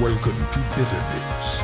Welcome to Bitter Mix.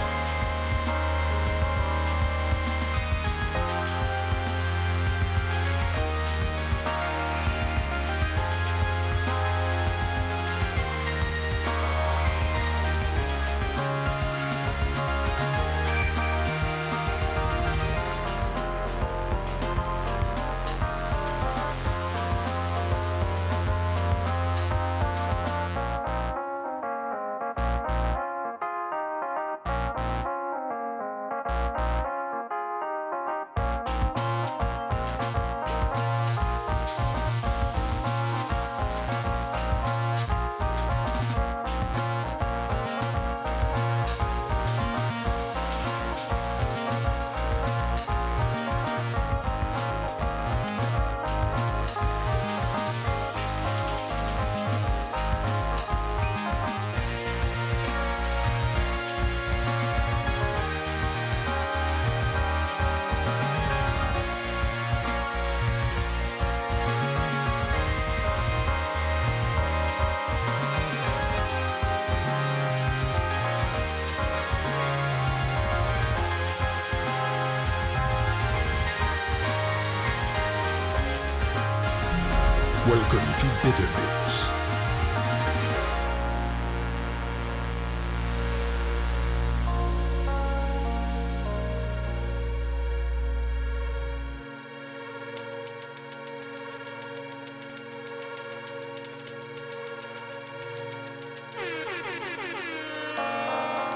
Welcome to Bitter Mix.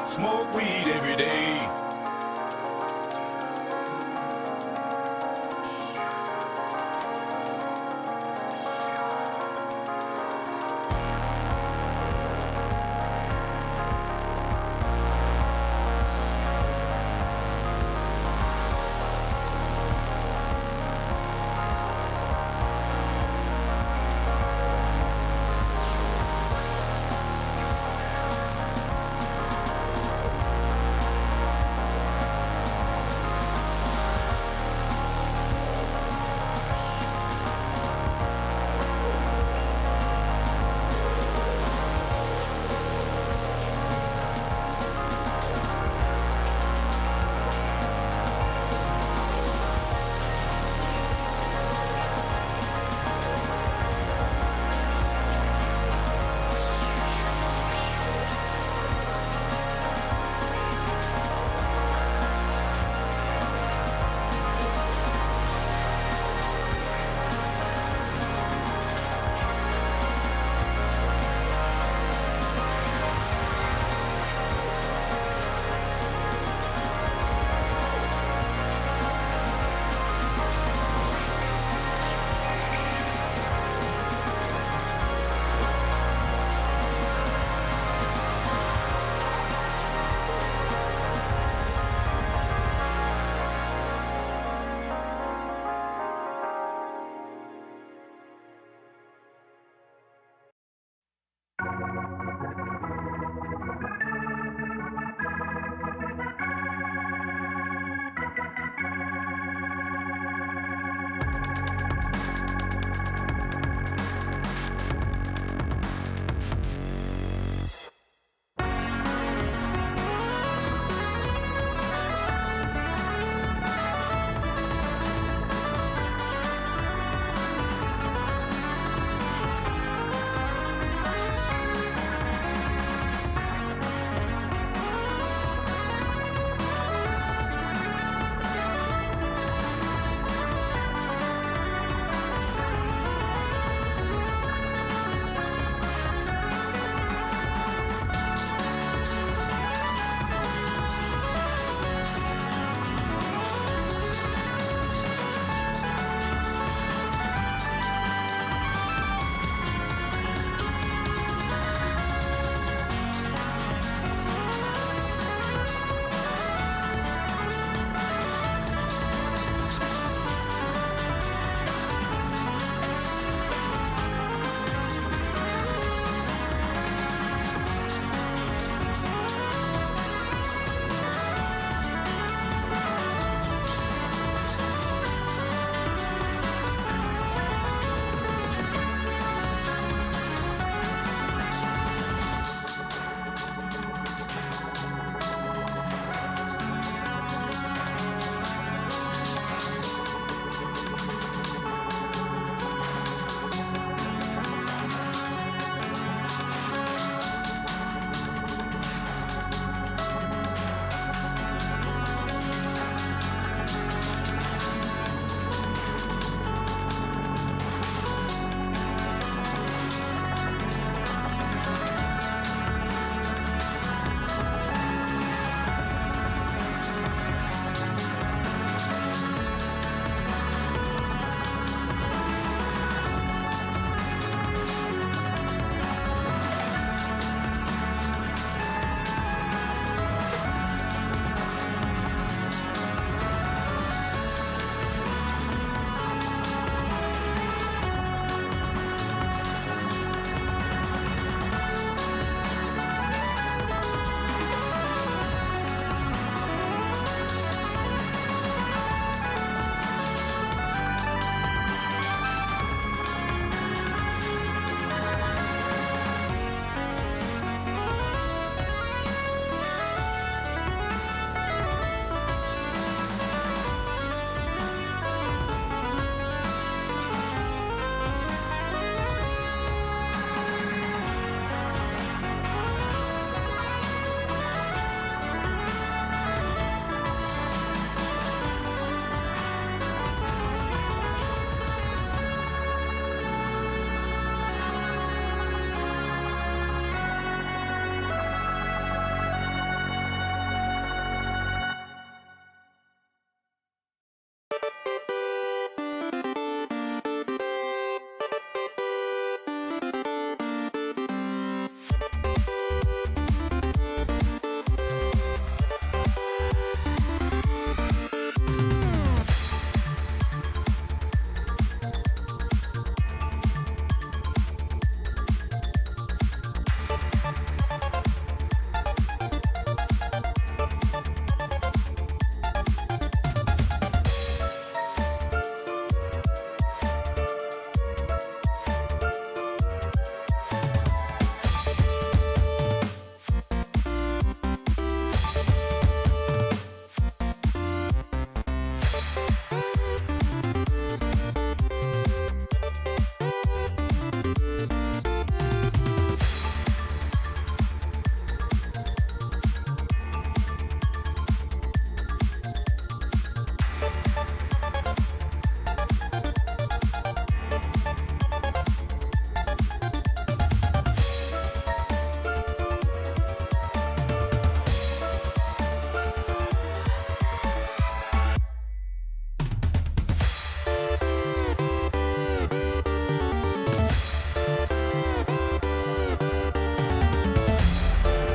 Smoke weed every day.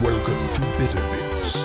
Welcome to Bitter Bits.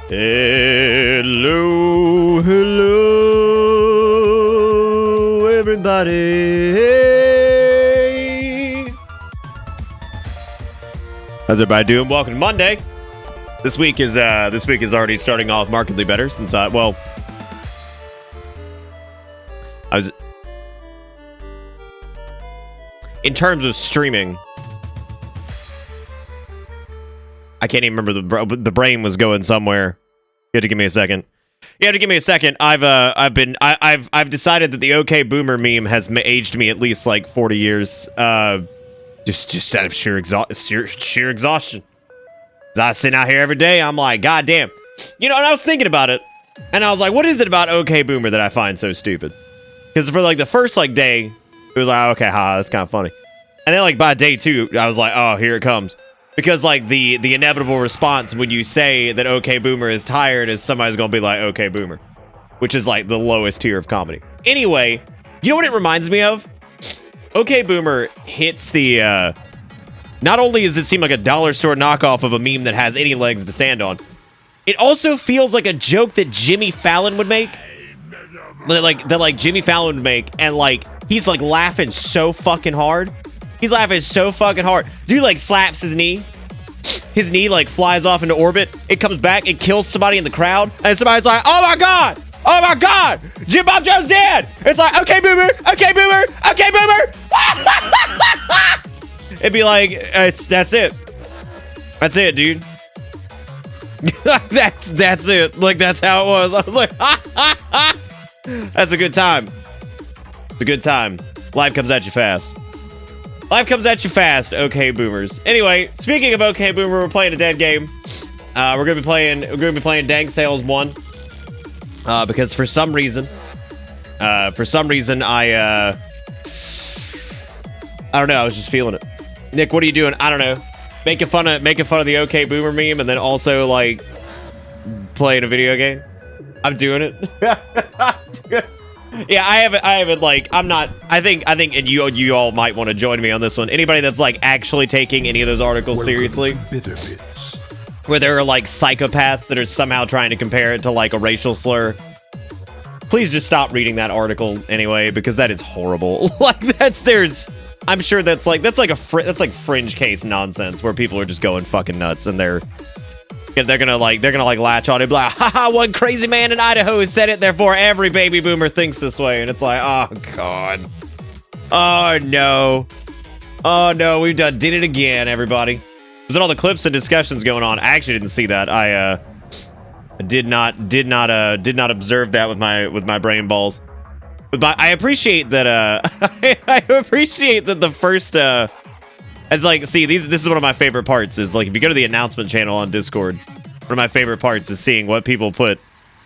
Hello, hello, everybody. How's everybody doing? Welcome to Monday. This week is already starting off markedly better since I was in terms of streaming. I can't even remember, the brain was going somewhere. You have to give me a second. I've decided that the OK Boomer meme has aged me at least like 40 years. Just out of sheer exhaustion. As I sit out here every day, I'm like, God damn. You know, and I was thinking about it, and I was like, what is it about OK Boomer that I find so stupid? Because for like the first like day, it was like, okay, that's kind of funny. And then like by day 2, I was like, oh, here it comes. Because, like, the inevitable response when you say that OK Boomer is tired is somebody's going to be like, OK Boomer. Which is, like, the lowest tier of comedy. Anyway, you know what it reminds me of? OK Boomer hits the, not only does it seem like a dollar store knockoff of a meme that has any legs to stand on, it also feels like a joke that Jimmy Fallon would make. That Jimmy Fallon would make, and, like, he's, like, laughing so fucking hard. He's laughing so fucking hard. Dude, like, slaps his knee. His knee, like, flies off into orbit. It comes back. It kills somebody in the crowd. And somebody's like, oh, my God. Oh, my God. Jim Bob Jones dead. It's like, OK, Boomer. OK, Boomer. OK, Boomer. It'd be like, that's it. That's it, dude. that's it. Like, that's how it was. I was like, That's a good time. It's a good time. Life comes at you fast. Life comes at you fast, OK Boomers. Anyway, speaking of OK Boomer, we're playing a dead game. We're gonna be playing Dank Sales 1. Because for some reason I don't know, I was just feeling it. Nick, what are you doing? I don't know. Making fun of the OK Boomer meme and then also like playing a video game. I'm doing it. Yeah, I haven't like, I'm not, I think, and you all might want to join me on this one. Anybody that's like actually taking any of those articles Welcome seriously, to Bitter Bits. where there are like psychopaths that are somehow trying to compare it to like a racial slur, please just stop reading that article anyway, because that is horrible. Like I'm sure that's like fringe case nonsense where people are just going fucking nuts and they're gonna latch on and be like, haha, one crazy man in Idaho has said it, therefore every baby boomer thinks this way. And it's like, oh god. Oh no, we've did it again, everybody. Was it all the clips and discussions going on? I actually didn't see that. I did not observe that with my brain balls. I appreciate that I appreciate that the first as like, see, this is one of my favorite parts is like, if you go to the announcement channel on Discord, one of my favorite parts is seeing what people put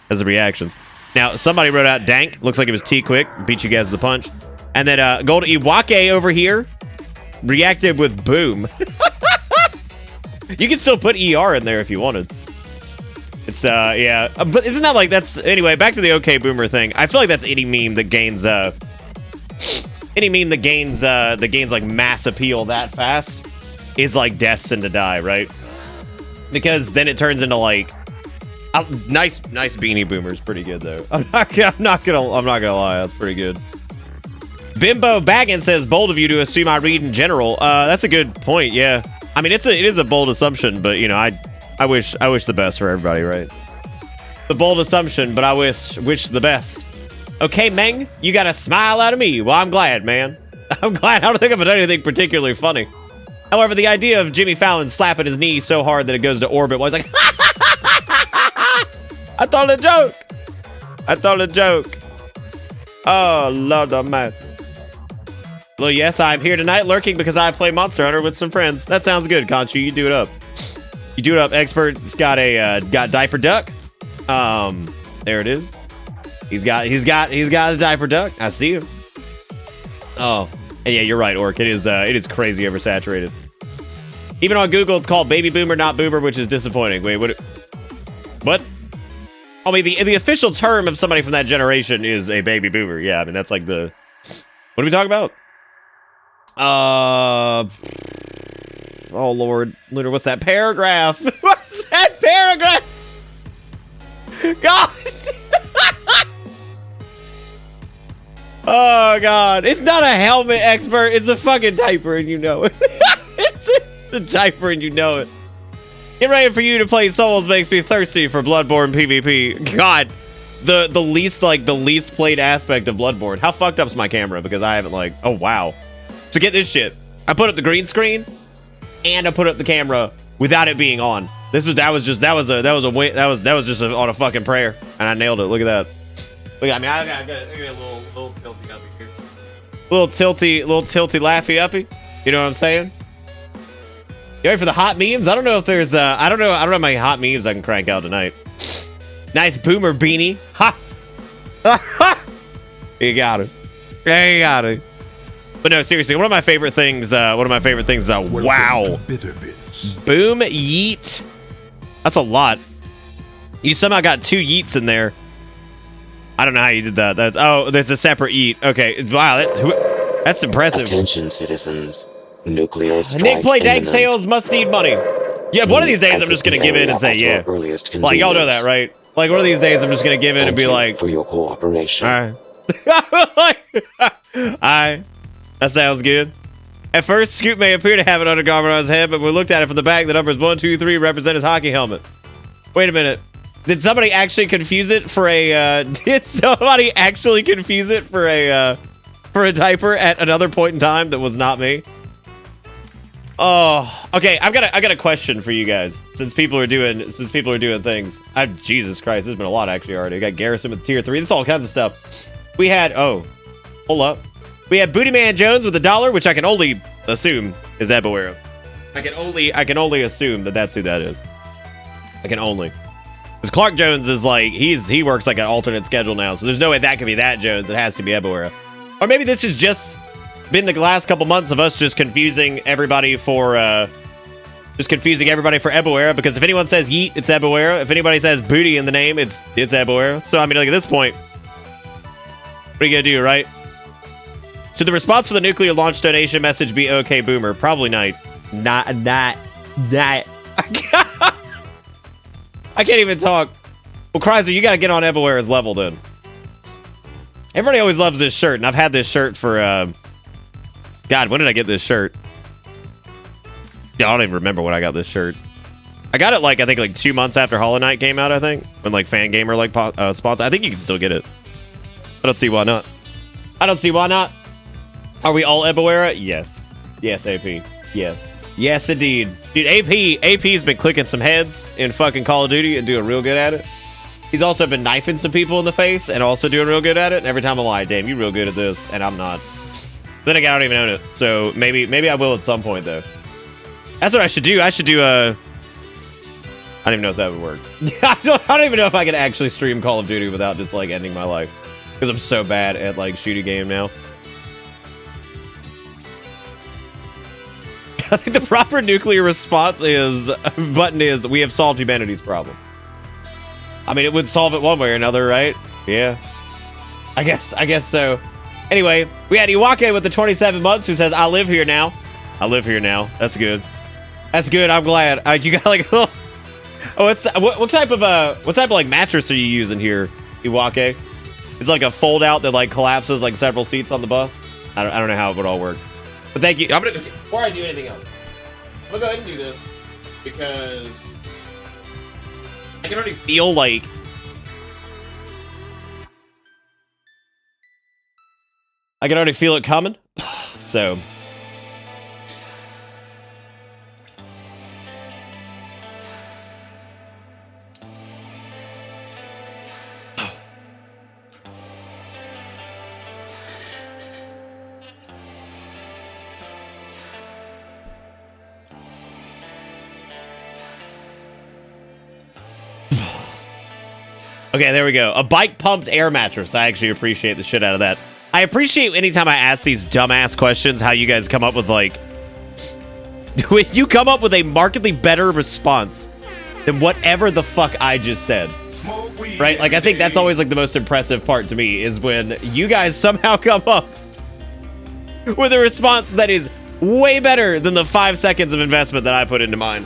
as the reactions. Now, somebody wrote out dank, looks like it was T-Quick, beat you guys to the punch. And then Gold Iwake over here reacted with boom. You can still put ER in there if you wanted. It's yeah, but isn't that like, that's, anyway, back to the OK Boomer thing. I feel like that's any meme that gains like mass appeal that fast is like destined to die, right? Because then it turns into like nice Beanie Boomer's pretty good though. I'm not gonna lie, that's pretty good. Bimbo Baggins says, bold of you to assume I read in general. That's a good point. Yeah, I mean it is a bold assumption, but you know, I wish the best for everybody, right? The bold assumption, but I wish the best. Okay, Meng, you got a smile out of me. Well, I'm glad, man. I'm glad. I don't think I've done anything particularly funny. However, the idea of Jimmy Fallon slapping his knee so hard that it goes to orbit was like, I thought a joke. Oh, Lord Almighty. Well, yes, I'm here tonight lurking because I play Monster Hunter with some friends. That sounds good, Conchu. You do it up. You do it up. Expert's got a diaper duck. There it is. He's got a diaper duck. I see him. Oh, and yeah, you're right, Orc. It is crazy oversaturated. Even on Google, it's called Baby Boomer, not Boomer, which is disappointing. Wait, what? I mean, the official term of somebody from that generation is a baby boomer. Yeah, I mean that's like the. What are we talking about? Oh Lord, Lunar, what's that paragraph? What's that paragraph? God. Oh God, it's not a helmet, expert. It's a fucking diaper, and you know it. It's a diaper, and you know it. Get ready for you to play Souls makes me thirsty for Bloodborne PvP. God, the least played aspect of Bloodborne. How fucked up's my camera? Because I haven't like. Oh wow. So get this shit. I put up the green screen, and I put up the camera without it being on. That was just on a fucking prayer, and I nailed it. Look at that. Look, I mean, I got a little tilty uppy here. Little tilty laughy uppy. You know what I'm saying? You ready for the hot memes? I don't know if there's I don't know how many hot memes I can crank out tonight. Nice boomer beanie. Ha! You got it. Yeah, you got it. But no, seriously, one of my favorite things is wow. Bitter Bits. Boom yeet. That's a lot. You somehow got 2 yeets in there. I don't know how you did that. There's a separate yeet. Okay, wow, that's impressive. Attention, citizens. Nuclear strike Nick play dank imminent. sales must need money. Yeah, one of these days I'm just gonna give in and say yeah. Like y'all know that, right? Like one of these days I'm just gonna give in and be like, for your cooperation. Alright. Alright. That sounds good. At first, Scoop may appear to have an undergarment on his head, but when we looked at it from the back, the numbers 1, 2, 3 represent his hockey helmet. Wait a minute. Did somebody actually confuse it for a diaper at another point in time that was not me? Oh, okay. I've got a question for you guys. Since people are doing things. Jesus Christ, there's been a lot actually already. I got Garrison with tier 3. This all kinds of stuff. We had hold up. We had Booty Man Jones with $1, which I can only assume is Eboera. I can only assume that that's who that is. I can only. Because Clark Jones is like, he works like an alternate schedule now, so there's no way that could be that Jones. It has to be Eboera. Or maybe this has just been the last couple months of us just confusing everybody for Eboera, because if anyone says yeet, it's Eboera. If anybody says booty in the name, it's Eboera. So I mean, like at this point, What are you gonna do, right? Should the response for the nuclear launch donation message be okay, boomer? Probably not. Not. I can't even talk. Well, Chrysler, you gotta get on Evilware's level then. Everybody always loves this shirt, and I've had this shirt for, God, when did I get this shirt? Yeah, I don't even remember when I got this shirt. I got it, like, I think, like, 2 months after Hollow Knight came out, I think. When, like, Fangamer, like, sponsor. I think you can still get it. I don't see why not. I don't see why not. Are we all Ebawera? Yes. Yes, AP. Yes. Yes, indeed. Dude, AP's been clicking some heads in fucking Call of Duty and doing real good at it. He's also been knifing some people in the face and also doing real good at it. And every time I'm like, damn, you're real good at this, and I'm not. Then again, I don't even own it. So maybe I will at some point, though. That's what I should do. I should do a... I don't even know if that would work. I don't even know if I can actually stream Call of Duty without just, like, ending my life. Because I'm so bad at, like, shooting game now. I think the proper nuclear response button is, we have solved humanity's problem. I mean, it would solve it one way or another, right? Yeah. I guess so. Anyway, we had Iwake with the 27 months who says, I live here now. I live here now. That's good. That's good. I'm glad. You got like a little... Oh, what type of like mattress are you using here, Iwake? It's like a fold out that like collapses like several seats on the bus. I don't know how it would all work. But thank you. Before I do anything else, I'm gonna go ahead and do this because I can already feel like it coming. So okay, there we go. A bike-pumped air mattress. I actually appreciate the shit out of that. I appreciate anytime I ask these dumbass questions, how you guys come up with, like... when you come up with a markedly better response than whatever the fuck I just said. Right? Like, I think that's always, like, the most impressive part to me, is when you guys somehow come up with a response that is way better than the 5 seconds of investment that I put into mine.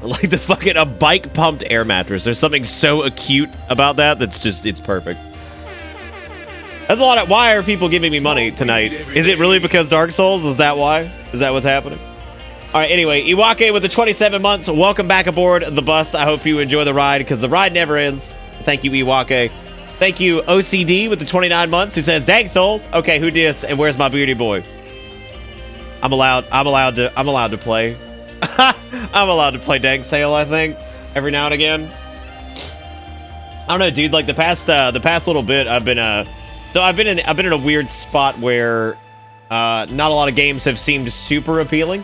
Like the fucking a bike pumped air mattress. There's something so acute about that that's just, it's perfect. That's a lot of, why are people giving me money tonight? Is it really because Dark Souls? Is that why? Is that what's happening? All right, anyway, Iwake with the 27 months. Welcome back aboard the bus. I hope you enjoy the ride because the ride never ends. Thank you, Iwake. Thank you, OCD with the 29 months who says, Dang Souls. Okay, who dis and where's my beauty boy? I'm allowed to play. I'm allowed to play Dank Sale, I think, every now and again. I don't know, dude. Like the past little bit, I've been in a weird spot where not a lot of games have seemed super appealing,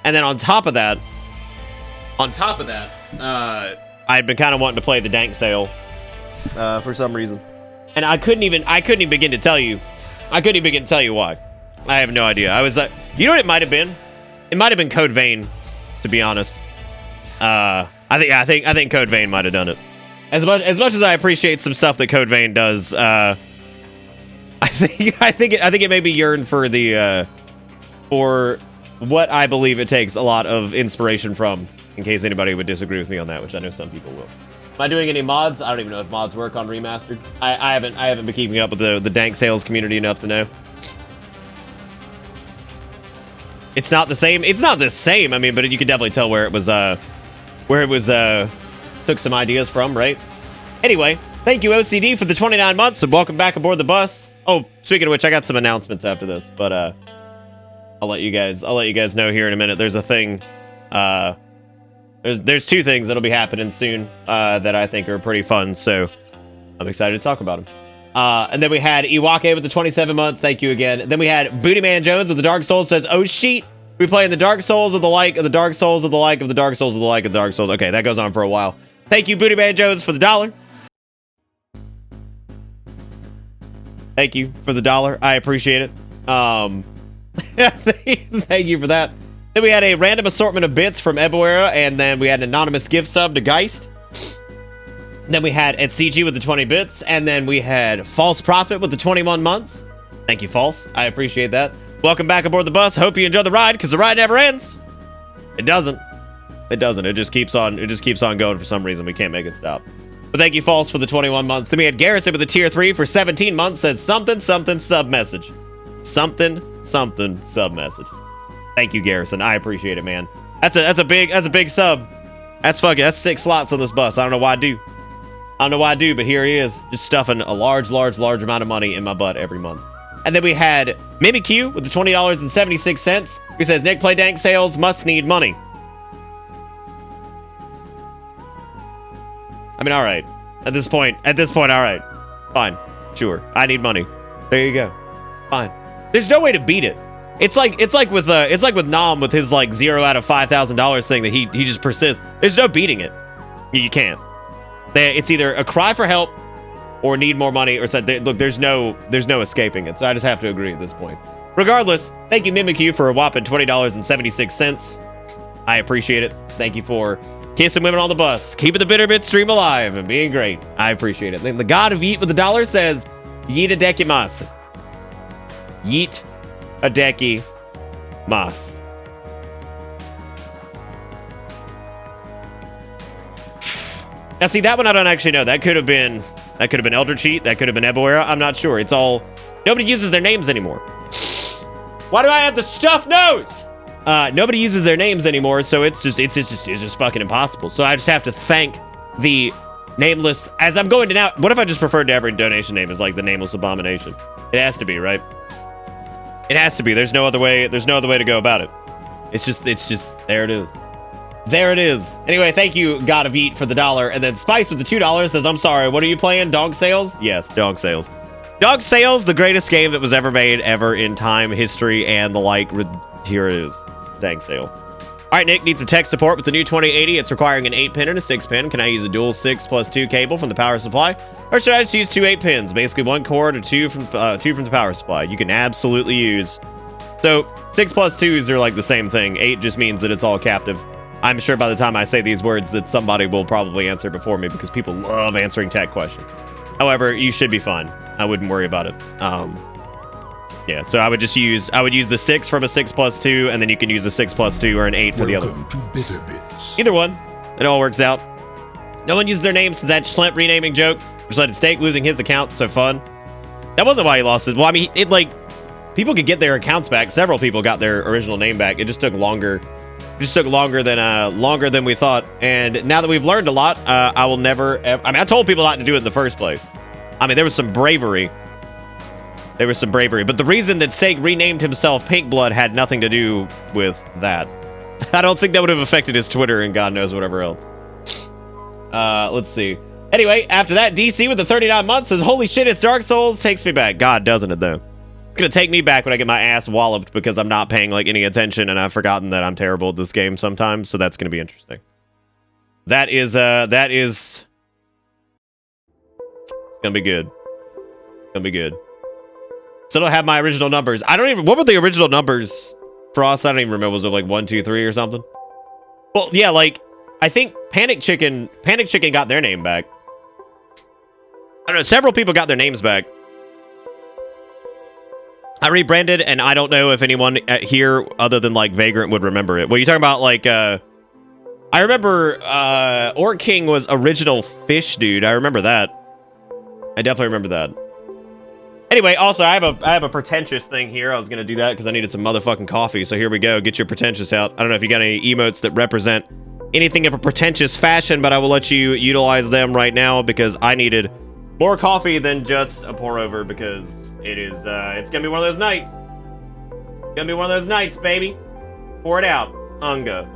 and then on top of that, I've been kind of wanting to play the Dank Sale for some reason, and I couldn't even begin to tell you. I couldn't even begin to tell you why. I have no idea. I was like, you know what it might have been? It might have been Code Vein. To be honest, I think Code Vein might have done it. As much as I appreciate some stuff that Code Vein does, I think it made me yearn for the for what I believe it takes a lot of inspiration from. In case anybody would disagree with me on that, which I know some people will. Am I doing any mods? I don't even know if mods work on Remastered. I haven't been keeping up with the Dank Sales community enough to know. It's not the same. It's not the same. I mean, but you can definitely tell where it was took some ideas from, right? Anyway, thank you OCD for the 29 months and welcome back aboard the bus. Oh, speaking of which, I got some announcements after this, but I'll let you guys know here in a minute. There's a thing. There's two things that'll be happening soon that I think are pretty fun, so I'm excited to talk about them. And then we had Iwake with the 27 months. Thank you again. Then we had Bootyman Jones with the Dark Souls says, oh, sheet. We playing the Dark Souls of the like of the Dark Souls of the like of the Dark Souls of the like of the Dark Souls. Okay, that goes on for a while. Thank you, Bootyman Jones, for the $1. Thank you for the $1. I appreciate it. Thank you for that. Then we had a random assortment of bits from Ebuera, and then we had an anonymous gift sub to Geist. Then we had CG with the 20 bits, and then we had False Prophet with the 21 months. Thank you, False. I appreciate that. Welcome back aboard the bus. Hope you enjoy the ride, because the ride never ends. It doesn't. It doesn't. It just keeps on. It just keeps on going for some reason. We can't make it stop. But thank you, False, for the 21 months. Then we had Garrison with the tier 3 for 17 months. Says something something sub message. Something something sub message. Thank you, Garrison. I appreciate it, man. That's a big sub. That's 6 slots on this bus. I don't know why I do, but here he is, just stuffing a large amount of money in my butt every month. And then we had Mimikyu with the $20.76, who says, Nick, play dank sales, must need money. I mean, all right. At this point, all right. Fine. Sure. I need money. There you go. Fine. There's no way to beat it. It's like with Nam with his like 0 out of $5,000 thing that he just persists. There's no beating it. You can't. It's either a cry for help or need more money or something. Look, there's no escaping it. So I just have to agree at this point. Regardless, thank you, Mimikyu, for a whopping $20.76. I appreciate it. Thank you for kissing women on the bus, keeping the Bitterbit stream alive, and being great. I appreciate it. The god of Yeet with the dollar says, Yeet a dekimasu. Yeet a dekimasu. Now, see, that one I don't actually know. That could have been Elder Cheat. That could have been Eboera. I'm not sure. It's all... Nobody uses their names anymore. Why do I have the stuffed nose? Nobody uses their names anymore, so it's just fucking impossible. So I just have to thank the nameless... As I'm going to now... What if I just referred to every donation name as, like, the nameless abomination? It has to be, right? It has to be. There's no other way to go about it. It's just... There it is. There it is. Anyway, thank you, God of Eat, for the $1. And then Spice with the $2 says, I'm sorry, what are you playing? Dog Sales? Yes, Dog Sales. Dog Sales, the greatest game that was ever made, ever in time, history, and the like. Here it is. Dang sale. All right, Nick, need some tech support with the new 2080. It's requiring an 8-pin and a 6-pin. Can I use a dual 6+2 cable from the power supply? Or should I just use 2 8-pins? Basically, 1 cord or 2 from the power supply. You can absolutely use. So, 6+2s are like the same thing. 8 just means that it's all captive. I'm sure by the time I say these words that somebody will probably answer before me because people love answering tech questions. However, you should be fine. I wouldn't worry about it. Yeah, so I would use the 6 from a 6+2, and then you can use a 6+2 or an 8 for the other. Either one. It all works out. No one used their name since that Schlemp renaming joke. Just let it stake, losing his account. So fun. That wasn't why he lost his. Well, I mean, it like people could get their accounts back. Several people got their original name back. It just took longer. Longer than we thought. And now that we've learned a lot, I will never. I mean, I told people not to do it in the first place. I mean, there was some bravery. But the reason that Steak renamed himself Pink Blood had nothing to do with that. I don't think that would have affected his Twitter and God knows whatever else. Let's see. Anyway, after that, DC with the 39 months says, holy shit, it's Dark Souls. Takes me back. God, doesn't it, though? It's going to take me back when I get my ass walloped because I'm not paying, like, any attention and I've forgotten that I'm terrible at this game sometimes. So that's going to be interesting. That is it's going to be good. Still don't have my original numbers. What were the original numbers for us? I don't even remember. Was it like 1, 2, 3 or something? Well, yeah, like, I think Panic Chicken got their name back. I don't know, several people got their names back. I rebranded, and I don't know if anyone here other than, like, Vagrant would remember it. Well, you're talking about, like, I remember, Orc King was original Fish Dude. I remember that. I definitely remember that. Anyway, also, I have a pretentious thing here. I was going to do that because I needed some motherfucking coffee. So here we go. Get your pretentious out. I don't know if you got any emotes that represent anything of a pretentious fashion, but I will let you utilize them right now because I needed more coffee than just a pour over because it's going to be one of those nights. It's going to be one of those nights, baby. Pour it out. Unga.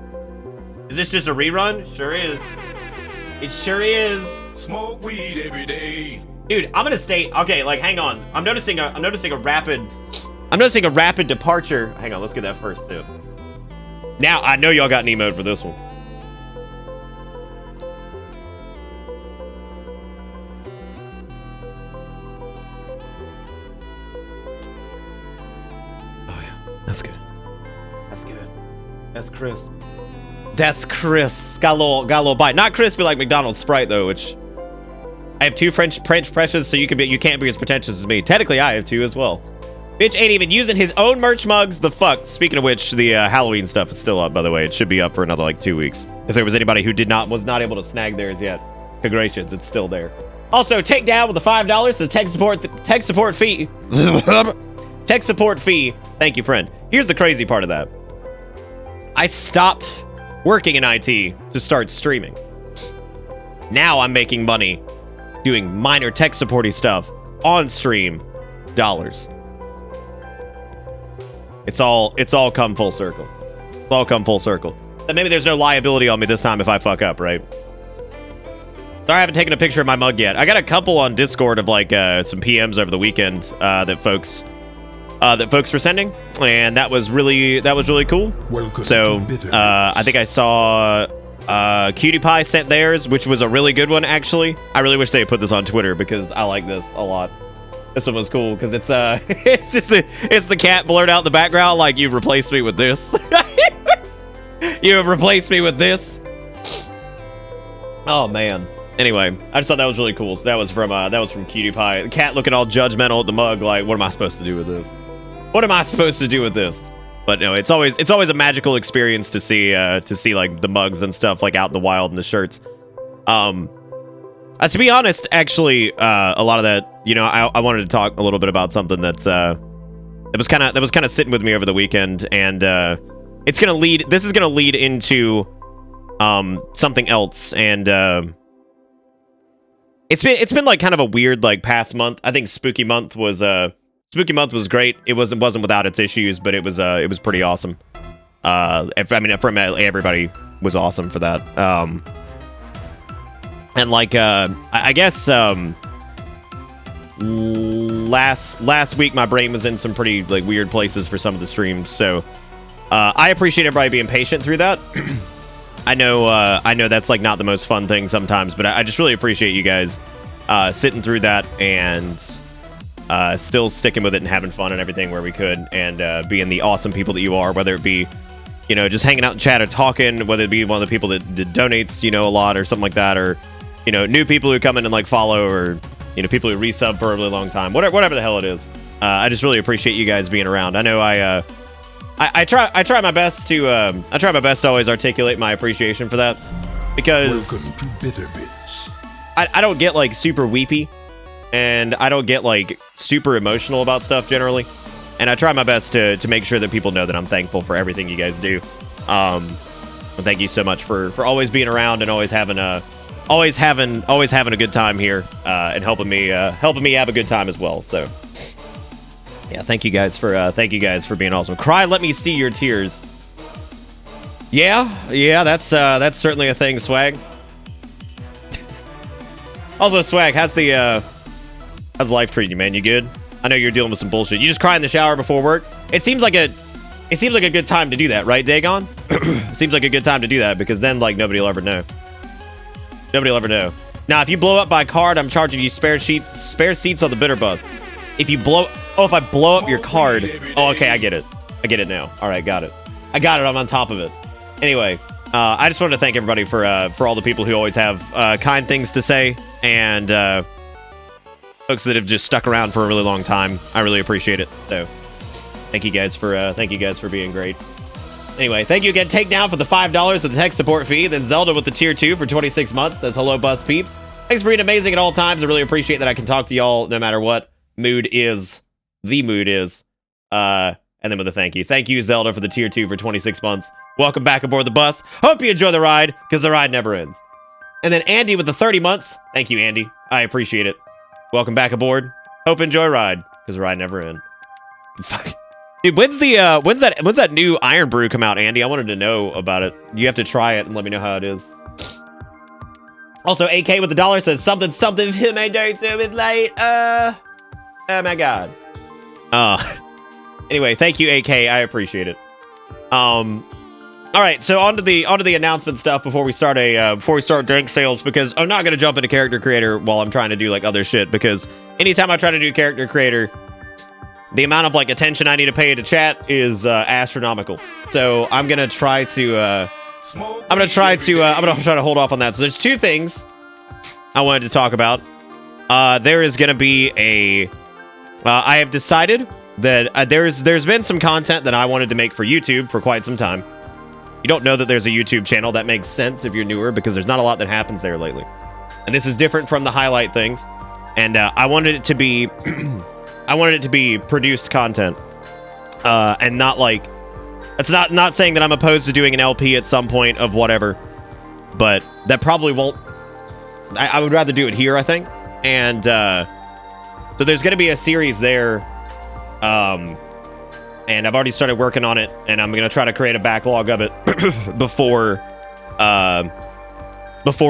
Is this just a rerun? Sure is. It sure is. Smoke weed every day. Dude, I'm gonna stay. Okay, like, hang on. I'm noticing a rapid departure. Hang on, let's get that first sip. Now I know y'all got an emote for this one. Oh yeah, that's good. That's crisp. Got a little bite. Not crispy like McDonald's Sprite though, which I have 2 French presses, so you can't be as pretentious as me. Technically, I have 2 as well. Bitch ain't even using his own merch mugs. The fuck. Speaking of which, the Halloween stuff is still up, by the way. It should be up for another like 2 weeks. If there was anybody who was not able to snag theirs yet, congrats, it's still there. Also, take down with the $5. So tech support fee. Tech support fee. Thank you, friend. Here's the crazy part of that. I stopped working in IT to start streaming. Now I'm making money doing minor tech supporty stuff on stream. Dollars. It's all come full circle. It's all come full circle. And maybe there's no liability on me this time if I fuck up, right? Sorry, I haven't taken a picture of my mug yet. I got a couple on Discord of like some PMs over the weekend that folks were sending, and that was really cool. Welcome so to I think I saw Cutie Pie sent theirs, which was a really good one actually. I really wish they had put this on Twitter because I like this a lot. This one was cool because it's it's the cat blurred out in the background like, you've replaced me with this. You have replaced me with this. Oh man. Anyway, I just thought that was really cool. So that was from Cutie Pie. The cat looking all judgmental at the mug, like, what am I supposed to do with this? What am I supposed to do with this? But no, it's always a magical experience to see like the mugs and stuff like out in the wild and the shirts. To be honest, actually, a lot of that, you know, I wanted to talk a little bit about something that was kind of sitting with me over the weekend, and this is gonna lead into something else, and it's been like kind of a weird like past month. I think Spooky Month was great. It wasn't without its issues, but it was pretty awesome. Everybody was awesome for that. And like I guess last week my brain was in some pretty like weird places for some of the streams, so I appreciate everybody being patient through that. I know that's like not the most fun thing sometimes, but I just really appreciate you guys sitting through that and still sticking with it and having fun and everything where we could, and being the awesome people that you are, whether it be, you know, just hanging out in chat or talking, whether it be one of the people that donates, you know, a lot or something like that, or, you know, new people who come in and like follow, or, you know, people who resub for a really long time, whatever the hell it is. I just really appreciate you guys being around. I know I try my best to always articulate my appreciation for that, because Welcome to Bitter Bits. I don't get like super weepy, and I don't get like super emotional about stuff generally, and I try my best to make sure that people know that I'm thankful for everything you guys do. And thank you so much for always being around and always having a good time here, and helping me have a good time as well. So yeah, thank you guys for being awesome. Cry, let me see your tears. Yeah, that's certainly a thing, Swag. Also, Swag, how's life treating you, man? You good? I know you're dealing with some bullshit. You just cry in the shower before work? It seems like a good time to do that, right, Dagon? It seems like a good time to do that, because then like nobody will ever know. Nobody will ever know. Now, if you blow up by card, I'm charging you spare seats on the bitter bus. If I blow up your card. Oh, okay, I get it. I get it now. All right, got it. I got it. I'm on top of it. Anyway, I just wanted to thank everybody for all the people who always have kind things to say, and folks that have just stuck around for a really long time. I really appreciate it. So, thank you guys for being great. Anyway, thank you again, Takedown, for the $5 of the tech support fee. Then Zelda with the tier 2 for 26 months. Says hello, Bus Peeps. Thanks for being amazing at all times. I really appreciate that I can talk to y'all no matter what mood is. The mood is. And then with a thank you. Thank you, Zelda, for the tier 2 for 26 months. Welcome back aboard the bus. Hope you enjoy the ride, because the ride never ends. And then Andy with the 30 months. Thank you, Andy. I appreciate it. Welcome back aboard. Hope you enjoy ride, because the ride never ends. Fuck. Dude, when's that new Iron Brew come out, Andy? I wanted to know about it. You have to try it and let me know how it is. Also, AK with the $1 says something my day so it's late. Oh my god. Anyway, thank you, AK. I appreciate it. All right, so onto the announcement stuff before we start dank sales, because I'm not gonna jump into character creator while I'm trying to do like other shit, because anytime I try to do character creator, the amount of like attention I need to pay to chat is astronomical. So I'm gonna try to hold off on that. So there's two things I wanted to talk about. there is going to be a... I have decided that there's been some content that I wanted to make for YouTube for quite some time. You don't know that there's a YouTube channel. That makes sense if you're newer, because there's not a lot that happens there lately. And this is different from the highlight things. And I wanted it to be... I wanted it to be produced content. And not like... It's not saying that I'm opposed to doing an LP at some point of whatever. But that probably won't... I would rather do it here, I think. And so there's going to be a series there. And I've already started working on it. And I'm going to try to create a backlog of it before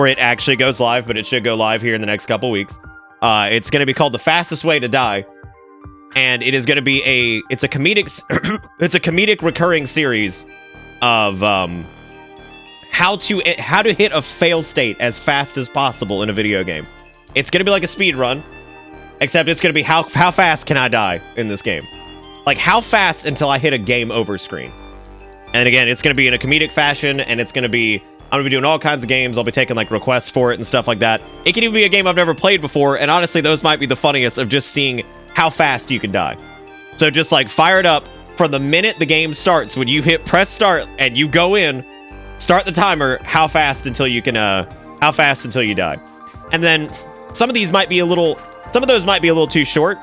it actually goes live. But it should go live here in the next couple weeks. It's going to be called The Fastest Way to Die. And it is going to be it's a comedic recurring series of how to hit a fail state as fast as possible in a video game. It's going to be like a speed run, except it's going to be how fast can I die in this game? Like, how fast until I hit a game over screen? And again, it's going to be in a comedic fashion, and it's going to be... I'm going to be doing all kinds of games. I'll be taking, like, requests for it and stuff like that. It can even be a game I've never played before, and honestly, those might be the funniest of just seeing how fast you can die. So just, like, fire it up from the minute the game starts. When you hit press start and you go in, start the timer, how fast until you can, how fast until you die. And then some of these might be a little... Some of those might be a little too short.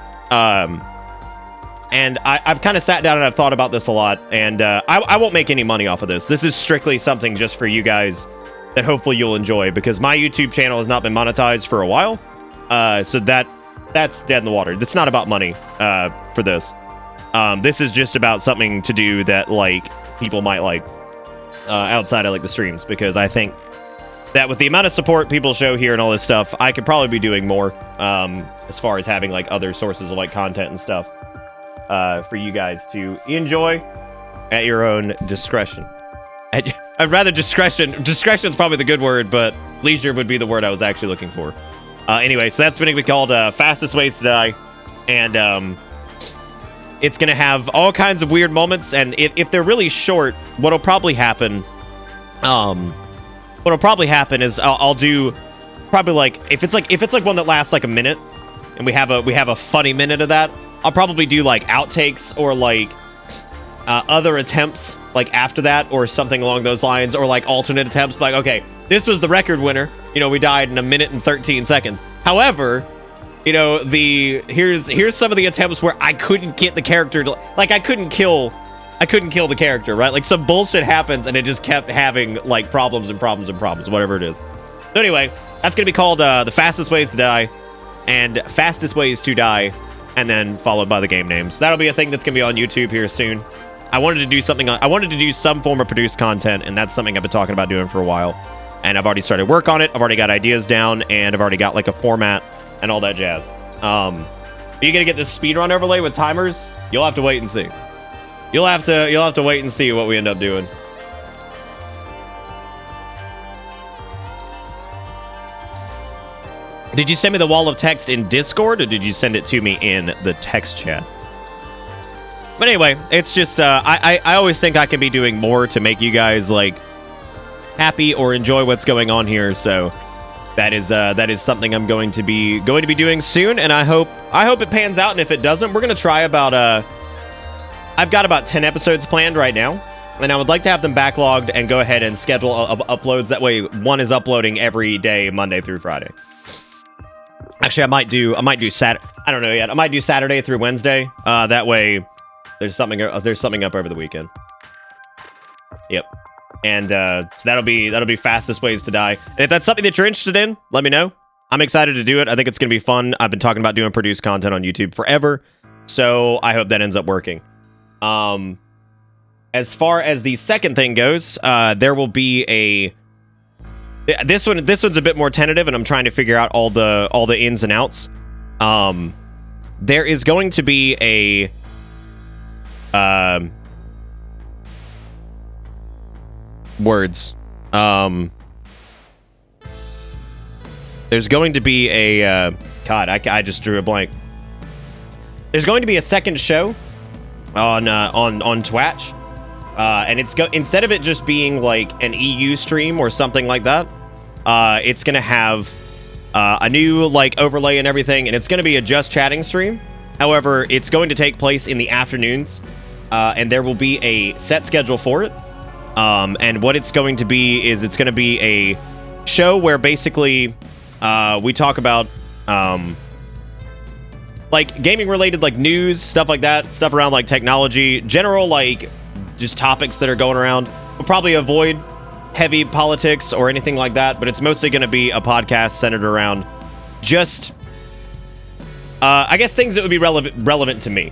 And I've kind of sat down and I've thought about this a lot, and I won't make any money off of this. This is strictly something just for you guys that hopefully you'll enjoy, because my YouTube channel has not been monetized for a while. So that's dead in the water. It's not about money for this. This is just about something to do that, like, people might like outside of, like, the streams, because I think that with the amount of support people show here and all this stuff, I could probably be doing more as far as having, like, other sources of, like, content and stuff for you guys to enjoy at your own discretion. I'd rather discretion. Discretion is probably the good word, but leisure would be the word I was actually looking for. Anyway, so that's going to be called Fastest Ways to Die. And it's going to have all kinds of weird moments. And if they're really short, what'll probably happen... what'll probably happen is I'll do probably, like, if it's like one that lasts like a minute, and we have a funny minute of that, I'll probably do, like, outtakes or, like, other attempts, like, after that, or something along those lines, or, like, alternate attempts. Like, okay, this was the record winner. You know, we died in 1 minute and 13 seconds. However, you know, here's some of the attempts where I couldn't get the character to, like, I couldn't kill the character, right? Like, some bullshit happens, and it just kept having, like, problems, whatever it is. So anyway, that's gonna be called The Fastest Ways to Die, and Fastest Ways to Die, and then followed by the game names. That'll be a thing that's gonna be on YouTube here soon. I wanted to do something. I wanted to do some form of produced content, and that's something I've been talking about doing for a while. And I've already started work on it. I've already got ideas down, and I've already got, like, a format and all that jazz. Are you gonna get this speedrun overlay with timers? You'll have to wait and see. You'll have to wait and see what we end up doing. Did you send me the wall of text in Discord, or did you send it to me in the text chat? But anyway, it's just I always think I can be doing more to make you guys, like, happy or enjoy what's going on here. So that is something I'm going to be doing soon, and I hope it pans out. And if it doesn't, we're gonna try about I've got about 10 episodes planned right now, and I would like to have them backlogged and go ahead and schedule uploads. That way, one is uploading every day, Monday through Friday. Actually, I might do Saturday. I don't know yet. I might do Saturday through Wednesday. That way, there's something up over the weekend. Yep. And so that'll be Fastest Ways to Die. And if that's something that you're interested in, let me know. I'm excited to do it. I think it's gonna be fun. I've been talking about doing produced content on YouTube forever, so I hope that ends up working. As far as the second thing goes, there will be this one's a bit more tentative, and I'm trying to figure out all the ins and outs. There is going to be a words. There's going to be a God, I just drew a blank. There's going to be a second show on Twitch. And instead of it just being like an EU stream or something like that, it's gonna have a new like overlay and everything, and it's going to be a just chatting stream. However, it's going to take place in the afternoons, and there will be a set schedule for it. And what it's going to be is it's going to be a show where basically we talk about like gaming related like news, stuff like that, stuff around like technology, general like just topics that are going around. We'll probably avoid heavy politics or anything like that, but it's mostly going to be a podcast centered around just I guess things that would be relevant to me.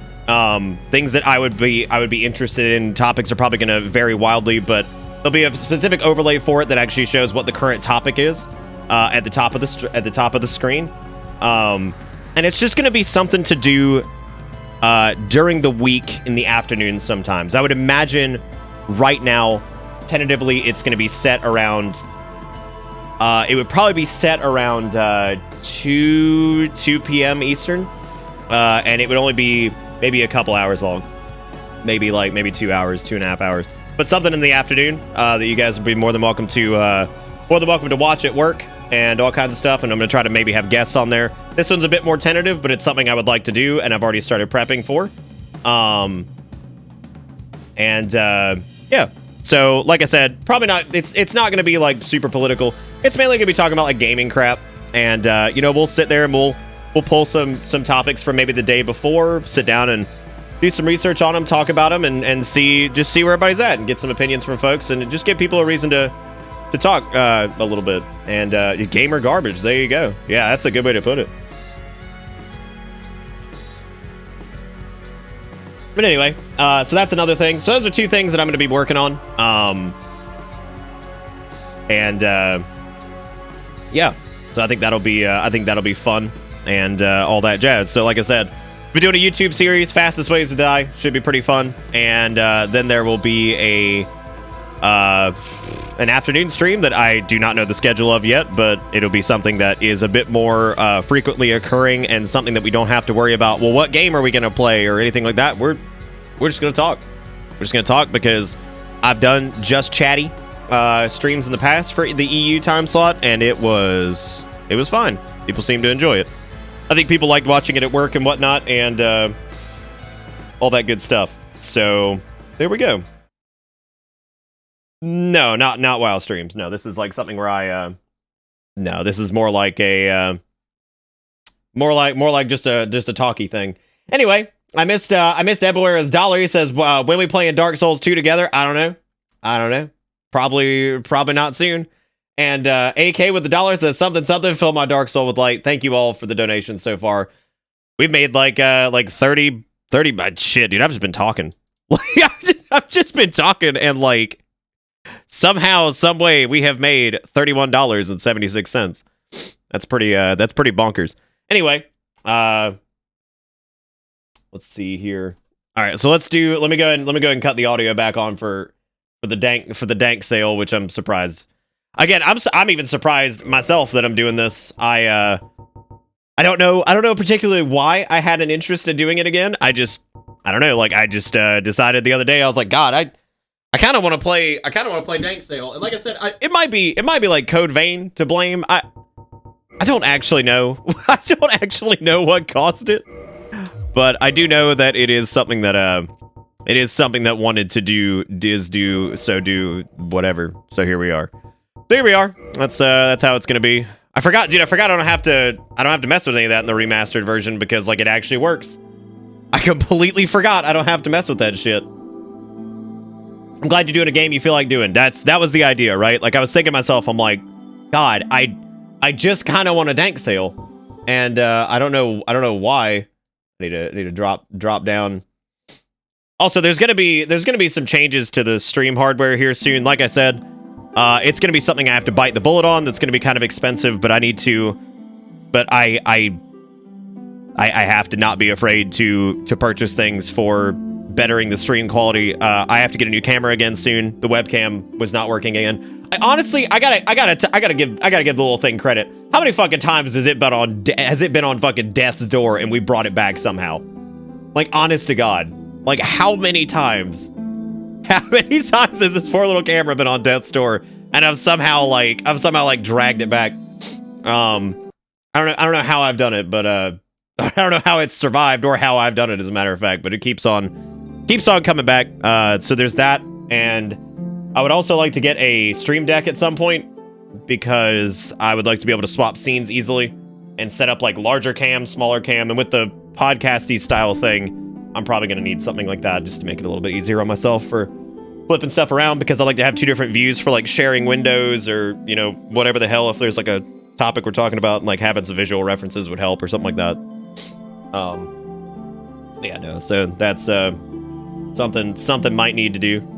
Things that I would be interested in. Topics are probably going to vary wildly, but there'll be a specific overlay for it that actually shows what the current topic is at the top of the screen. And it's just going to be something to do during the week in the afternoon sometimes. I would imagine right now, tentatively, it's going to be set around... it would probably be set around 2 p.m. Eastern. And it would only be maybe a couple hours long. Maybe 2 hours, 2.5 hours. But something in the afternoon that you guys would be more than welcome to watch at work and all kinds of stuff. And I'm going to try to maybe have guests on there. This one's a bit more tentative, but it's something I would like to do, and I've already started prepping for. Yeah. So, like I said, probably not. It's not going to be like super political. It's mainly going to be talking about like gaming crap, and we'll sit there and we'll pull some topics from maybe the day before, sit down and do some research on them, talk about them, and see where everybody's at, and get some opinions from folks, and just give people a reason to talk a little bit. And gamer garbage. There you go. Yeah, that's a good way to put it. But anyway, so that's another thing. So those are two things that I'm going to be working on. Yeah. So I think that'll be fun and all that jazz. So like I said, we're doing a YouTube series, Fastest Ways to Die. Should be pretty fun. And then there will be an afternoon stream that I do not know the schedule of yet, but it'll be something that is a bit more frequently occurring and something that we don't have to worry about, well, what game are we going to play or anything like that. We're just going to talk. We're just going to talk because I've done just chatty streams in the past for the EU time slot, and it was fine. People seem to enjoy it. I think people liked watching it at work and whatnot, and all that good stuff. So there we go. No, not WoW streams. No, this is like something where no, this is more like a more like just a talky thing. Anyway, I missed Ebawera's dollar. He says, when we play in Dark Souls 2 together? I don't know. Probably not soon. And AK with the dollar says something fill my Dark Soul with light. Thank you all for the donations so far. We've made like 30 shit, dude. I've just been talking. I've just been talking, and like somehow, some way, we have made $31.76. That's pretty bonkers. Anyway, let's see here. All right, so let me go ahead and cut the audio back on for the dank sale, which I'm surprised. Again, I'm even surprised myself that I'm doing this. I don't know particularly why I had an interest in doing it again. I don't know. Like, I just decided the other day. I was like, God, I kind of want to play. I kind of want to play Dank Sale. And like I said, it might be like Code Vein to blame. I don't actually know. I don't actually know what caused it, but I do know that it is something that wanted to do whatever. So here we are. That's how it's gonna be. I forgot, dude. I don't have to mess with any of that in the remastered version because like it actually works. I completely forgot I don't have to mess with that shit. I'm glad you're doing a game you feel like doing. That was the idea, right? Like I was thinking to myself, I'm like, God, I just kind of want a Dank Sale, and I don't know why. I need to drop down. Also, there's gonna be some changes to the stream hardware here soon. Like I said, it's gonna be something I have to bite the bullet on. That's gonna be kind of expensive, but I need to. But I have to not be afraid to purchase things for bettering the stream quality. I have to get a new camera again soon. The webcam was not working again. I gotta give the little thing credit. How many fucking times has it been on fucking death's door and we brought it back somehow? Like, honest to God, like how many times has this poor little camera been on death's door and I've somehow dragged it back? I don't know how I've done it, but I don't know how it's survived or how I've done it, as a matter of fact. But it keeps on coming back. So there's that, and I would also like to get a stream deck at some point because I would like to be able to swap scenes easily and set up like larger cam, smaller cam, and with the podcasty style thing, I'm probably going to need something like that just to make it a little bit easier on myself for flipping stuff around, because I like to have 2 different views for like sharing windows or, you know, whatever the hell, if there's like a topic we're talking about, and like having some visual references would help or something like that. Yeah, no, so that's something might need to do.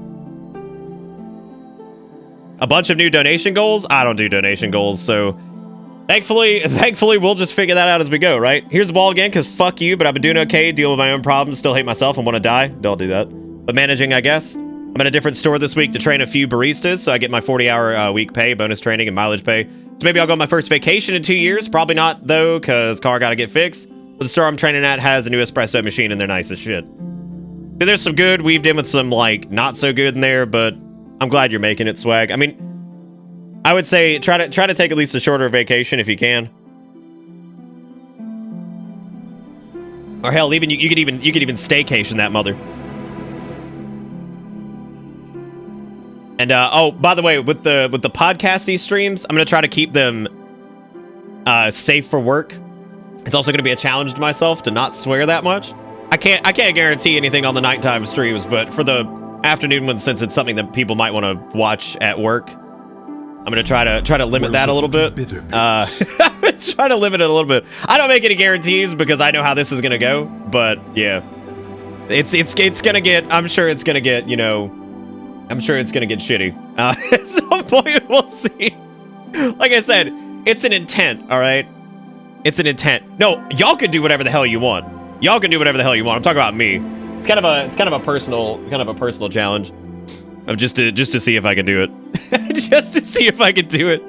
A bunch of new donation goals? I don't do donation goals, so thankfully we'll just figure that out as we go, right? Here's the ball again, because fuck you, but I've been doing okay, dealing with my own problems, still hate myself and want to die. Don't do that. But managing, I guess. I'm at a different store this week to train a few baristas, so I get my 40-hour week pay, bonus training, and mileage pay. So maybe I'll go on my first vacation in 2 years. Probably not, though, because car got to get fixed. But the store I'm training at has a new espresso machine, and they're nice as shit. So there's some good weaved in with some, like, not so good in there, but I'm glad you're making it, Swag. I mean, I would say try to take at least a shorter vacation if you can. Or hell, even you could even staycation that mother. And oh, by the way, with the podcasty streams, I'm gonna try to keep them safe for work. It's also gonna be a challenge to myself to not swear that much. I can't guarantee anything on the nighttime streams, but for the afternoon ones, since it's something that people might want to watch at work, I'm gonna try to limit that a little bit. Try to limit it a little bit. I don't make any guarantees because I know how this is gonna go, but yeah, it's gonna get. I'm sure it's gonna get. You know, I'm sure it's gonna get shitty. At some point, we'll see. Like I said, it's an intent. All right, it's an intent. No, y'all can do whatever the hell you want. Y'all can do whatever the hell you want. I'm talking about me. It's kind of a personal challenge of just to see if I can do it. Just to see if I can do it.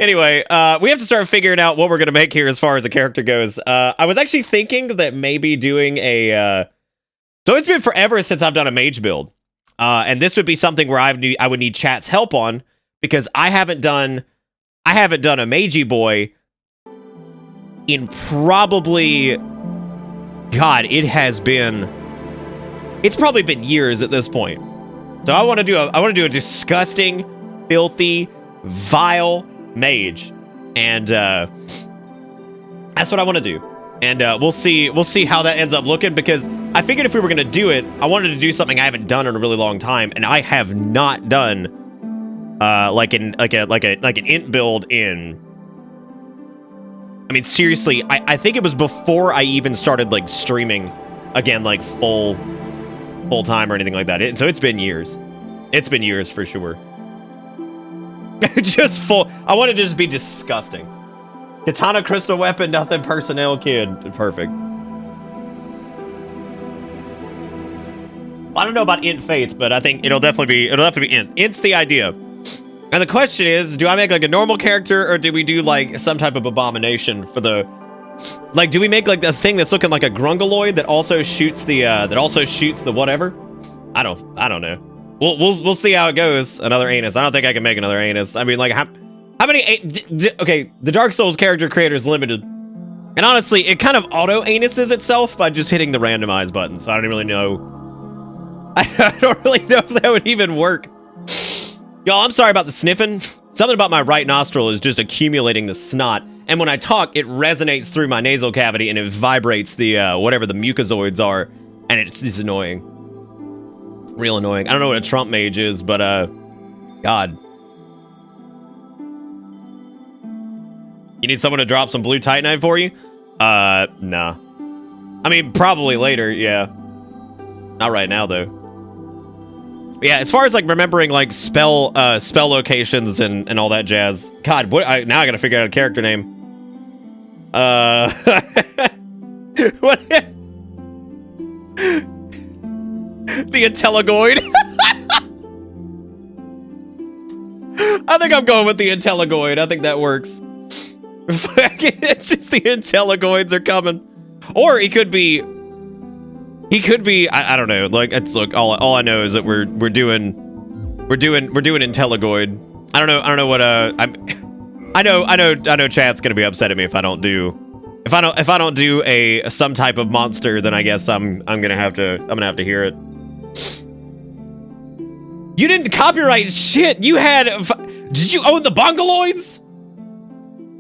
Anyway, we have to start figuring out what we're gonna make here as far as the character goes. I was actually thinking that maybe doing a. So it's been forever since I've done a mage build, and this would be something where I would need chat's help on, because I haven't done a magey boy in probably. God, it's probably been years at this point. So I want to do a disgusting, filthy, vile mage, and that's what I want to do. And we'll see how that ends up looking, because I figured if we were gonna do it, I wanted to do something I haven't done in a really long time, and I have not done like an int build in. I mean, seriously, I think it was before I even started, like, streaming again, like, full time or anything like that. So it's been years. It's been years for sure. Just full. I want to just be disgusting. Katana crystal weapon, nothing personnel kid. Perfect. I don't know about int faith, but I think it'll definitely be int. Int's the idea. And the question is, do I make like a normal character, or do we do like some type of abomination for the, like, do we make like a thing that's looking like a grungaloid that also shoots the whatever? I don't know. We'll see how it goes. Another anus. I don't think I can make another anus. I mean, like, how many? Okay, the Dark Souls character creator is limited, and honestly, it kind of auto anuses itself by just hitting the randomize button. So I don't really know. I don't really know if that would even work. Y'all, I'm sorry about the sniffing. Something about my right nostril is just accumulating the snot, and when I talk, it resonates through my nasal cavity and it vibrates the whatever the mucozoids are, and it's just annoying. Real annoying. I don't know what a Trump mage is, but God. You need someone to drop some blue titanite for you? Nah. I mean, probably later, yeah. Not right now, though. Yeah, as far as like remembering like spell locations and all that jazz. God, now I gotta figure out a character name. What? The Intelligoid. I think I'm going with the Intelligoid. I think that works. It's just the Intelligoids are coming. Or he could be. I don't know. Like, it's look. All I know is that we're doing Intelligoid. I don't know what I know chat's gonna be upset at me if I don't do some type of monster, then I guess I'm gonna have to hear it. You didn't copyright shit. You had did you own the Bongoloids?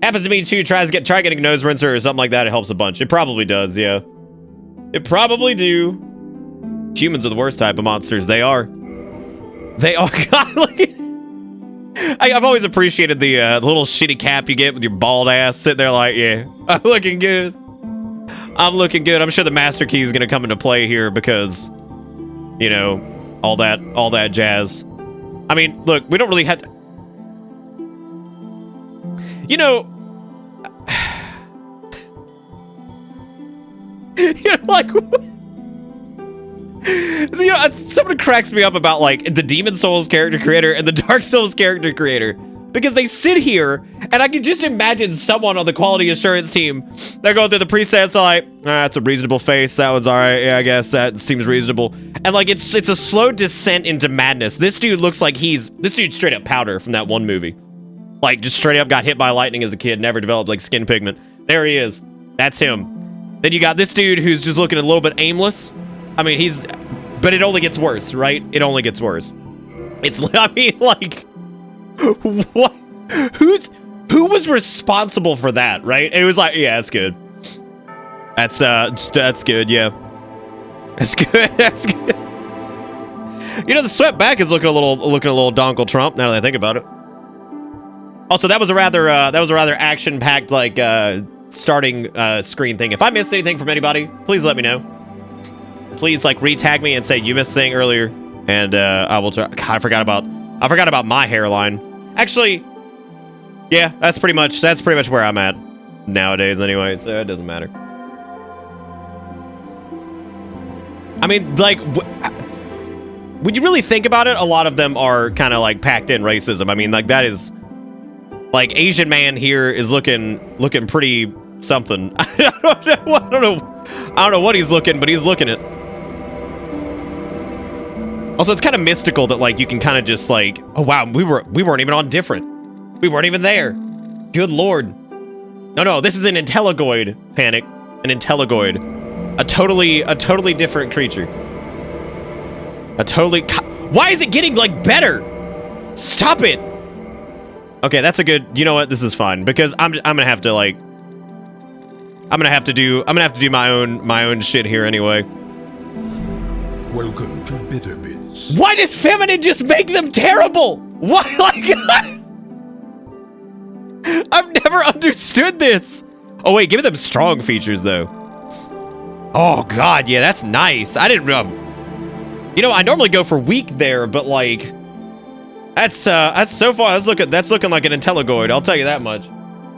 Happens to me too. Try getting a nose rinser or something like that. It helps a bunch. It probably does, yeah. It probably do. Humans are the worst type of monsters. They are. God, like, I've always appreciated the little shitty cap you get with your bald ass sitting there like, yeah, I'm looking good. I'm looking good. I'm sure the master key is going to come into play here because, you know, all that jazz. I mean, look, we don't really have to... You know... you know, like... You know, somebody cracks me up about, like, the Demon Souls character creator and the Dark Souls character creator. Because they sit here, and I can just imagine someone on the quality assurance team, they're going through the presets, like, that's a reasonable face, that one's alright, yeah, I guess that seems reasonable. And, like, it's a slow descent into madness. This dude looks like this dude's straight up Powder from that one movie. Like, just straight up got hit by lightning as a kid, never developed, like, skin pigment. There he is. That's him. Then you got this dude who's just looking a little bit aimless. I mean, but it only gets worse, right? It only gets worse. I mean, like, what? Who was responsible for that, right? And it was like, yeah, that's good. That's good, yeah. That's good. That's good. You know, the swept back is looking a little Donald Trump now that I think about it. Also, that was a rather action-packed, like, starting screen thing. If I missed anything from anybody, please let me know. Please, like, retag me and say you missed a thing earlier, and I will try. God, I forgot about my hairline. Actually, yeah, that's pretty much where I'm at nowadays, anyway. So it doesn't matter. I mean, like, when you really think about it, a lot of them are kind of like packed in racism. I mean, like, that is, like, Asian man here is looking pretty something. I don't know what he's looking, but he's looking it. Also, it's kind of mystical that, like, you can kind of just, like, oh wow, we weren't even on different. We weren't even there. Good lord. No, this is an Intelligoid, Panic. An Intelligoid. A totally different creature. Why is it getting, like, better? Stop it. Okay, that's a good, you know what? This is fine because I'm gonna have to, like, I'm gonna have to do my own shit here anyway. Welcome to Bitter Bits. Why does feminine just make them terrible? Why, like, I've never understood this. Oh wait, give them strong features though. Oh god, yeah, that's nice. I didn't you know, I normally go for weak there, but like that's so far that's looking like an Intelligoid, I'll tell you that much.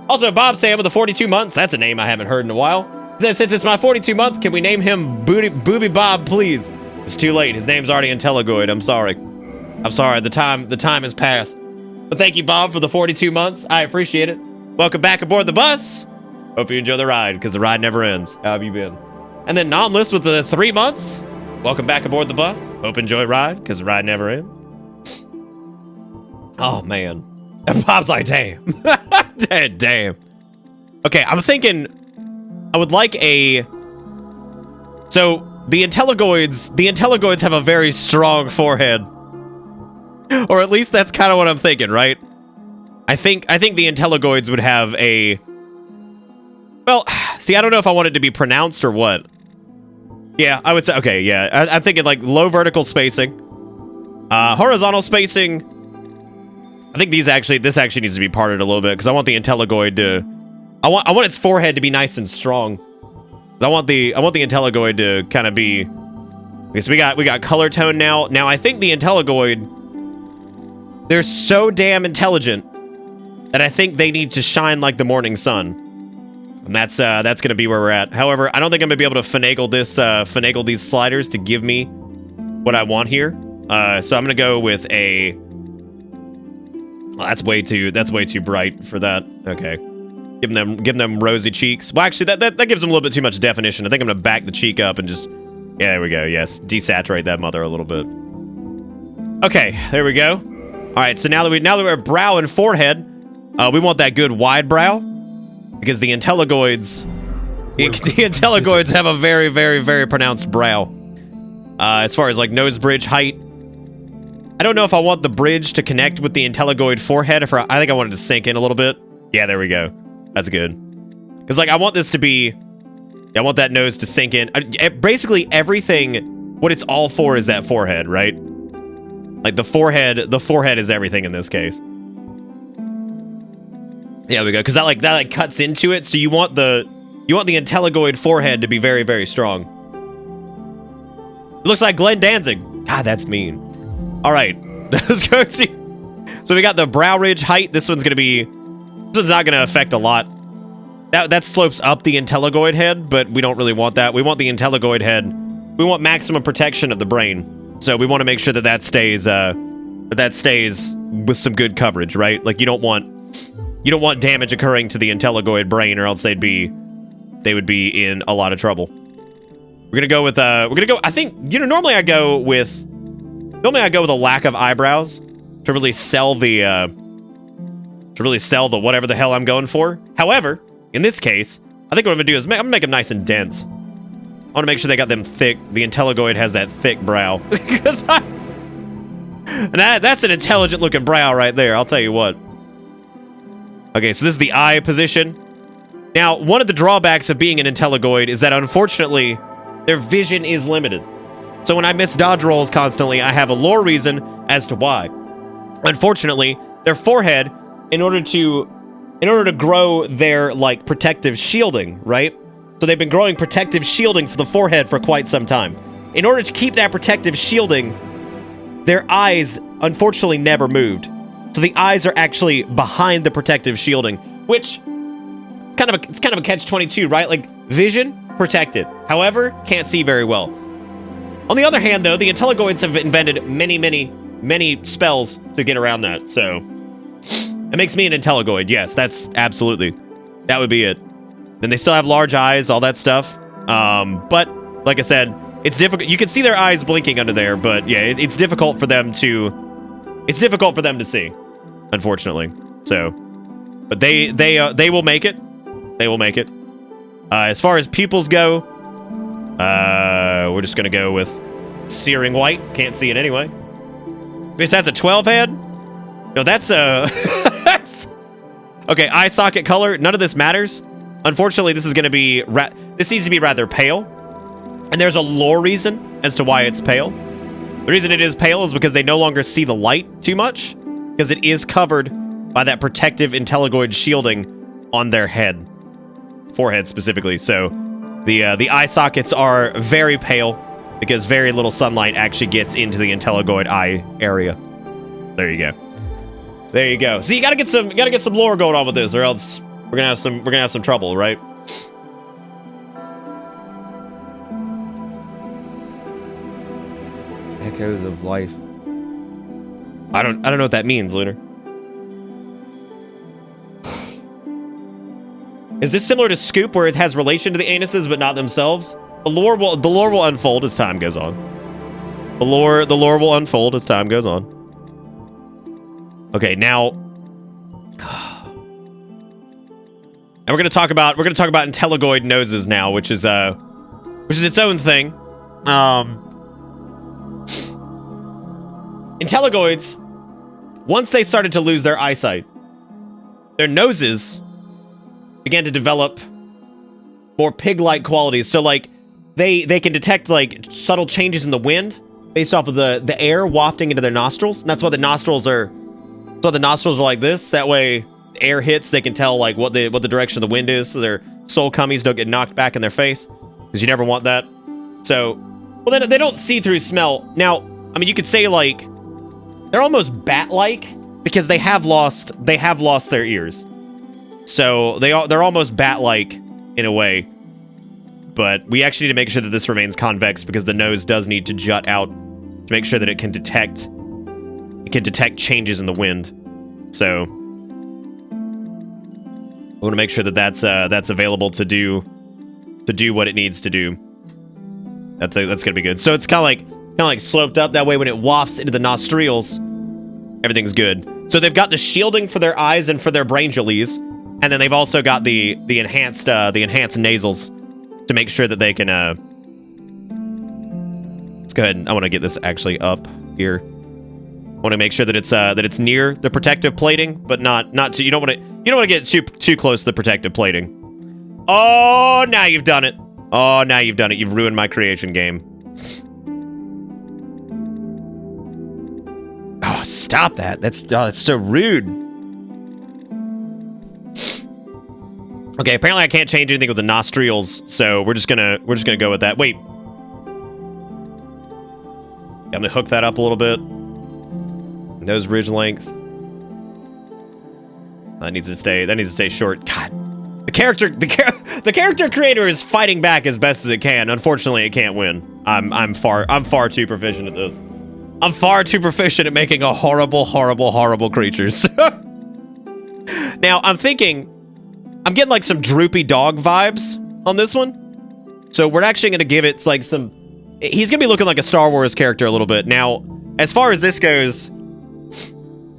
Also, Bob Sam with the 42 months, that's a name I haven't heard in a while. Since it's my 42 month, can we name him Booby Bob, please? It's too late. His name's already Intelligoid. I'm sorry. The time has passed. But thank you, Bob, for the 42 months. I appreciate it. Welcome back aboard the bus. Hope you enjoy the ride, because the ride never ends. How have you been? And then Nomless with the 3 months. Welcome back aboard the bus. Hope you enjoy ride, because the ride never ends. Oh, man. And Bob's like, damn. Damn. Okay, I'm thinking I would like a... So... The Intelligoids have a very strong forehead. Or at least that's kind of what I'm thinking, right? I think the Intelligoids would have a... Well, see, I don't know if I want it to be pronounced or what. Yeah, I would say, okay, yeah. I'm thinking like low vertical spacing. Horizontal spacing. I think this actually needs to be parted a little bit because I want the Intelligoid to... I want its forehead to be nice and strong. I want the Intelligoid to kind of be... Okay, so we got color tone now. Now, I think the Intelligoid... They're so damn intelligent that I think they need to shine like the morning sun. And that's going to be where we're at. However, I don't think I'm going to be able to finagle these sliders to give me what I want here. So I'm going to go with a... Well, that's way too bright for that. Okay. Give them rosy cheeks. Well, actually, that gives them a little bit too much definition. I think I'm gonna back the cheek up and just... Yeah, there we go. Yes, desaturate that mother a little bit. Okay, there we go. All right, so now that we're brow and forehead, We want that good wide brow because the intelligoids, have a very, very, very pronounced brow. As far as like nose bridge height, I don't know if I want the bridge to connect with the intelligoid forehead. I think I wanted to sink in a little bit. Yeah, there we go. That's good. Because like I want this to be, I want that nose to sink in. Basically everything, what it's all for is that forehead, right? Like the forehead is everything in this case. Yeah, we go. Because that cuts into it. So you want the intelligoid forehead to be very, very strong. It looks like Glenn Danzig. God, that's mean. All right, let's go see. So we got the brow ridge height. This one's not going to affect a lot. That slopes up the intelligoid head, but we don't really want that. We want the intelligoid head. We want maximum protection of the brain. So we want to make sure that stays with some good coverage, right? Like you don't want damage occurring to the intelligoid brain, or else they would be in a lot of trouble. We're gonna go. I think normally I go with a lack of eyebrows to really sell the whatever the hell I'm going for. However, in this case, I think what I'm gonna do is I'm gonna make them nice and dense. I want to make sure they got them thick. The intelligoid has that thick brow because that's an intelligent looking brow right there. I'll tell you what. Okay, so this is the eye position. Now, one of the drawbacks of being an intelligoid is that unfortunately, their vision is limited. So when I miss dodge rolls constantly, I have a lore reason as to why. Unfortunately, their forehead, in order to grow their like protective shielding, right? So they've been growing protective shielding for the forehead for quite some time. In order to keep that protective shielding, their eyes unfortunately never moved. So the eyes are actually behind the protective shielding, which it's kind of a catch-22, right? Like vision protected. However, can't see very well. On the other hand, though, the intelligoids have invented many, many, many spells to get around that. So it makes me an intelligoid. Yes, that would be it. And they still have large eyes, all that stuff. But like I said, it's difficult. You can see their eyes blinking under there, but yeah, it's difficult for them to see, unfortunately. So, but they will make it. They will make it. As far as pupils go, we're just gonna go with searing white. Can't see it anyway. Because that's a 12 head. No, that's a okay. Eye socket color. None of this matters. Unfortunately, this is gonna be this needs to be rather pale, and there's a lore reason as to why it's pale. The reason it is pale is because they no longer see the light too much, because it is covered by that protective intelligoid shielding on their forehead specifically. So the eye sockets are very pale because very little sunlight actually gets into the intelligoid eye area. There you go. There you go. So you gotta get some lore going on with this, or else we're gonna have some trouble, right? Echoes of life. I don't know what that means, Lunar. Is this similar to Scoop, where it has relation to the anuses but not themselves? The lore will unfold as time goes on. The lore will unfold as time goes on. Okay, now, and we're gonna talk about intelligoid noses now, which is its own thing. Intelligoids, once they started to lose their eyesight, their noses began to develop more pig-like qualities. So like they can detect like subtle changes in the wind based off of the air wafting into their nostrils. And that's why the nostrils are like this. That way air hits, they can tell like what the direction of the wind is, so their soul cummies don't get knocked back in their face, because you never want that. So, well, they don't see through smell. Now, I mean, you could say like they're almost bat-like because they have lost their ears. So they're almost bat-like in a way, but we actually need to make sure that this remains convex, because the nose does need to jut out to make sure that it can detect changes in the wind. So we want to make sure that that's available to do what it needs to do. That's gonna be good. So it's kind of like sloped up that way. When it wafts into the nostrils, Everything's good. So they've got the shielding for their eyes and for their brainjalies, and then they've also got the enhanced nasals to make sure that they can. Let's go ahead. I want to get this actually up here. I want to make sure that it's near the protective plating, but not too. You don't want to get too close to the protective plating. Oh, now you've done it. Oh, now you've done it. You've ruined my creation game. Oh, stop that. That's so rude. Okay, apparently I can't change anything with the nostrils, so we're just gonna go with that. Wait. I'm gonna hook that up a little bit. Nose ridge length. That needs to stay short. God. The character creator is fighting back as best as it can. Unfortunately, it can't win. I'm far too proficient at this. I'm far too proficient at making a horrible creatures. Now, I'm getting like some droopy dog vibes on this one. So we're actually going to give it like some... He's going to be looking like a Star Wars character a little bit. Now, as far as this goes,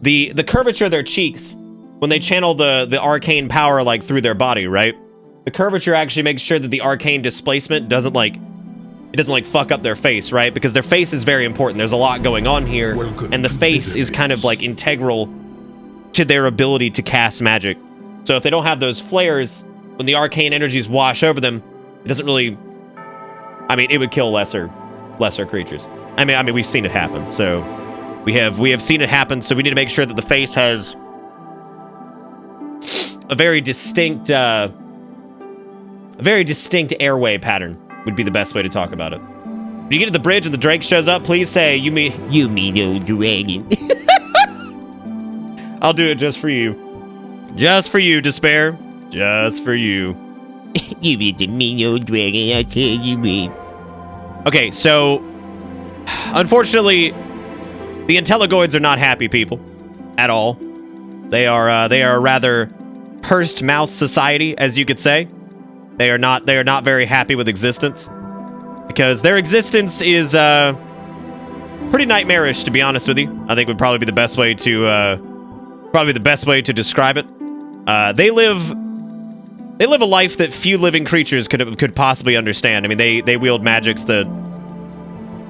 the curvature of their cheeks, when they channel the arcane power like through their body, right? The curvature actually makes sure that the arcane displacement doesn't fuck up their face, right? Because their face is very important. There's a lot going on here, and the face is kind of like integral to their ability to cast magic. So if they don't have those flares, when the arcane energies wash over them, it doesn't really... I mean, it would kill lesser creatures. I mean, we've seen it happen. So we have seen it happen. So we need to make sure that the face has a very distinct airway pattern. Would be the best way to talk about it. When you get to the bridge and the Drake shows up, please say, you mean no dragon. I'll do it just for you. Just for you, Despair. Just for you. You be the mean dragon, I tell you me. Okay, so unfortunately, the Intelligoids are not happy people at all. They are a rather pursed mouth society, as you could say. They are not very happy with existence, because their existence is pretty nightmarish, to be honest with you. I think would probably be the best way to describe it. They live a life that few living creatures could possibly understand. I mean, they wield magics that,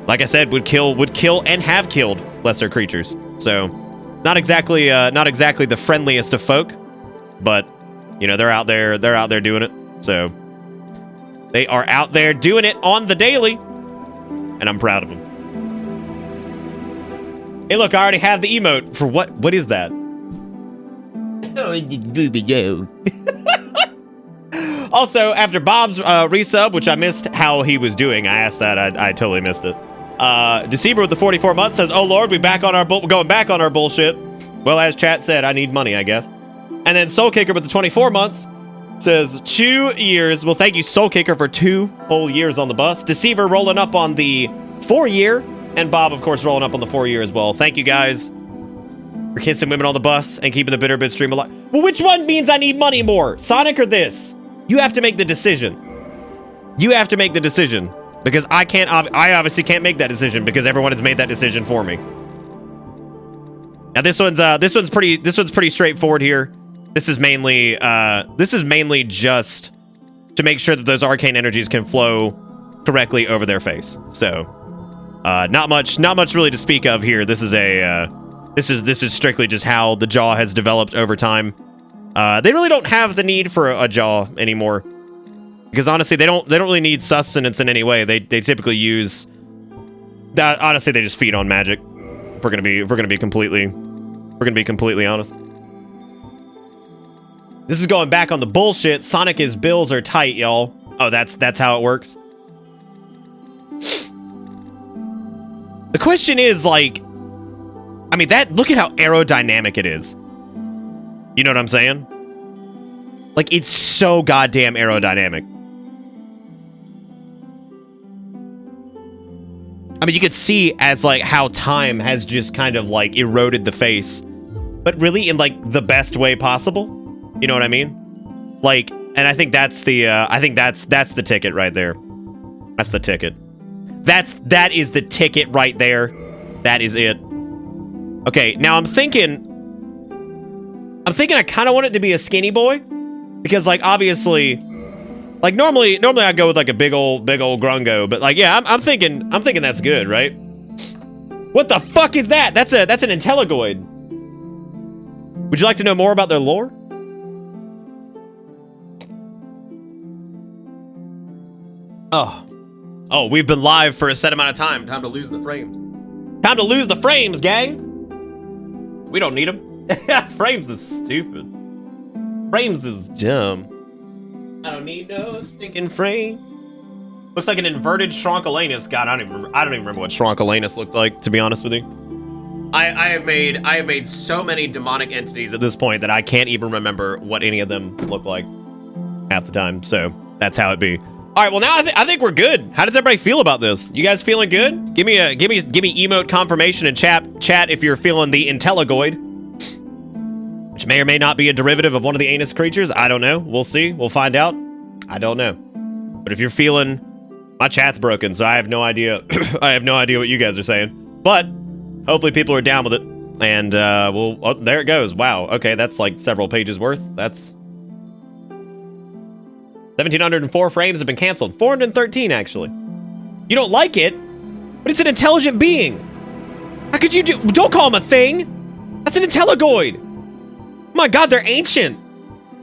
like I said, would kill and have killed lesser creatures. So, not exactly the friendliest of folk, but you know, they're out there doing it. So they are out there doing it on the daily, and I'm proud of them. Hey, look, I already have the emote for what? What is that? Oh, it's Booby Joe. Also, after Bob's resub, which I missed how he was doing, I asked that. I totally missed it. Deceiver with the 44 months says, "Oh Lord, going back on our bullshit." Well, as chat said, I need money, I guess. And then Soul Kicker with the 24 months says 2 years. Well, thank you, Soul Kicker, for 2 whole years on the bus. Deceiver rolling up on the 4 year, and Bob, of course, rolling up on the 4 year as well. Thank you guys for kissing women on the bus and keeping the Bitter Bit stream alive. Well, which one means I need money more, Sonic or this? You have to make the decision. You have to make the decision, because I obviously can't make that decision because everyone has made that decision for me. Now this one's pretty straightforward here. This is mainly just to make sure that those arcane energies can flow correctly over their face. So, not much really to speak of here. This is strictly just how the jaw has developed over time. They really don't have the need for a jaw anymore, because honestly, they don't really need sustenance in any way. They typically use that. Honestly, they just feed on magic. If we're gonna be completely honest. This is going back on the bullshit. Sonic, his bills are tight, y'all. Oh, that's how it works. The question is, like, I mean, look at how aerodynamic it is. You know what I'm saying? Like, it's so goddamn aerodynamic. I mean, you could see as, like, how time has just kind of, like, eroded the face, but really in, like, the best way possible. You know what I mean? Like, and I think that's the, that's the ticket right there. That's the ticket. That is the ticket right there. That is it. Okay, now I'm thinking I kind of want it to be a skinny boy because like obviously like normally I go with like a big old grungo, but like yeah, I'm thinking that's good, right? What the fuck is that? That's an Intelligoid. Would you like to know more about their lore? Oh, we've been live for a set amount of time. Time to lose the frames. Time to lose the frames, gang. We don't need them. Frames is stupid. Frames is dumb. I don't need no stinking frame. Looks like an inverted Shronkolanus. God, I don't even remember what Shronkolanus looked like, to be honest with you. I have made so many demonic entities at this point that I can't even remember what any of them look like half the time. So that's how it be. All right, well now I think we're good. How does everybody feel about this? You guys feeling good? Give me emote confirmation in chat if you're feeling the Intelligoid, which may or may not be a derivative of one of the anus creatures. I don't know. We'll see. We'll find out. I don't know. But if you're feeling, my chat's broken, so I have no idea. I have no idea what you guys are saying. But hopefully people are down with it, and oh, there it goes. Wow. Okay, that's like several pages worth. That's 1,704 frames have been canceled. 413, actually. You don't like it, but it's an intelligent being. How could you don't call him a thing. That's an Intelligoid. Oh my God, they're ancient.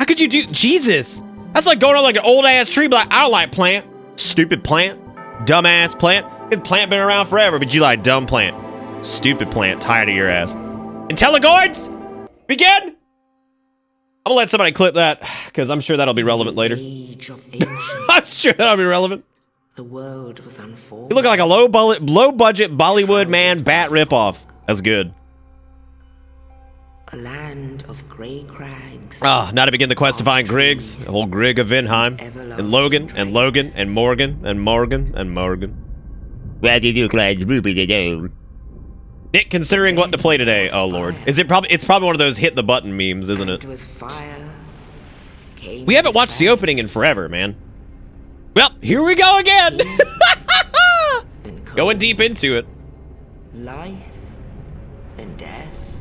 How could you do, Jesus. That's like going on like an old ass tree, but like, I don't like plant. Stupid plant. Dumbass plant. Good plant been around forever, but you like dumb plant. Stupid plant. Tired of your ass. Intelligoids, begin. I'm gonna let somebody clip that because I'm sure that'll be relevant later. I'm sure that'll be relevant. The world was unfolding. You look like a low budget Bollywood man bat ripoff. That's good. A land of grey crags. Ah, now to begin the quest to find Griggs, the whole Grig of Vinheim, and Logan, and Logan, and Morgan, and Morgan, and Morgan. What did you guys do? Nick, considering what to play today. Oh Lord, it's probably one of those hit the button memes, isn't it? We haven't watched the opening in forever, man. Well, here we go again. Going deep into it. Life and death.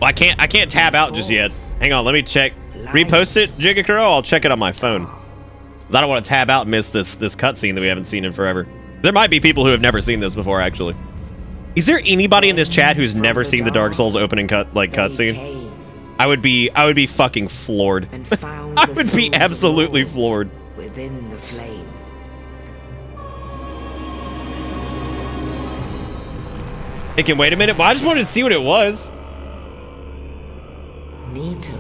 Well, I can't tab out just yet. Hang on, let me check. Repost it, Jigakuro. I'll check it on my phone. 'Cause I don't want to tab out and miss this cutscene that we haven't seen in forever. There might be people who have never seen this before, actually. Is there anybody in this chat who's never seen the Dark Souls opening cutscene? I would be fucking floored. I would be absolutely floored. Within the flame. Thinking, wait a minute. Well, I just wanted to see what it was. Nito.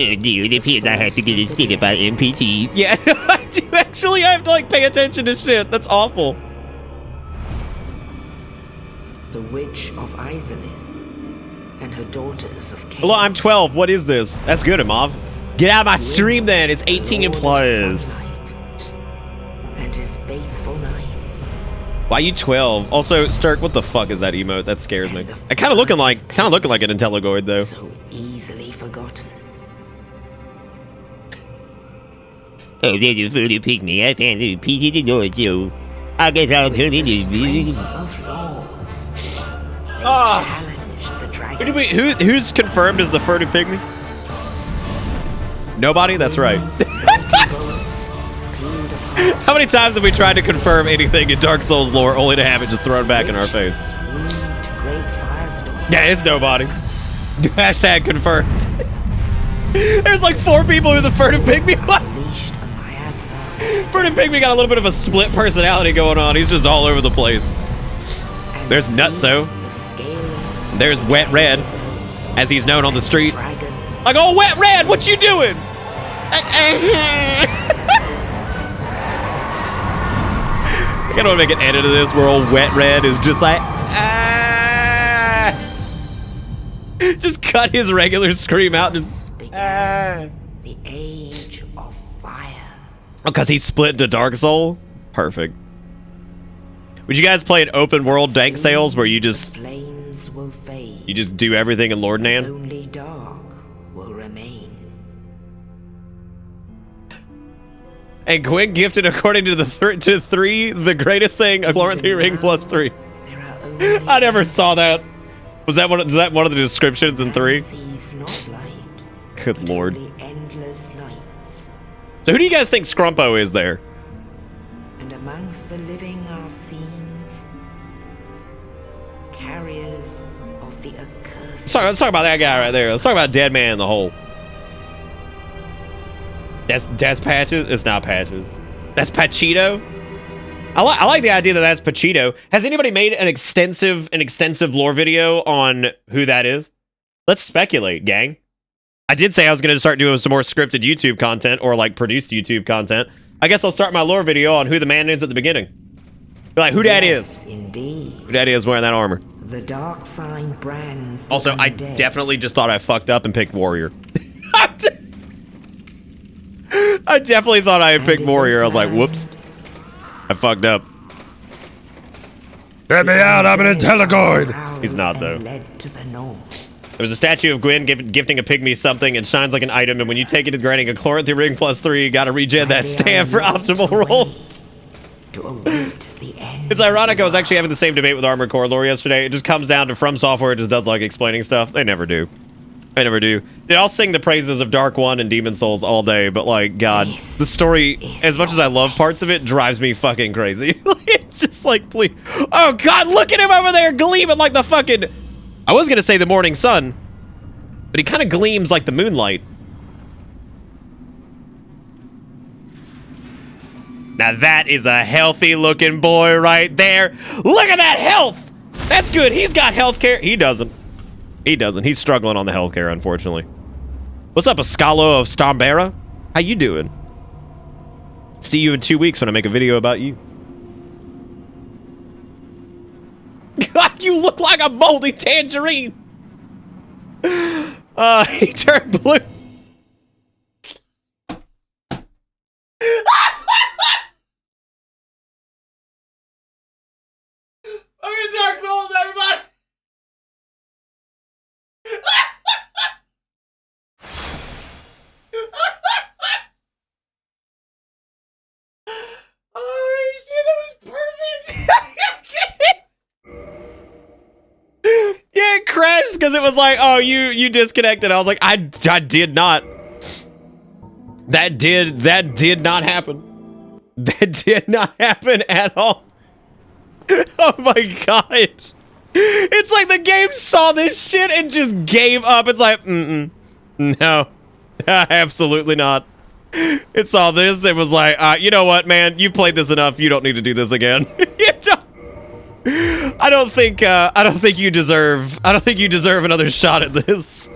It appears I have to get instead by NPT. Yeah, I do actually. I have to like pay attention to shit. That's awful. The Witch of Izalith and her daughters of Chaos. Hello, I'm 12. What is this? That's good, Amav. Get out of my stream then. It's 18 and plus. And his faithful knights. Why you 12? Also, Sturk, what the fuck is that emote? That scares me. I kind of looking like an Intelligoid though. So easily forgotten. Oh, there's a food picnic. I found a piece of the door, too. I guess I'll turn into Of lords. They challenge the dragon. Who's confirmed as the furtive pygmy? Nobody? That's right. How many times have we tried to confirm anything in Dark Souls lore only to have it just thrown back in our face? Yeah, it's nobody. Hashtag confirmed. There's like 4 people who are the furtive pygmy. Furtive pygmy got a little bit of a split personality going on. He's just all over the place. There's Nutso. There's Wet Red, as he's known on the streets. Like, oh, Wet Red, what you doing? I kind of want to make an edit of this where old Wet Red is just like, just cut his regular scream out. Just, The age of fire. because he's split into Dark Soul? Perfect. Would you guys play an open world dank sales where you just Flames will fade. you just do everything in Lord Nan? Only dark will remain. And Gwyn gifted according to the 3 the greatest thing, a Florentine ring plus 3. There are only I never saw that. Was that one of the descriptions in 3? Sees not light, Good but lord. only endless nights. So who do you guys think Scrumpo is there? And amongst the living are seen carriers of the accursed. Let's talk about that guy right there. Let's talk about Dead Man in the Hole. That's Patches? It's not Patches. That's Pachito? I like the idea that that's Pachito. Has anybody made an extensive lore video on who that is? Let's speculate, gang. I did say I was going to start doing some more scripted YouTube content or like produced YouTube content. I guess I'll start my lore video on who the man is at the beginning. Be like, who that Yes, is? indeed. Who that is wearing that armor? The dark sign brands. the Also, I undead. definitely just thought I fucked up and picked Warrior. I definitely thought I had picked And in Warrior. I this was like, land, whoops. I fucked up. Let me out, I'm an intelligoid! Prowled He's not, and though. Led to the north. There's a statue of Gwen gifting a pygmy something. It shines like an item, and when you take it, it's granting a Chloranthy ring +3. You gotta regen that They are stamp for not optimal to roll. wait, to await the end. It's ironic. I was actually having the same debate with Armored Core lore yesterday. It just comes down to From Software just does like explaining stuff. They never do. They never do. Dude, I'll sing the praises of Dark One and Demon Souls all day, but like, God, This the story, is as much as I love parts of it, drives me fucking crazy. It's just like, please. Oh, God, look at him over there gleaming like the fucking... I was going to say the morning sun, but he kind of gleams like the moonlight. Now that is a healthy looking boy right there. Look at that health. That's good. He's got health care. He doesn't. He doesn't. He's struggling on the healthcare, unfortunately. What's up, Ascalo of Stombera? How you doing? See you in 2 weeks when I make a video about you. God, you look like a moldy tangerine. He turned blue. Fucking Dark Souls, everybody. Oh shit, that was perfect. Yeah, it crashed because it was like, oh, you disconnected. I was like, I did not. That did not happen. That did not happen at all. Oh my gosh. It's like the game saw this shit and just gave up. It's like, no, absolutely not. It saw this. It was like, you know what, man? You played this enough. You don't need to do this again. I don't think you deserve another shot at this.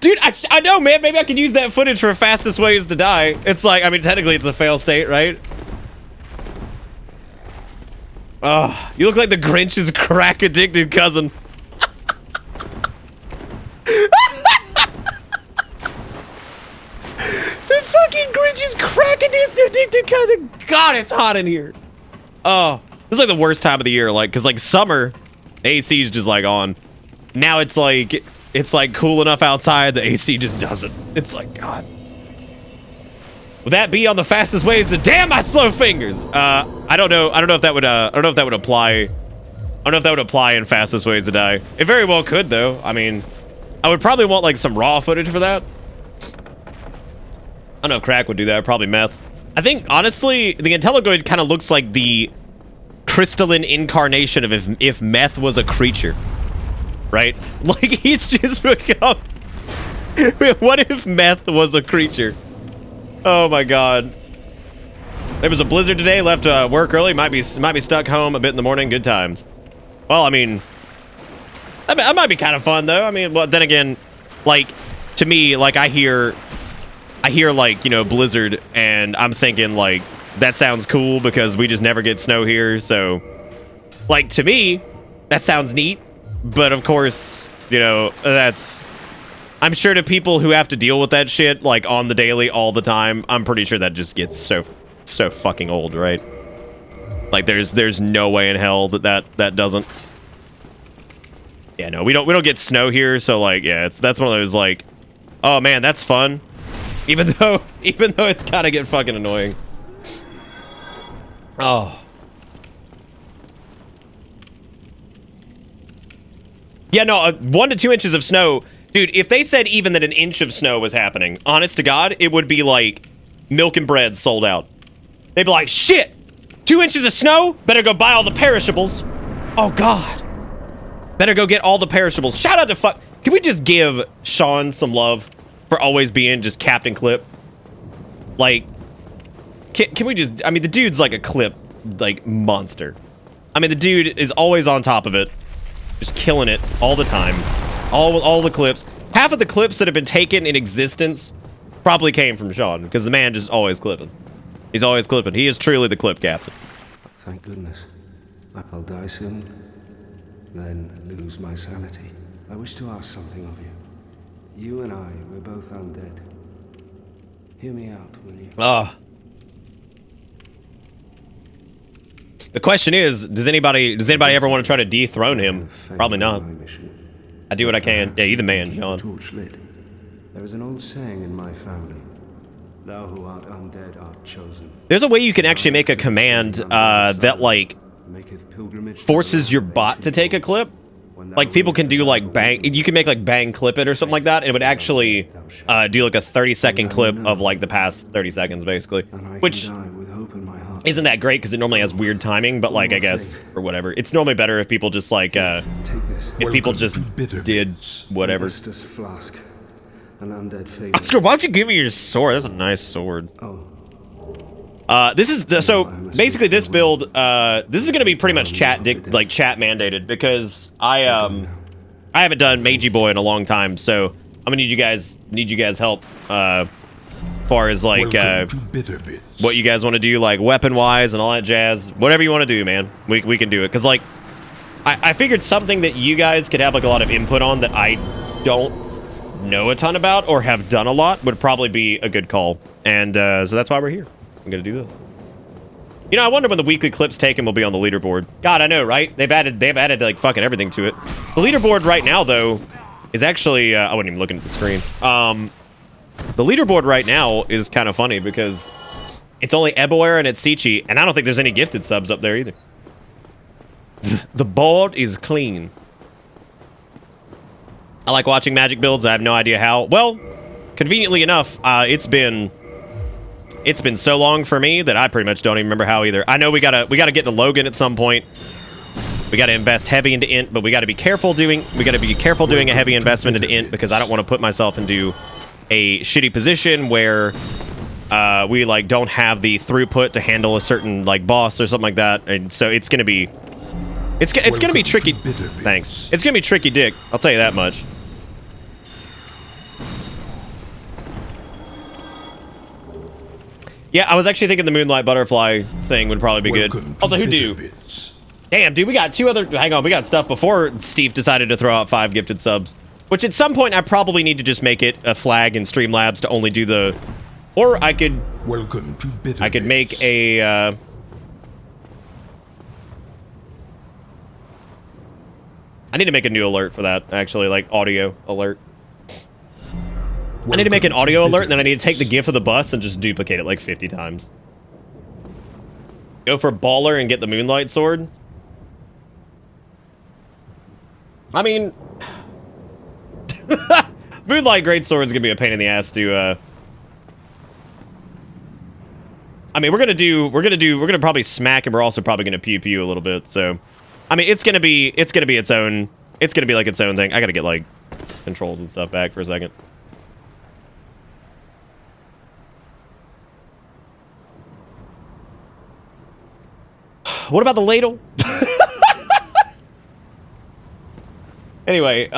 Dude, I know, man. Maybe I could use that footage for fastest ways to die. It's like, I mean, technically it's a fail state, right? Oh, you look like the Grinch's crack-addicted cousin. The fucking Grinch's crack-addicted cousin. God, it's hot in here. Oh, this is like the worst time of the year, like, cause like summer, AC is just like on. Now it's like cool enough outside, the AC just doesn't. It's like, God. Would that be on the fastest ways to damn my slow fingers? I don't know if that would apply. I don't know if that would apply in fastest ways to die. It very well could though. I mean, I would probably want like some raw footage for that. I don't know if crack would do that, probably meth. I think honestly, the Intelligoid kind of looks like the crystalline incarnation of if meth was a creature. Right? Like he's just become what if meth was a creature? Oh my god. There was a blizzard today, left work early, might be stuck home a bit in the morning, good times. Well, I mean, that might be kind of fun though. I mean, well, then again, like to me, like I hear like, you know, blizzard and I'm thinking like that sounds cool because we just never get snow here, so like to me, that sounds neat, but of course, you know, I'm sure to people who have to deal with that shit, like, on the daily, all the time, I'm pretty sure that just gets so fucking old, right? Like, there's no way in hell that doesn't. Yeah, no, we don't get snow here, so, like, yeah, that's one of those, like, oh, man, that's fun. Even though it's gotta get fucking annoying. Oh. Yeah, no, 1 to 2 inches of snow. Dude, if they said even that an inch of snow was happening, honest to God, it would be like milk and bread sold out. They'd be like, shit, 2 inches of snow? Better go buy all the perishables. Oh, God. Better go get all the perishables. Shout out to fuck. Can we just give Sean some love for always being just Captain Clip? Like, can we just, I mean, the dude's like a clip, like, monster. I mean, the dude is always on top of it. Just killing it all the time. All the clips. Half of the clips that have been taken in existence probably came from Sean, because the man just always clipping. He's always clipping. He is truly the clip captain. Thank goodness. I'll die soon, then lose my sanity. I wish to ask something of you. You and I, we're both undead. Hear me out, will you? The question is, does anybody ever want to try to dethrone him? Probably not. I do what I can. Yeah, you the man, Sean. Torch lit. There is an old saying in my family. Thou who art undead art chosen. There's a way you can actually make a command that, like, forces your bot to take a clip. Like, people can do, like, bang. You can make, like, bang clip it or something like that. And it would actually do, like, a 30-second clip of, like, the past 30 seconds, basically. Which isn't that great because it normally has weird timing, but, like, I guess, or whatever. It's normally better if people just, like, if people just did whatever. Oscar, why don't you give me your sword? That's a nice sword. This is so basically this build. This is gonna be pretty much chat mandated because I haven't done Magey Boy in a long time, so I'm gonna need you guys help. Far as like what you guys want to do, like weapon wise and all that jazz. Whatever you want to do, man. We can do it because like I figured something that you guys could have like a lot of input on that I don't know a ton about or have done a lot would probably be a good call, and so that's why we're here. I'm gonna do this. You know, I wonder when the weekly clips taken will be on the leaderboard. God, I know, right? They've added like fucking everything to it. The leaderboard right now though is actually I wasn't even looking at the screen. The leaderboard right now is kind of funny because it's only Eboer and it's Sichi, and I don't think there's any gifted subs up there either. The board is clean. I like watching Magic builds. I have no idea how. Well, conveniently enough, it's been so long for me that I pretty much don't even remember how either. I know we gotta get to Logan at some point. We gotta invest heavy into INT, but we gotta be careful doing a heavy investment into INT because I don't want to put myself into a shitty position where we like don't have the throughput to handle a certain like boss or something like that, and so it's gonna be tricky. Thanks. It's gonna be tricky, dick. I'll tell you that much. Yeah, I was actually thinking the Moonlight Butterfly thing would probably be good. Also, who do? Damn, dude, we got two other... Hang on, we got stuff before Steve decided to throw out 5 gifted subs. Which at some point, I probably need to just make it a flag in Streamlabs to only do the... Or I could... I could make a... I need to make a new alert for that, actually, like audio alert. I need to make an audio alert, and then I need to take the GIF of the bus and just duplicate it like 50 times. Go for Baller and get the Moonlight Sword. I mean... Moonlight Greatsword is gonna be a pain in the ass to, I mean, we're gonna probably smack, and we're also probably gonna pew a little bit, so... I mean, it's gonna be its own... It's gonna be like its own thing. I gotta get, like, controls and stuff back for a second. What about the ladle? Anyway,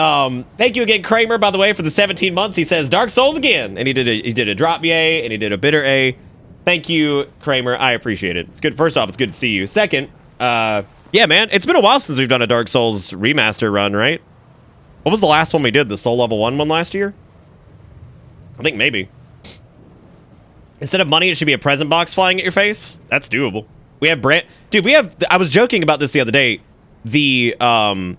thank you again, Kramer, by the way, for the 17 months. He says Dark Souls again, and he did a drop yay, and he did a bitter A. Thank you, Kramer. I appreciate it. It's good. First off, it's good to see you. Second, yeah, man, it's been a while since we've done a Dark Souls remaster run, right? What was the last one we did? The Soul Level 1 one last year? I think maybe. Instead of money, it should be a present box flying at your face. That's doable. We have dude, we have, I was joking about this the other day. The, $1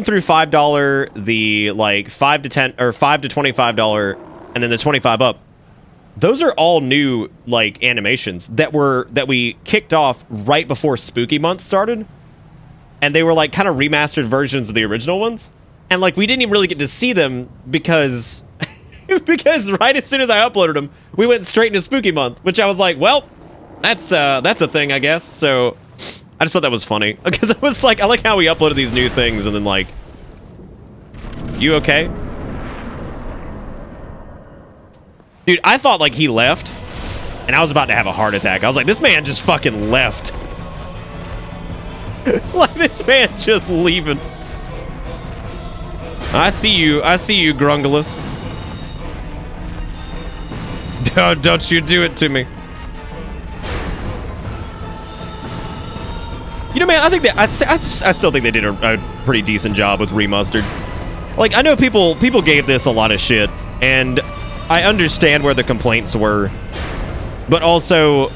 through $5, the, like, $5 to $10, or $5 to $25, and then the 25 up. Those are all new, like, animations that we kicked off right before Spooky Month started. and they were like kind of remastered versions of the original ones. And like we didn't even really get to see them because because right as soon as I uploaded them, we went straight into Spooky Month, which I was like, well, that's a thing, I guess. So I just thought that was funny because I was like, I like how we uploaded these new things and then like, you okay? Dude, I thought like he left and I was about to have a heart attack. I was like, this man just fucking left. Like this man just leaving. I see you, Grungulus. Don't you do it to me. You know, man, I think that I still think they did a pretty decent job with Remastered. Like, I know people gave this a lot of shit, and I understand where the complaints were, but also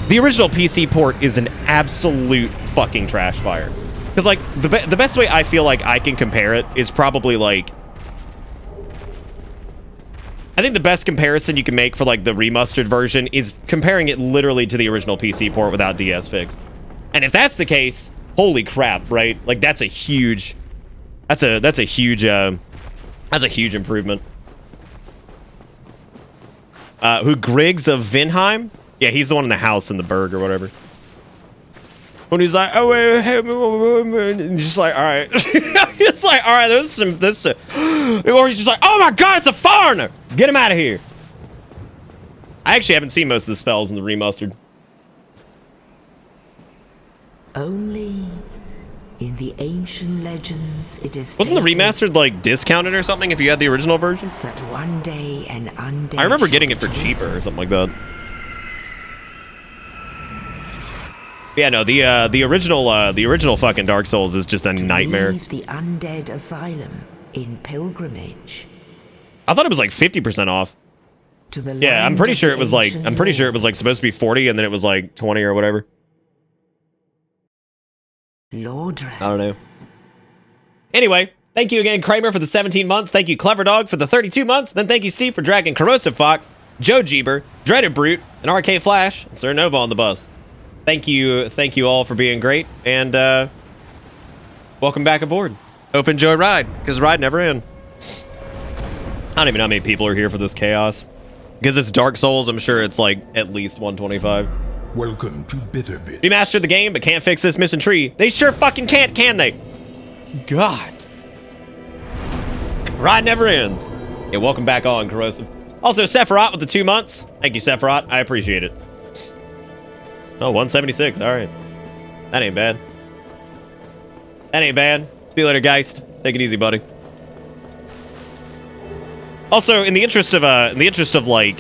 the original PC port is an absolute fucking trash fire. Because like the best way I feel like I can compare it is probably like, I think the best comparison you can make for like the remastered version is comparing it literally to the original PC port without DS fix. And if that's the case, holy crap, right? Like that's a huge huge improvement. Who Griggs of Vinheim? Yeah, he's the one in the house in the Berg or whatever. When he's like, oh, and he's just like, all right. He's like, all right, there's some, or he's just like, oh my God, it's a foreigner. Get him out of here. I actually haven't seen most of the spells in the remastered. Only in the ancient legends it is Wasn't the remastered like discounted or something if you had the original version? that one day an undead I remember getting it for shall be cheaper chosen. or something like that. Yeah, no, the original fucking Dark Souls is just a nightmare. Leave the undead asylum in pilgrimage I thought it was like 50% off. to the Yeah, I'm land pretty of sure the it was like ancient I'm pretty sure it was like lords. supposed to be 40 and then it was like 20 or whatever. Lordran. I don't know. Anyway, thank you again, Kramer, for the 17 months. Thank you, Clever Dog, for the 32 months. Then thank you, Steve, for dragging Corrosive Fox, Joe Jeeber, Dreaded Brute, and RK Flash, and Sir Nova on the bus. Thank you all for being great, and welcome back aboard. Hope enjoy ride, because the ride never ends. I don't even know how many people are here for this chaos. Because it's Dark Souls, I'm sure it's like at least 125. Welcome to Bitterbit. Remastered the game, but can't fix this missing tree. They sure fucking can't, can they? God. Ride never ends. Yeah, welcome back on, Corrosive. Also, Sephiroth with the 2 months. Thank you, Sephiroth. I appreciate it. Oh, 176. All right. That ain't bad. That ain't bad. See you later, Geist. Take it easy, buddy. Also, in the interest of like,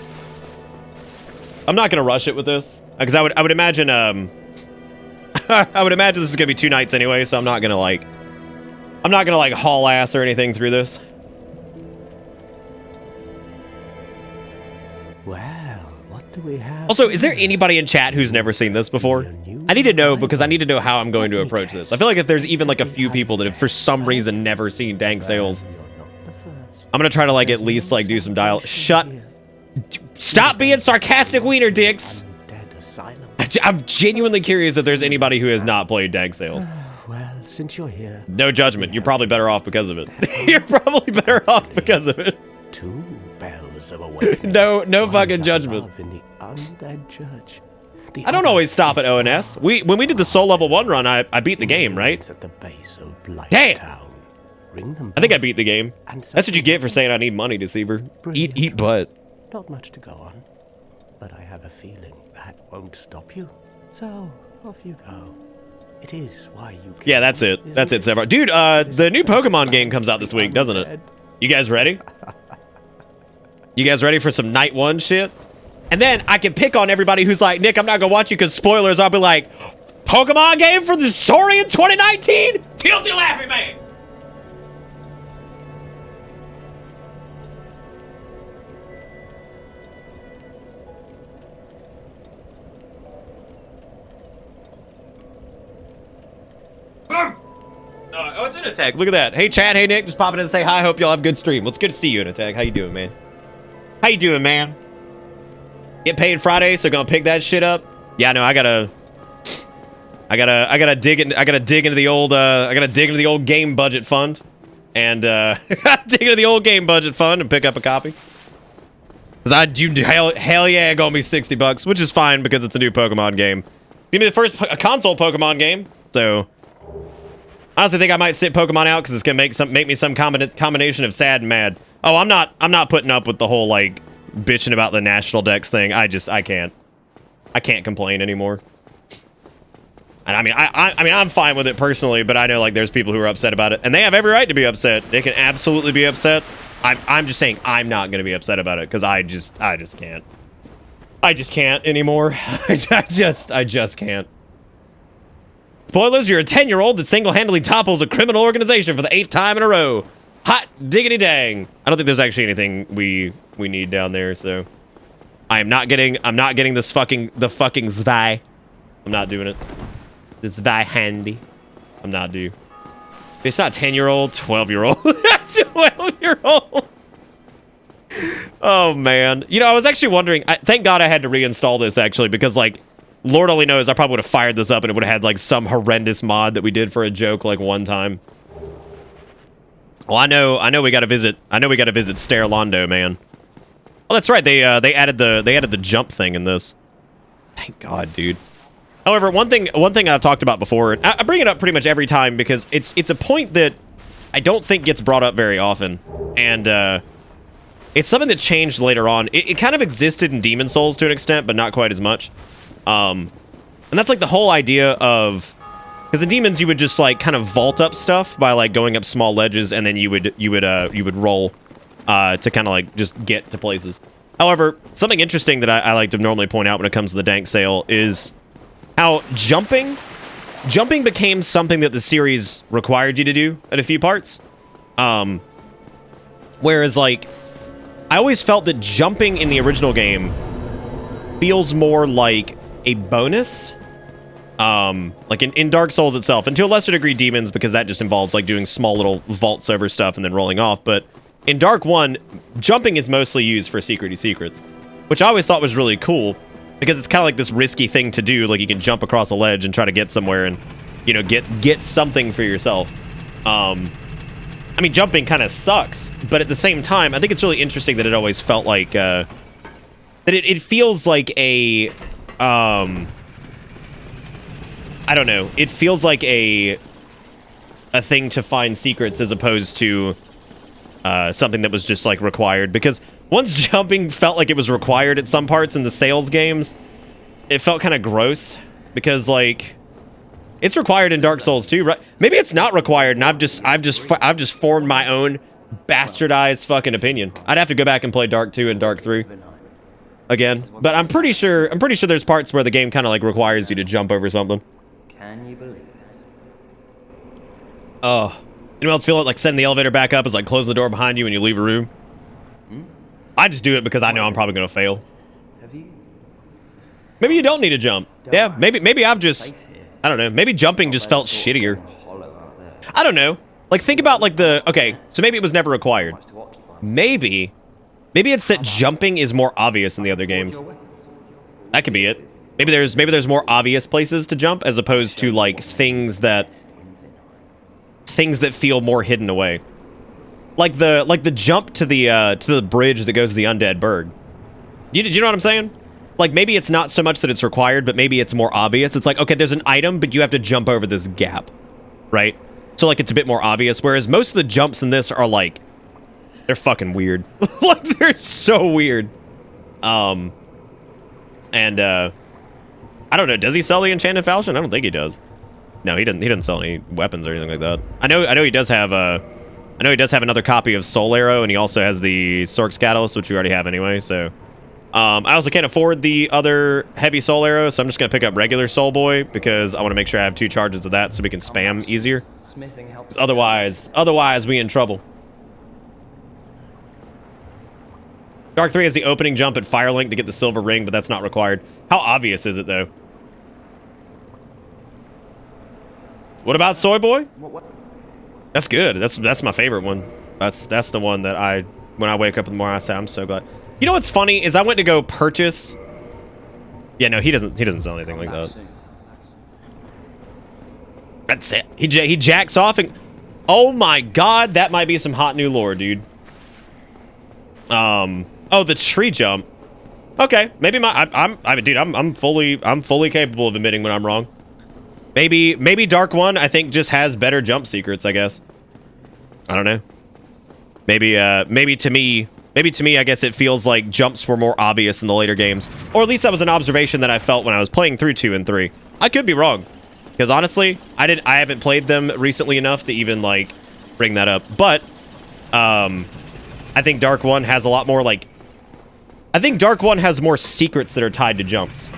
I'm not gonna rush it with this because I would imagine I would imagine this is gonna be 2 nights anyway, so I'm not gonna like haul ass or anything through this. Well, what do we have? Also, is there anybody in chat who's never seen this before? I need to know because I need to know how I'm going to approach this. I feel like if there's even like a few people that have for some reason never seen Dank Sales, I'm gonna try to like at least like do some dial. Stop being sarcastic, wiener dicks. I'm genuinely curious if there's anybody who has not played Dank Sales. Well, since you're here, No judgment. You're probably better off because of it. You're probably better off because of it. 2 bells of awakening. No One fucking is up judgment. above in the undead church. The I don't other always stop is at ONS. far When we did the Soul Level 1 run, I beat the game, right? at the base of Blight Damn. Town. Ring them I think I both, beat the game. and That's what you get for saying I need money, Deceiver. Eat butt. Not much to go on, but I have a feeling that won't stop you. So off you go. It is why you came, Yeah, that's it. That's it, isn't Sephiroth. Dude, the new Pokemon game comes out this week, doesn't it? You guys ready? You guys ready for some Night 1 shit? And then I can pick on everybody who's like, Nick, I'm not gonna watch you because spoilers. I'll be like, Pokemon game for the story in 2019? Tilt your laughing man! Oh, it's in Attack. Look at that. Hey, Chad. Hey, Nick. Just popping in to say hi. Hope y'all have a good stream. Well, it's good to see you in Attack. How you doing, man? How you doing, man? Get paid Friday, so gonna pick that shit up? Yeah, no, I gotta I gotta dig into the old game budget fund, and dig into the old game budget fund and pick up a copy. Cause hell yeah, gonna be $60, which is fine because it's a new Pokemon game. Give me the first console Pokemon game. So I honestly think I might sit Pokemon out because it's gonna make me some combination of sad and mad. Oh, I'm not putting up with the whole like bitching about the national dex thing. I can't complain anymore. And I mean, I'm fine with it personally, but I know like there's people who are upset about it, and they have every right to be upset. They can absolutely be upset. I'm just saying I'm not gonna be upset about it because I just can't. I just can't anymore. I just can't. Spoilers, you're a 10-year-old that single-handedly topples a criminal organization for the 8th time in a row. Hot diggity dang. I don't think there's actually anything we need down there, so I'm not getting the fucking Zwei. I'm not doing it. The Zwei handy. I'm not due. It's not 10-year-old, 12-year-old. 12-year-old. Oh man. You know, I was actually wondering, thank God I had to reinstall this actually, because like Lord only knows I probably would have fired this up and it would have had like some horrendous mod that we did for a joke like one time. Well, I know we got to visit Stairlondo, man. Oh, that's right. They added the jump thing in this. Thank God, dude. However, one thing I've talked about before, I bring it up pretty much every time because it's a point that I don't think gets brought up very often, and it's something that changed later on. It kind of existed in Demon Souls to an extent, but not quite as much. And that's like the whole idea of, because in Demons you would just like kind of vault up stuff by like going up small ledges, and then you would roll to kind of like just get to places. However, something interesting that I like to normally point out when it comes to the Dank Sale is how jumping became something that the series required you to do at a few parts. Whereas like I always felt that jumping in the original game feels more like a bonus. Like in Dark Souls itself, and to a lesser degree Demons, because that just involves like doing small little vaults over stuff and then rolling off. But in Dark 1, jumping is mostly used for secrety secrets, which I always thought was really cool, because it's kind of like this risky thing to do. Like you can jump across a ledge and try to get somewhere and, you know, get something for yourself. I mean, jumping kind of sucks, but at the same time, I think it's really interesting that it always felt like, that it feels like a, I don't know. It feels like a thing to find secrets as opposed to something that was just like required. Because once jumping felt like it was required at some parts in the Sales games, it felt kind of gross. Because like it's required in Dark Souls too, right? Maybe it's not required, and I've just formed my own bastardized fucking opinion. I'd have to go back and play Dark 2 and Dark 3 again, but I'm pretty sure there's parts where the game kind of like requires you to jump over something. Can you believe it? Oh, anyone else feel like setting the elevator back up is like closing the door behind you when you leave a room? I just do it because I know I'm probably gonna fail. Have you? Maybe you don't need to jump. Yeah, maybe I've just, I don't know. Maybe jumping just felt shittier. I don't know. Like think about like okay, so maybe it was never required. Maybe it's that jumping is more obvious in the other games. That could be it. Maybe there's more obvious places to jump as opposed to like things that feel more hidden away. Like the jump to the bridge that goes to the Undead Burg. You know what I'm saying? Like maybe it's not so much that it's required, but maybe it's more obvious. It's like, okay, there's an item, but you have to jump over this gap, right? So like it's a bit more obvious. Whereas most of the jumps in this are like, they're fucking weird. Like they're so weird. And I don't know. Does he sell the enchanted falchion? I don't think he does. No, he doesn't sell any weapons or anything like that. I know he does have another copy of Soul Arrow, and he also has the Sork's Catalyst, which we already have anyway. So, I also can't afford the other heavy Soul Arrow, so I'm just gonna pick up regular Soul Boy because I want to make sure I have 2 charges of that so we can spam easier. Smithing helps. Otherwise we in trouble. Dark 3 has the opening jump at Firelink to get the silver ring, but that's not required. How obvious is it, though? What about Soy Boy? What? That's good. That's my favorite one. That's the one that when I wake up in the morning, I say, I'm so glad. You know what's funny is I went to go purchase. Yeah, no, he doesn't sell anything like that. That's it. He jacks off and... Oh my god, that might be some hot new lore, dude. Oh, the tree jump. Okay, maybe I'm fully capable of admitting when I'm wrong. Maybe Dark One, I think, just has better jump secrets, I guess. I don't know. Maybe to me, I guess it feels like jumps were more obvious in the later games. Or at least that was an observation that I felt when I was playing through 2 and 3. I could be wrong. Because honestly, I haven't played them recently enough to even, like, bring that up. But, I think Dark One has a lot more, like... I think Dark One has more secrets that are tied to jumps.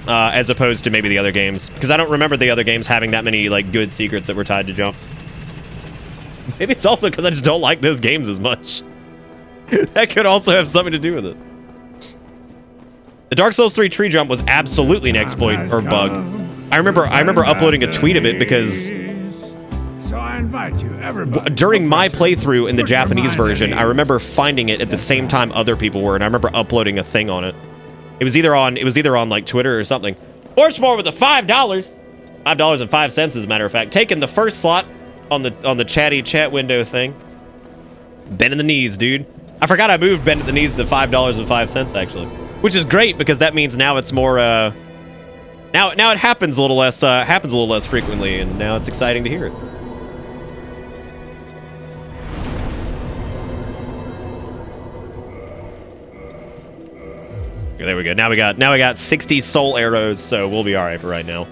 As opposed to maybe the other games. Because I don't remember the other games having that many, like, good secrets that were tied to jumps. Maybe it's also because I just don't like those games as much. That could also have something to do with it. The Dark Souls 3 tree jump was absolutely an exploit or bug. I remember uploading a tweet of it because So I invite you, everybody. during my playthrough in the Japanese version, I remember finding it at the same time other people were, and I remember uploading a thing on it. It was either on like Twitter or something. Orchmore with the $5.05 as a matter of fact, taking the first slot on the chatty chat window thing. Bending the knees, dude. I forgot I moved bend at the knees to $5.05 actually, which is great because that means now it's more now it happens a little less frequently, and now it's exciting to hear it. Okay, there we go. Now we got 60 soul arrows, so we'll be all right for right now.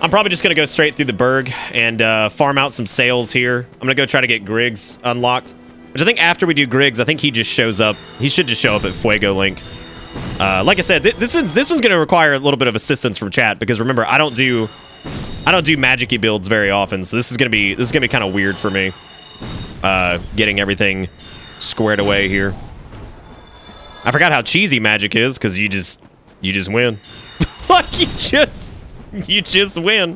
I'm probably just gonna go straight through the Berg and farm out some sales here. I'm gonna go try to get Griggs unlocked, which I think after we do Griggs, I think he just shows up. He should just show up at Fuego Link. Like I said, this one's gonna require a little bit of assistance from chat because remember I don't do magic-y builds very often, so this is gonna be kind of weird for me. Getting everything squared away here. I forgot how cheesy magic is because you just win. Like you just win.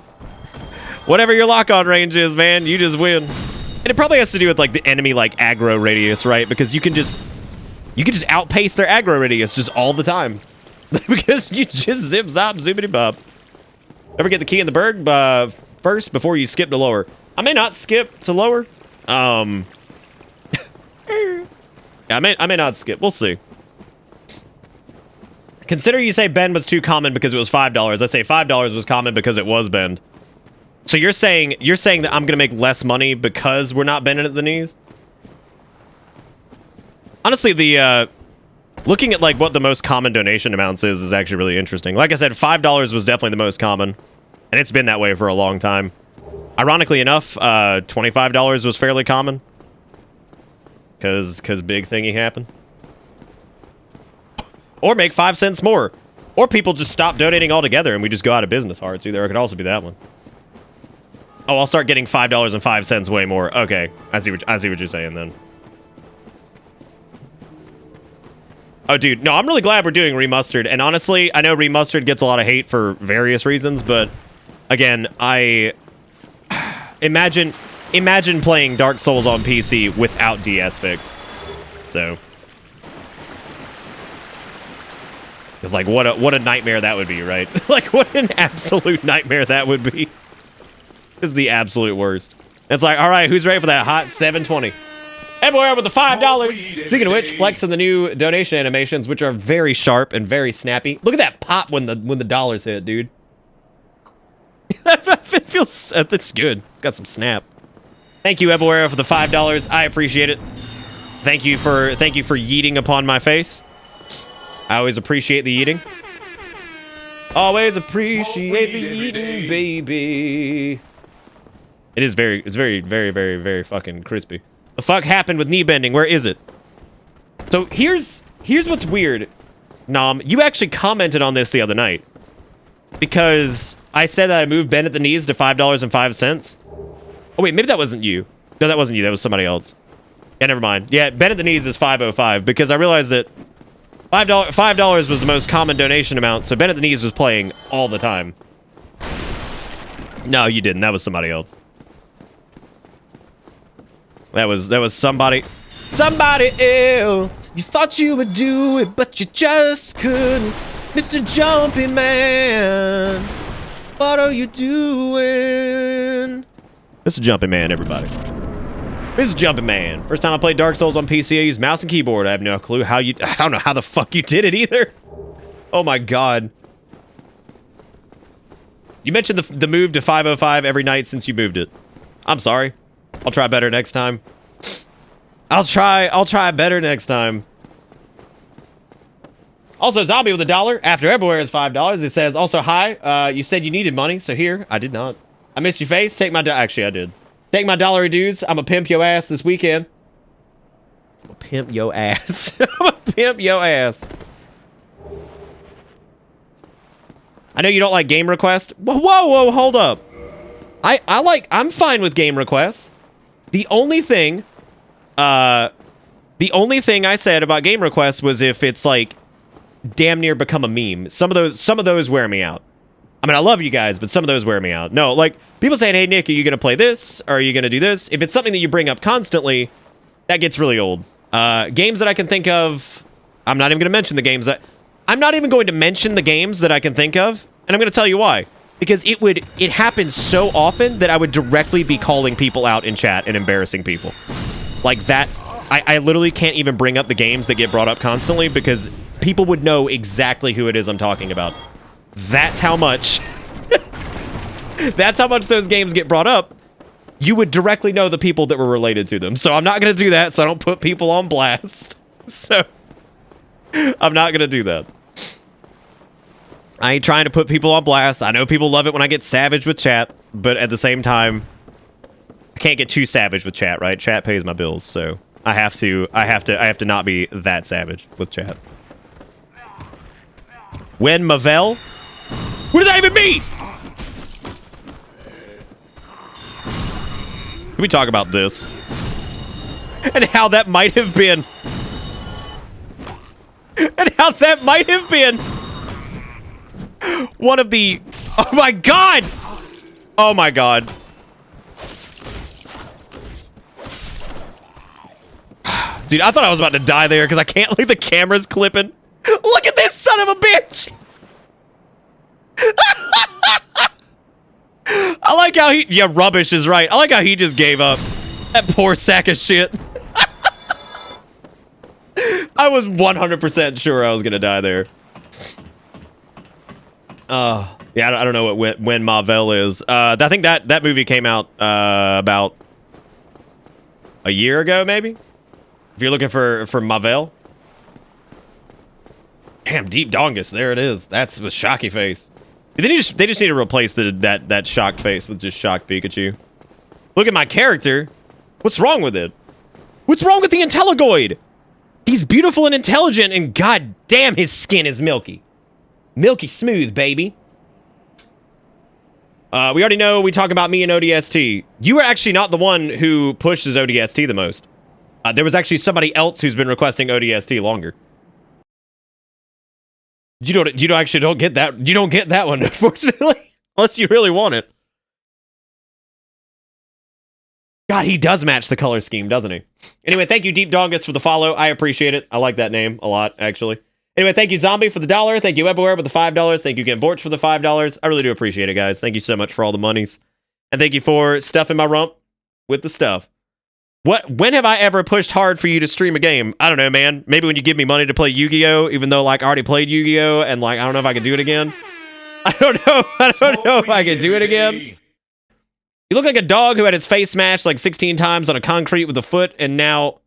Whatever your lock-on range is, man, you just win. And it probably has to do with like the enemy like aggro radius, right? Because you can just outpace their aggro radius just all the time. Because you just zip zop zoomity bop. Ever get the key in the Berg first before you skip to lower? I may not skip to lower. I may not skip. We'll see. Consider you say bend was too common because it was $5. I say $5 was common because it was bend. So you're saying that I'm gonna make less money because we're not bending at the knees? Honestly, the looking at like what the most common donation amounts is actually really interesting. Like I said, $5 was definitely the most common, and it's been that way for a long time. Ironically enough, $25 was fairly common because big thingy happened. Or make 5 cents more. Or people just stop donating altogether and we just go out of business, Hearts. Either it could also be that one. Oh, I'll start getting $5.05 way more. Okay, I see what you're saying then. Oh, dude, no, I'm really glad we're doing Remastered. And honestly, I know Remastered gets a lot of hate for various reasons, but again, imagine playing Dark Souls on PC without DS fix. So. It's like, what a nightmare that would be, right? Like, what an absolute nightmare that would be. It's the absolute worst. It's like, all right, who's ready for that hot 720? Everywhere with the $5. Speaking of which, flexing the new donation animations, which are very sharp and very snappy. Look at that pop when the dollars hit, dude. It feels, it's good. It's got some snap. Thank you, Everywhere, for the $5. I appreciate it. Thank you for yeeting upon my face. I always appreciate the eating. Always appreciate the eating, baby. It's very, very, very, very fucking crispy. The fuck happened with knee bending? Where is it? So here's what's weird. Nom, you actually commented on this the other night. Because I said that I moved bend at the knees to $5.05. Oh wait, maybe that wasn't you. No, that wasn't you. That was somebody else. Yeah, never mind. Yeah, bend at the knees is $5.05 because I realized that $5 was the most common donation amount, so Ben at the Knees was playing all the time. No, you didn't. That was somebody else. That was somebody else. You thought you would do it, but you just couldn't. Mr. Jumpy Man, what are you doing? This is Jumping Man, everybody. This is Jumping Man. First time I played Dark Souls on PC, I used mouse and keyboard. I have no clue how you... I don't know how the fuck you did it either. Oh my god. You mentioned the move to 505 every night since you moved it. I'm sorry. I'll try better next time. I'll try better next time. Also, Zombie with $1. After everywhere is $5. It says, also, hi. You said you needed money, so here. I did not. I missed your face. Take my... Actually, I did. Take my $1 dues. I'm a pimp your ass this weekend. I'm a pimp your ass. I'm a pimp your ass. I know you don't like game requests. Whoa, hold up. I'm fine with game requests. The only thing I said about game requests was if it's like damn near become a meme. Some of those wear me out. I mean, I love you guys, but some of those wear me out. No, like people saying, "Hey Nick, are you gonna play this? Or are you gonna do this?" If it's something that you bring up constantly, that gets really old. Games that I can think of, I'm not even gonna mention the games that I'm not even going to mention the games that I can think of, and I'm gonna tell you why. Because it happens so often that I would directly be calling people out in chat and embarrassing people. Like that, I literally can't even bring up the games that get brought up constantly because people would know exactly who it is I'm talking about. That's how much... that's how much those games get brought up. You would directly know the people that were related to them. So I'm not going to do that so I don't put people on blast. So I'm not going to do that. I ain't trying to put people on blast. I know people love it when I get savage with chat, but at the same time, I can't get too savage with chat, right? Chat pays my bills, so I have to not be that savage with chat. When Mavel? What does that even mean? Can we talk about this? And how that might have been... and how that might have been... one of the... Oh my god! Oh my god. Dude, I thought I was about to die there because I can't leave the cameras clipping. Look at this son of a bitch! I like how he... Yeah, Rubbish is right. I like how he just gave up. That poor sack of shit. I was 100% sure I was gonna die there. Yeah, I don't know what when Mavel is. I think that movie came out about a year ago, maybe. If you're looking for Mavel. Damn, Deep Dongus, there it is. That's with Shocky face. They just need to replace that shocked face with just shocked Pikachu. Look at my character. What's wrong with it? What's wrong with the Intelligoid? He's beautiful and intelligent, and god damn, his skin is milky. Milky smooth, baby. We already know we talk about me and ODST. You were actually not the one who pushes ODST the most. There was actually somebody else who's been requesting ODST longer. You don't get that. You don't get that one, unfortunately, unless you really want it. God, he does match the color scheme, doesn't he? Anyway, thank you, Deep Dongus, for the follow. I appreciate it. I like that name a lot, actually. Anyway, thank you, Zombie, for the $1. Thank you, Everywhere, with the $5. Thank you again, Borch, for the $5. I really do appreciate it, guys. Thank you so much for all the monies. And thank you for stuffing my rump with the stuff. When have I ever pushed hard for you to stream a game? I don't know, man. Maybe when you give me money to play Yu-Gi-Oh! Even though, like, I already played Yu-Gi-Oh! And, like, I don't know if I can do it again. I don't know if I can do it again. You look like a dog who had its face smashed, like, 16 times on a concrete with a foot, and now...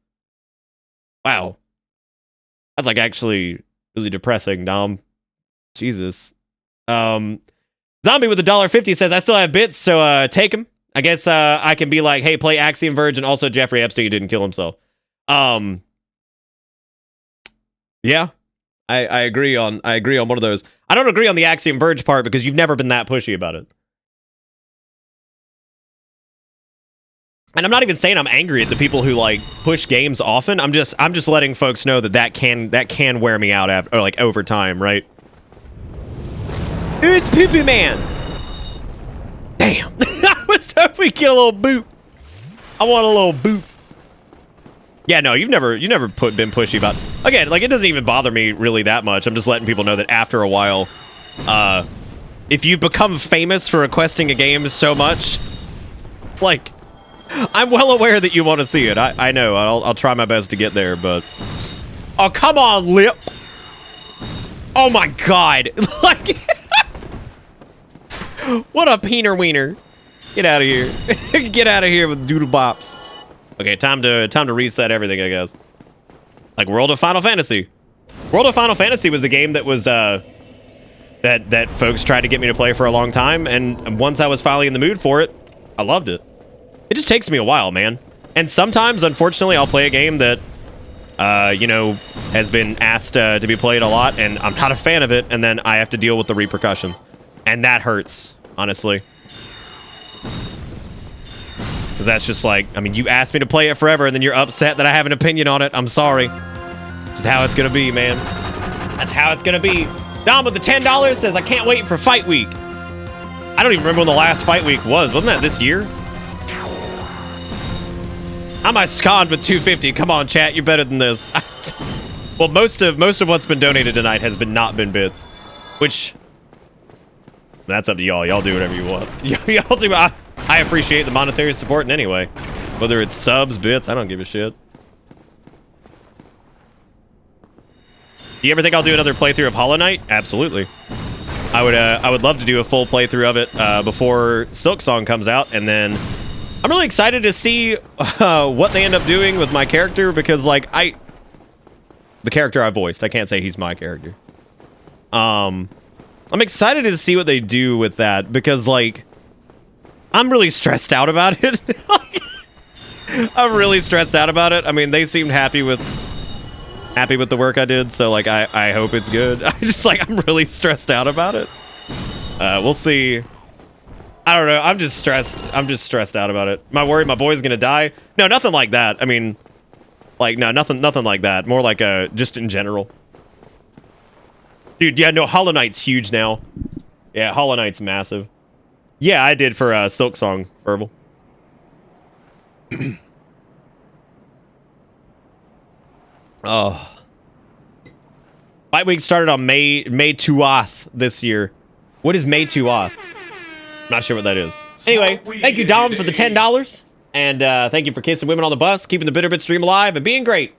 Wow. That's, like, actually really depressing, Dom. Jesus. Zombie with $1.50 says, I still have bits, so, take them. I guess I can be like, hey, play Axiom Verge, and also Jeffrey Epstein didn't kill himself. Yeah, I agree on one of those. I don't agree on the Axiom Verge part because you've never been that pushy about it. And I'm not even saying I'm angry at the people who like push games often. I'm just letting folks know that can wear me out after, or like over time, right? It's Poopy Man. Damn. What's up? We get a little boot. I want a little boot. Yeah, no, you've never been pushy about... Again, like, it doesn't even bother me really that much. I'm just letting people know that after a while, if you become famous for requesting a game so much, Like, I'm well aware that you want to see it. I know. I'll try my best to get there, but... Oh, come on, Lip! Oh my god! Like... What a peener wiener. Get out of here. Get out of here with doodle bops. Okay, time to reset everything, I guess. Like World of Final Fantasy. World of Final Fantasy was a game that was, that folks tried to get me to play for a long time, and once I was finally in the mood for it, I loved it. It just takes me a while, man. And sometimes, unfortunately, I'll play a game that, you know, has been asked to be played a lot, and I'm not a fan of it, and then I have to deal with the repercussions. And that hurts, honestly. Because that's just like, I mean, you asked me to play it forever, and then you're upset that I have an opinion on it. I'm sorry. Just how it's gonna be, man. That's how it's gonna be. Dom with the $10 says, I can't wait for Fight Week. I don't even remember when the last Fight Week was. Wasn't that this year? I'm sconned with 250. Come on, chat, you're better than this. Well, most of what's been donated tonight has not been bits, which that's up to y'all. Y'all do whatever you want. Y'all do. I appreciate the monetary support in any way, whether it's subs, bits. I don't give a shit. Do you ever think I'll do another playthrough of Hollow Knight? Absolutely. I would love to do a full playthrough of it before Silksong comes out, and then I'm really excited to see what they end up doing with my character, because like the character I voiced, I can't say he's my character. I'm excited to see what they do with that, because like I'm really stressed out about it. I'm really stressed out about it. I mean, they seemed happy with the work I did, so like I hope it's good. I'm really stressed out about it. We'll see. I don't know. I'm just stressed out about it. Am I worried my boy's gonna die? No, nothing like that. I mean, like, no, nothing like that. More like just in general. Dude, yeah, no, Hollow Knight's huge now. Yeah, Hollow Knight's massive. Yeah, I did for Silksong, Verbal. Oh. Fight Week started on May 2th this year. What is May 2th? I'm not sure what that is. Anyway, thank you, Dom, for the $10. And thank you for kissing women on the bus, keeping the Bitterbit stream alive, and being great.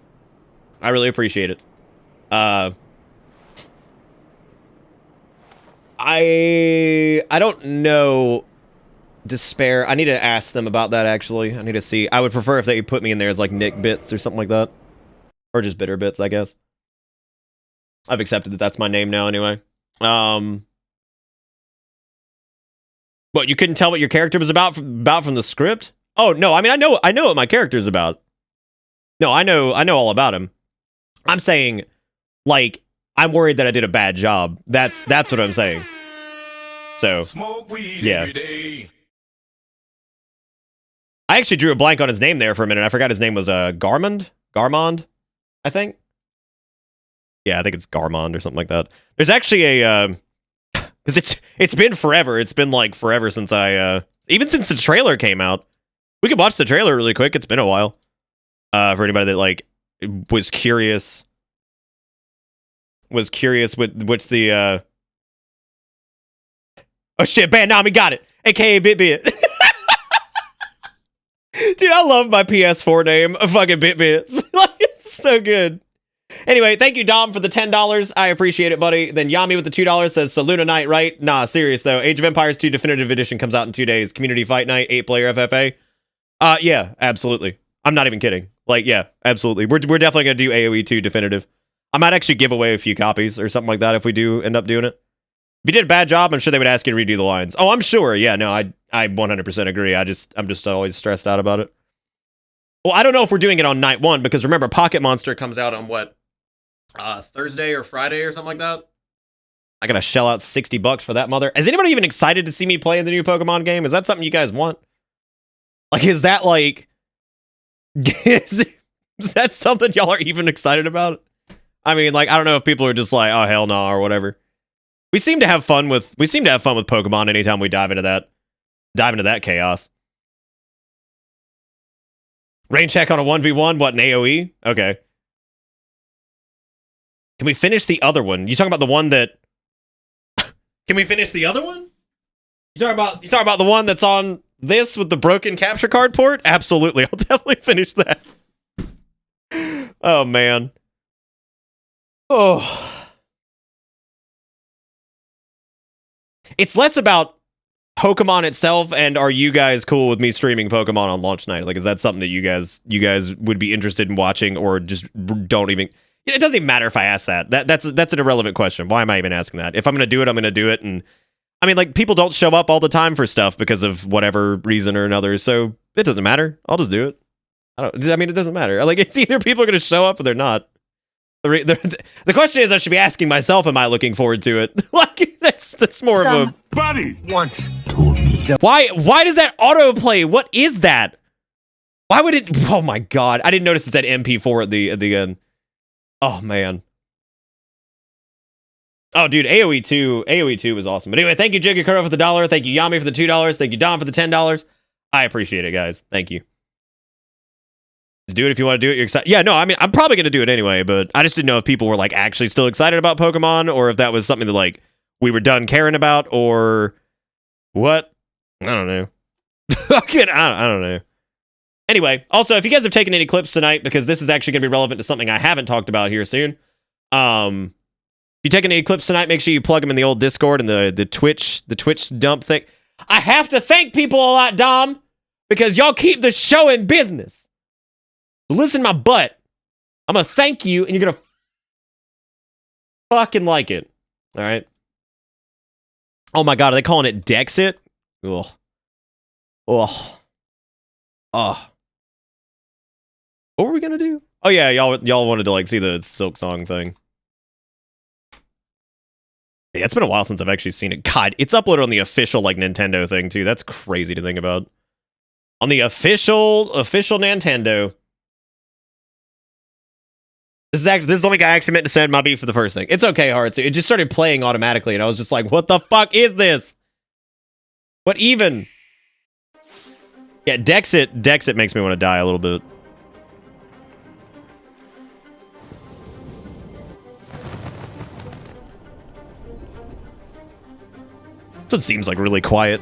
I really appreciate it. I don't know Despair. I need to ask them about that, actually. I need to see. I would prefer if they put me in there as like Nick Bits or something like that. Or just Bitter Bits, I guess. I've accepted that that's my name now anyway. What, you couldn't tell what your character was about from the script? Oh, no, I mean, I know what my character's about. No, I know all about him. I'm saying, like, I'm worried that I did a bad job. That's what I'm saying. So, yeah. I actually drew a blank on his name there for a minute. I forgot his name was Garmond, I think. Yeah, I think it's Garmond or something like that. There's actually a because it's been forever. It's been like forever since even since the trailer came out. We could watch the trailer really quick. It's been a while. For anybody that like was curious with what's the oh shit, Bandami got it, aka Bit. Dude, I love my PS4 name, fucking Bit. It's so good. Anyway, thank you, Dom, for the $10. I appreciate it, buddy. Then Yami with the $2 says, so Luna Night, right? Nah, serious, though. Age of Empires 2 Definitive Edition comes out in 2 days. Community Fight Night, 8-player FFA. Yeah, absolutely. I'm not even kidding. Like, yeah, absolutely. We're definitely going to do AoE 2 Definitive. I might actually give away a few copies or something like that if we do end up doing it. If you did a bad job, I'm sure they would ask you to redo the lines. Oh, I'm sure. Yeah, no, I 100% agree. I'm just always stressed out about it. Well, I don't know if we're doing it on night 1, because remember, Pocket Monster comes out on what? Thursday or Friday or something like that. I gotta shell out $60 for that mother. Is anybody even excited to see me play in the new Pokemon game? Is that something you guys want? Like, is that like... is that something y'all are even excited about? I mean, like, I don't know if people are just like, oh, hell no, or whatever. We seem to have fun with Pokemon anytime we dive into that chaos. Rain check on a 1v1, what, an AoE? Okay. Can we finish the other one? You talking about the one that... Can we finish the other one? You talking about the one that's on this with the broken capture card port? Absolutely. I'll definitely finish that. Oh, man. Oh. It's less about Pokemon itself and are you guys cool with me streaming Pokemon on launch night? Like, is that something that you guys would be interested in watching or just don't even... It doesn't even matter if I ask that. That's an irrelevant question. Why am I even asking that? If I'm going to do it, I'm going to do it. And I mean, like, people don't show up all the time for stuff because of whatever reason or another. So it doesn't matter. I'll just do it. I mean, it doesn't matter. Like, it's either people are going to show up or they're not. The question is, I should be asking myself, am I looking forward to it? Like, that's more of a... Buddy! Once told me. Why does that autoplay? What is that? Why would it... Oh my god. I didn't notice it said MP4 at the end. Oh, man. Oh, dude, AoE 2 was awesome. But anyway, thank you, Jiggy Kuro, for the $1. Thank you, Yami, for the $2. Thank you, Don, for the $10. I appreciate it, guys. Thank you. Just do it if you want to do it. You're excited. Yeah, no, I mean, I'm probably going to do it anyway, but I just didn't know if people were, like, actually still excited about Pokemon, or if that was something that, like, we were done caring about, or what? I don't know. I don't know. Anyway, also, if you guys have taken any clips tonight, because this is actually going to be relevant to something I haven't talked about here soon. If you taken any clips tonight, make sure you plug them in the old Discord and the Twitch dump thing. I have to thank people a lot, Dom, because y'all keep the show in business. Listen to my butt. I'm going to thank you, and you're going to fucking like it. All right? Oh my god, are they calling it Dexit? Ugh. Ugh. Ugh. What were we gonna do? Oh yeah, y'all wanted to like see the Silk Song thing. Yeah, it's been a while since I've actually seen it. God, it's uploaded on the official like Nintendo thing too. That's crazy to think about. On the official Nintendo. This is the link I actually meant to send my beef for the first thing. It's okay, Hearts. It just started playing automatically, and I was just like, what the fuck is this? What even? Yeah, Dexit makes me want to die a little bit. So it seems like really quiet.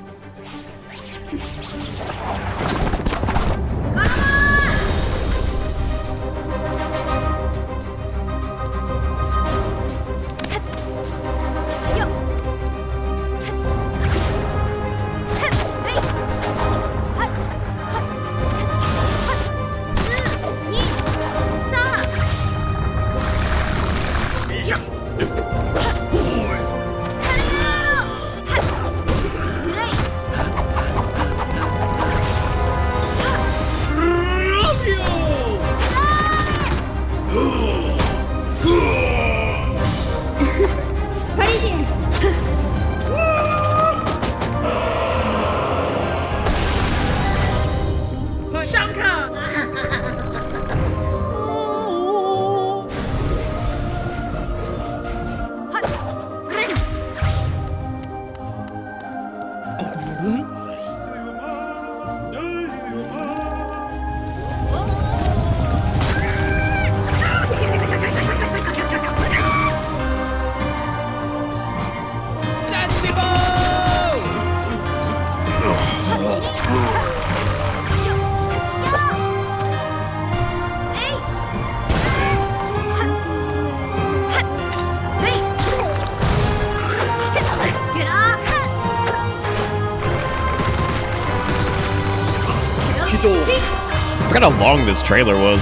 I forgot how long this trailer was.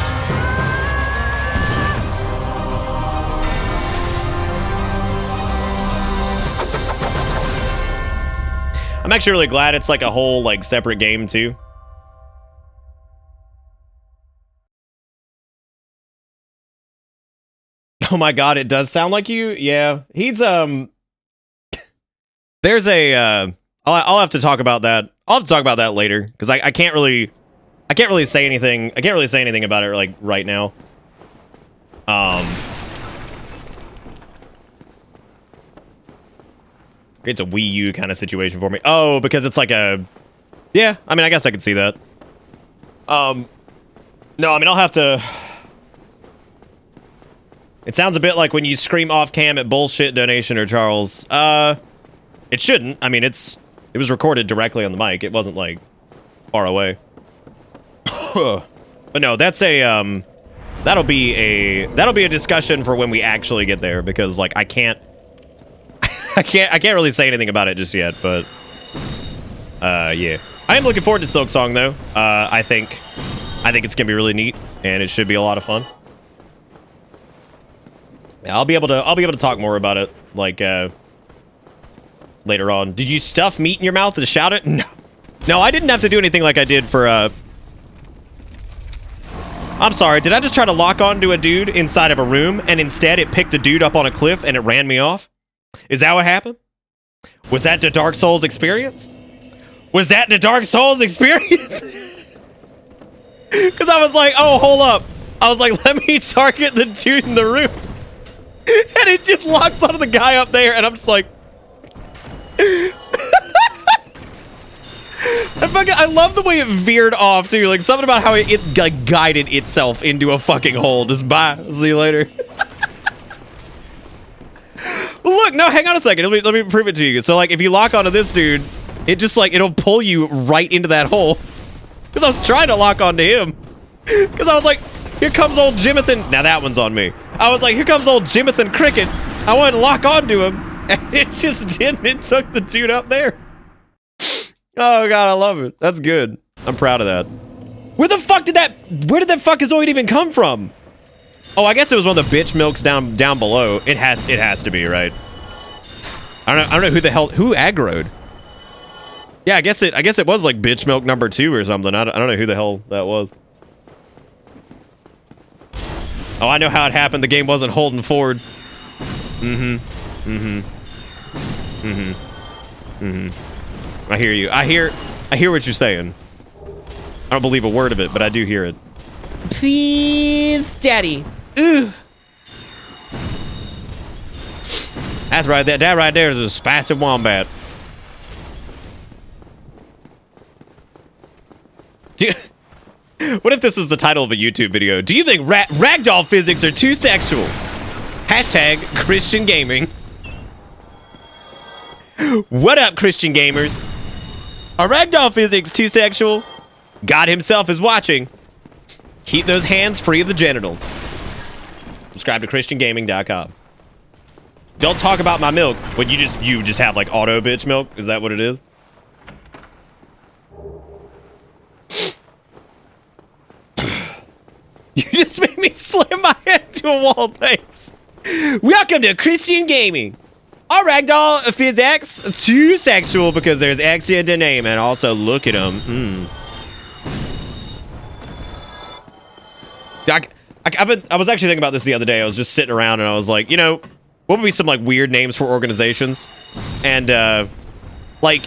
I'm actually really glad it's like a whole like separate game too. Oh my god, it does sound like you. Yeah, he's there's a I'll have to talk about that. I'll have to talk about that later because I can't really say anything. I can't really say anything about it like right now. It's a Wii U kind of situation for me. Oh, because it's like a... Yeah, I mean, I guess I could see that. No, I mean, I'll have to... It sounds a bit like when you scream off cam at bullshit donation or Charles. It shouldn't. I mean, it was recorded directly on the mic. It wasn't like far away. But no, that's a that'll be a discussion for when we actually get there, because like I can't really say anything about it just yet, but yeah. I am looking forward to Silk Song though. I think it's gonna be really neat, and it should be a lot of fun. Yeah, I'll be able to talk more about it like later on. Did you stuff meat in your mouth to shout it? No, I didn't have to do anything like I did for I'm sorry, did I just try to lock onto a dude inside of a room, and instead it picked a dude up on a cliff and it ran me off? Is that what happened? Was that the Dark Souls experience? Was that the Dark Souls experience? Because I was like, oh, hold up. I was like, let me target the dude in the room. And it just locks onto the guy up there, and I'm just like... I love the way it veered off, too. Like, something about how it like, guided itself into a fucking hole. Just bye. See you later. Well, look. No, hang on a second. Let me prove it to you. So, like, if you lock onto this dude, it just, like, it'll pull you right into that hole. Because I was trying to lock onto him. Because I was like, here comes old Jimathan. Now, that one's on me. I was like, here comes old Jimathan Cricket. I wanted to lock onto him. And it just didn't. It took the dude up there. Oh god, I love it. That's good. I'm proud of that. Where the fuck did that fuckazoid even come from? Oh, I guess it was one of the bitch milks down below. It has to be, right? I don't know who the hell who aggroed. Yeah, I guess it was like bitch milk number 2 or something. I don't know who the hell that was. Oh, I know how it happened. The game wasn't holding forward. I hear you. I hear what you're saying. I don't believe a word of it, but I do hear it. Please, Daddy. Ooh. That's right. That right there is a spicy wombat. What if this was the title of a YouTube video? Do you think ragdoll physics are too sexual? Hashtag Christian Gaming. What up, Christian gamers? Are ragdoll physics too sexual? God himself is watching. Keep those hands free of the genitals. Subscribe to ChristianGaming.com. Don't talk about my milk. But you just have like auto bitch milk? Is that what it is? You just made me slam my head to a wall. Thanks. Welcome to Christian Gaming. Our ragdoll physics too sexual because there's X in the name, and also look at him. I was actually thinking about this the other day. I was just sitting around and I was like, you know, what would be some like weird names for organizations? And like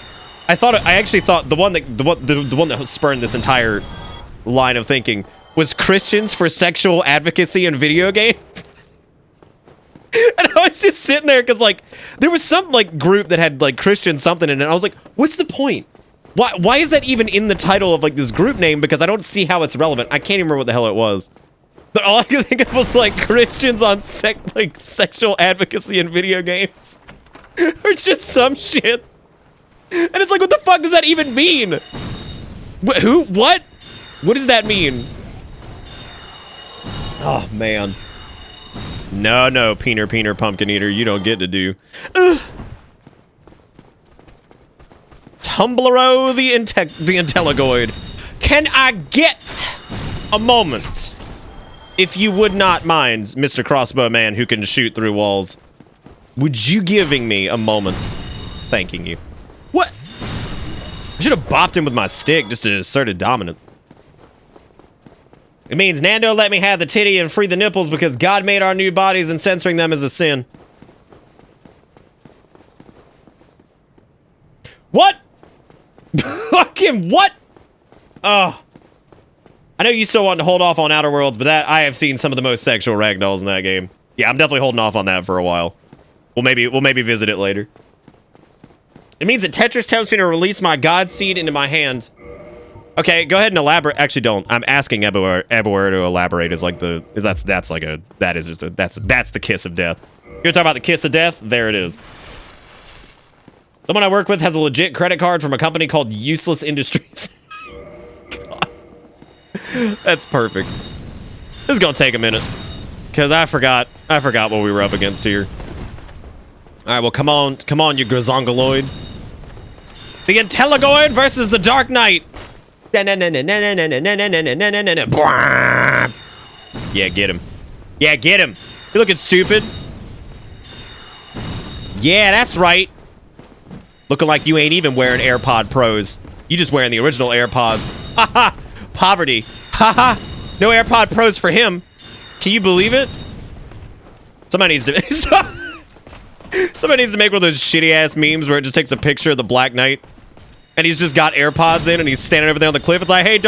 I actually thought the one that spurned this entire line of thinking was Christians for Sexual Advocacy in Video Games. And I was just sitting there because, like, there was some, like, group that had, like, Christian something in it. And I was like, what's the point? Why is that even in the title of, like, this group name? Because I don't see how it's relevant. I can't even remember what the hell it was. But all I could think of was, like, Christians on, sexual advocacy in video games. Or just some shit. And it's like, what the fuck does that even mean? Who? What? What does that mean? Oh, man. No, Peener, Pumpkin Eater, you don't get to do. Tumblero the Intelligoid. Can I get a moment? If you would not mind, Mr. Crossbow Man who can shoot through walls. Would you giving me a moment? Thanking you. What? I should have bopped him with my stick just to assert a dominance. It means Nando let me have the titty and free the nipples because God made our new bodies and censoring them is a sin. What? Fucking what? Oh. I know you still want to hold off on Outer Worlds, but that I have seen some of the most sexual ragdolls in that game. Yeah, I'm definitely holding off on that for a while. We'll maybe visit it later. It means that Tetris tells me to release my God seed into my hand. Okay, go ahead and elaborate. Actually, don't. I'm asking Ebuer to elaborate. Is like that's the kiss of death. You're talking about the kiss of death? There it is. Someone I work with has a legit credit card from a company called Useless Industries. God. That's perfect. This is gonna take a minute. Because I forgot what we were up against here. Alright, well come on, you Grizongoloid. The Intelligoid versus the Dark Knight. Yeah, get him. Yeah, get him. You're looking stupid. Yeah, that's right. Looking like you ain't even wearing AirPod Pros. You just wearing the original AirPods. Haha. Poverty. Haha. No AirPod Pros for him. Can you believe it? Somebody needs to make one of those shitty ass memes where it just takes a picture of the Black Knight and he's just got AirPods in and he's standing over there on the cliff. It's like, hey,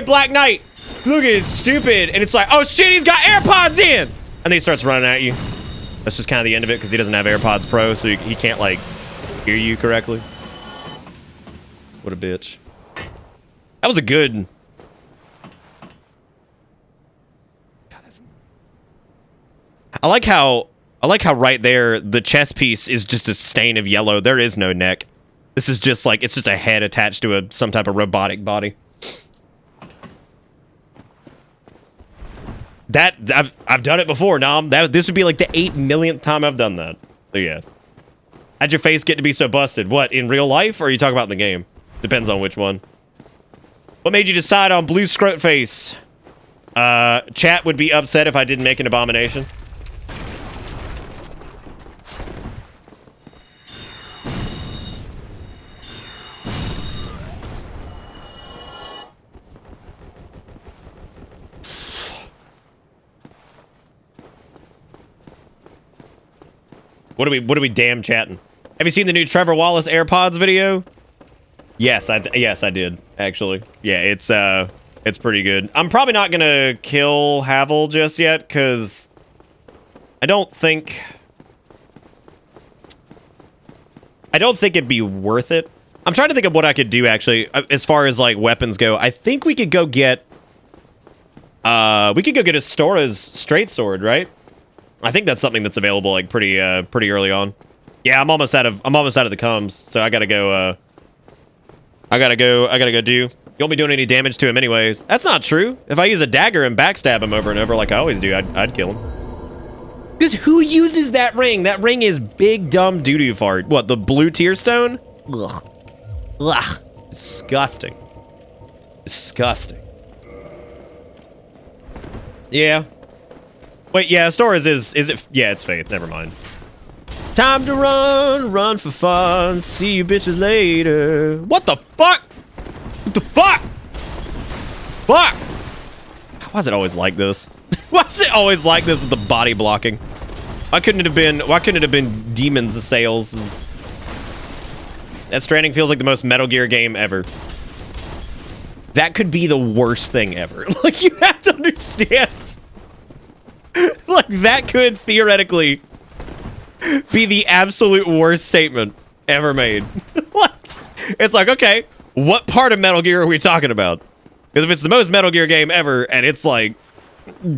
Black Knight, look at it, stupid. And it's like, oh shit, he's got AirPods in. And then he starts running at you. That's just kind of the end of it because he doesn't have AirPods Pro, so he can't like hear you correctly. What a bitch. That was a good. I like how right there the chest piece is just a stain of yellow. There is no neck. This is just like it's just a head attached to some type of robotic body. That I've done it before, Nom. This would be like the 8 millionth time I've done that. So yeah. How'd your face get to be so busted? What, in real life or are you talking about in the game? Depends on which one. What made you decide on blue scrot face? Chat would be upset if I didn't make an abomination. What are we damn chatting? Have you seen the new Trevor Wallace AirPods video? Yes, I did actually. Yeah, it's pretty good. I'm probably not gonna kill Havel just yet because I don't think it'd be worth it. I'm trying to think of what I could do actually as far as like weapons go. I think we could go get Astora's straight sword, right? I think that's something that's available like pretty early on. Yeah, I'm almost out of the comms, so I gotta go do. You won't be doing any damage to him anyways. That's not true. If I use a dagger and backstab him over and over like I always do, I'd kill him. Because who uses that ring? That ring is big dumb doo-doo fart. What, the blue tear stone? Ugh. Ugh. Disgusting. Disgusting. Yeah. Wait, yeah, Astora's is it? Yeah, it's Faith. Never mind. Time to run for fun. See you bitches later. What the fuck? What the fuck? Fuck! Why is it always like this? Why is it always like this with the body blocking? Why couldn't it have been Demon's Sales? That Stranding feels like the most Metal Gear game ever. That could be the worst thing ever. Like, you have to understand. Like, that could theoretically be the absolute worst statement ever made. Like, it's like, okay, what part of Metal Gear are we talking about? Because if it's the most Metal Gear game ever, and it's like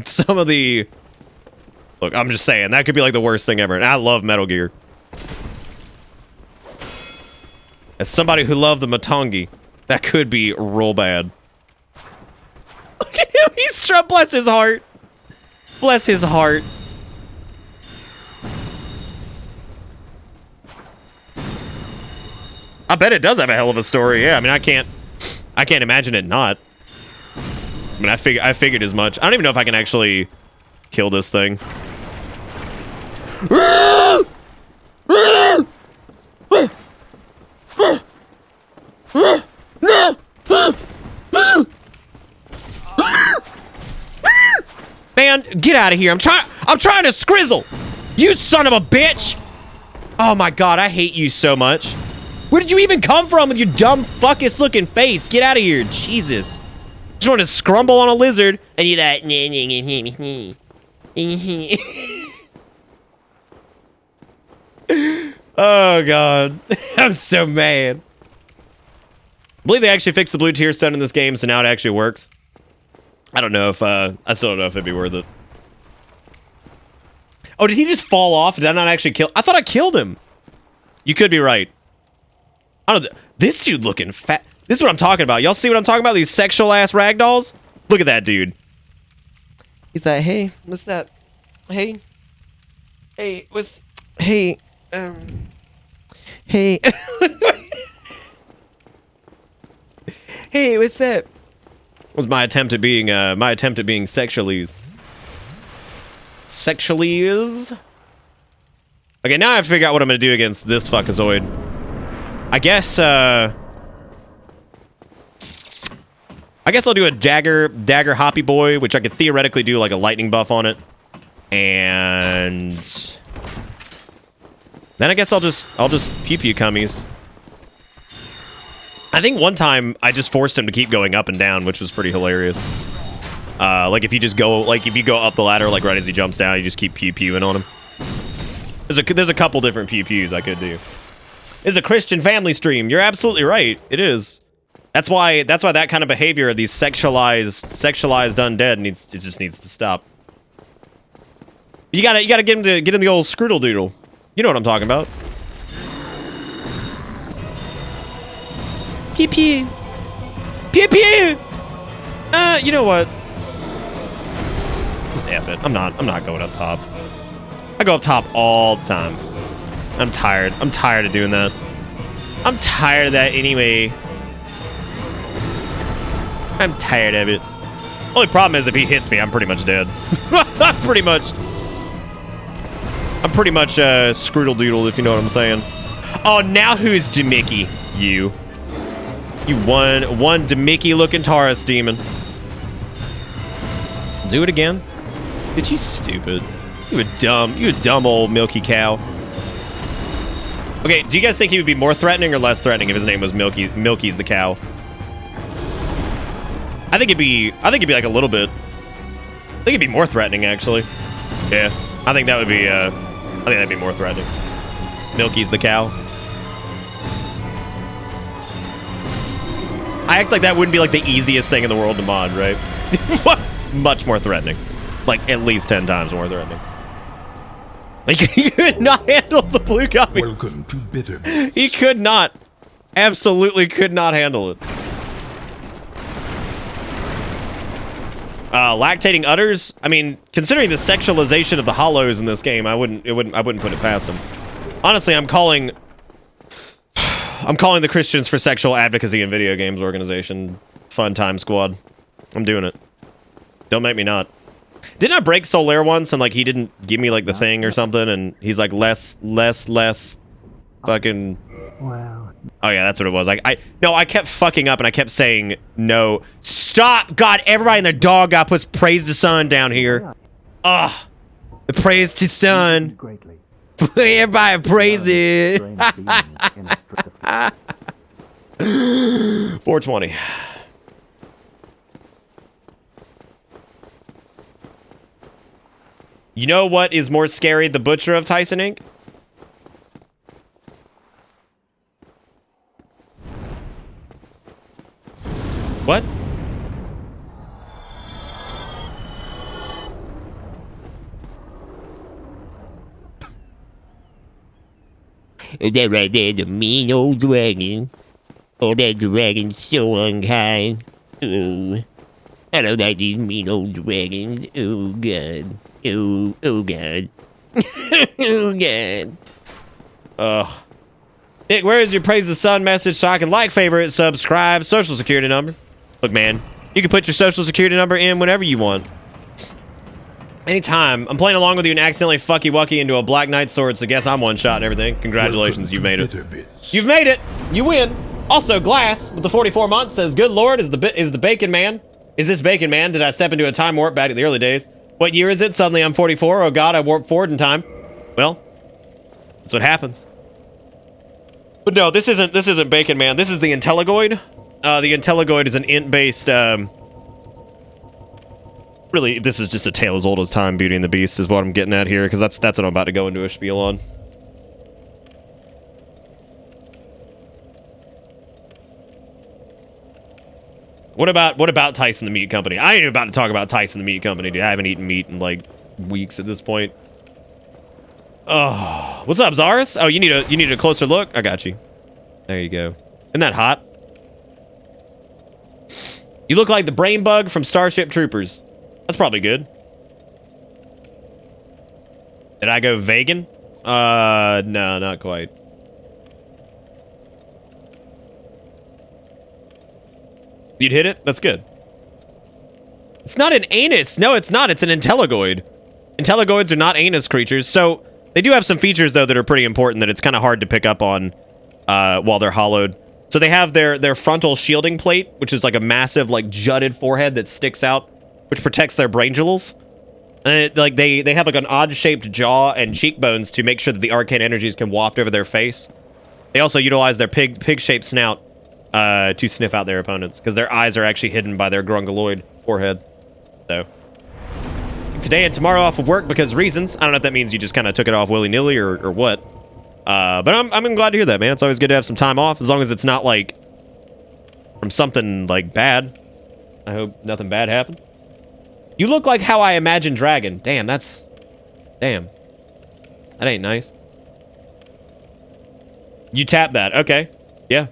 some of the... Look, I'm just saying, that could be like the worst thing ever, and I love Metal Gear. As somebody who loved the Matangi, that could be real bad. Look at him, he's trying, bless his heart. Bless his heart. I bet it does have a hell of a story. Yeah, I mean, I can't imagine it not. I mean, I figured as much. I don't even know if I can actually kill this thing. Man, get out of here. I'm trying to scrizzle. You son of a bitch. Oh my god, I hate you so much. Where did you even come from with your dumb fuckus looking face? Get out of here. Jesus. Just wanted to scrumble on a lizard and you that. Oh god. I'm so mad. I believe they actually fixed the blue tear stone in this game, so now it actually works. I don't know if I still don't know if it'd be worth it. Oh, did he just fall off? Did I not actually kill? I thought I killed him. You could be right. I don't know. This dude looking fat. This is what I'm talking about. Y'all see what I'm talking about? These sexual ass ragdolls? Look at that dude. He's like, hey, what's that? Hey, what's, hey, hey. Hey, what's up? Was my attempt at being sexually. Okay, now I have to figure out what I'm gonna do against this fuckazoid. I guess I'll do a dagger hoppy boy, which I could theoretically do like a lightning buff on it. And then I guess I'll just pew pew cummies. I think one time I just forced him to keep going up and down, which was pretty hilarious. Like if you go up the ladder, like right as he jumps down, you just keep pew pewing on him. There's a couple different pew pews I could do. It's a Christian family stream. You're absolutely right. It is. That's why that kind of behavior of these sexualized undead just needs to stop. You gotta get him the old scroodle doodle. You know what I'm talking about. Pew pew. Pew pew. You know what? Just F it. I'm not going up top. I go up top all the time. I'm tired. I'm tired of doing that. I'm tired of that anyway. I'm tired of it. Only problem is if he hits me, I'm pretty much dead. I'm pretty much scroodle doodle, if you know what I'm saying. Oh, now who's Demicky? You one Demicky looking Taurus demon. Do it again. Bitch, you stupid. You a dumb old milky cow. Okay, do you guys think he would be more threatening or less threatening if his name was Milky's the cow? I think it'd be like a little bit. I think it'd be more threatening actually. Yeah, I think that'd be more threatening. Milky's the cow. I act like that wouldn't be like the easiest thing in the world to mod, right? Much more threatening. Like at least 10 times more threatening. Like he could not handle the blue gummy. Welcome to Bitterbit. He could not. Absolutely could not handle it. Lactating udders. I mean, considering the sexualization of the hollows in this game, I wouldn't put it past him. Honestly, I'm calling the Christians for Sexual Advocacy in Video Games organization Fun Time Squad. I'm doing it. Don't make me not. Didn't I break Solaire once and like he didn't give me like the thing or something and he's like less fucking. Wow. Oh yeah, that's what it was. I kept fucking up and I kept saying no. Stop! God, everybody and their dog got puts praise the sun down here. Ugh. Praise the sun. Everybody praise it. 420. You know what is more scary? The Butcher of Tyson Inc.? What? That right there, the mean old dragon. Oh, that dragon's so unkind. Ooh. I don't like these mean old dragons. Oh, God. Oh, God. Oh, God. Ugh. Nick, where is your Praise the Sun message so I can like, favorite, subscribe, social security number? Look, man, you can put your social security number in whenever you want. Anytime. I'm playing along with you and accidentally fucky-wucky into a Black Knight sword, so guess I'm one shot and everything. Congratulations, you made it. You've made it! You win! Also, Glass, with the 44 months, says, good lord, is the Bacon Man? Is this Bacon Man? Did I step into a time warp back in the early days? What year is it? Suddenly I'm 44. Oh god, I warped forward in time. Well, that's what happens. But no, this isn't Bacon Man. This is the Intelligoid. The Intelligoid is an int-based, really, this is just a tale as old as time, Beauty and the Beast, is what I'm getting at here, because that's what I'm about to go into a spiel on. What about Tyson the Meat Company? I ain't even about to talk about Tyson the Meat Company, dude. I haven't eaten meat in, like, weeks at this point. Oh, what's up, Zaris? Oh, you need a closer look? I got you. There you go. Isn't that hot? You look like the brain bug from Starship Troopers. That's probably good. Did I go vegan? No, not quite. You'd hit it? That's good. It's not an anus. No, it's not. It's an intelligoid. Intelligoids are not anus creatures. So they do have some features, though, that are pretty important that it's kind of hard to pick up on while they're hollowed. So they have their frontal shielding plate, which is like a massive, like, jutted forehead that sticks out, which protects their brain jewels. And they have like an odd-shaped jaw and cheekbones to make sure that the arcane energies can waft over their face. They also utilize their pig-shaped snout to sniff out their opponents, because their eyes are actually hidden by their grungaloid forehead. So today and tomorrow off of work because reasons. I don't know if that means you just kind of took it off willy-nilly or what. But I'm glad to hear that, man. It's always good to have some time off, as long as it's not like from something like bad. I hope nothing bad happened. You look like how I imagine Dragon. Damn, that's... Damn. That ain't nice. You tap that. Okay. Yeah.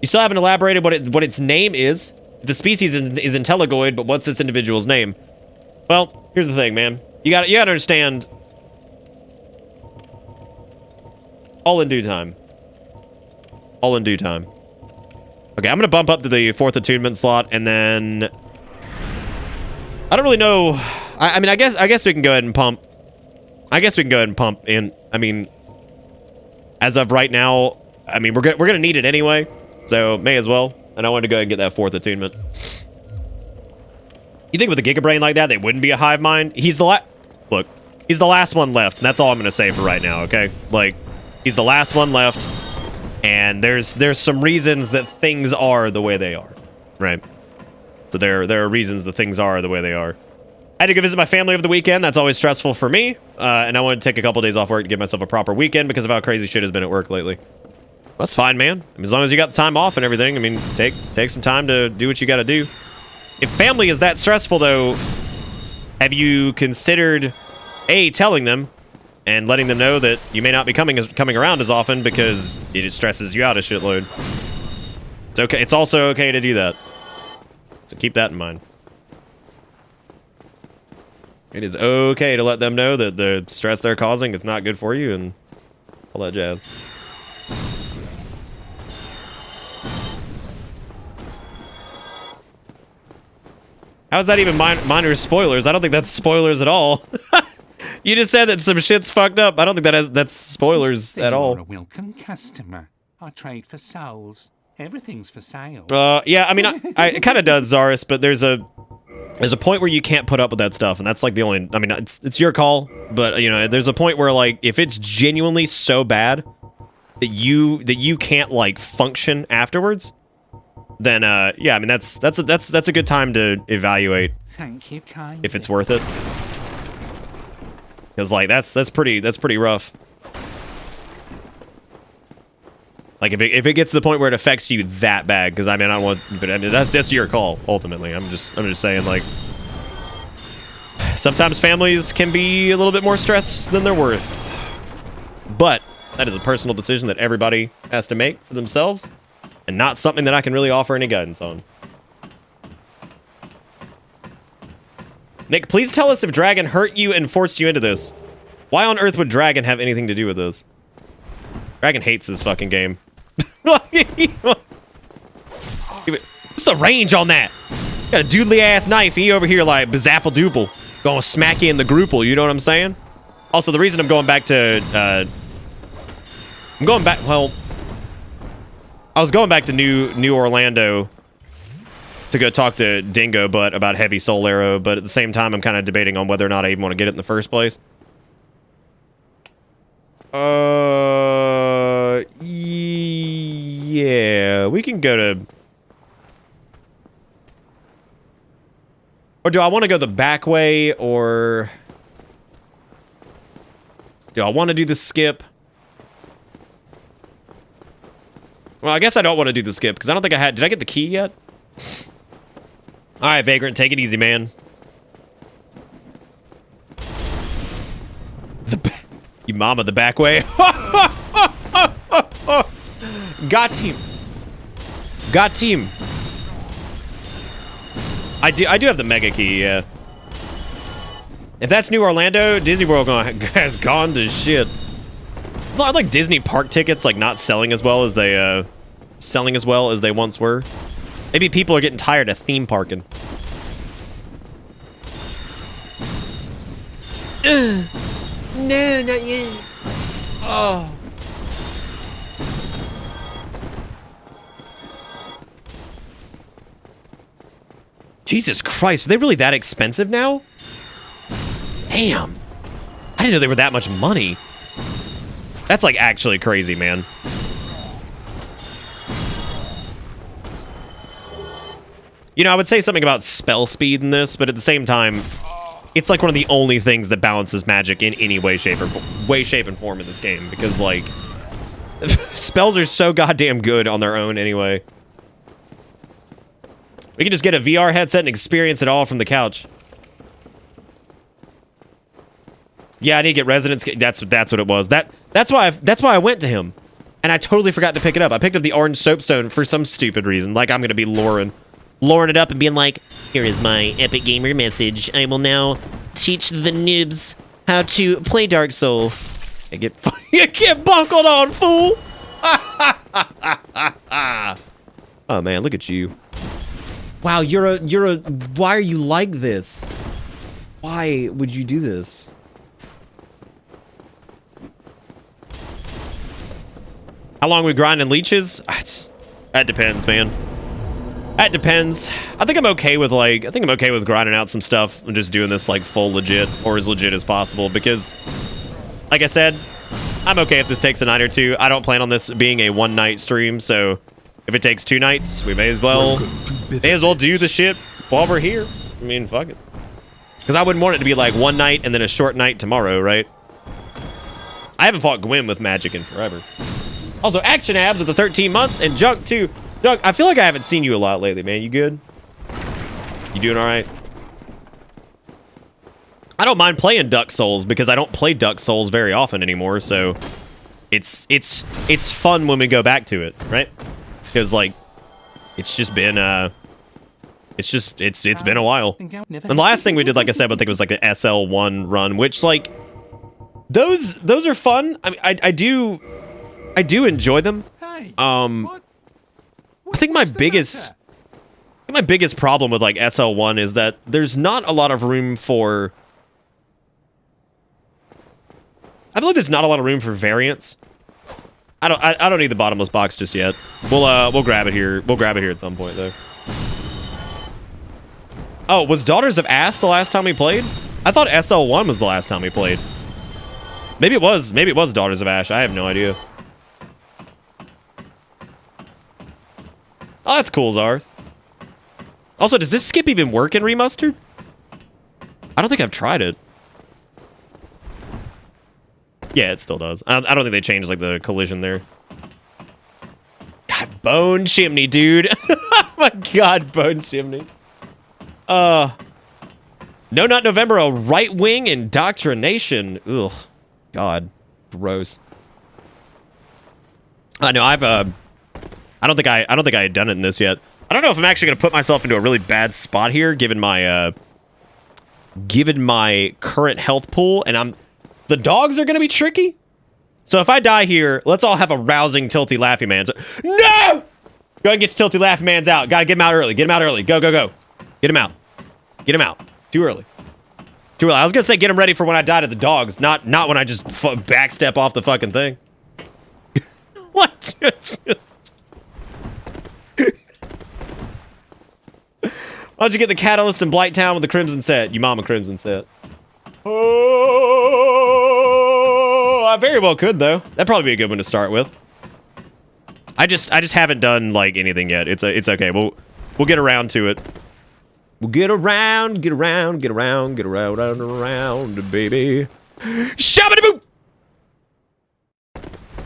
You still haven't elaborated what its name is. The species is intelligoid, but what's this individual's name? Well, here's the thing, man. You gotta understand. All in due time. All in due time. Okay, I'm gonna bump up to the 4th attunement slot, and then... I don't really know. I mean, I guess we can go ahead and pump. I guess we can go ahead and pump in. I mean, as of right now, I mean, we're gonna need it anyway, so may as well. And I wanted to go ahead and get that 4th attunement. You think with a gigabrain like that, they wouldn't be a hive mind? He's the look, he's the last one left, and that's all I'm gonna say for right now. Okay, like, he's the last one left, and there's some reasons that things are the way they are, right? So there are reasons that things are the way they are. I had to go visit my family over the weekend. That's always stressful for me. And I wanted to take a couple days off work to give myself a proper weekend because of how crazy shit has been at work lately. That's fine, man. I mean, as long as you got the time off and everything, I mean, take some time to do what you got to do. If family is that stressful, though, have you considered, A, telling them and letting them know that you may not be coming around as often because it just stresses you out a shitload? It's okay. It's also okay to do that. So keep that in mind. It is okay to let them know that the stress they're causing is not good for you and all that jazz. How's that even minor spoilers? I don't think that's spoilers at all. You just said that some shit's fucked up. I don't think that's spoilers at all. You're a welcome customer. I trade for souls. Everything's for sale. Yeah, I mean, it kind of does, Zaris, but there's a point where you can't put up with that stuff, and that's like the only... I mean, it's your call, but, you know, there's a point where, like, if it's genuinely so bad that you can't, like, function afterwards, then, yeah, I mean, that's a good time to evaluate Thank you, kind. if it's worth it. Because, like, that's pretty rough. Like, if it gets to the point where it affects you that bad, because I mean, I don't want, but I mean, that's your call ultimately. I'm just saying, like, sometimes families can be a little bit more stressed than they're worth, but that is a personal decision that everybody has to make for themselves, and not something that I can really offer any guidance on. Nick, please tell us if Dragon hurt you and forced you into this. Why on earth would Dragon have anything to do with this? Dragon hates this fucking game. What's the range on that? Got a doodly ass knife. He over here like bazapple doople. Gonna smack you in the groople, you know what I'm saying? Also, the reason I'm going back to well, I was going back to New Orlando to go talk to Dingo Butt about Heavy Soul Arrow, but at the same time I'm kind of debating on whether or not I even want to get it in the first place. Yeah, we can go to... Or do I want to go the back way, or... Do I want to do the skip? Well, I guess I don't want to do the skip, because I don't think I had... Did I get the key yet? Alright, Vagrant, take it easy, man. You mama the back way. Got him. Got him. I do have the mega key, yeah. If that's New Orlando, Disney World has gone to shit. It's not like Disney park tickets like not selling as well as they once were. Maybe people are getting tired of theme parking. No, not yet. Oh. Jesus Christ, are they really that expensive now? Damn. I didn't know they were that much money. That's like actually crazy, man. You know, I would say something about spell speed in this, but at the same time, it's like one of the only things that balances magic in any way, shape, and form in this game. Because, like, spells are so goddamn good on their own anyway. We can just get a VR headset and experience it all from the couch. Yeah, I need to get Residence. That's what it was. That's why I went to him, and I totally forgot to pick it up. I picked up the orange soapstone for some stupid reason. Like I'm gonna be Lauren it up and being like, "Here is my epic gamer message. I will now teach the noobs how to play Dark Soul." You get buckled on, fool. Oh man, look at you. Wow, you're a. Why are you like this? Why would you do this? How long we grinding leeches? That depends, man. That depends. I think I'm okay with grinding out some stuff and just doing this like full legit or as legit as possible because, like I said, I'm okay if this takes a night or two. I don't plan on this being a one-night stream, so if it takes 2 nights, we may as well do the shit while we're here. I mean, fuck it. Because I wouldn't want it to be like one night and then a short night tomorrow, right? I haven't fought Gwyn with magic in forever. Also, Action Abs with the 13 months and Junk too. Junk, I feel like I haven't seen you a lot lately, man. You good? You doing all right? I don't mind playing Duck Souls because I don't play Duck Souls very often anymore, so it's fun when we go back to it, right? Because like it's just been it's been a while. And the last thing we did, like I said, I think it was like the SL1 run, which like those are fun. I mean, I do enjoy them. I think my biggest problem with like SL1 is that there's not a lot of room for. I feel like there's not a lot of room for variance. I don't need the bottomless box just yet. We'll grab it here. We'll grab it here at some point though. Oh, was Daughters of Ass the last time we played? I thought SL1 was the last time we played. Maybe it was Daughters of Ash. I have no idea. Oh, that's cool, Zars. Also, does this skip even work in Remastered? I don't think I've tried it. Yeah, it still does. I don't think they changed, like, the collision there. God, Bone Chimney, dude. Oh my god, Bone Chimney. No Nut November, a right-wing indoctrination. Ugh. God. Gross. No, I don't think I had done it in this yet. I don't know if I'm actually gonna put myself into a really bad spot here, given my current health pool, and the dogs are gonna be tricky. So if I die here, let's all have a rousing tilty laughy man. No! Go ahead and get your tilty laughy mans out. Gotta get him out early. Get him out early. Go, go, go. Get him out. Get him out. Too early. Too early. I was gonna say get him ready for when I die to the dogs, not when I just backstep off the fucking thing. What? Why don't you get the Catalyst in Blighttown with the Crimson set? You mama Crimson set. Oh, I very well could though. That'd probably be a good one to start with. I just haven't done like anything yet. It's okay. We'll get around to it. We'll get around, baby. Shabba-da-boo!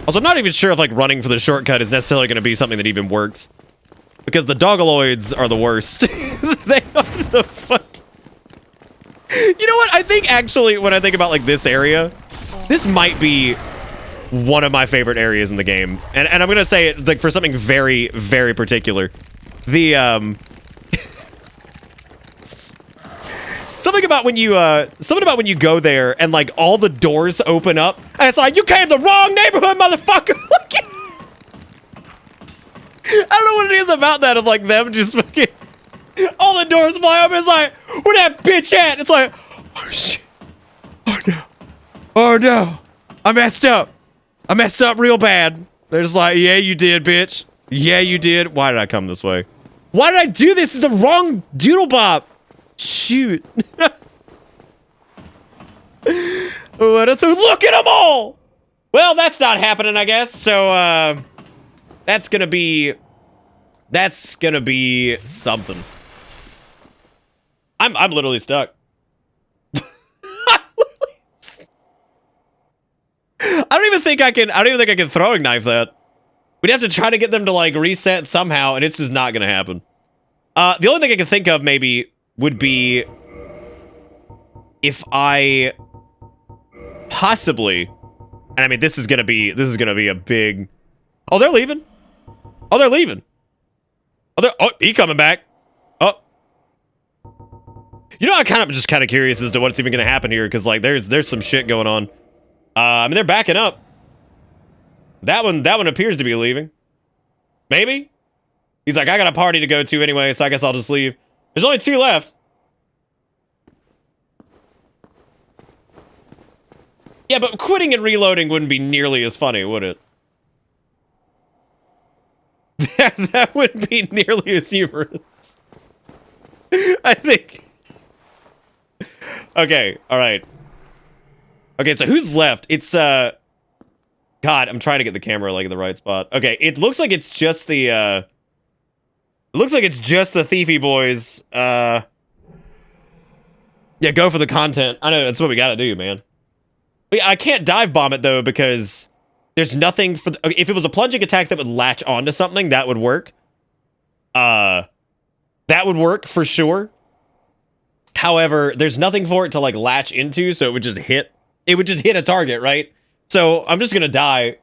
Also, I'm not even sure if like running for the shortcut is necessarily going to be something that even works. Because the Doggaloids are the worst. They are the fuck. You know what? I think actually, when I think about like this area, this might be one of my favorite areas in the game. And I'm gonna say it like for something very, very particular. The Something about when you go there and like all the doors open up and it's like you came to the wrong neighborhood, motherfucker. I don't know what it is about that of like them just fucking all the doors fly open. It's like, where that bitch at? It's like, oh shit. Oh no. Oh no. I messed up. I messed up real bad. They're just like, yeah, you did, bitch. Yeah, you did. Why did I come this way? Why did I do this? This is the wrong doodle bop. Shoot. What a look at them all. Well, that's not happening, I guess. So, that's gonna be something. I'm literally stuck. I don't even think I can throwing knife that. We'd have to try to get them to like reset somehow, and it's just not gonna happen. The only thing I can think of maybe would be if I possibly, and I mean this is gonna be a big. Oh, they're leaving. Oh, they're leaving. Oh, he coming back. Oh. You know, I'm just kind of curious as to what's even gonna happen here, because like there's some shit going on. I mean they're backing up. That one appears to be leaving. Maybe? He's like, I got a party to go to anyway, so I guess I'll just leave. There's only 2 left. Yeah, but quitting and reloading wouldn't be nearly as funny, would it? That wouldn't be nearly as humorous. I think. Okay, alright. Okay, so who's left? It's, God, I'm trying to get the camera, like, in the right spot. Okay, it looks like it's just the, it looks like it's just the Thiefy boys. Yeah, go for the content. I know, that's what we gotta do, man. I can't dive bomb it, though, because there's nothing for... if it was a plunging attack that would latch onto something, that would work. That would work, for sure. However, there's nothing for it to, like, latch into, so it would just hit. It would just hit a target, right? So, I'm just gonna die.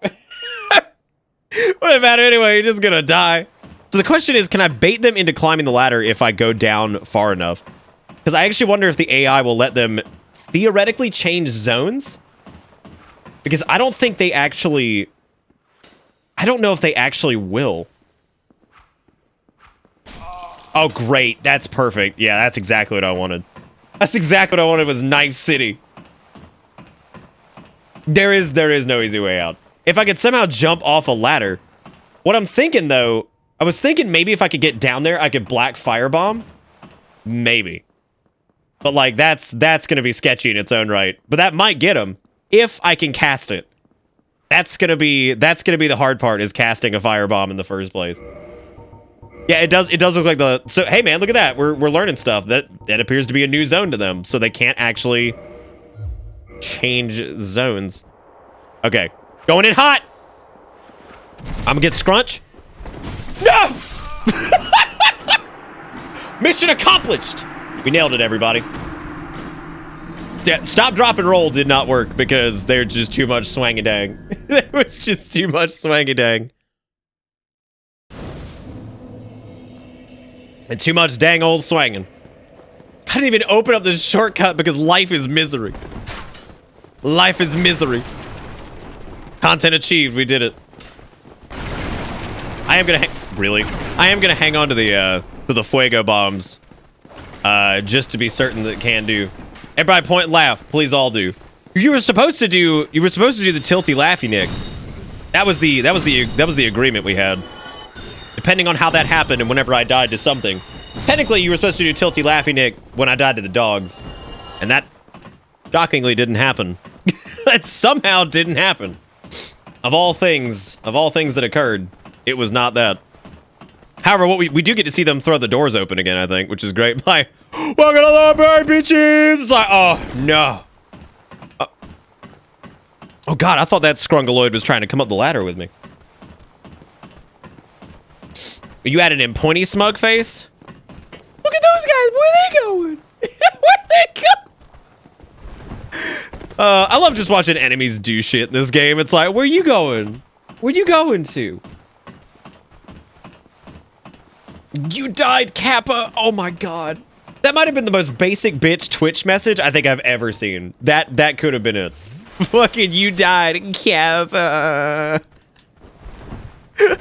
Wouldn't matter anyway, you're just gonna die. So the question is, can I bait them into climbing the ladder if I go down far enough? Because I actually wonder if the AI will let them theoretically change zones. Because I don't think they actually... I don't know if they actually will. Oh, great. That's perfect. Yeah, that's exactly what I wanted. That's exactly what I wanted was Knife City. There is no easy way out. If I could somehow jump off a ladder. What I'm thinking, though... I was thinking maybe if I could get down there, I could black firebomb. Maybe. But, like, that's gonna be sketchy in its own right. But that might get him. If I can cast it. That's gonna be the hard part, is casting a firebomb in the first place. Yeah, it does look like the... So, hey, man, look at that. We're learning stuff. That appears to be a new zone to them. So they can't actually change zones. Okay. Going in hot! I'm gonna get scrunch. No! Mission accomplished! We nailed it, everybody. Yeah, stop, drop, and roll did not work because they're just too much swang-a-dang. There was just too much swang-a-dang. And too much dang old swanging. I didn't even open up this shortcut because life is misery. Life is misery. Content achieved. We did it. I am gonna really. I am gonna hang on to the fuego bombs, just to be certain that it can do. Everybody, point and laugh. Please all do. You were supposed to do the tilty laughy, Nick. That was the agreement we had. Depending on how that happened and whenever I died to something. Technically, you were supposed to do tilty laughy, Nick, when I died to the dogs, and that shockingly didn't happen. That somehow didn't happen. Of all things that occurred, it was not that. However, what we do get to see them throw the doors open again, I think, which is great. Like, welcome to the bird, bitches! It's like, oh, no. Oh, God, I thought that Scrungaloid was trying to come up the ladder with me. You added in pointy smug face? Look at those guys! Where are they going? Where are they going? I love just watching enemies do shit in this game. It's like, where you going? Where you going to? You died, Kappa! Oh my god. That might have been the most basic bitch Twitch message I think I've ever seen. That could have been it. Fucking you died, Kappa.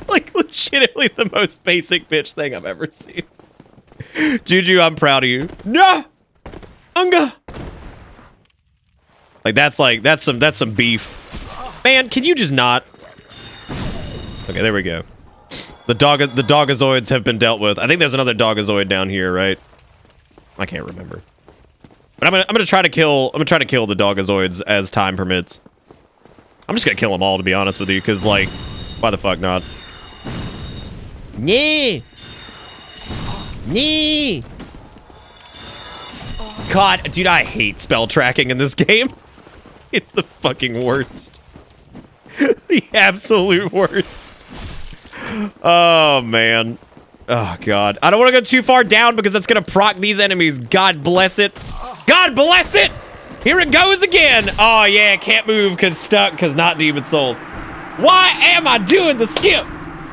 Like legitimately the most basic bitch thing I've ever seen. Juju, I'm proud of you. No! Unga! That's some beef. Man, can you just not? Okay, there we go. The dogazoids have been dealt with. I think there's another dogazoid down here, right? I can't remember. But I'm gonna try to kill the dogazoids as time permits. I'm just gonna kill them all, to be honest with you, because like, why the fuck not? Nee. Nee. God, dude, I hate spell tracking in this game. It's the fucking worst. The absolute worst. Oh, man. Oh, God. I don't want to go too far down because that's going to proc these enemies. God bless it. God bless it! Here it goes again. Oh, yeah, can't move because stuck because not demon soul. Why am I doing the skip?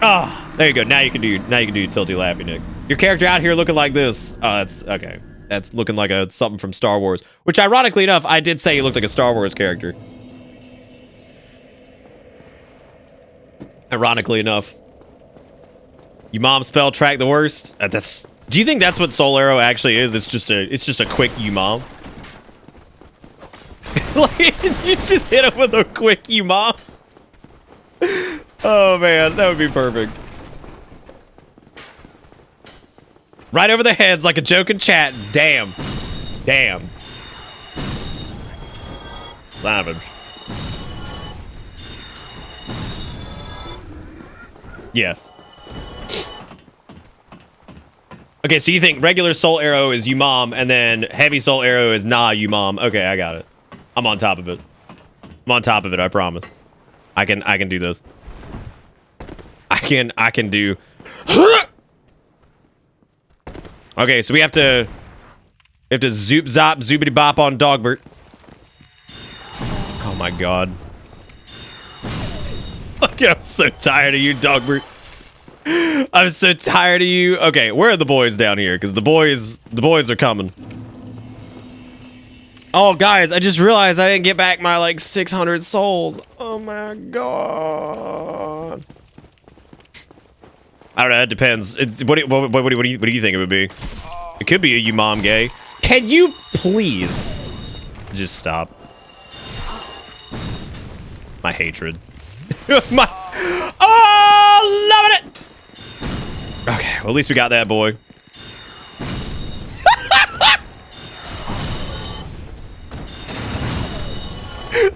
Oh, there you go. Now you can do Tilty Laffy next. Your character out here looking like this. Oh, that's okay. That's looking like something from Star Wars. Which, ironically enough, I did say he looked like a Star Wars character. Ironically enough. You mom spell track the worst? Do you think that's what Soul Arrow actually is? It's just a quick you mom. Like, you just hit him with a quick you mom. Oh man, that would be perfect. Right over their heads like a joke in chat. Damn. Damn. Savage. Yes. Okay, so you think regular soul arrow is you mom, and then heavy soul arrow is nah you mom. Okay, I got it. I'm on top of it. I'm on top of it, I promise. I can do this. I can do. Okay, so we have to zoop zop zoopity bop on Dogbert. Oh my god. Okay, I'm so tired of you, Dogbert. I'm so tired of you. Okay, where are the boys down here? Because the boys are coming. Oh, guys, I just realized I didn't get back my, like, 600 souls. Oh, my God. I don't know. It depends. What do you think it would be? It could be a you mom gay. Can you please just stop? My hatred. Oh, loving it! Okay, well, at least we got that boy.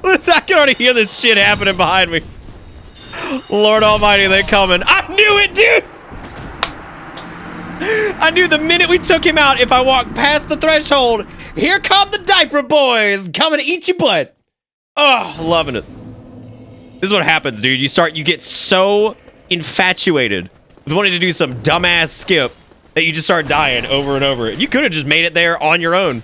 Listen, I can already hear this shit happening behind me. Lord almighty, they're coming. I knew it, dude! I knew the minute we took him out, if I walked past the threshold, here come the diaper boys coming to eat your butt. Oh, loving it. This is what happens, dude. You get so infatuated with wanting to do some dumbass skip that you just start dying over and over. You could have just made it there on your own.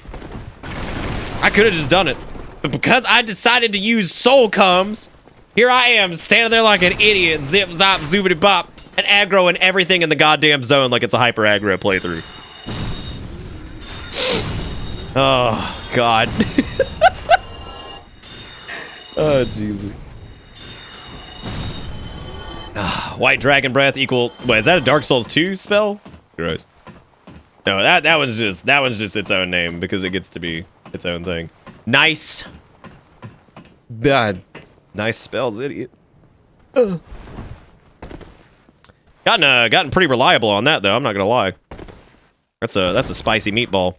I could have just done it. But because I decided to use soul comes, here I am standing there like an idiot, zip, zop, zoobity bop, and aggroing everything in the goddamn zone like it's a hyper aggro playthrough. Oh, God. Oh, Jesus. White Dragon Breath equal... Wait, is that a Dark Souls 2 spell? Gross. No, that one's just its own name because it gets to be its own thing. Nice. God. Nice spells, idiot. Gotten pretty reliable on that though, I'm not gonna lie. That's a spicy meatball.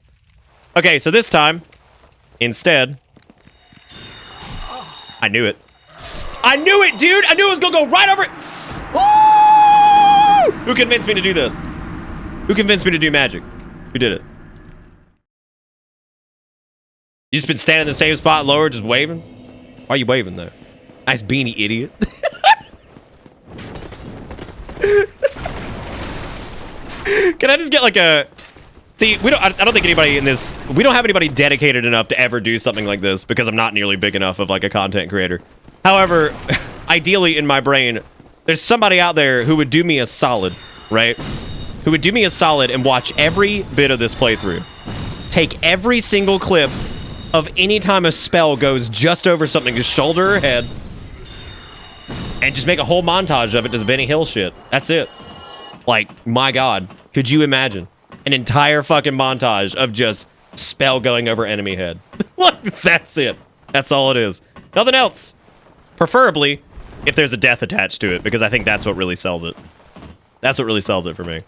Okay, so this time, instead, I knew it. I knew it, dude! I knew it was gonna go right over it! Woo! Who convinced me to do this? Who convinced me to do magic? Who did it? You just been standing in the same spot, lower, just waving? Why are you waving though? Nice beanie, idiot. Can I just get like a... See, I don't think anybody in this... We don't have anybody dedicated enough to ever do something like this because I'm not nearly big enough of like a content creator. However, ideally in my brain, there's somebody out there who would do me a solid, right? who would do me a solid and watch every bit of this playthrough. Take every single clip of any time a spell goes just over something, just shoulder or head, and just make a whole montage of it to the Benny Hill shit. That's it. Like, my God, could you imagine an entire fucking montage of just spell going over enemy head? Like, that's it. That's all it is. Nothing else. Preferably if there's a death attached to it, because I think that's what really sells it. That's what really sells it for me.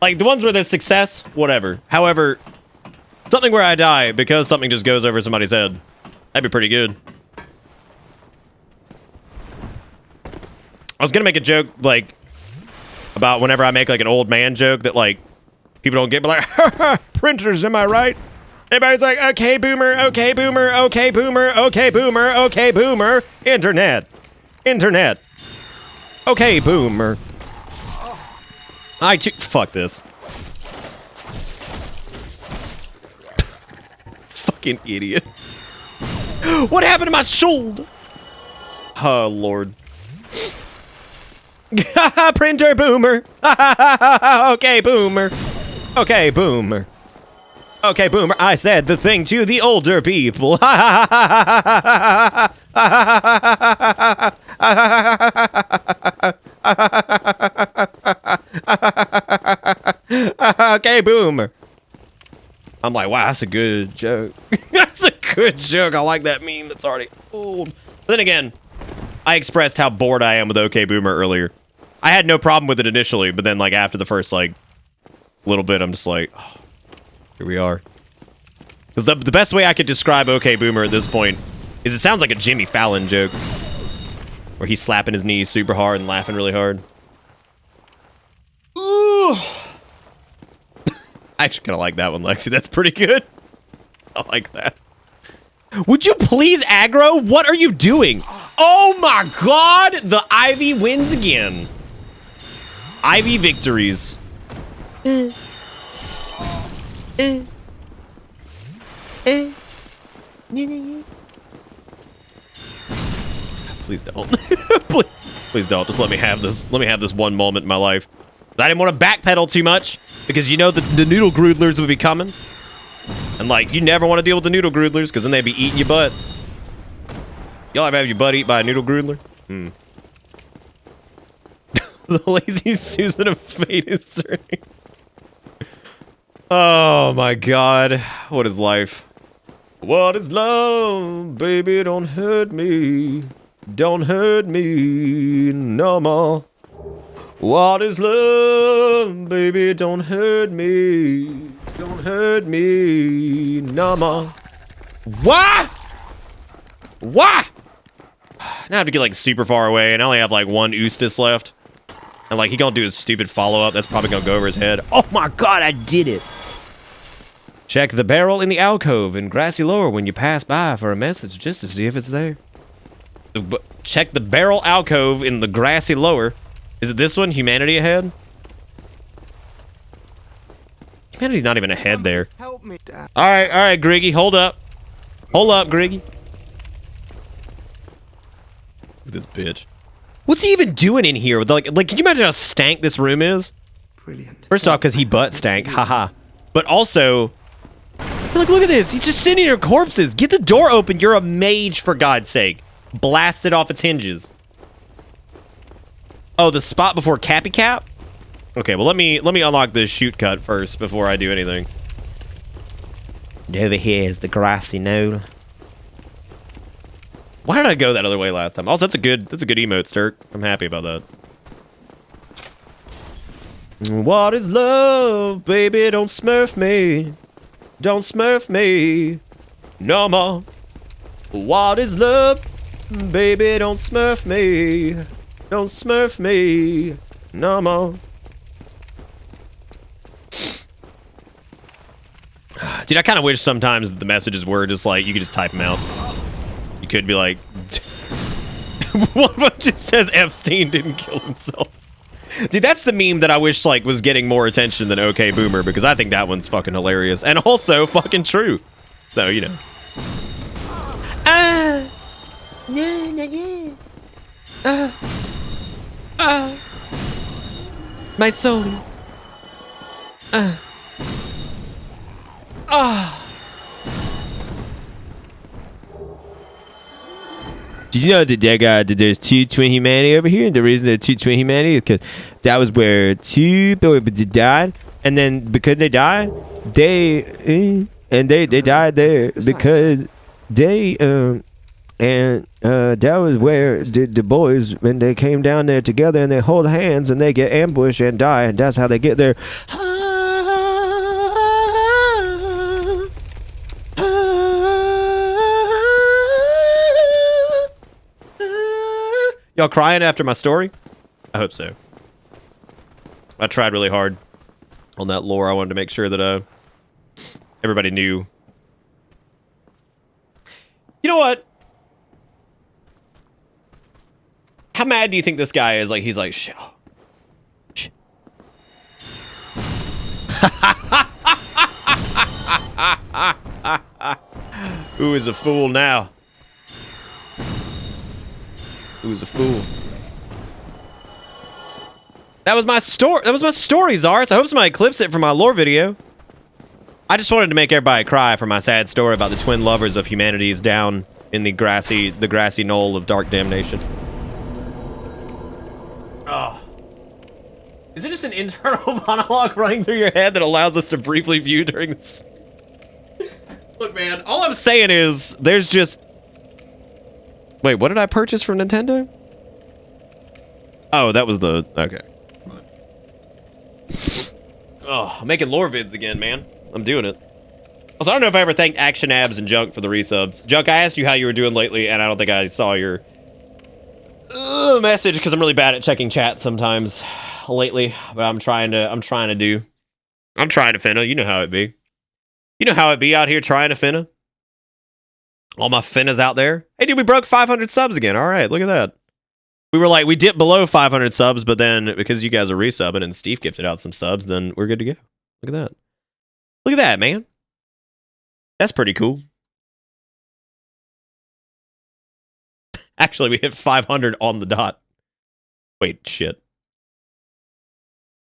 Like, the ones where there's success, whatever. However, something where I die because something just goes over somebody's head, that'd be pretty good. I was gonna make a joke, like, about whenever I make, like, an old man joke that, like, people don't get, but like, ha ha, printers, am I right? Everybody's like, okay, boomer, okay, boomer, okay, boomer, okay, boomer, okay, boomer, internet, internet, okay, boomer. I too, fuck this. Fucking idiot. What happened to my shield? Oh, Lord. Printer boomer. Okay, boomer. Okay, boomer. Okay, boomer. I said the thing to the older people. Okay, boomer. I'm like, wow, that's a good joke. That's a good joke. I like that meme that's already old. But then again, I expressed how bored I am with OK Boomer earlier. I had no problem with it initially, but then, like, after the first, like, little bit, I'm just like, oh, here we are. Because the best way I could describe OK Boomer at this point is it sounds like a Jimmy Fallon joke. Where he's slapping his knees super hard and laughing really hard. Ooh. I actually kind of like that one, Lexi. That's pretty good. I like that. Would you please aggro? What are you doing? Oh my God! The Ivy wins again. Ivy victories. Please don't. Please don't. Just let me have this. Let me have this one moment in my life. I didn't want to backpedal too much because you know the noodle groodlers would be coming. And like, you never want to deal with the noodle groodlers because then they'd be eating your butt. Y'all ever have your butt eaten by a noodle groodler? Hmm. The lazy Susan of fate is turning. Oh my God. What is life? What is love? Baby, don't hurt me. Don't hurt me no more. What is love? Baby, don't hurt me. Don't hurt me no more. What? What? Now I have to get like super far away and I only have like one Eustace left. And like he gonna do his stupid follow-up. That's probably gonna go over his head. Oh my God, I did it. Check the barrel in the alcove in Grassy Lower when you pass by for a message just to see if it's there. Check the barrel alcove in the Grassy Lower. Is it this one? Humanity ahead? Humanity's not even ahead there. Help me, Dad. All right, Griggy, hold up. Hold up, Griggy. Look at this bitch. What's he even doing in here? Like, can you imagine how stank this room is? Brilliant. First off, because he butt stank, haha. But also, like, look at this. He's just sitting here corpses. Get the door open. You're a mage, for God's sake. Blast it off its hinges. Oh, the spot before Cappy Cap? Okay, well, let me unlock this shoot cut first before I do anything. And over here is the grassy knoll. Why did I go that other way last time? Also, that's a good emote, Sturk. I'm happy about that. What is love, baby? Don't smurf me. Don't smurf me. No more. What is love? Baby, don't smurf me. Don't smurf me. No more. Dude, I kind of wish sometimes the messages were just like, you could just type them out. You could be like... One of them just says Epstein didn't kill himself. Dude, that's the meme that I wish like was getting more attention than OK Boomer, because I think that one's fucking hilarious and also fucking true. So, you know. My soul. Did you know that there's two twin humanity over here? And the reason there's two twin humanity is because that was where two people died, and then because they died, they died there because they and that was where the boys, when they came down there together and they hold hands and they get ambushed and die, and that's how they get there. Y'all crying after my story? I hope so. I tried really hard on that lore. I wanted to make sure that everybody knew. You know what? How mad do you think this guy is? Like, he's like, shh. Who is a fool now? Who's a fool? That was my story. That was my story, Zars. I hope somebody clips it from my lore video. I just wanted to make everybody cry for my sad story about the twin lovers of humanities down in the grassy knoll of dark damnation. Oh. Is it just an internal monologue running through your head that allows us to briefly view during this? Look, man, all I'm saying is there's just... Wait, what did I purchase from Nintendo? Oh, that was the... Okay. Oh, I'm making lore vids again, man. I'm doing it. Also, I don't know if I ever thanked Action Abs and Junk for the resubs. Junk, I asked you how you were doing lately, and I don't think I saw your message because I'm really bad at checking chat sometimes lately. But I'm trying to finna. You know how it be. You know how it be out here trying to finna. All my finnas out there. Hey, dude, we broke 500 subs again. All right, look at that. We dipped below 500 subs, but then because you guys are resubbing and Steve gifted out some subs, then we're good to go. Look at that. Look at that, man. That's pretty cool. Actually, we hit 500 on the dot. Wait, shit.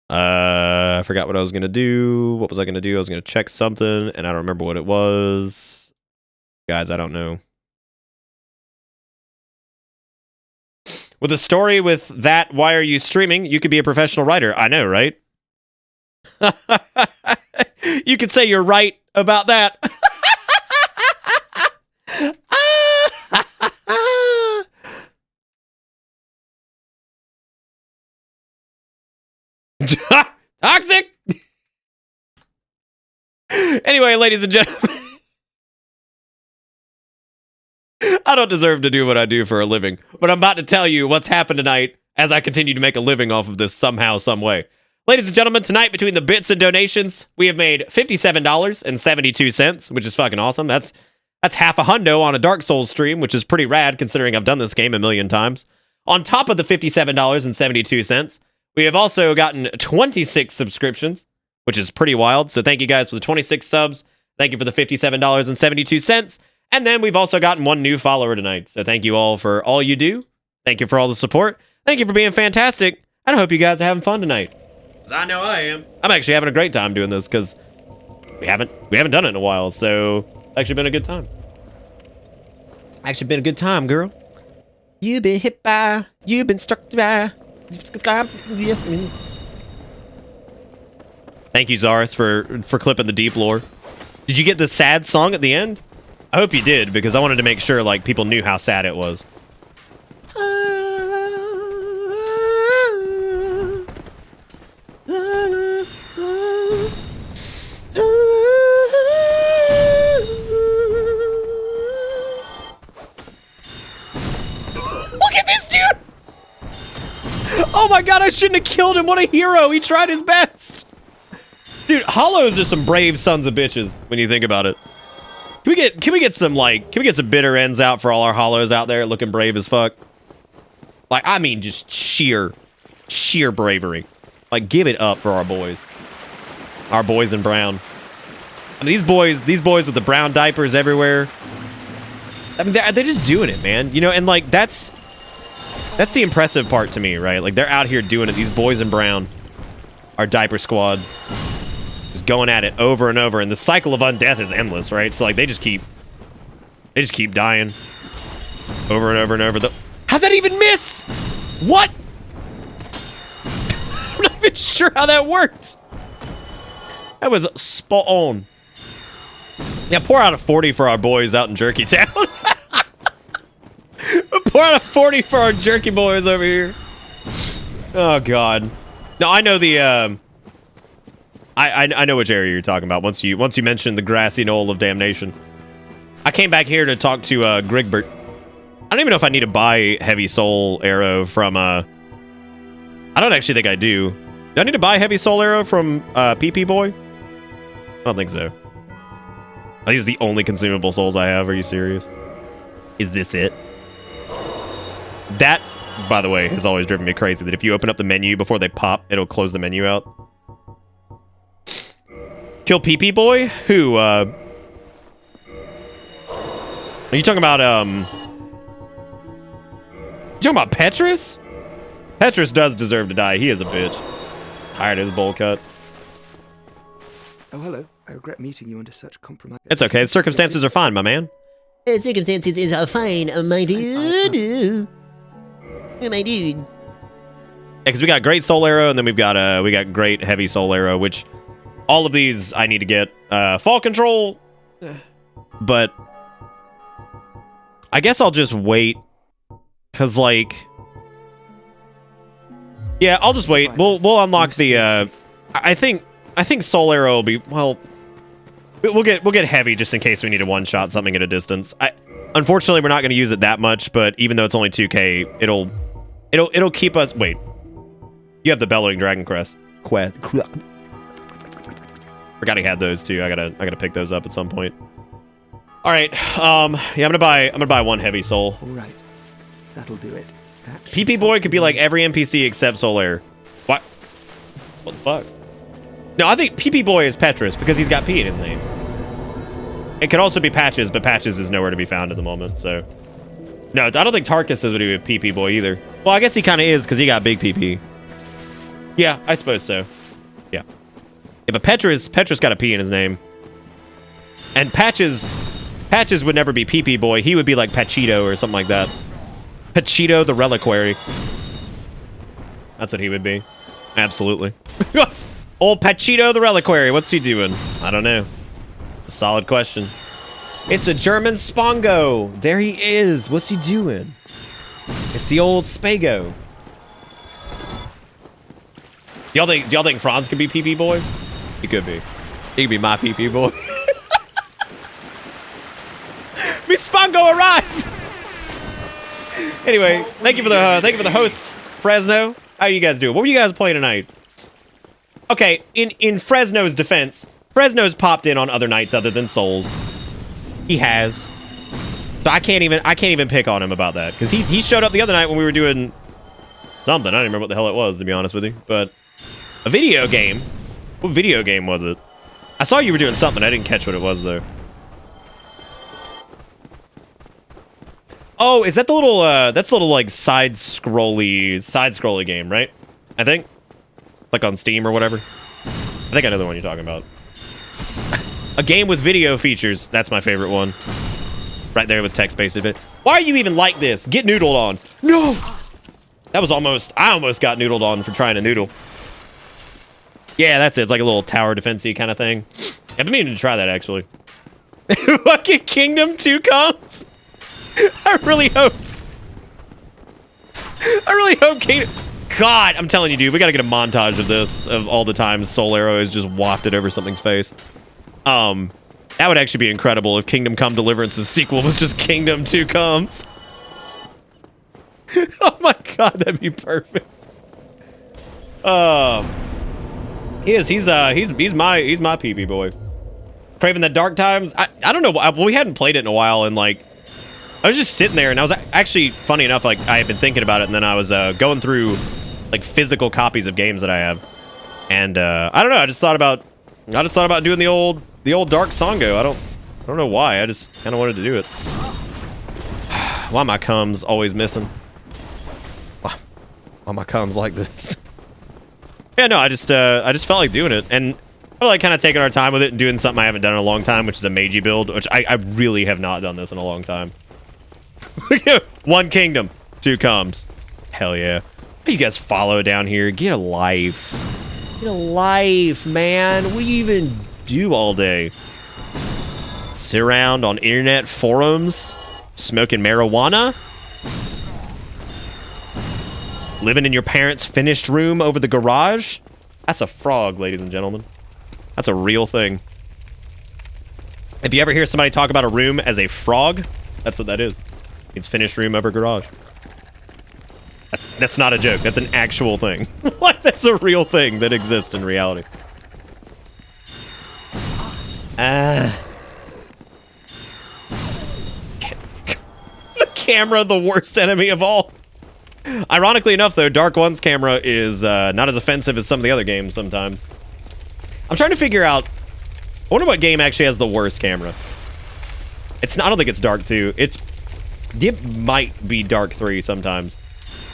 I forgot what I was going to do. What was I going to do? I was going to check something, and I don't remember what it was. Guys, I don't know. With a story with that, why are you streaming? You could be a professional writer. I know, right? You could say you're right about that. Toxic! Anyway, ladies and gentlemen. I don't deserve to do what I do for a living, but I'm about to tell you what's happened tonight as I continue to make a living off of this somehow, some way. Ladies and gentlemen, tonight between the bits and donations, we have made $57.72, which is fucking awesome. That's half a hundo on a Dark Souls stream, which is pretty rad considering I've done this game a million times. On top of the $57.72, we have also gotten 26 subscriptions, which is pretty wild. So thank you guys for the 26 subs. Thank you for the $57.72. And then we've also gotten one new follower tonight. So thank you all for all you do. Thank you for all the support. Thank you for being fantastic. And I hope you guys are having fun tonight. Because I know I am. I'm actually having a great time doing this because we haven't done it in a while. So it's actually been a good time. Actually been a good time, girl. You've been hit by, you've been struck by. Thank you, Zaris, for clipping the deep lore. Did you get the sad song at the end? I hope you did, because I wanted to make sure like people knew how sad it was. Look at this dude! Oh my god, I shouldn't have killed him. What a hero. He tried his best. Dude, hollows are some brave sons of bitches when you think about it. Can we get some bitter ends out for all our hollows out there looking brave as fuck? Like, I mean, just sheer bravery. Like, give it up for our boys in brown. I mean, these boys with the brown diapers everywhere. I mean, they're just doing it, man. You know, and like that's the impressive part to me, right? Like they're out here doing it. These boys in brown, our diaper squad. Just going at it over and over, and the cycle of undeath is endless, right? So like they just keep dying over and over and over. How'd that even miss? What? I'm not even sure how that worked. That was spot on. Yeah, pour out a 40 for our boys out in Jerky Town. Pour out a 40 for our jerky boys over here. Oh God. No, I know the I know which area you're talking about. Once you mentioned the grassy knoll of damnation. I came back here to talk to Grigbert. I don't even know if I need to buy heavy soul arrow from I don't actually think I do. Do I need to buy heavy soul arrow from PP Boy? I don't think so. I think it's the only consumable souls I have. Are you serious? Is this it? That, by the way, has always driven me crazy, that if you open up the menu before they pop, it'll close the menu out. Kill PP Boy? Who, Are you talking about, You talking about Petrus? Petrus does deserve to die. He is a bitch. Tired of his bowl cut. Oh, hello. I regret meeting you under such compromise. It's okay. The circumstances are fine, my man. Circumstances are fine, my dude. My dude. Yeah, because we got great soul arrow, and then we got great heavy soul arrow, which all of these I need to get. Fall control, but I guess I'll just wait, because like, yeah, I'll just wait. We'll unlock the. I think soul arrow will be, well, we'll get heavy just in case we need to one shot something at a distance. Unfortunately, we're not going to use it that much, but even though it's only 2K, it'll keep us. Wait, you have the bellowing dragon crest. Forgot he had those too. I gotta pick those up at some point. All right. Yeah, I'm gonna buy one heavy soul. All right, that'll do it. PP Boy could be like every NPC except Solaire. What? What the fuck? No, I think PP Boy is Petrus because he's got P in his name. It could also be Patches, but Patches is nowhere to be found at the moment, so. No, I don't think Tarkus is what he would be PP Boy either. Well, I guess he kind of is because he got big PP. Yeah, I suppose so. Yeah. Yeah, but Petrus got a P in his name. And Patches would never be PP Boy. He would be like Pachito or something like that. Pachito the Reliquary. That's what he would be. Absolutely. Old Pachito the Reliquary. What's he doing? I don't know. Solid question. It's a German Spongo. There he is. What's he doing? It's the old Spago. Y'all think Franz could be PP Boy? He could be. He could be my PP Boy. Me Spongo arrived. Anyway, thank you for the host, Fresno. How you guys doing? What were you guys playing tonight? Okay, in Fresno's defense, Fresno's popped in on other nights other than Souls. He has. So I can't even pick on him about that because he showed up the other night when we were doing something. I don't even remember what the hell it was, to be honest with you. But a video game. What video game was it? I saw you were doing something. I didn't catch what it was though. Oh, is that the little that's the little like side scrolly game, right? I think. Like on Steam or whatever. I think I know the one you're talking about. A game with video features. That's my favorite one. Right there with text-based event. Why are you even like this? Get noodled on. No! That was I almost got noodled on for trying to noodle. Yeah, that's it. It's like a little tower defense-y kind of thing. I've been meaning to try that, actually. Fucking Kingdom 2 comes? I really hope Kingdom... God, I'm telling you, dude, we gotta get a montage of this, of all the times Soul Arrow is just wafted over something's face. That would actually be incredible if Kingdom Come Deliverance's sequel was just Kingdom 2 Comes. Oh my god, that'd be perfect. He's my PP boy. Craving the Dark Times. I don't know. Well, we hadn't played it in a while, and like I was just sitting there, and I was actually, funny enough, like I had been thinking about it, and then I was going through like physical copies of games that I have, and I don't know. I just thought about doing the old Dark Songo. I don't know why. I just kind of wanted to do it. Why my cums always missing? Why my cums like this? Yeah, no, I just felt like doing it, and I like kind of taking our time with it and doing something I haven't done in a long time, which is a Meiji build, which I really have not done this in a long time. 1 kingdom, 2 comes. Hell yeah. You guys follow down here. Get a life. Get a life, man. What do you even do all day? Sit around on internet forums, smoking marijuana? Living in your parents' finished room over the garage? That's a frog, ladies and gentlemen. That's a real thing. If you ever hear somebody talk about a room as a frog, that's what that is. It's finished room over garage. That's not a joke. That's an actual thing. Like, that's a real thing that exists in reality. The camera, the worst enemy of all. Ironically enough, though, Dark One's camera is not as offensive as some of the other games sometimes. I'm trying to figure out... I wonder what game actually has the worst camera. It's not... I don't think it's Dark 2. It might be Dark 3 sometimes.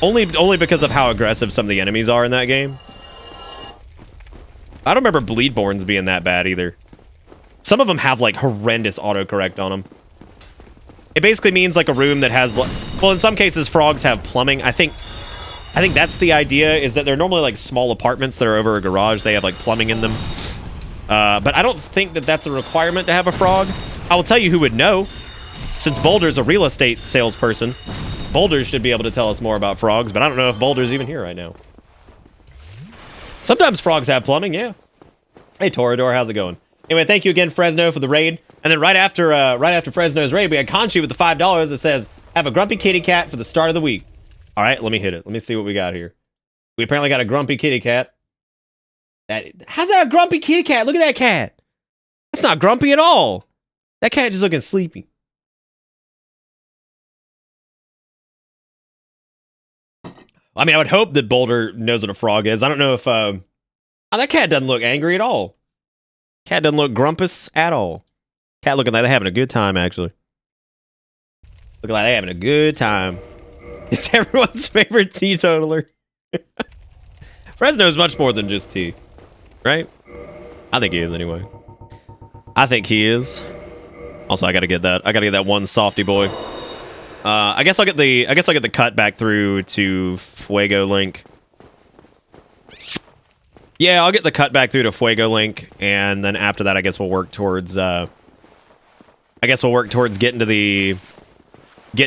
Only because of how aggressive some of the enemies are in that game. I don't remember Bleedborns being that bad either. Some of them have, like, horrendous autocorrect on them. It basically means, like, a room that has... Well, in some cases, frogs have plumbing. I think that's the idea, is that they're normally, like, small apartments that are over a garage. They have, like, plumbing in them. But I don't think that that's a requirement to have a frog. I will tell you who would know. Since Boulder's a real estate salesperson, Boulder should be able to tell us more about frogs, but I don't know if Boulder's even here right now. Sometimes frogs have plumbing, yeah. Hey, Torador, how's it going? Anyway, thank you again, Fresno, for the raid. And then right after Fresno's raid, we had Conchi with the $5 that says, have a grumpy kitty cat for the start of the week. All right, let me hit it. Let me see what we got here. We apparently got a grumpy kitty cat. How's that a grumpy kitty cat? Look at that cat. That's not grumpy at all. That cat just looking sleepy. I mean, I would hope that Boulder knows what a frog is. I don't know if... Oh, that cat doesn't look angry at all. Cat doesn't look grumpus at all. Cat looking like they're having a good time, actually. Looking like they're having a good time. It's everyone's favorite teetotaler. Fresno is much more than just tea. Right? I think he is, anyway. I think he is. Also, I gotta get that. I gotta get that one softy boy. I guess I'll get the cut back through to Fuego Link. Yeah, I'll get the cut back through to Fuego Link, and then after that, I guess we'll work towards getting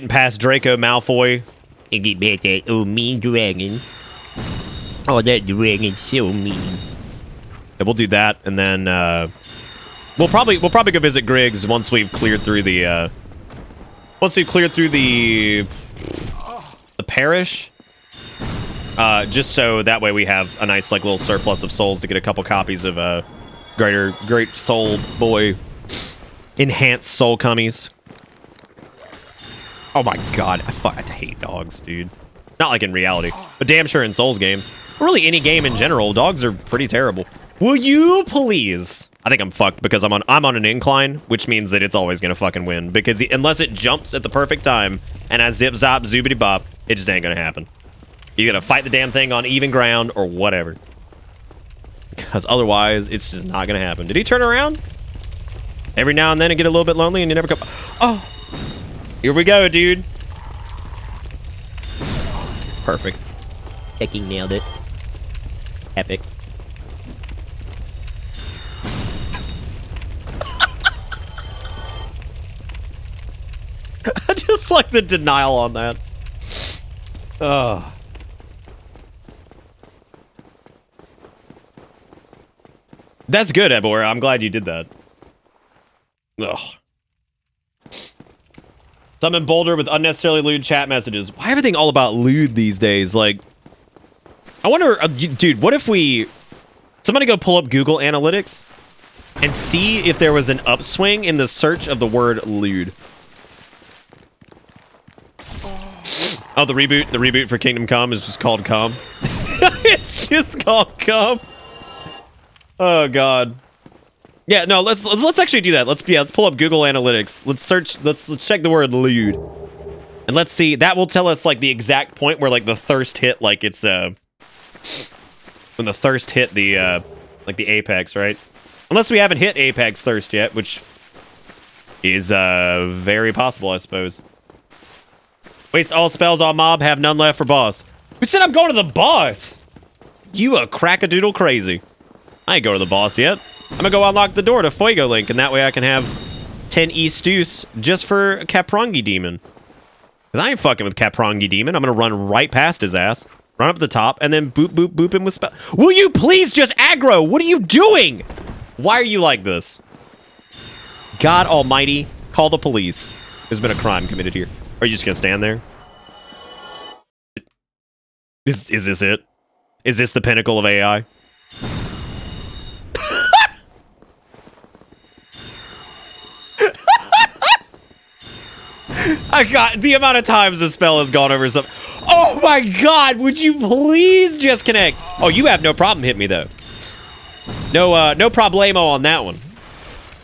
past Draco Malfoy And get back that old mean dragon. Oh, that dragon's so mean. Yeah, we'll do that, and then we'll probably go visit Griggs once we've cleared through the parish. Just so that way we have a nice like little surplus of souls to get a couple copies of Great Soul Boy Enhanced Soul Cummies. Oh my god, I hate dogs, dude. Not like in reality, but damn sure in Souls games. Or really any game in general, dogs are pretty terrible. Will you please? I think I'm fucked because I'm on an incline, which means that it's always gonna fucking win. Because unless it jumps at the perfect time and I zip zop zoobity bop, it just ain't gonna happen. You gotta fight the damn thing on even ground or whatever. Because otherwise, it's just not gonna happen. Did he turn around? Every now and then it get a little bit lonely and you never come. Oh, here we go, dude. Perfect. Fucking nailed it. Epic. I just like the denial on that. Ugh. That's good, Ebor. I'm glad you did that. Ugh. Summon Boulder with unnecessarily lewd chat messages. Why everything all about lewd these days? Like, I wonder, dude, what if somebody go pull up Google Analytics and see if there was an upswing in the search of the word lewd. Oh, the reboot for Kingdom Come is just called Come. It's just called Come. Oh god. Yeah, no, let's actually do that. Let's pull up Google Analytics. Let's check the word lewd. And let's see, that will tell us like the exact point where like the thirst hit like it's when the thirst hit the like the apex, right? Unless we haven't hit Apex Thirst yet, which is very possible, I suppose. Waste all spells on mob, have none left for boss. Who said I'm going to the boss? You a crackadoodle crazy. I ain't going to the boss yet. I'm gonna go unlock the door to Fuego Link, and that way I can have 10 East Deuce just for Caprongi Demon. Because I ain't fucking with Caprongi Demon. I'm gonna run right past his ass, run up to the top, and then boop, boop, boop him with spell. Will you please just aggro? What are you doing? Why are you like this? God almighty, call the police. There's been a crime committed here. Are you just gonna stand there? Is this it? Is this the pinnacle of AI? I got the amount of times the spell has gone over something. Oh my god, would you please just connect? Oh, you have no problem hitting me though. No problemo on that one.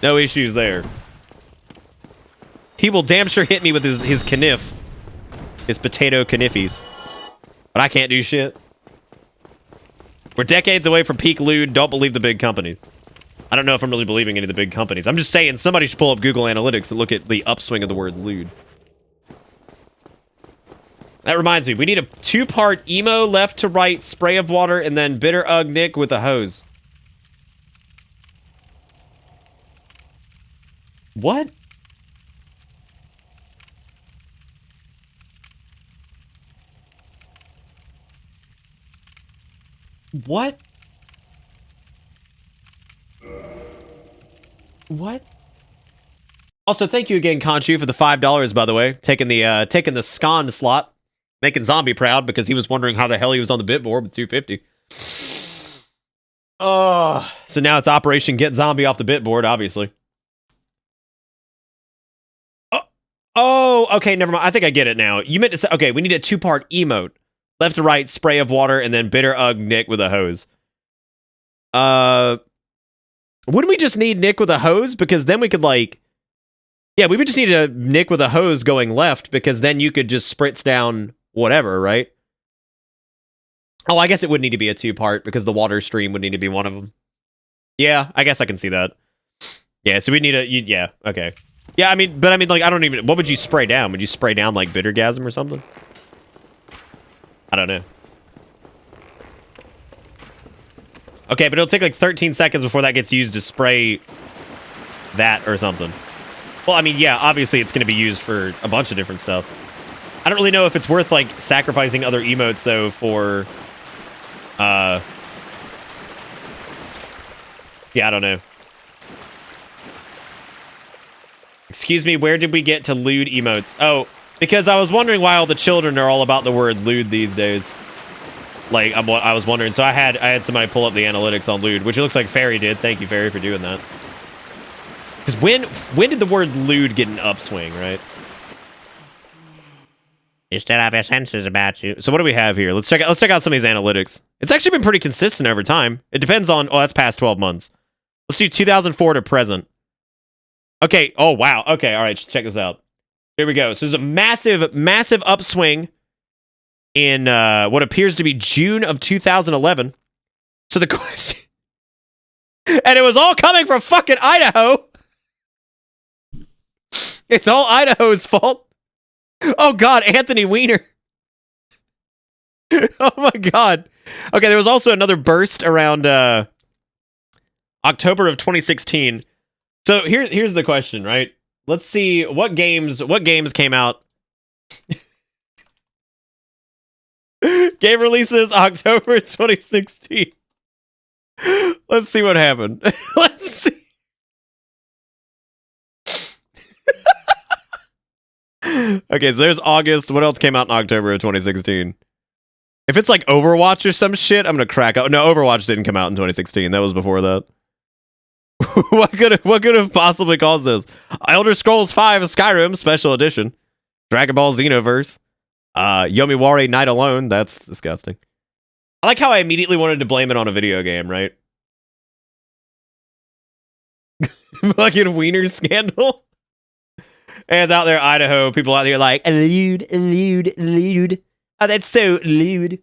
No issues there. He will damn sure hit me with his kniff. His potato kniffies. But I can't do shit. We're decades away from peak lewd. Don't believe the big companies. I don't know if I'm really believing any of the big companies. I'm just saying somebody should pull up Google Analytics and look at the upswing of the word lewd. That reminds me, we need a 2-part emo, left to right, spray of water, and then bitter ugh Nick with a hose. What? What? What? Also, thank you again, Conchu, for the $5, by the way. Taking the scon slot. Making Zombie proud because he was wondering how the hell he was on the bit board with 250. So now it's Operation Get Zombie off the bit board, obviously. Oh, okay, never mind. I think I get it now. You meant to say, okay, we need a 2-part emote. Left to right, spray of water, and then bitter ugh Nick with a hose. Wouldn't we just need Nick with a hose? Because then we could, like... Yeah, we would just need a Nick with a hose going left, because then you could just spritz down whatever, right? Oh, I guess it would need to be a 2-part, because the water stream would need to be one of them. Yeah, I guess I can see that. Yeah, so we need a... yeah, okay. Yeah, I mean, like, I don't even... What would you spray down? Would you spray down, like, Bittergasm or something? I don't know. Okay, but it'll take, like, 13 seconds before that gets used to spray that or something. Well, I mean, yeah, obviously it's going to be used for a bunch of different stuff. I don't really know if it's worth, like, sacrificing other emotes, though, for... Yeah, I don't know. Excuse me, where did we get to lewd emotes? Oh, because I was wondering why all the children are all about the word lewd these days. Like, I was wondering. So I had somebody pull up the analytics on lewd, which it looks like Fairy did. Thank you, Fairy, for doing that. Because when did the word lewd get an upswing, right? You still have your senses about you. So what do we have here? Let's check out some of these analytics. It's actually been pretty consistent over time. It depends on... Oh, that's past 12 months. Let's do 2004 to present. Okay. Oh, wow. Okay. All right. Check this out. Here we go. So there's a massive upswing in what appears to be June of 2011. So the question... And it was all coming from fucking Idaho. It's all Idaho's fault. Oh, God. Anthony Weiner. Oh, my God. Okay, there was also another burst around October of 2016. So here's the question, right? Let's see what games came out. Game releases October 2016. Let's see what happened. Let's see. Okay, so there's August. What else came out in October of 2016? If it's like Overwatch or some shit, I'm gonna crack out. No, Overwatch didn't come out in 2016. That was before that. What could have possibly caused this? Elder Scrolls V Skyrim Special Edition. Dragon Ball Xenoverse. Yomiwari Night Alone. That's disgusting. I like how I immediately wanted to blame it on a video game, right? Fucking Wiener scandal. And it's out there, Idaho. People out there like, lewd. Oh, that's so lewd.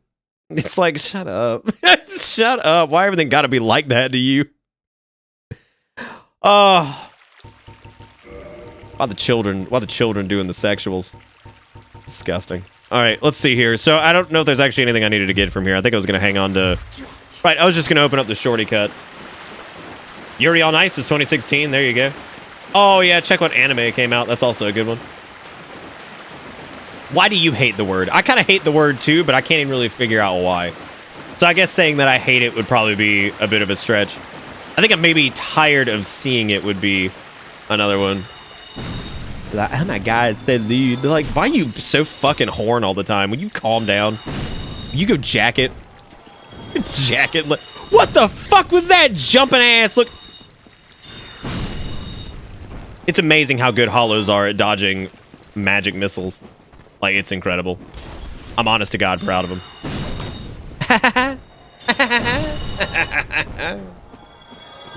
It's like, shut up. Shut up. Why everything gotta be like that to you? Why the children doing the sexuals? Disgusting. All right, let's see here. So I don't know if there's actually anything I needed to get from here. I think I was going to hang on to... Right, I was just going to open up the shorty cut. Yuri on Ice was 2016. There you go. Oh, yeah, check what anime came out. That's also a good one. Why do you hate the word? I kind of hate the word, too, but I can't even really figure out why. So I guess saying that I hate it would probably be a bit of a stretch. I think I'm maybe tired of seeing it would be another one. Like, oh my god, it's so lewd. Like, why are you so fucking horn all the time? Will you calm down? You go jacket. Jacket. What the fuck was that jumping ass? Look. It's amazing how good hollows are at dodging magic missiles. Like, it's incredible. I'm honest to God proud of them.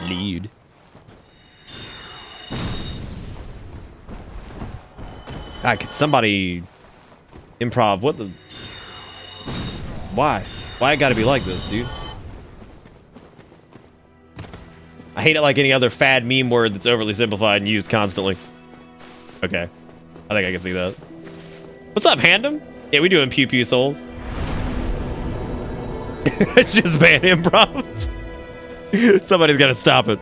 Lewd. God, could somebody improv? What the? Why? Why it gotta be like this, dude? I hate it like any other fad meme word that's overly simplified and used constantly. Okay. I think I can see that. What's up, Handem? Yeah, we doing pew pew souls. It's just bad improv. Somebody's gotta stop it.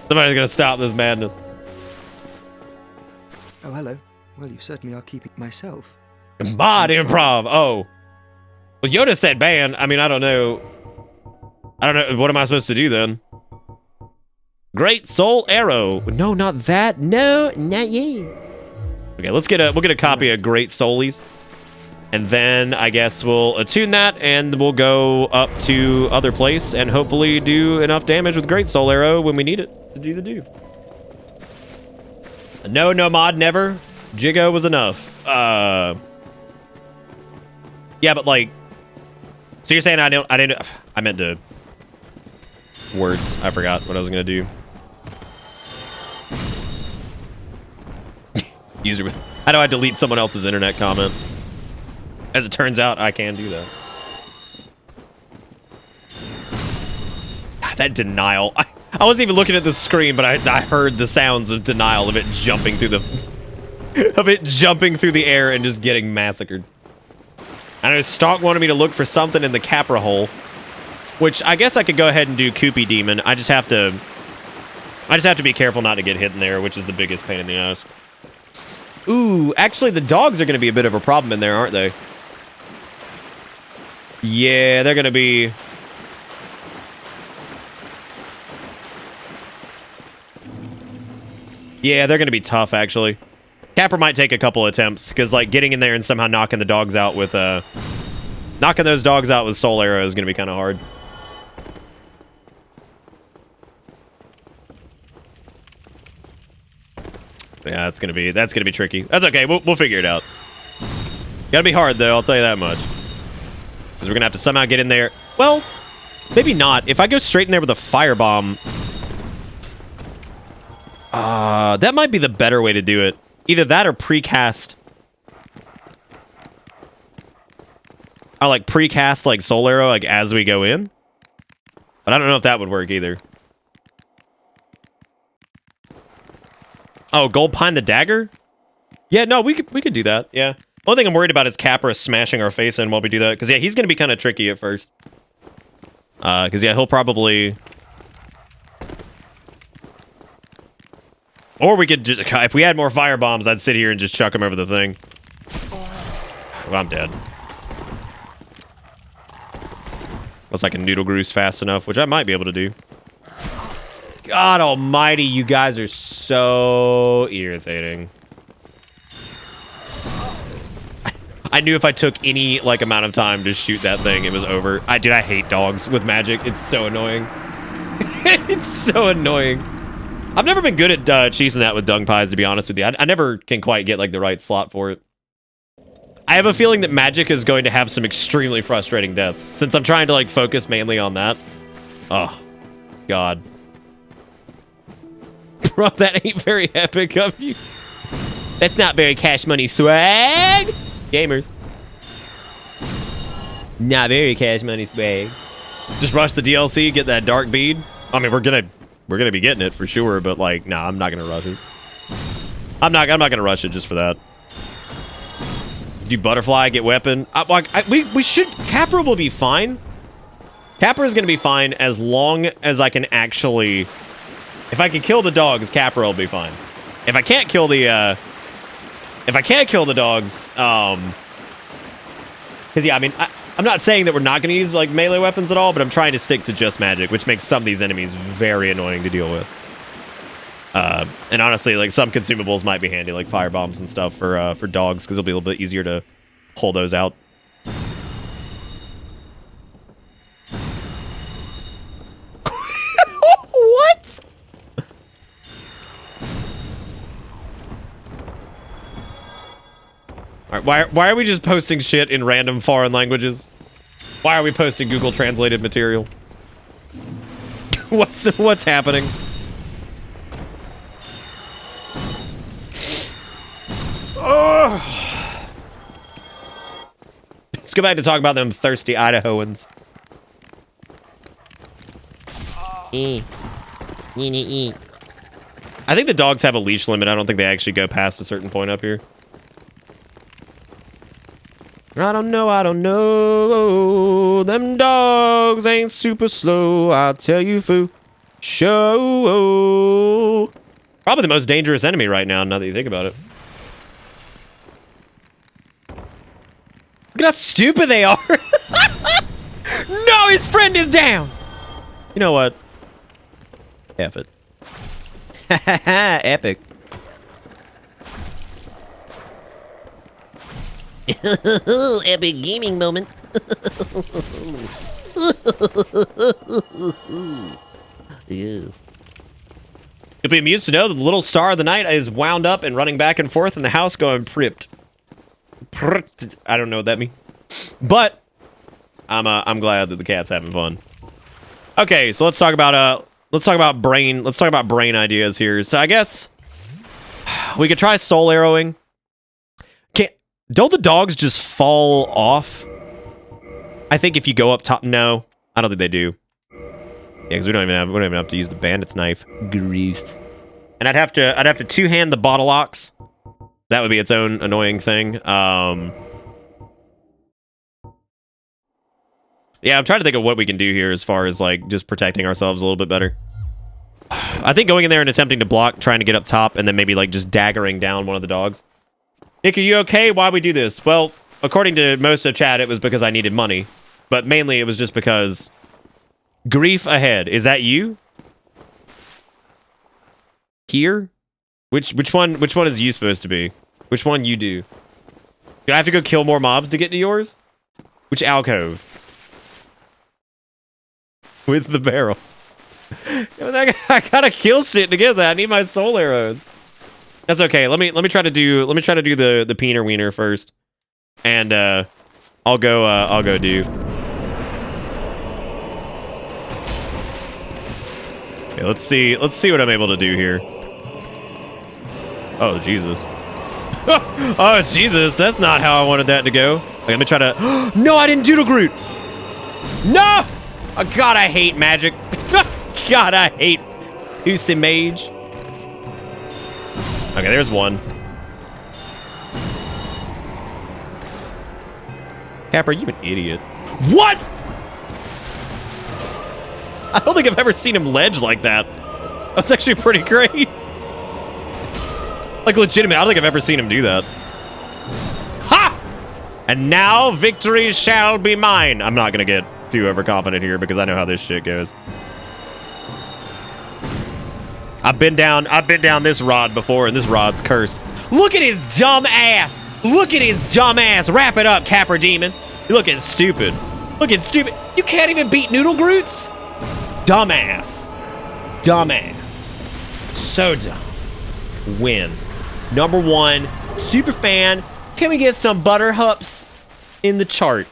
Somebody's gotta stop this madness. Oh, hello. Well, you certainly are keeping myself. Mod improv. Oh. Well, Yoda said ban. I mean, I don't know. I don't know. What am I supposed to do then? Great Soul Arrow. No, not that. No, not yet. Okay, we'll get a copy of Great Soulies. And then I guess we'll attune that and we'll go up to other place and hopefully do enough damage with Great Soul Arrow when we need it to do the do. No, no mod, never. Jigo was enough. Yeah, but like, so you're saying I meant to words. I forgot what I was gonna do. User, how do I delete someone else's internet comment? As it turns out, I can do that. God, that denial. I wasn't even looking at the screen, but I heard the sounds of denial of it jumping through the air and just getting massacred. I know Stalk wanted me to look for something in the Capra hole, which I guess I could go ahead and do Koopy Demon. I just have to be careful not to get hit in there, which is the biggest pain in the ass. Ooh, actually the dogs are going to be a bit of a problem in there, aren't they? Yeah, they're going to be... Yeah, they're going to be tough, actually. Capra might take a couple attempts, because, like, getting in there and somehow knocking the dogs out with, knocking those dogs out with Soul Arrow is going to be kind of hard. Yeah, that's gonna be tricky. That's okay. We'll figure it out. Gotta be hard though. I'll tell you that much. Because we're gonna have to somehow get in there. Well, maybe not. If I go straight in there with a firebomb, that might be the better way to do it. Either that or precast. I like precast like Soul Arrow like as we go in. But I don't know if that would work either. Oh, Gold Pine the dagger? Yeah, no, we could do that. Yeah. The only thing I'm worried about is Capra smashing our face in while we do that. Because, yeah, he's going to be kind of tricky at first. Because, yeah, he'll probably... Or we could just... If we had more fire bombs, I'd sit here and just chuck him over the thing. Oh, I'm dead. Unless I can noodle Groose fast enough, which I might be able to do. God almighty, you guys are so irritating. I knew if I took any, like, amount of time to shoot that thing, it was over. Dude, I hate dogs with magic. It's so annoying. It's so annoying. I've never been good at cheesing that with dung pies, to be honest with you. I never can quite get, like, the right slot for it. I have a feeling that magic is going to have some extremely frustrating deaths, since I'm trying to, like, focus mainly on that. Oh, God. Bro, that ain't very epic of you. That's not very cash money swag. Gamers. Not very cash money swag. Just rush the DLC, get that dark bead. I mean, we're gonna we're gonna be getting it for sure, but like, nah, I'm not gonna rush it. I'm not gonna rush it just for that. Do butterfly, get weapon. We should, Capra will be fine. Capra is gonna be fine as long as I can actually, if I can kill the dogs, Capra will be fine. If I can't kill the dogs, because yeah, I mean, I'm not saying that we're not going to use like melee weapons at all, but I'm trying to stick to just magic, which makes some of these enemies very annoying to deal with. And honestly, like some consumables might be handy, like fire bombs and stuff for dogs, because it'll be a little bit easier to pull those out. What? All right, why are we just posting shit in random foreign languages? Why are we posting Google translated material? What's happening? Oh. Let's go back to talk about them thirsty Idahoans. I think the dogs have a leash limit. I don't think they actually go past a certain point up here. I don't know. Them dogs ain't super slow. I'll tell you for sure. Probably the most dangerous enemy right now that you think about it. Look at how stupid they are. No, his friend is down. You know what? F it. Epic. Epic gaming moment. You'll be amused to know that the little star of the night is wound up and running back and forth in the house going pripped. I don't know what that means. But I'm glad that the cat's having fun. Okay, so let's talk about brain ideas here. So I guess we could try soul arrowing. Don't the dogs just fall off? I think if you go up top, no, I don't think they do. Yeah, because we don't even have to use the bandit's knife. Grease. And I'd have to two-hand the bottle ox. That would be its own annoying thing. Yeah, I'm trying to think of what we can do here as far as like just protecting ourselves a little bit better. I think going in there and attempting to block, trying to get up top, and then maybe like just daggering down one of the dogs. Nick, are you okay? Why we do this? Well, according to most of chat, it was because I needed money. But mainly it was just because... Grief ahead. Is that you? Here? Which one is you supposed to be? Which one you do? Do I have to go kill more mobs to get to yours? Which alcove? With the barrel. I gotta kill shit to get that. I need my soul arrows. That's okay. Let me try to do the peener wiener first, and I'll go do. Okay, let's see what I'm able to do here. Oh Jesus! Oh Jesus! That's not how I wanted that to go. Okay, let me try to. No, I didn't do the Groot. No! Oh, God, I hate magic. God, I hate Usi Mage. Okay, there's one. Capper, you an idiot. What? I don't think I've ever seen him ledge like that. That's actually pretty great. Like, legitimate, I don't think I've ever seen him do that. Ha! And now victory shall be mine. I'm not gonna get too overconfident here because I know how this shit goes. I've been down this rod before, and this rod's cursed. Look at his dumb ass. Look at his dumb ass. Wrap it up, Capper Demon. You're looking stupid. Looking stupid. You can't even beat Noodle Groots? Dumbass. Dumbass. So dumb. Win. Number 1, super fan. Can we get some butterhups in the chart?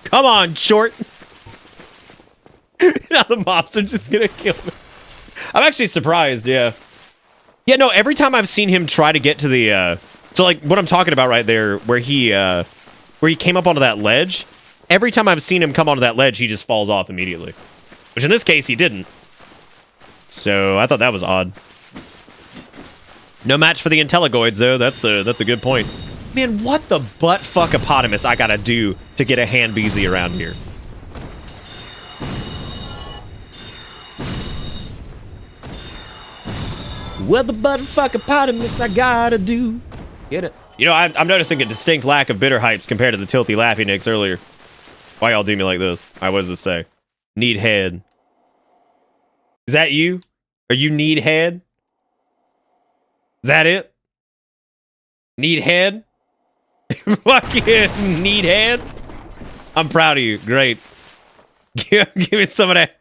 Come on, short. Now the mobs are just gonna kill me. I'm actually surprised, yeah. Yeah, no, every time I've seen him try to get to the, so like what I'm talking about right there, where he came up onto that ledge, every time I've seen him come onto that ledge, he just falls off immediately. Which in this case, he didn't. So I thought that was odd. No match for the Intelligoids, though. That's a good point. Man, what the butt fuckopotamus I gotta do to get a hand beezy around here? What the butt fuckopotamus I gotta do? Get it? You know, I'm noticing a distinct lack of bitter hypes compared to the tilty Laffy Nicks earlier. Why y'all do me like this? What does it say? Need head. Is that you? Are you need head? Is that it? Need head? Fucking need head? I'm proud of you. Great. Give me some of that.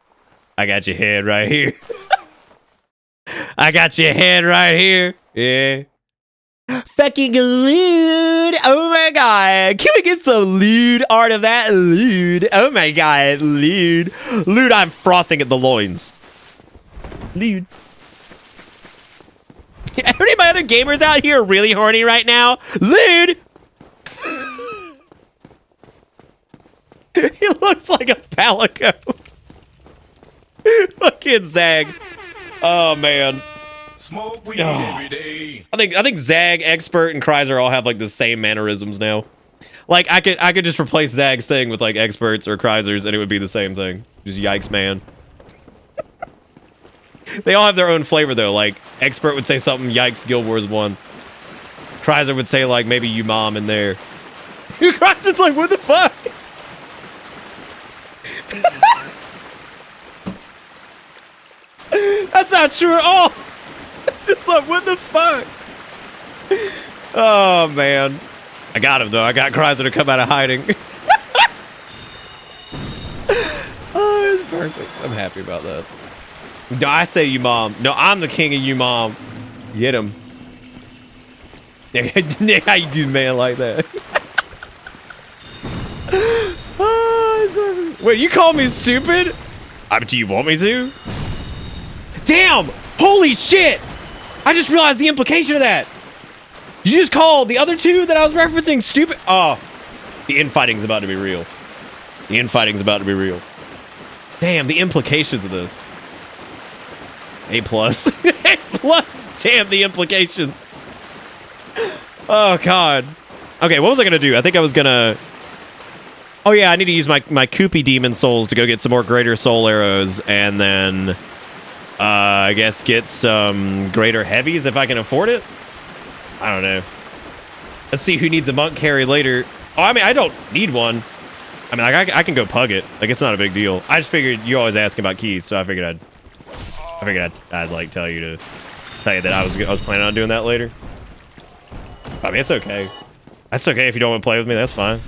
I got your head right here. I got your head right here. Yeah. Fucking lewd. Oh my god. Can we get some lewd art of that? Lewd. Oh my god. Lewd. Lewd, I'm frothing at the loins. Lewd. Any of my other gamers out here are really horny right now? Lewd. He looks like a palico. Fucking Zag. Oh man. Smoke weed every day. I think Zag, Expert, and Kreiser all have like the same mannerisms now. Like I could just replace Zag's thing with like Experts or Kreiser's and it would be the same thing. Just yikes, man. They all have their own flavor though. Like Expert would say something, yikes, Guild Wars 1. Kreiser would say like maybe you mom in there. Kreiser's like, what the fuck? That's not true at all. Just like, what the fuck? Oh, man. I got him, though. I got Kreiser to come out of hiding. Oh, it's perfect. I'm happy about that. No, I say you mom. No, I'm the king of you mom. Get him. Nick, how you do man like that? Oh, it's perfect. Wait, you call me stupid? Do you want me to? Damn! Holy shit! I just realized the implication of that. You just called the other two that I was referencing stupid. Oh, the infighting's about to be real. The infighting's about to be real. Damn, the implications of this. A+. A+. Damn, the implications. Oh, God. Okay, what was I going to do? I think I was going to... Oh, yeah, I need to use my Koopy Demon Souls to go get some more Greater Soul Arrows, and then... I guess get some Greater Heavies if I can afford it. I don't know. Let's see who needs a monk carry later. Oh, I mean, I don't need one. I mean, like, I can go pug it. Like, it's not a big deal. I just figured you always asking about keys, so I figured I'd like tell you that I was planning on doing that later. I mean, it's okay. That's okay if you don't want to play with me. That's fine.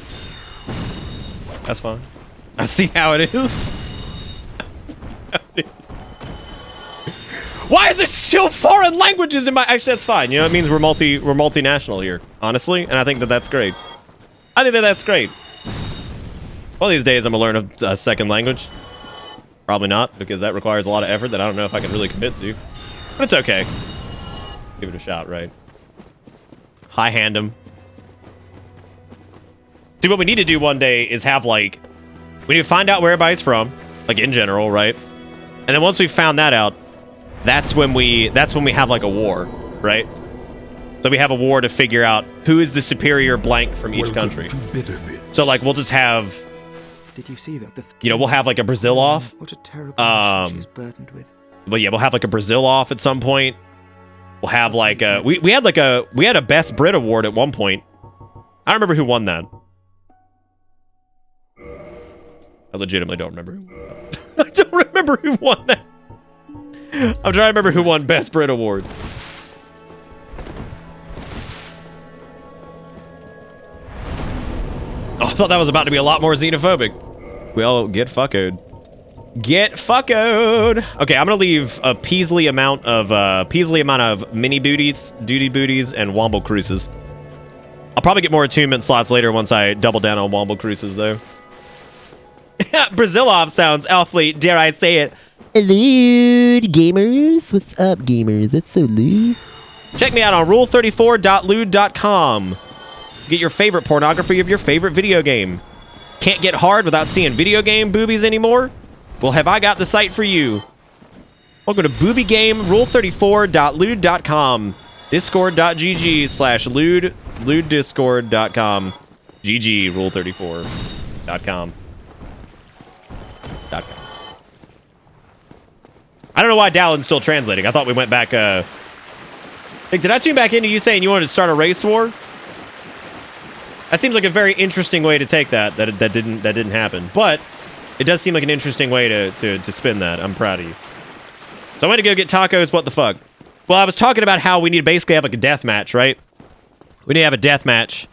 That's fine. I see how it is. Why is there still foreign languages in my... Actually, that's fine. You know, it means we're multinational here, honestly. And I think that's great. I think that's great. One of these days, I'm going to learn a second language. Probably not, because that requires a lot of effort that I don't know if I can really commit to. But it's okay. Give it a shot, right? High hand him. See, what we need to do one day is have, like... We need to find out where everybody's from. Like, in general, right? And then once we've found that out, that's when we have like a war, right? So we have a war to figure out who is the superior blank from each country. So like we'll just have. Did you see that? You know, we'll have like a Brazil off. What a terrible she's burdened with. But yeah, we'll have like a Brazil off at some point. We'll have like a we had a Best Brit award at one point. I don't remember who won that. I legitimately don't remember. I don't remember who won that. I'm trying to remember who won Best Brit Award. Oh, I thought that was about to be a lot more xenophobic. Well, get fuckoed. Get fuckoed. Okay, I'm gonna leave a Peasley amount of mini booties, duty booties, and womble cruises. I'll probably get more attunement slots later once I double down on womble cruises, though. Brazilov sounds awfully, dare I say it, lewd, gamers. What's up, gamers? That's so lewd. Check me out on rule34.lewd.com. Get your favorite pornography of your favorite video game. Can't get hard without seeing video game boobies anymore? Well, have I got the site for you? Welcome to boobygamerule34.lude.com. Discord.gg/lude. LudeDiscord.com. GG rule34.com. I don't know why Dallin's still translating. I thought we went back. Like, did I tune back into you saying you wanted to start a race war? That seems like a very interesting way to take that. That didn't happen. But it does seem like an interesting way to spin that. I'm proud of you. So I'm going to go get tacos. What the fuck? Well, I was talking about how we need to basically have like a death match, right? We need to have a death match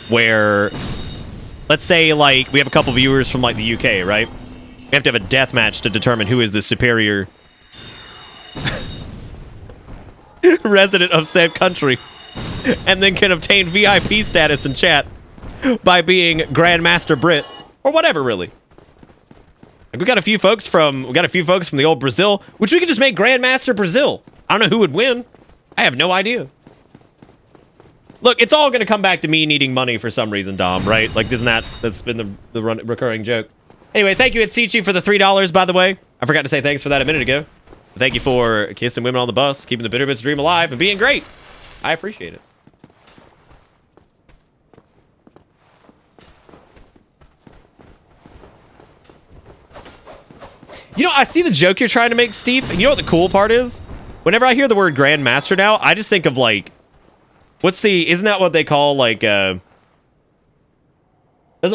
where, let's say, like, we have a couple viewers from, like, the UK, right? We have to have a death match to determine who is the superior resident of said country, and then can obtain VIP status in chat by being Grandmaster Brit or whatever, really. Like, we got a few folks from the old Brazil, which we could just make Grandmaster Brazil. I don't know who would win. I have no idea. Look, it's all going to come back to me needing money for some reason, Dom, right? Like, that's been the recurring joke. Anyway, thank you, Itsichi, for the $3, by the way. I forgot to say thanks for that a minute ago. Thank you for kissing women on the bus, keeping the Bitter Bits dream alive, and being great. I appreciate it. You know, I see the joke you're trying to make, Steve. You know what the cool part is? Whenever I hear the word Grandmaster now, I just think of, like, isn't that what they call, like, doesn't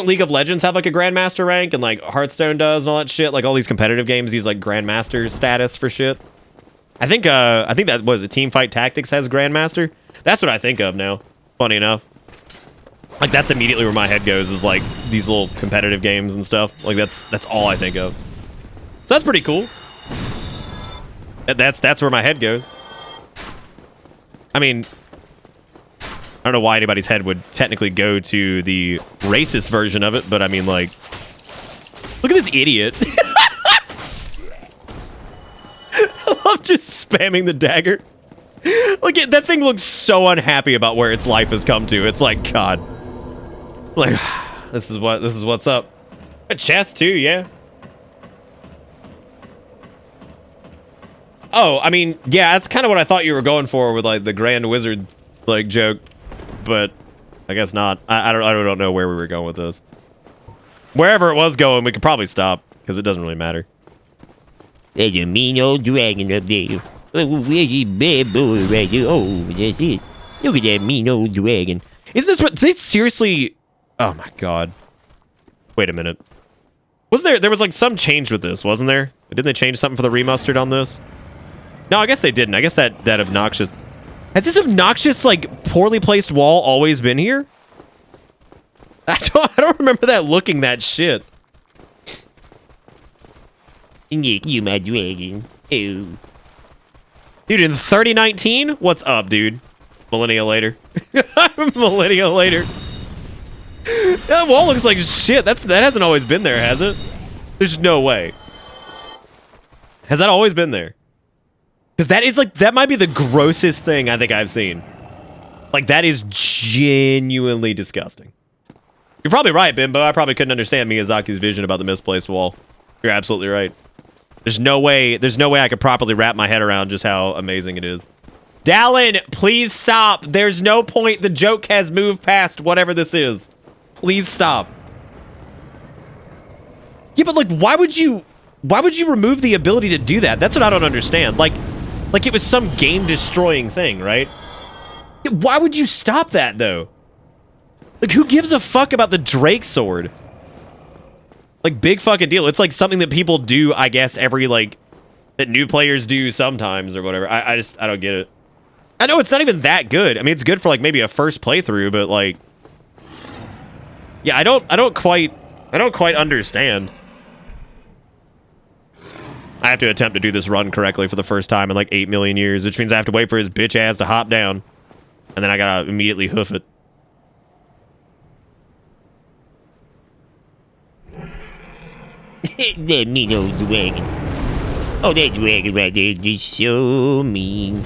League of Legends have, like, a Grandmaster rank, and, like, Hearthstone does and all that shit? Like, all these competitive games use, like, Grandmaster status for shit. I think that was a Teamfight Tactics has Grandmaster. That's what I think of now, funny enough. Like, that's immediately where my head goes, is, like, these little competitive games and stuff. Like, that's all I think of. So that's pretty cool. That's where my head goes. I mean, I don't know why anybody's head would technically go to the racist version of it, but I mean, like, look at this idiot. I love just spamming the dagger. Look, that thing looks so unhappy about where its life has come to. It's like, God. Like, this is what's up. A chest too, yeah. Oh, I mean, yeah, that's kind of what I thought you were going for with, like, the Grand Wizard, like, joke. But I guess not. I don't know where we were going with this. Wherever it was going, we could probably stop, because it doesn't really matter. There's a mean old dragon up there. Oh, where's this bad boy right there? Oh, that's it. Look at that mean old dragon. Isn't this what... They seriously... Oh, my God. Wait a minute. There was, like, some change with this, wasn't there? Didn't they change something for the remastered on this? No, I guess they didn't. I guess that obnoxious... Has this obnoxious, like, poorly placed wall always been here? I don't remember that looking that shit. Nick, you my dragon. Oh. Dude, in 3019? What's up, dude? Millennia later. Millennia later. That wall looks like shit. That hasn't always been there, has it? There's no way. Has that always been there? Because that is, like, that might be the grossest thing I think I've seen. Like, that is genuinely disgusting. You're probably right, Bimbo. I probably couldn't understand Miyazaki's vision about the misplaced wall. You're absolutely right. There's no way I could properly wrap my head around just how amazing it is. Dallin, please stop. There's no point. The joke has moved past whatever this is. Please stop. Yeah, but, like, why would you remove the ability to do that? That's what I don't understand. Like it was some game-destroying thing, right? Why would you stop that, though? Like, who gives a fuck about the Drake sword? Like, big fucking deal. It's like something that people do, I guess, that new players do sometimes or whatever. I don't get it. I know it's not even that good. I mean, it's good for, like, maybe a first playthrough, but, like, yeah, I don't quite understand. I have to attempt to do this run correctly for the first time in, like, 8 million years, which means I have to wait for his bitch ass to hop down. And then I gotta immediately hoof it. That mean old dragon. Oh, that dragon right there is just so mean.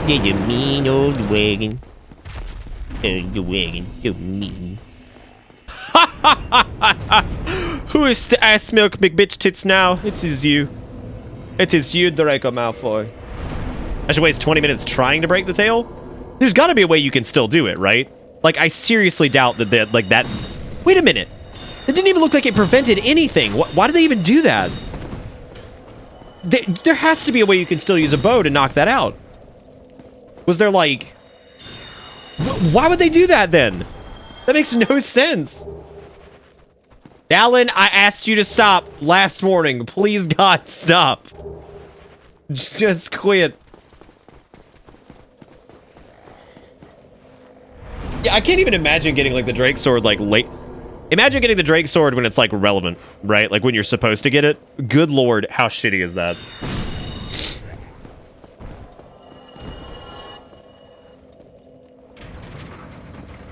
There's a mean old dragon. Oh, the dragon's so mean. Who is the ass milk McBitch tits now? It is you. It is you, Draco Malfoy. I should waste 20 minutes trying to break the tail? There's got to be a way you can still do it, right? Like, I seriously doubt that, like, that... Wait a minute. It didn't even look like it prevented anything. Why did they even do that? There has to be a way you can still use a bow to knock that out. Was there, like... Why would they do that, then? That makes no sense. Alan, I asked you to stop last morning. Please, God, stop. Just quit. Yeah, I can't even imagine getting, like, the Drake Sword, like, late. Imagine getting the Drake Sword when it's, like, relevant, right? Like, when you're supposed to get it. Good lord, how shitty is that?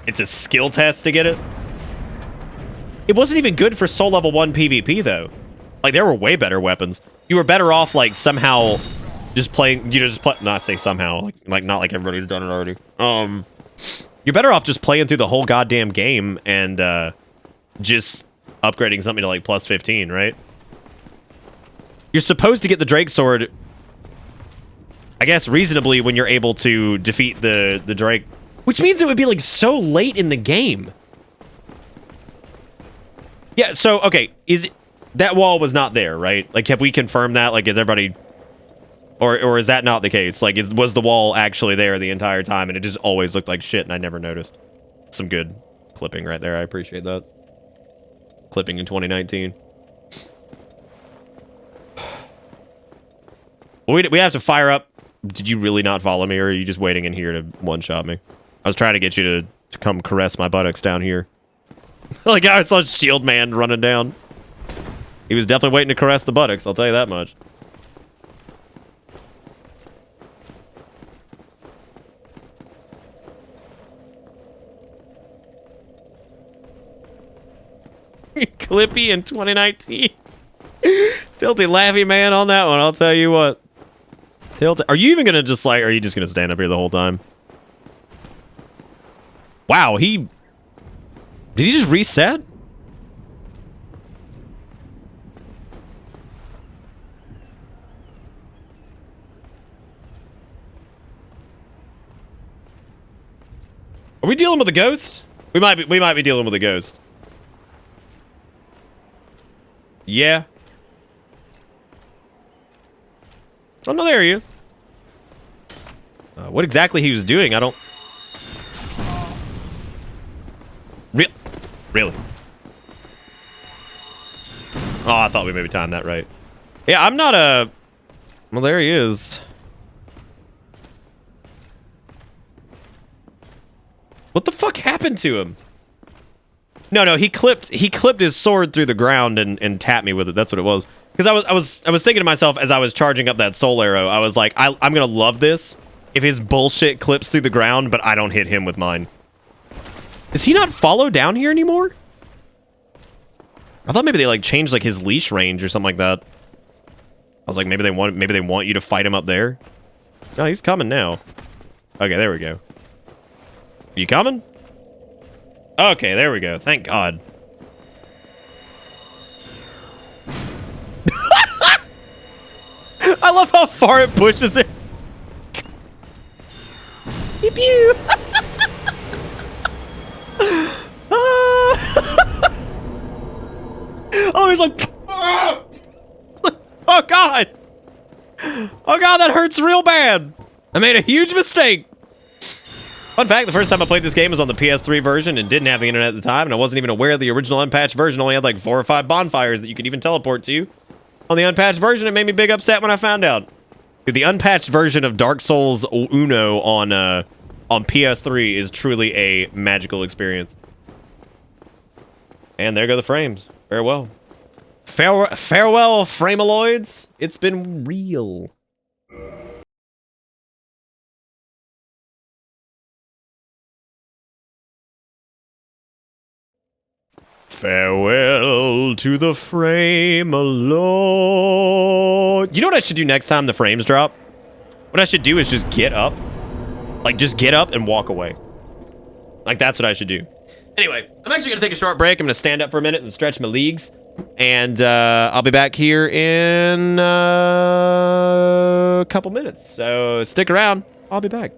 It's a skill test to get it? It wasn't even good for Soul Level 1 PvP, though. Like, there were way better weapons. You were better off, like, somehow just playing... You know, just play... Not say somehow. Like, not like everybody's done it already. You're better off just playing through the whole goddamn game and, just upgrading something to, like, plus 15, right? You're supposed to get the Drake Sword, I guess, reasonably when you're able to defeat the Drake... Which means it would be, like, so late in the game. Yeah, so, okay, is it... That wall was not there, right? Like, have we confirmed that? Like, is everybody... Or is that not the case? Like, was the wall actually there the entire time and it just always looked like shit and I never noticed? Some good clipping right there. I appreciate that. Clipping in 2019. We have to fire up... Did you really not follow me, or are you just waiting in here to one-shot me? I was trying to get you to come caress my buttocks down here. Like, I saw Shield Man running down. He was definitely waiting to caress the buttocks, I'll tell you that much. Clippy in 2019. Tilty Laffy Man on that one, I'll tell you what. Tilty, are you even gonna just, like, are you just gonna stand up here the whole time? Wow, did he just reset? Are we dealing with a ghost? We might be dealing with a ghost. Yeah. Oh no, there he is. What exactly he was doing, I don't... Really? Oh, I thought we maybe timed that right. Yeah, I'm not a... Well, there he is. What the fuck happened to him? No, he clipped his sword through the ground and tapped me with it. That's what it was. Because I was thinking to myself as I was charging up that soul arrow, I was like, I'm gonna love this if his bullshit clips through the ground, but I don't hit him with mine. Does he not follow down here anymore? I thought maybe they, like, changed, like, his leash range or something like that. I was like, maybe they want you to fight him up there. No, he's coming now. Okay, there we go. You coming? Okay, there we go. Thank God. I love how far it pushes it. Pew pew. Oh, he's like... Oh, God. Oh, God, that hurts real bad. I made a huge mistake. Fun fact, the first time I played this game was on the PS3 version and didn't have the internet at the time, and I wasn't even aware the original unpatched version only had like 4 or 5 bonfires that you could even teleport to. On the unpatched version, it made me big upset when I found out. Dude, the unpatched version of Dark Souls Uno on PS3 is truly a magical experience. And there go the frames. Farewell. Farewell, Framealoids. It's been real. Farewell to the Framealoid. You know what I should do next time the frames drop? What I should do is just get up. Like, just get up and walk away. Like, that's what I should do. Anyway, I'm actually going to take a short break. I'm going to stand up for a minute and stretch my legs. And I'll be back here in a couple minutes. So stick around. I'll be back.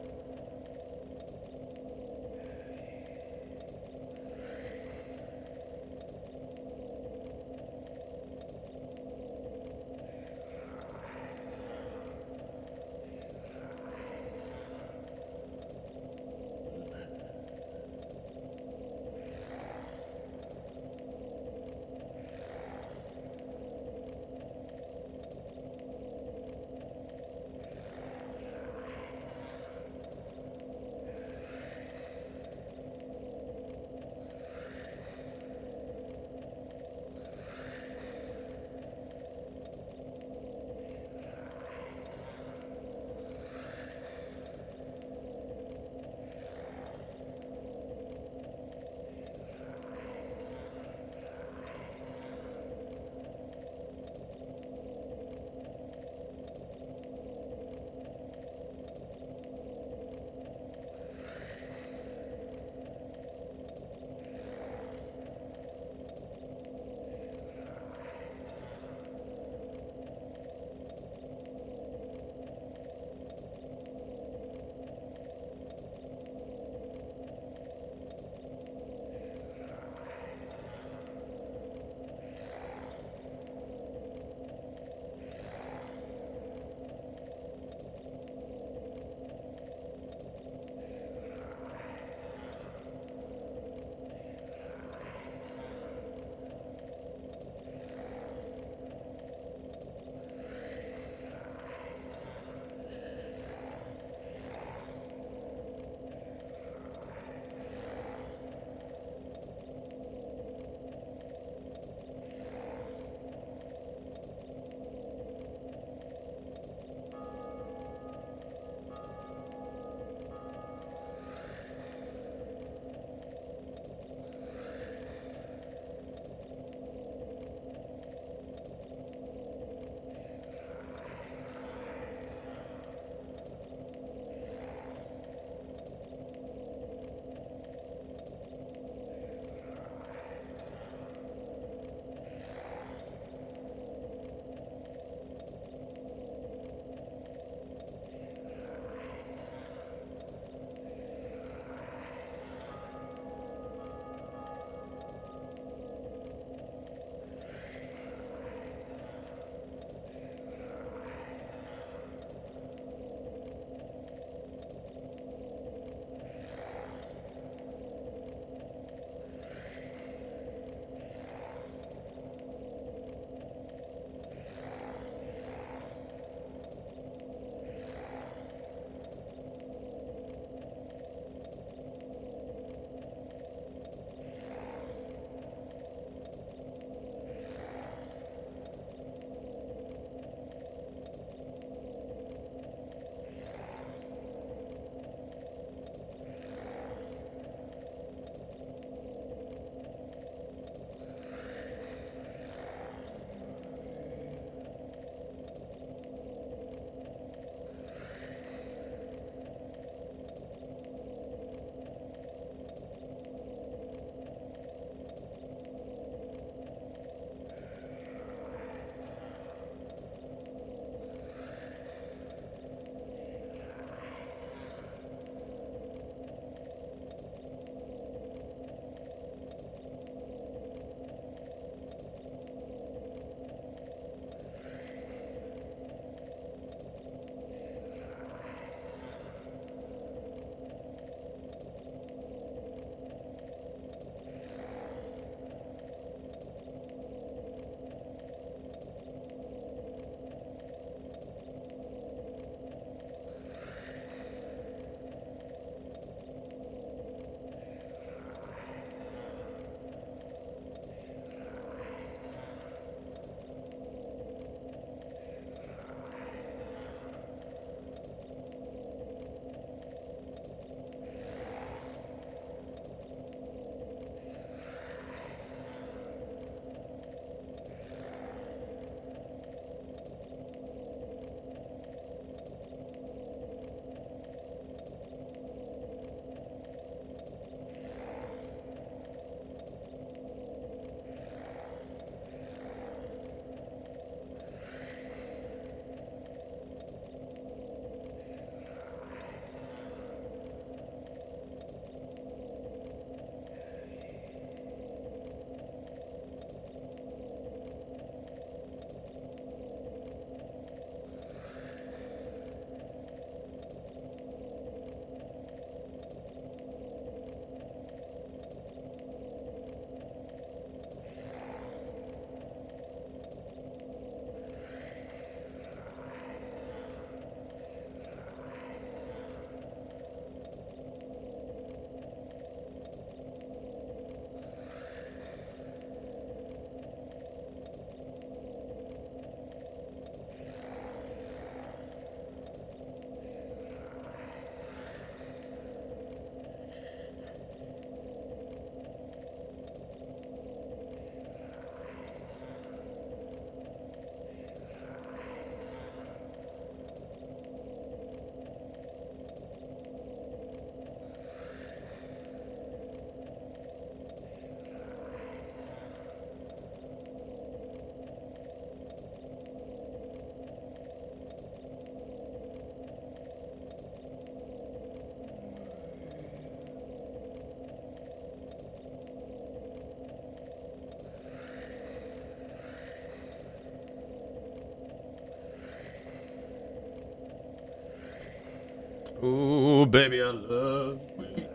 Oh, baby, I love you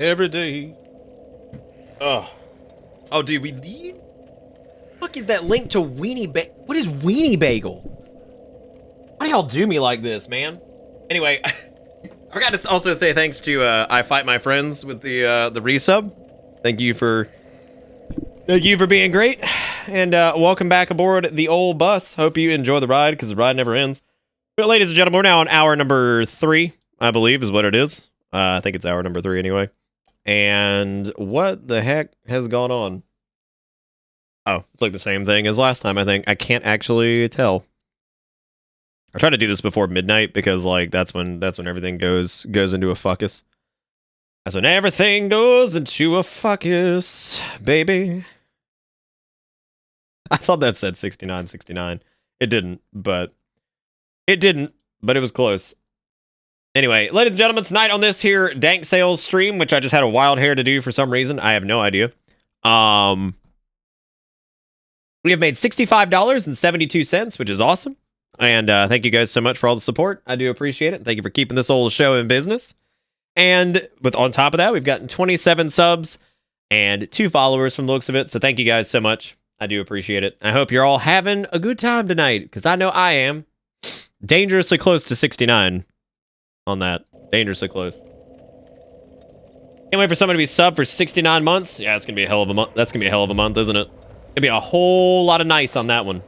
every day. Oh, dude, we leave? Fuck is that link to Weenie Bagel? What is Weenie Bagel? Why do y'all do me like this, man? Anyway, I forgot to also say thanks to I Fight My Friends with the resub. Thank you for being great, and welcome back aboard the old bus. Hope you enjoy the ride, because the ride never ends. But ladies and gentlemen, we're now on hour number 3, I believe is what it is. I think it's hour number 3 anyway. And what the heck has gone on? Oh, it's like the same thing as last time, I think. I can't actually tell. I try to do this before midnight because like that's when everything goes into a fuckus. That's when everything goes into a fuckus, baby. I thought that said 6969. It didn't, but it was close. Anyway, ladies and gentlemen, tonight on this here Dank Sales stream, which I just had a wild hair to do for some reason, I have no idea. We have made $65.72, which is awesome. And thank you guys so much for all the support. I do appreciate it. Thank you for keeping this old show in business. And on top of that, we've gotten 27 subs and 2 followers from the looks of it. So thank you guys so much. I do appreciate it. I hope you're all having a good time tonight, because I know I am. Dangerously close to 69 on that. Dangerously close. Can't wait for someone to be sub for 69 months. Yeah, it's going to be a hell of a month. That's going to be a hell of a month, isn't it? It'll be a whole lot of nice on that one.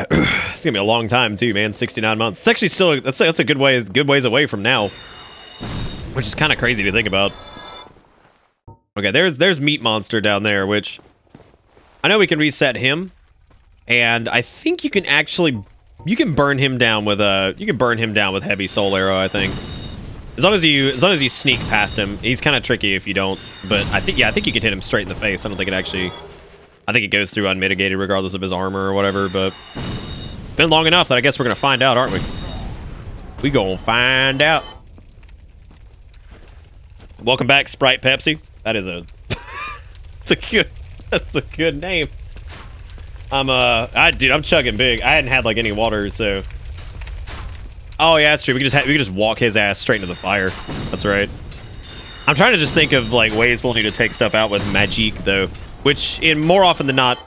It's gonna be a long time too, man. 69 months. It's actually still that's a good ways away from now, which is kind of crazy to think about. Okay, there's Meat Monster down there, which I know we can reset him, and I think you can burn him down with heavy soul arrow. I think as long as you sneak past him, he's kind of tricky if you don't. But I think you can hit him straight in the face. I don't think it actually. I think it goes through unmitigated regardless of his armor or whatever, but it's been long enough that I guess we're going to find out, aren't we? We gonna find out. Welcome back, Sprite Pepsi. That is that's a good name. Dude, I'm chugging big. I hadn't had like any water, so. Oh yeah, that's true. We could just walk his ass straight into the fire. That's right. I'm trying to just think of like ways we'll need to take stuff out with magic though. Which, more often than not,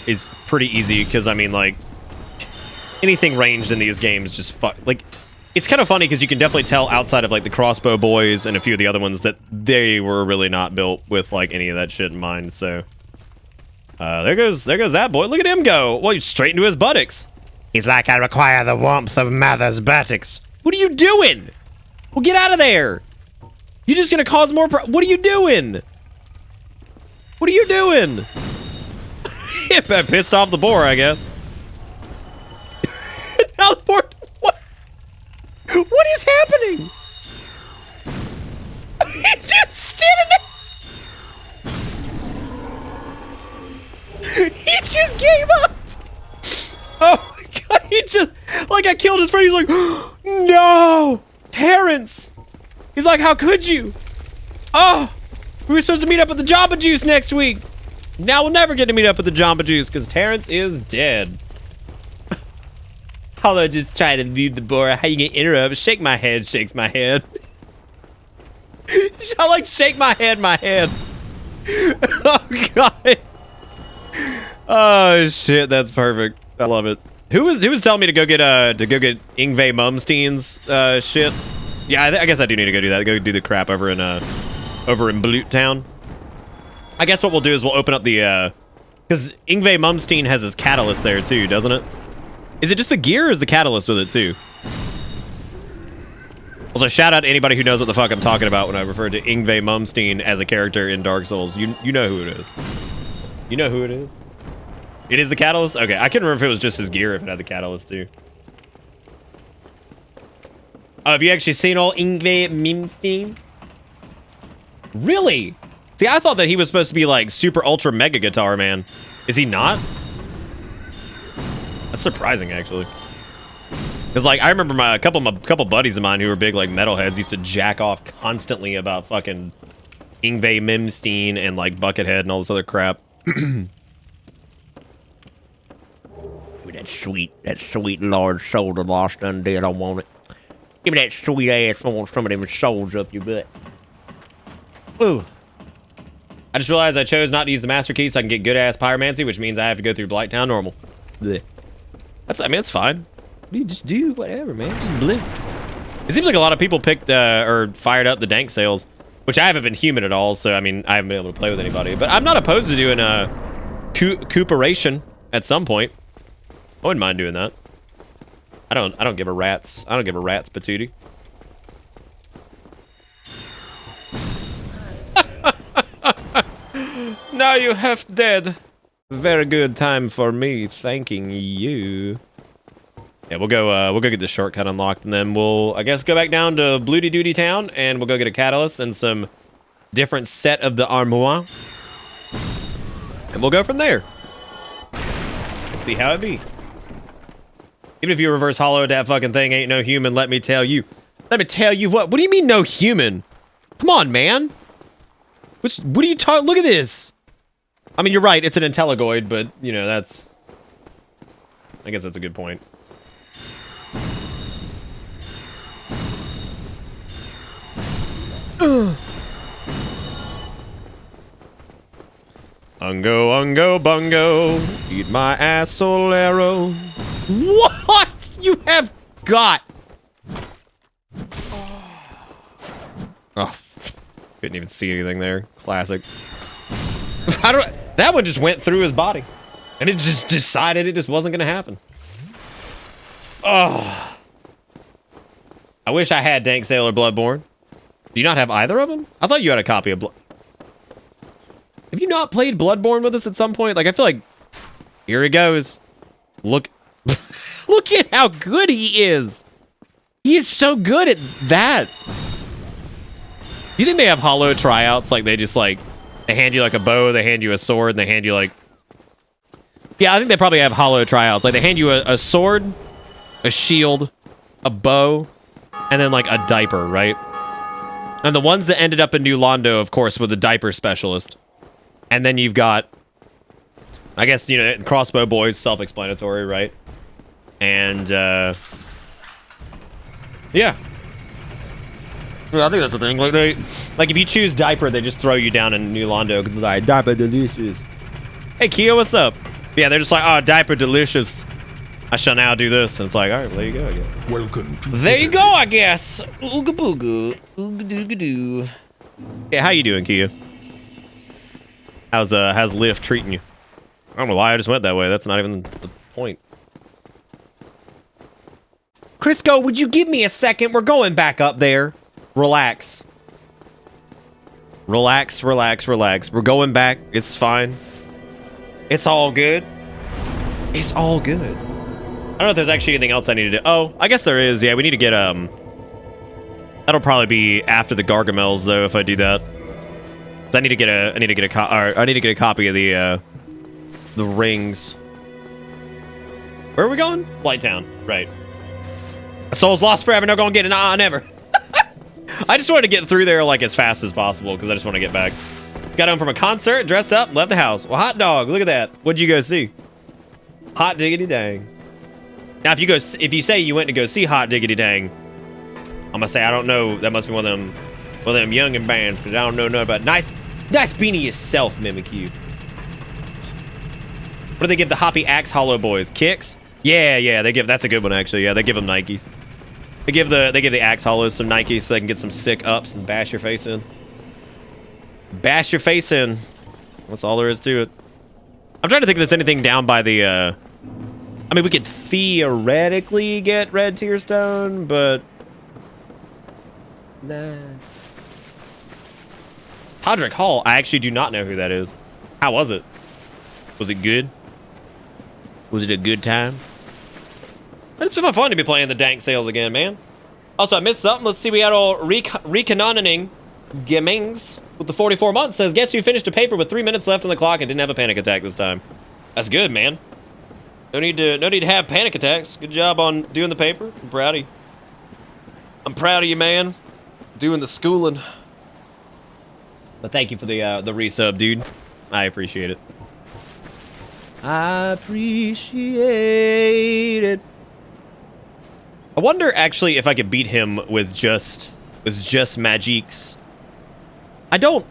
is pretty easy, because, I mean, like, anything ranged in these games just like, it's kind of funny, because you can definitely tell outside of, like, the crossbow boys and a few of the other ones that they were really not built with, like, any of that shit in mind, so. There goes that boy. Look at him go. Well, he's straight into his buttocks. He's like, I require the warmth of mother's buttocks. What are you doing? Well, get out of there. You're just gonna cause more what are you doing? What are you doing? I pissed off the boar, I guess. Now the boar. What is happening? He's just standing there. He just gave up. Oh my god! He just I killed his friend. He's like, no, Terrence. He's like, how could you? Oh. We were supposed to meet up with the Jamba Juice next week. Now we'll never get to meet up with the Jamba Juice because Terrence is dead. Although just trying to leave the boar. How you gonna interrupt? Shake my head, shakes my head. I like shake my head, Oh god. Oh shit, that's perfect. I love it. Who was telling me to go get Yngwie Malmsteen's shit? Yeah, I guess I do need to go do that. Go do the crap over in Bloot Town. I guess what we'll do is we'll open up the because Yngwie Malmsteen has his catalyst there too, doesn't it? Is it just the gear or is the catalyst with it too? Also, shout out to anybody who knows what the fuck I'm talking about when I refer to Yngwie Malmsteen as a character in Dark Souls. You know who it is. You know who it is? It is the catalyst? Okay, I couldn't remember if it was just his gear, if it had the catalyst too. Oh, have you actually seen all Yngwie Malmsteen? Really? See, I thought that he was supposed to be like super ultra mega guitar man. Is he not? That's surprising, actually. Because like I remember a couple buddies of mine who were big like metalheads used to jack off constantly about fucking Ingve Memstein and like Buckethead and all this other crap. With that sweet large shoulder lost undead, I want it. Give me that sweet ass, I want some of them souls up your butt. Ooh. I just realized I chose not to use the master key so I can get good ass pyromancy, which means I have to go through Blighttown normal. Blech. I mean, it's fine. You just do whatever, man. Just bleh. It seems like a lot of people picked or fired up the dank sales, which I haven't been human at all, so I mean, I haven't been able to play with anybody. But I'm not opposed to doing a cooperation at some point. I wouldn't mind doing that. I don't give a rat's patootie. Now you have dead. Very good time for me thanking you. Yeah, we'll go get the shortcut unlocked, and then we'll, I guess, go back down to Bloody Duty Town, and we'll go get a catalyst and some different set of the armoire. And we'll go from there. We'll see how it be. Even if you reverse hollow, that fucking thing ain't no human, let me tell you. Let me tell you what. What do you mean no human? Come on, man. What are you talking? Look at this. I mean, you're right. It's an intelligoid, but, you know, that's... I guess that's a good point. Ungo, bungo. Eat my assolero. What? You have got... Oh. Couldn't even see anything there. Classic. That one just went through his body. And it just decided it just wasn't going to happen. Oh. I wish I had Dank Sailor Bloodborne. Do you not have either of them? I thought you had a copy of Have you not played Bloodborne with us at some point? Like, I feel like... Here he goes. Look. Look at how good he is. He is so good at that. Do you think they have hollow tryouts? Like, they just, like... They hand you, like, a bow, they hand you a sword, and they hand you, like... Yeah, I think they probably have hollow tryouts. Like, they hand you a sword, a shield, a bow, and then, like, a diaper, right? And the ones that ended up in New Londo, of course, were the diaper specialist. And then you've got... I guess, you know, crossbow boys, self-explanatory, right? And, yeah. Yeah, I think that's the thing. Like if you choose diaper, they just throw you down in New Londo because it's like diaper delicious. Hey Keo, what's up? Yeah, they're just like, oh, diaper delicious. I shall now do this, and it's like, all right, well, there you go. I guess. Welcome to there you go, I guess. Ooga booga, ooga dooga doo. Yeah, how you doing, Keo? How's Lyft treating you? I don't know why I just went that way. That's not even the point. Crisco, would you give me a second? We're going back up there. Relax. Relax, relax, relax. We're going back. It's fine. It's all good. It's all good. I don't know if there's actually anything else I need to do. Oh, I guess there is. Yeah, we need to get, that'll probably be after the Gargamels, though, if I do that. I need to get a copy of the rings. Where are we going? Blighttown. Right. A soul's lost forever, no gonna get it. Nah, never. I just wanted to get through there like as fast as possible because I just want to get back. Got home from a concert, dressed up, left the house. Well, hot dog, look at that. What'd you go see? Hot diggity dang. Now, if you say you went to go see Hot diggity dang, I'm gonna say I don't know. That must be one of them youngin' bands because I don't know nothing about. Nice beanie yourself, Mimikyu. What do they give the Hoppy Axe Hollow Boys? Kicks? Yeah, they give. That's a good one actually. Yeah, they give them Nikes. They give the Axe Hollows some Nikes so they can get some sick ups and bash your face in. Bash your face in. That's all there is to it. I'm trying to think if there's anything down by the. I mean, we could theoretically get Red Tear Stone, but nah. Podrick Hall. I actually do not know who that is. How was it? Was it good? Was it a good time? It's been fun to be playing the dank sales again, man. Also, I missed something. Let's see. We had all recanoning Gimmings with the 44 months. Says, guess you finished a paper with 3 minutes left on the clock and didn't have a panic attack this time. That's good, man. No need to have panic attacks. Good job on doing the paper. I'm proud of you. I'm proud of you, man. Doing the schooling. But thank you for the resub, dude. I appreciate it. I appreciate it. I wonder actually if I could beat him with just magiques. I don't.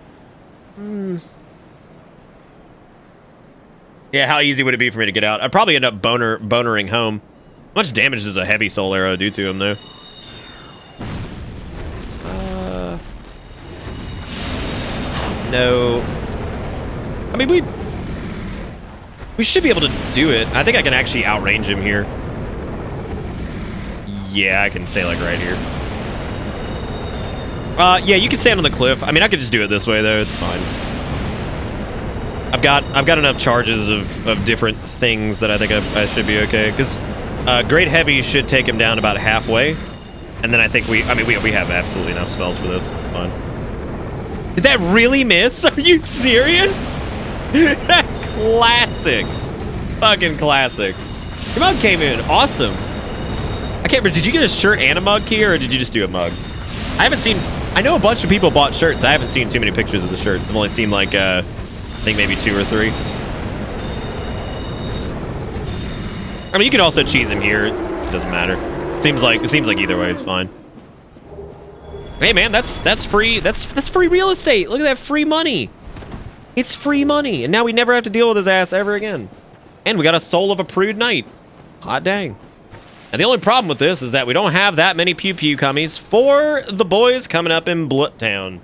Yeah, how easy would it be for me to get out? I'd probably end up bonering home. How much damage does a heavy soul arrow do to him, though? No. I mean, we should be able to do it. I think I can actually outrange him here. Yeah, I can stay like right here. Yeah, you can stand on the cliff. I mean, I could just do it this way though. It's fine. I've got enough charges of different things that I think I should be okay. Because Great Heavy should take him down about halfway, and then I think we have absolutely enough spells for this. It's fine. Did that really miss? Are you serious? Classic. Fucking classic. Your mug came in. Awesome. I can't remember. Did you get a shirt and a mug here, or did you just do a mug? I haven't seen... I know a bunch of people bought shirts. I haven't seen too many pictures of the shirts. I've only seen, like, I think maybe 2 or 3. I mean, you could also cheese him here. It doesn't matter. It seems like either way is fine. Hey man, that's free. That's free real estate. Look at that free money. It's free money, and now we never have to deal with his ass ever again. And we got a soul of a prude knight. Hot dang. And the only problem with this is that we don't have that many pew pew cummies for the boys coming up in Bloodtown.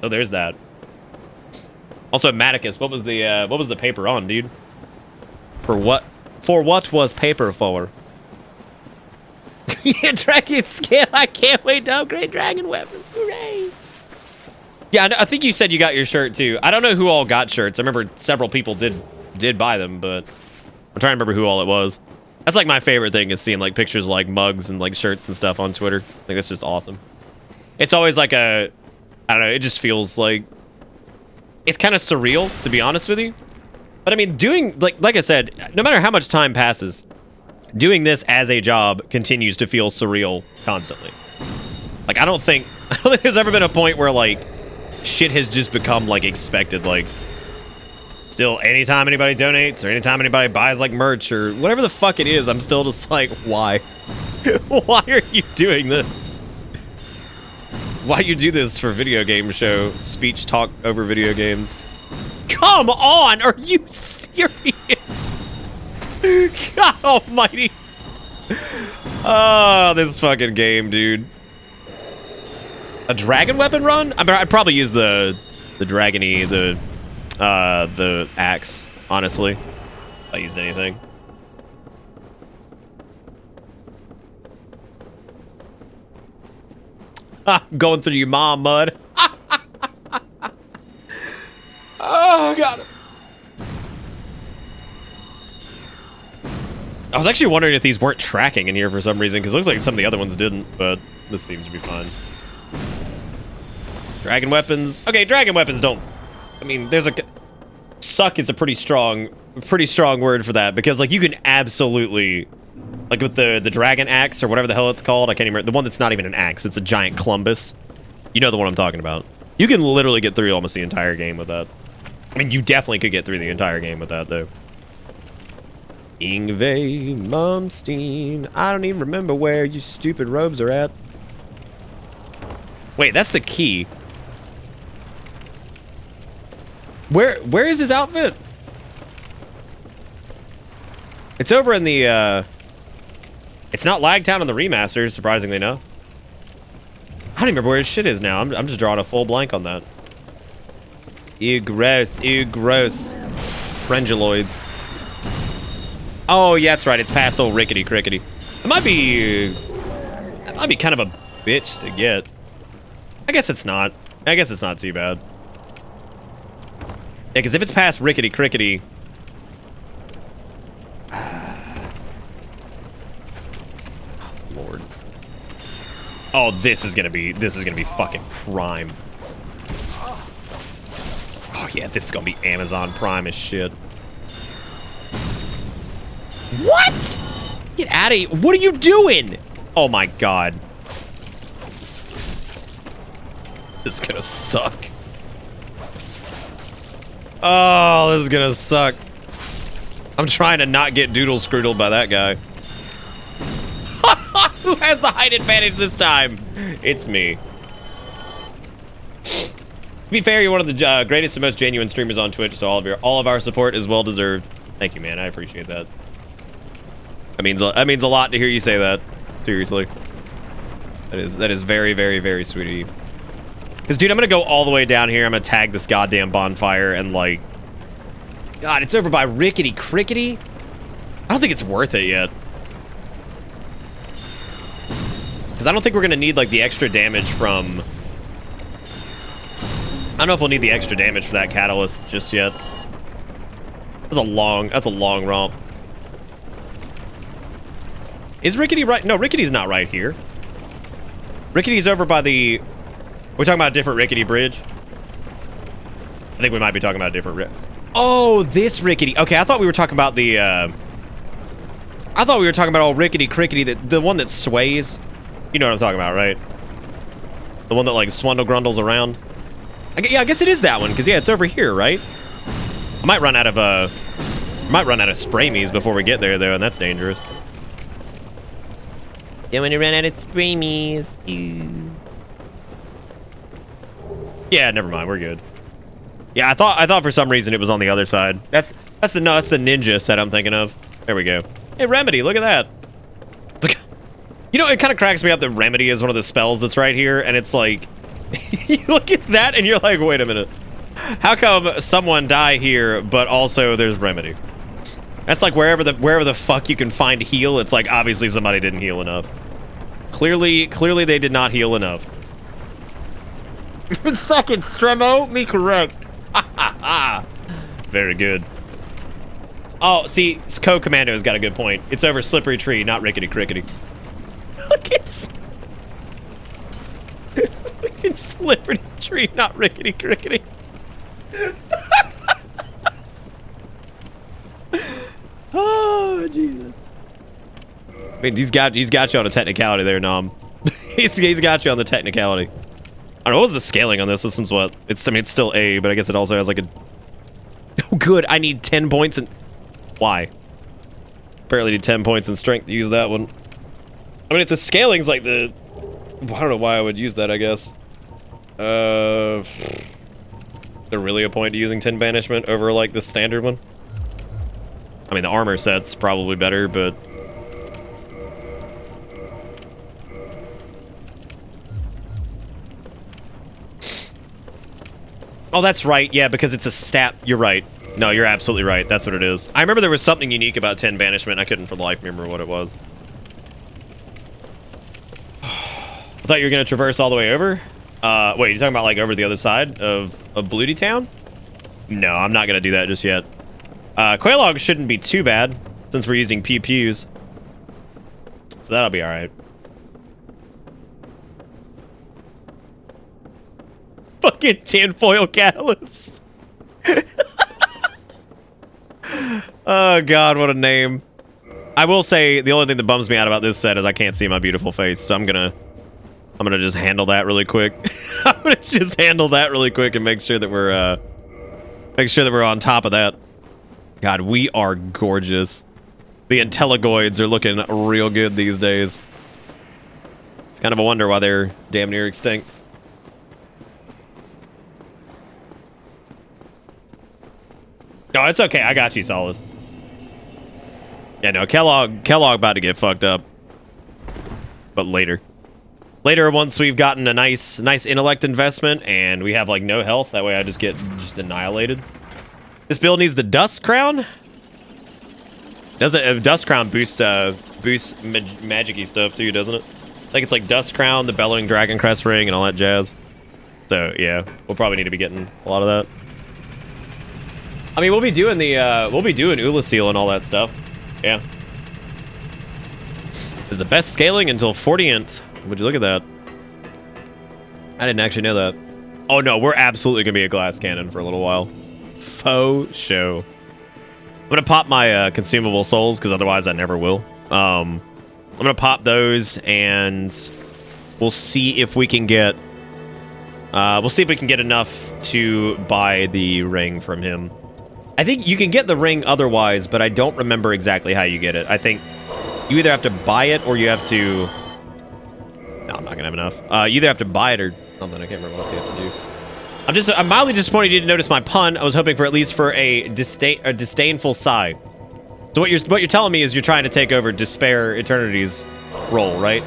Oh, there's that. Also, Maticus, what was the paper on, dude? For what? For what was paper for? Yeah, dragon scale. I can't wait to upgrade dragon weapons. Hooray! Yeah, I think you said you got your shirt too. I don't know who all got shirts. I remember several people did buy them, but I'm trying to remember who all it was. That's like my favorite thing is seeing like pictures of, like mugs and like shirts and stuff on Twitter. I think that's just awesome. It's always like I don't know. It just feels like it's kind of surreal, to be honest with you. But I mean, doing like I said, no matter how much time passes, doing this as a job continues to feel surreal constantly. Like I don't think there's ever been a point where like shit has just become like expected. Like still, anytime anybody donates or anytime anybody buys like merch or whatever the fuck it is, I'm still just like, why? Why are you doing this? Why you do this for video game show? Speech talk over video games. Come on, are you serious? God almighty. Oh, this fucking game, dude. A dragon weapon run? I mean, I'd probably use the dragony, the axe, honestly. If I used anything. Going through your mom mud. Oh, God. I was actually wondering if these weren't tracking in here for some reason, because it looks like some of the other ones didn't, but this seems to be fine. Dragon weapons. Okay, dragon weapons don't... I mean, there's a... Suck is a pretty strong word for that, because, like, you can absolutely... Like, with the dragon axe, or whatever the hell it's called, I can't even remember. The one that's not even an axe, it's a giant clumbus. You know the one I'm talking about. You can literally get through almost the entire game with that. I mean, you definitely could get through the entire game with that, though. Ingve Mumstein. I don't even remember where you stupid robes are at. Wait, that's the key. Where is his outfit? It's over in the, It's not Lagtown on the remaster, surprisingly enough. I don't even remember where his shit is now. I'm just drawing a full blank on that. Ew, gross. Ew, gross. Frengeloids. Oh, yeah, that's right. It's past old Rickety Crickety. It might be kind of a bitch to get. I guess it's not. I guess it's not too bad. Yeah, because if it's past Rickety Crickety... Lord. Oh, this is gonna be fucking prime. Oh yeah, this is gonna be Amazon Prime as shit. What? Get out of here. What are you doing? Oh my god. This is gonna suck. Oh, this is gonna suck. I'm trying to not get doodle-scroodled by that guy. Who has the height advantage this time? It's me. To be fair, you're one of the greatest and most genuine streamers on Twitch, so all of our support is well deserved. Thank you, man. I appreciate that. That means a lot to hear you say that. Seriously. That is very, very, very sweet of you. Because, dude, I'm gonna go all the way down here. I'm gonna tag this goddamn bonfire and, like, God, it's over by Rickety Crickety. I don't think it's worth it yet. Because I don't think we're gonna need, like, the extra damage from... I don't know if we'll need the extra damage for that catalyst just yet. That's a long romp. Is Rickety right? No, Rickety's not right here. Rickety's over by the... We're talking about a different Rickety bridge. I think we might be talking about a different... Oh, this Rickety. Okay, I thought we were talking about the... I thought we were talking about old Rickety Crickety, the one that sways. You know what I'm talking about, right? The one that, like, swundle grundles around. Yeah, I guess it is that one, because, yeah, it's over here, right? I might run out of spray me's before we get there, though, and that's dangerous. Don't want to run out of spray me's. Yeah, never mind, we're good. Yeah, I thought for some reason it was on the other side. That's the ninja set I'm thinking of. There we go. Hey, Remedy, look at that. You know, it kind of cracks me up that Remedy is one of the spells that's right here, and it's like, you look at that and you're like, wait a minute. How come someone die here, but also there's Remedy? That's like wherever the fuck you can find heal, it's like obviously somebody didn't heal enough. Clearly they did not heal enough. Second, Stremo, me correct. Very good. Oh, see, Co-Commando's got a good point. It's over Slippery Tree, not Rickety Crickety. Look, it's Slippery Tree, not Rickety Crickety. Oh, Jesus. I mean, he's got you on a technicality there, Nom. he's got you on the technicality. I don't know, what was the scaling on this? This one's what? It's still A, but I guess it also has like a... Oh, good. I need 10 points in... Why? Apparently need 10 points in strength to use that one. I mean, if the scaling's like the... I don't know why I would use that, I guess. Is there really a point to using 10 banishment over, like, the standard one? I mean, the armor set's probably better, but... Oh, that's right. Yeah, because it's a stat. You're right. No, you're absolutely right. That's what it is. I remember there was something unique about 10 banishment. I couldn't for the life remember what it was. I thought you were going to traverse all the way over. Wait, you're talking about like over the other side of Bloody Town? No, I'm not going to do that just yet. Quailog shouldn't be too bad since we're using PPUs. So that'll be all right. Fucking tinfoil catalyst. Oh god, what a name. I will say the only thing that bums me out about this set is I can't see my beautiful face, so I'm gonna just handle that really quick. I'm gonna just handle that really quick and make sure that we're on top of that. God, we are gorgeous. The Intelligoids are looking real good these days. It's kind of a wonder why they're damn near extinct. No, it's okay. I got you, Solace. Yeah, no, Kellogg about to get fucked up. But later. Later, once we've gotten a nice intellect investment and we have, like, no health, that way I just get annihilated. This build needs the Dust Crown? Doesn't a Dust Crown boosts magic-y stuff, too, doesn't it? I think it's, like, Dust Crown, the Bellowing Dragon Crest Ring, and all that jazz. So, yeah, we'll probably need to be getting a lot of that. I mean, we'll be doing Ulasil and all that stuff. Yeah. Is the best scaling until 40th. Would you look at that? I didn't actually know that. Oh no, we're absolutely gonna be a glass cannon for a little while. Faux show. I'm gonna pop my consumable souls because otherwise I never will. I'm gonna pop those and we'll see if we can get We'll see if we can get enough to buy the ring from him. I think you can get the ring otherwise, but I don't remember exactly how you get it. I think you either have to buy it or you have to... No, I'm not gonna have enough. You either have to buy it or something. I can't remember what else you have to do. I'm mildly disappointed you didn't notice my pun. I was hoping for at least for a disdainful sigh. So what you're telling me is you're trying to take over Despair Eternity's role, right?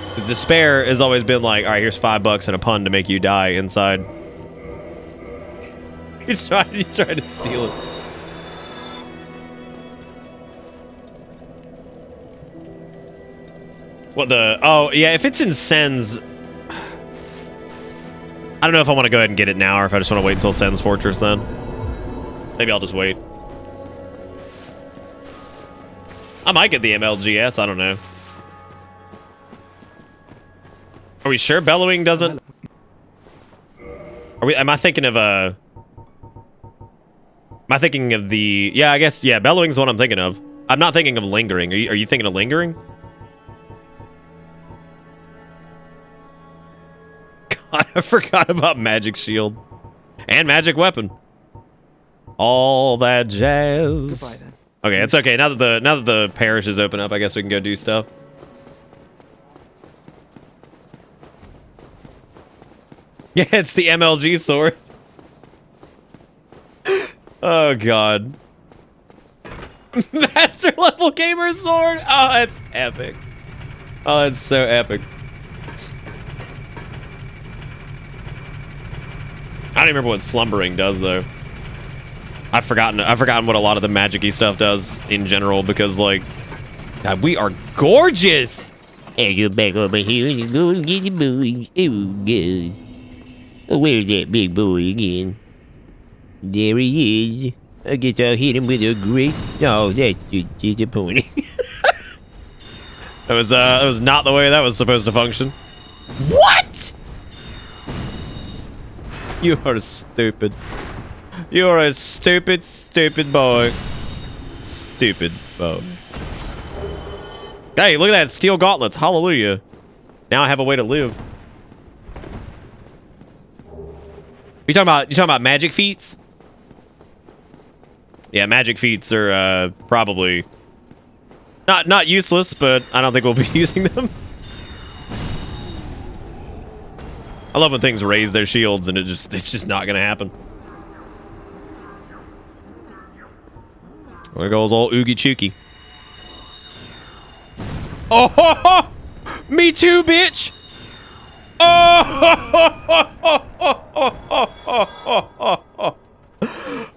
Because Despair has always been like, all right, here's $5 and a pun to make you die inside. You're trying to steal it. What the... Oh, yeah, if it's in Sen's... I don't know if I want to go ahead and get it now or if I just want to wait until Sen's Fortress then. Maybe I'll just wait. I might get the MLGS, I don't know. Are we sure Bellowing doesn't... Am I thinking of Am I thinking of the... Yeah, I guess, yeah, Bellowing's the one I'm thinking of. I'm not thinking of Lingering. Are you thinking of Lingering? God, I forgot about Magic Shield. And Magic Weapon. All that jazz. Goodbye, then. Okay, it's okay. Now that the parish is open up, I guess we can go do stuff. Yeah, it's the MLG sword. Oh, God. Master level gamer sword? Oh, that's epic. Oh, that's so epic. I don't even remember what slumbering does, though. I've forgotten what a lot of the magic-y stuff does in general, because, like, God, we are gorgeous! Hey, you're back over here and you go and get the boy. Oh, good. Oh, where's that big boy again? There he is. I guess I'll hit him with a great... Oh, that's just disappointing. That was not the way that was supposed to function. What? You are stupid. You are a stupid, stupid boy. Stupid boy. Hey, look at that. Steel gauntlets. Hallelujah. Now I have a way to live. You talking about magic feats? Yeah, magic feats are probably not useless, but I don't think we'll be using them. I love when things raise their shields and it's just not gonna happen. There goes old Oogie Chookie. Oh, ho, ho! Me too, bitch! Oh,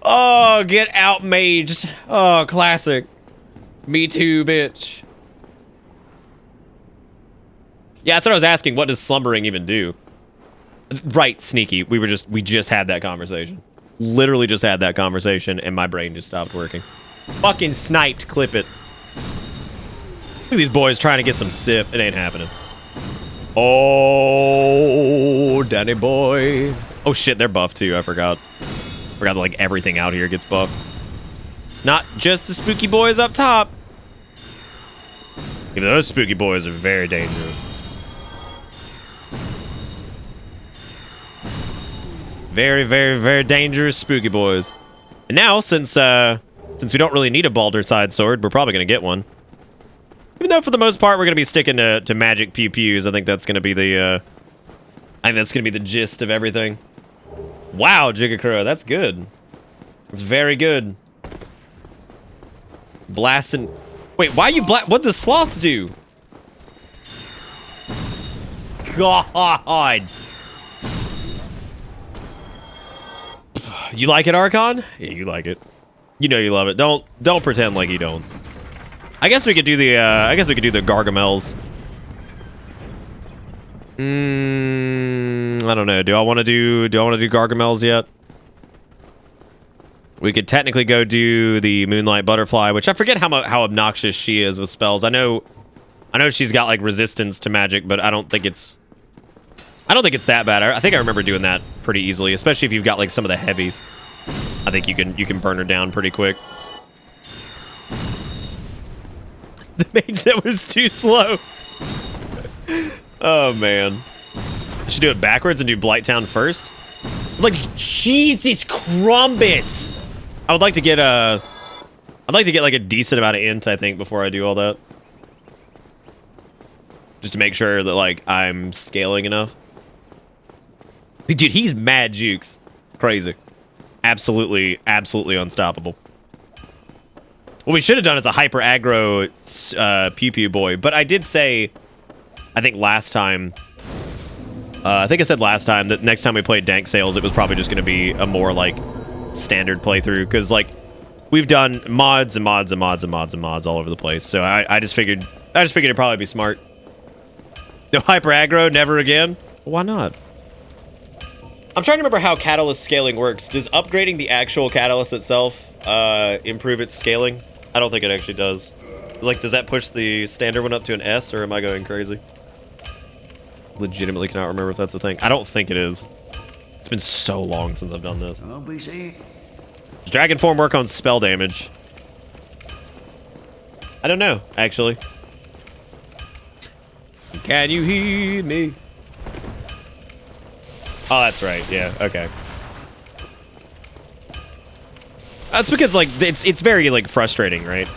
oh, get outmaged. Oh, classic. Me too, bitch. Yeah, that's what I was asking. What does slumbering even do? Right, Sneaky. We just had that conversation. Literally just had that conversation, and my brain just stopped working. Fucking sniped. Clip it. Look at these boys trying to get some sip. It ain't happening. Oh, Danny boy. Oh shit, they're buffed too. I forgot. Forgot that, like, everything out here gets buffed. It's not just the spooky boys up top. Even those spooky boys are very dangerous. Very, very, very dangerous spooky boys. And now, since we don't really need a Baldur side sword, we're probably gonna get one. Even though for the most part we're gonna be sticking to magic pew pews. I think that's gonna be the gist of everything. Wow, Jigacrow, that's good. It's very good. Blasting. Wait, why you what does sloth do? God. You like it, Archon? Yeah, you like it. You know you love it. Don't pretend like you don't. I guess we could do the Gargamels. I don't know. Do I want to do Gargamels yet? We could technically go do the Moonlight Butterfly, which I forget how obnoxious she is with spells. I know she's got like resistance to magic, but I don't think it's that bad. I think I remember doing that pretty easily, especially if you've got like some of the heavies. I think you can burn her down pretty quick. The mage that was too slow. Oh man. I should do it backwards and do Blighttown first. Like, Jesus Crumbus! I would like to get a... I'd like to get like a decent amount of int, I think, before I do all that. Just to make sure that, like, I'm scaling enough. Dude, he's mad jukes. Crazy. Absolutely, absolutely unstoppable. What we should have done is a hyper aggro pew pew boy. But I did say, I think last time, I think I said last time that next time we played Dank Sales, it was probably just going to be a more, like, standard playthrough. Because, like, we've done mods and mods and mods and mods and mods all over the place. So I just figured it'd probably be smart. No hyper aggro, never again? Why not? I'm trying to remember how catalyst scaling works. Does upgrading the actual catalyst itself improve its scaling? I don't think it actually does. Like, does that push the standard one up to an S, or am I going crazy? Legitimately cannot remember if that's a thing. I don't think it is. It's been so long since I've done this. Does Dragon Form work on spell damage? I don't know, actually. Can you hear me? Oh, that's right. Yeah, okay. That's because, like, it's very, like, frustrating, right?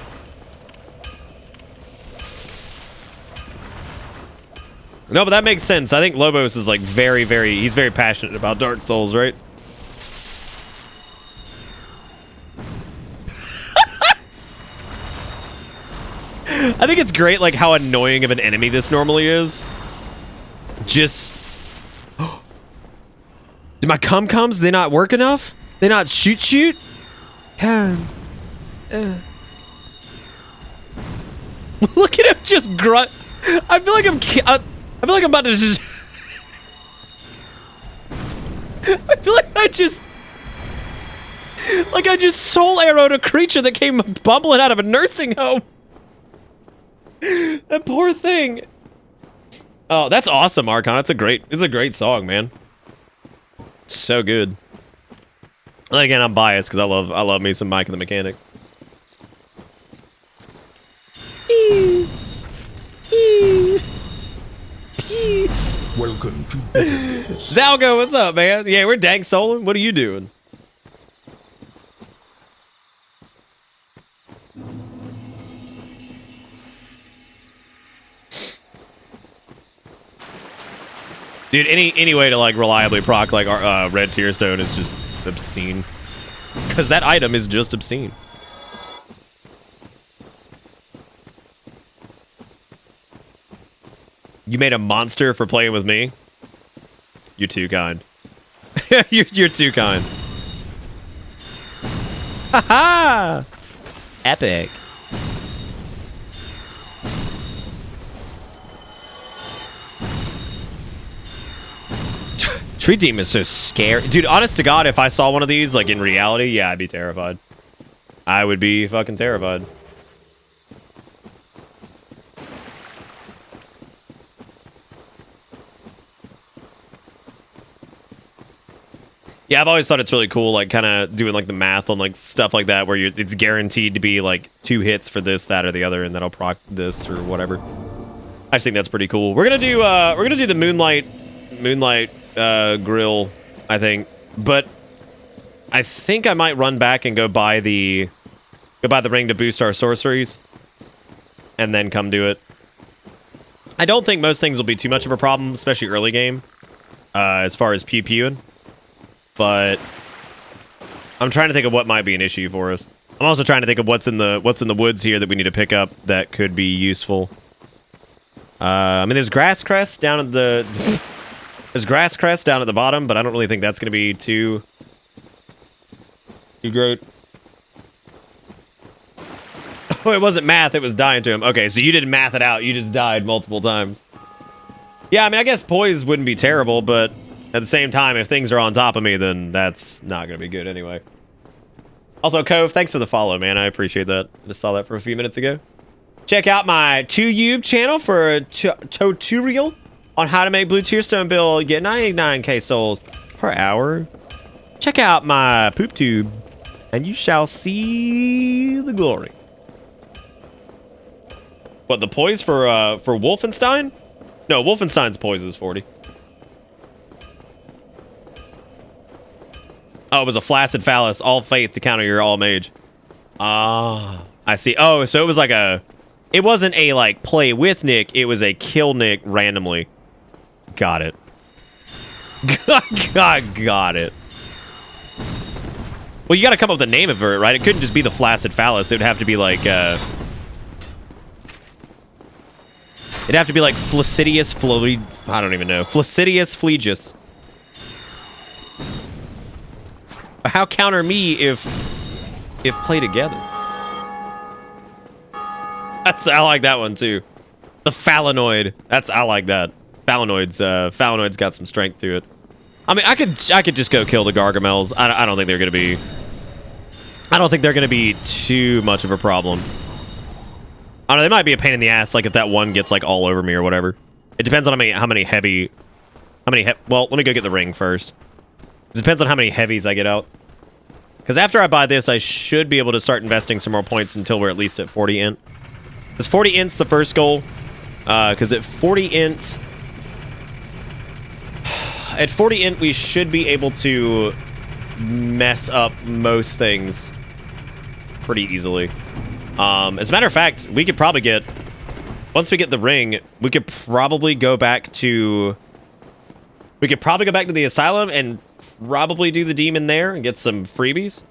No, but that makes sense. I think Lobos is, like, he's very passionate about Dark Souls, right? I think it's great, like, how annoying of an enemy this normally is. Just... Did my cum-cums, they not work enough? They not shoot? Come. Look at him just grunt. I feel like I'm about to just... I feel like I just soul arrowed a creature that came bumbling out of a nursing home. That poor thing. Oh, that's awesome, Archon. It's a great song, man. So good. And again, I'm biased because I love me some Mike and the Mechanics. Welcome to Zalgo, what's up, man? Yeah, we're dank souling. What are you doing? Dude, any way to, like, reliably proc, like, Red Tearstone is just obscene. Because that item is just obscene. You made a monster for playing with me? You're too kind. you're too kind. Haha! Epic. Tree Demon is so scary. Dude, honest to God, if I saw one of these, like, in reality, yeah, I'd be terrified. I would be fucking terrified. Yeah, I've always thought it's really cool, like, kind of doing, like, the math on, like, stuff like that, where it's guaranteed to be, like, 2 hits for this, that, or the other, and that'll proc this or whatever. I just think that's pretty cool. We're gonna do the Moonlight grill, I think, but I think I might run back and go buy the ring to boost our sorceries, and then come do it. I don't think most things will be too much of a problem, especially early game, as far as PPUing. But I'm trying to think of what might be an issue for us. I'm also trying to think of what's in the woods here that we need to pick up that could be useful. I mean, there's grass crest down at the bottom, but I don't really think that's going to be too great. Oh, it wasn't math, it was dying to him. Okay, so you didn't math it out, you just died multiple times. Yeah, I mean, I guess poise wouldn't be terrible, but at the same time, if things are on top of me, then that's not going to be good anyway. Also, Cove, thanks for the follow, man. I appreciate that. I just saw that for a few minutes ago. Check out my 2YouTube channel for a tutorial on how to make Blue Tearstone build, get 99k souls per hour. Check out my poop tube, and you shall see the glory. What, the poise for Wolfenstein? No, Wolfenstein's poise is 40. Oh, it was a flaccid phallus, all faith to counter your all mage. Ah, I see. Oh, so it was like a... It wasn't a, like, play with Nick. It was a kill Nick randomly. Got it. Got it. Well, you got to come up with a name of it, right? It couldn't just be the flaccid phallus. It would have to be like, it'd have to be like Flaccidius I don't even know. Flaccidius Flegius. How counter me if play together? I like that one too. The Phalanoid. I like that. Phalanoid's got some strength to it. I mean, I could just go kill the Gargamels. I don't think they're gonna be. I don't think they're gonna be too much of a problem. I don't know. They might be a pain in the ass, like if that one gets like all over me or whatever. It depends on how many heavy. Well, let me go get the ring first. It depends on how many heavies I get out. Because after I buy this, I should be able to start investing some more points until we're at least at 40 int. Is 40 int's the first goal? Because at 40 int... At 40 int, we should be able to mess up most things pretty easily. As a matter of fact, we could probably get... Once we get the ring, we could probably go back to... We could probably go back to the asylum and probably do the demon there and get some freebies.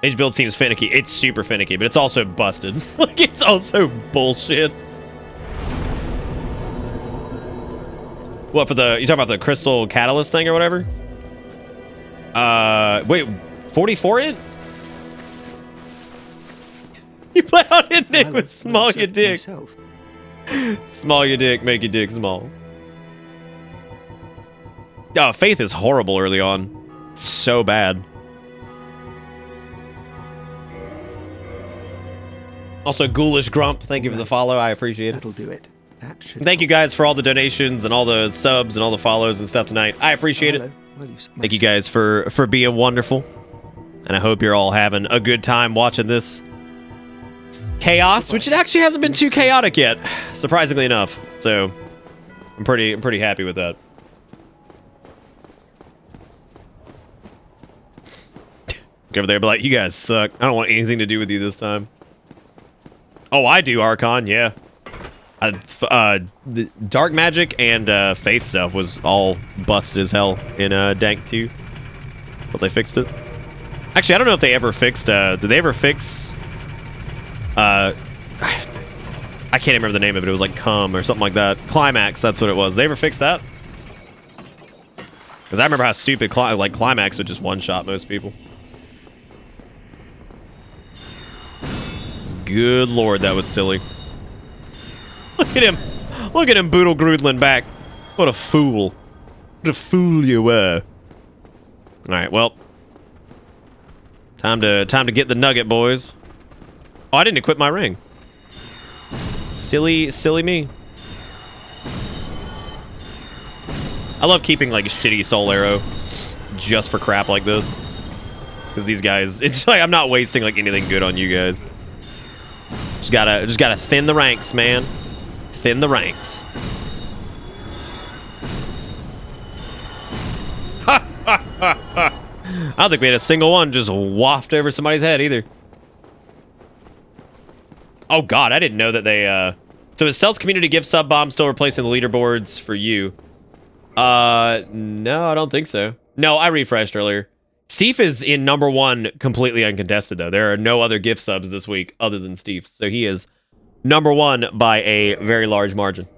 Mage build seems finicky. It's super finicky, but it's also busted. Like, it's also bullshit. What, for the... You talking about the crystal catalyst thing or whatever? Wait, 44 int? You play out in Nick with small your dick. Myself. Small your dick, make your dick small. Oh, Faith is horrible early on. So bad. Also, Ghoulish Grump, thank you for the follow. I appreciate it. That'll do it. That should. Thank you guys for all the donations and all the subs and all the follows and stuff tonight. I appreciate it. Well, Thank you guys for being wonderful. And I hope you're all having a good time watching this chaos, which it actually hasn't been too chaotic yet, surprisingly enough. So I'm pretty happy with that. Go over there, be like, you guys suck. I don't want anything to do with you this time. Oh, I do, Archon, yeah. The Dark Magic and Faith stuff was all busted as hell in Dank 2. But they fixed it. Actually, I don't know if they ever fixed... did they ever fix... I can't remember the name of it. It was like Cum or something like that. Climax, that's what it was. They ever fixed that? Because I remember how stupid Climax would just one-shot most people. Good lord, that was silly. Look at him. Look at him, Boodle Groodlin back. What a fool. What a fool you were. Alright, well. Time to get the nugget, boys. Oh, I didn't equip my ring. Silly me. I love keeping, like, a shitty soul arrow just for crap like this. Because these guys, it's like I'm not wasting, like, anything good on you guys. Just gotta thin the ranks, man. Thin the ranks. I don't think we had a single one just waft over somebody's head either. Oh god, I didn't know that they so is Stealth Community Gift Sub Bomb still replacing the leaderboards for you? No, I don't think so. No, I refreshed earlier. Steve is in #1 completely uncontested though. There are no other gift subs this week other than Steve. So he is #1 by a very large margin.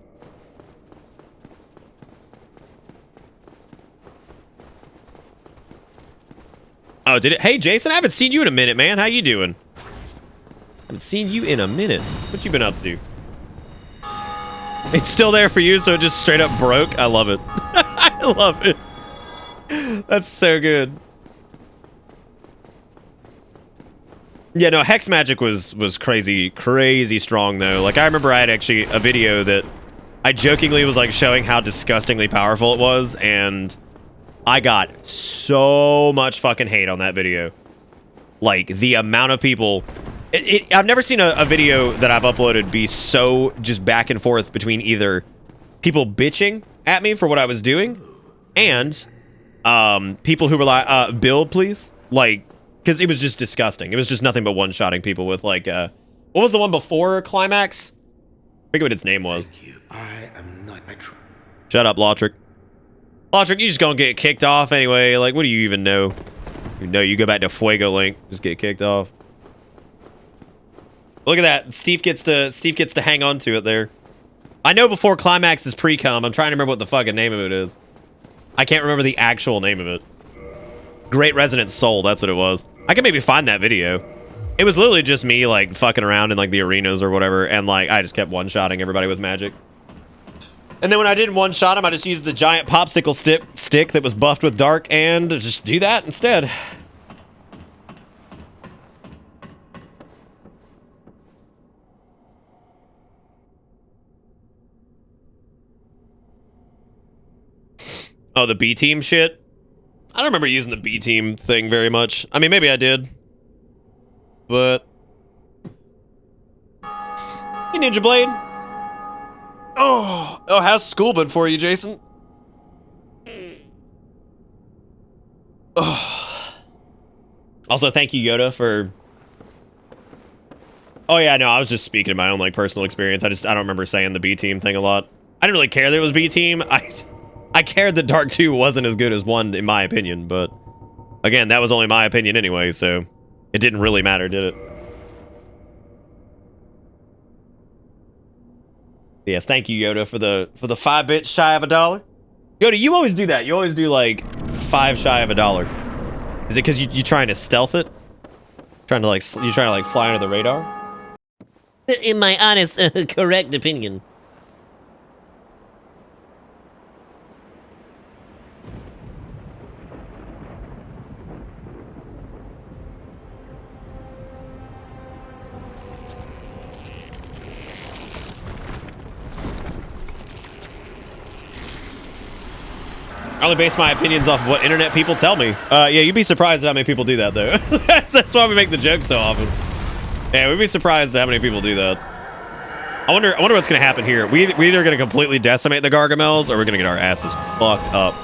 Oh, did it? Hey, Jason, I haven't seen you in a minute, man. How you doing? Haven't seen you in a minute. What you been up to? It's still there for you, so it just straight up broke. I love it. I love it. That's so good. Yeah, no, Hex Magic was crazy strong, though. Like, I remember I had actually a video that I jokingly was, like, showing how disgustingly powerful it was, and I got so much fucking hate on that video. Like, the amount of people... I've never seen a video that I've uploaded be so just back and forth between either people bitching at me for what I was doing and people who were like, build, please. Like, because it was just disgusting. It was just nothing but one-shotting people with, like, what was the one before Climax? I forget what its name was. I am not. Shut up, Lautrick. Lautrick, you just gonna get kicked off anyway. Like, what do you even know? You know, you go back to Fuego Link, just get kicked off. Look at that. Steve gets to hang on to it there. I know before Climax is pre-com. I'm trying to remember what the fucking name of it is. I can't remember the actual name of it. Great Resonant Soul, that's what it was. I can maybe find that video. It was literally just me, like, fucking around in, like, the arenas or whatever, and, like, I just kept one-shotting everybody with magic. And then when I didn't one-shot him, I just used the giant popsicle stick that was buffed with dark, and just do that instead. Oh, the B-team shit? I don't remember using the B-team thing very much. I mean, maybe I did. But... Hey, Ninja Blade. Oh, how's school been for you, Jason? Oh. Also, thank you, Yoda, for... Oh, yeah, no, I was just speaking of my own, like, personal experience. I don't remember saying the B-team thing a lot. I didn't really care that it was B-team. I cared that Dark 2 wasn't as good as 1, in my opinion, but... Again, that was only my opinion anyway, so... It didn't really matter, did it? Yes, thank you, Yoda, for the 5 bits shy of $1. Yoda, you always do that. You always do, like, 5 shy of $1. Is it because you trying to stealth it? You trying to, like, fly under the radar? In my honest, correct opinion. I only base my opinions off of what internet people tell me. Yeah, you'd be surprised at how many people do that, though. That's why we make the joke so often. Yeah, we'd be surprised at how many people do that. I wonder what's gonna happen here. We either gonna completely decimate the Gargamels, or we're gonna get our asses fucked up.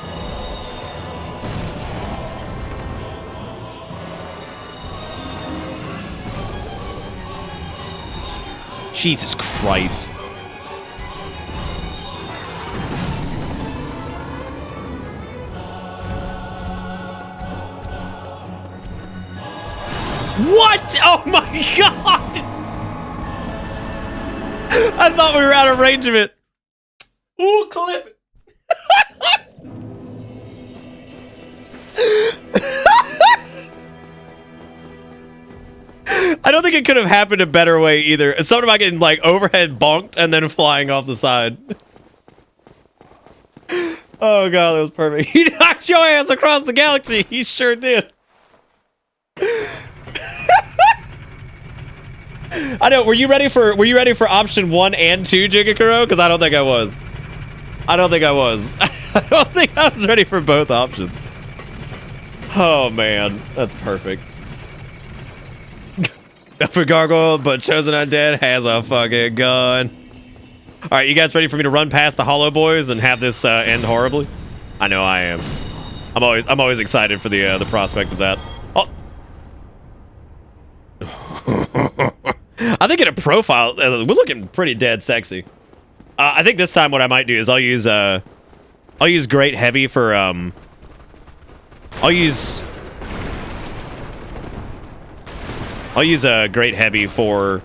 Jesus Christ. What? Oh my god! I thought we were out of range of it. Ooh, clip it. I don't think it could have happened a better way either. It's something about getting like overhead bonked and then flying off the side. Oh god, that was perfect. He knocked your ass across the galaxy. He sure did. I know. Were you ready for option 1 and 2, Jigakuro? Because I don't think I was. I don't think I was ready for both options. Oh man, that's perfect. For Gargoyle, but Chosen Undead has a fucking gun. All right, you guys ready for me to run past the Hollow Boys and have this end horribly? I know I am. I'm always excited for the prospect of that. Oh. I think in a profile, we're looking pretty dead sexy. I think this time what I might do is I'll use Great Heavy for I'll use Great Heavy for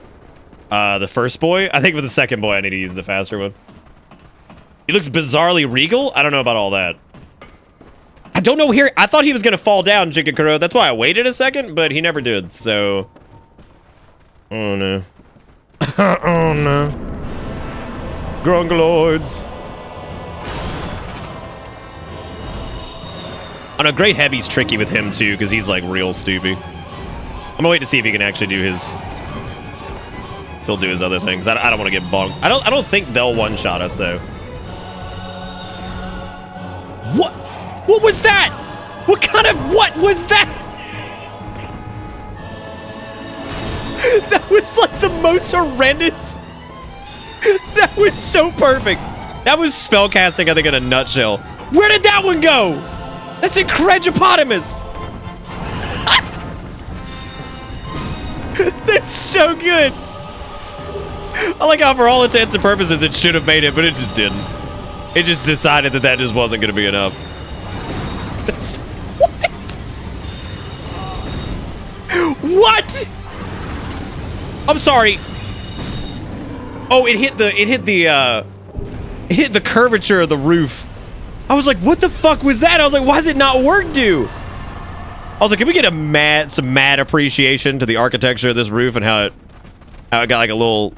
the first boy. I think for the second boy I need to use the faster one. He looks bizarrely regal. I don't know about all that. I don't know here. I thought he was gonna fall down, Jigakuro. That's why I waited a second, but he never did. So, oh no. Oh no. Grungaloids. Oh no, Great Heavy's tricky with him too, because he's like real stupid. I'm gonna wait to see if he can actually do his. He'll do his other things. I don't want to get bonked. I don't think they'll one-shot us though. What? What was that? What was that? That was like the most horrendous. That was so perfect. That was spellcasting, I think, in a nutshell. Where did that one go? That's incredipotamus! That's so good! I like how for all intents and purposes it should have made it, but it just didn't. It just decided that that just wasn't going to be enough. That's... What? What? I'm sorry. Oh, it hit the curvature of the roof. I was like, what the fuck was that? I was like, why does it not work, dude? I was like, can we get some mad appreciation to the architecture of this roof and how it got like a little,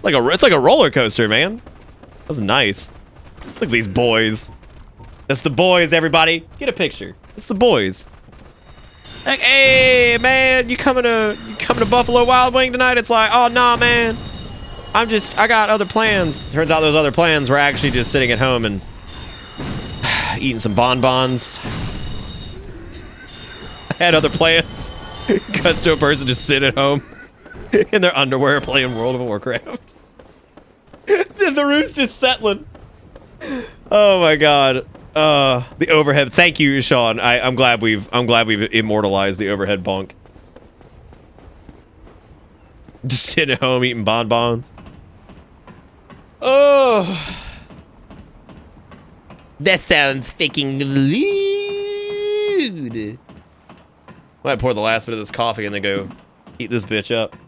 it's like a roller coaster, man. That's nice. Look at these boys. That's the boys, everybody. Get a picture. It's the boys. Like, hey, man, you coming to Buffalo Wild Wing tonight? It's like, oh, nah, man. I got other plans. Turns out those other plans were actually just sitting at home and eating some bonbons. I had other plans. Cuts to a person just sitting at home in their underwear playing World of Warcraft. The roof's just settling. Oh my god. The overhead. Thank you, Sean. I'm glad we've immortalized the overhead bonk. Just sitting at home eating bonbons. Oh. That sounds fucking good. I might pour the last bit of this coffee and then go eat this bitch up. I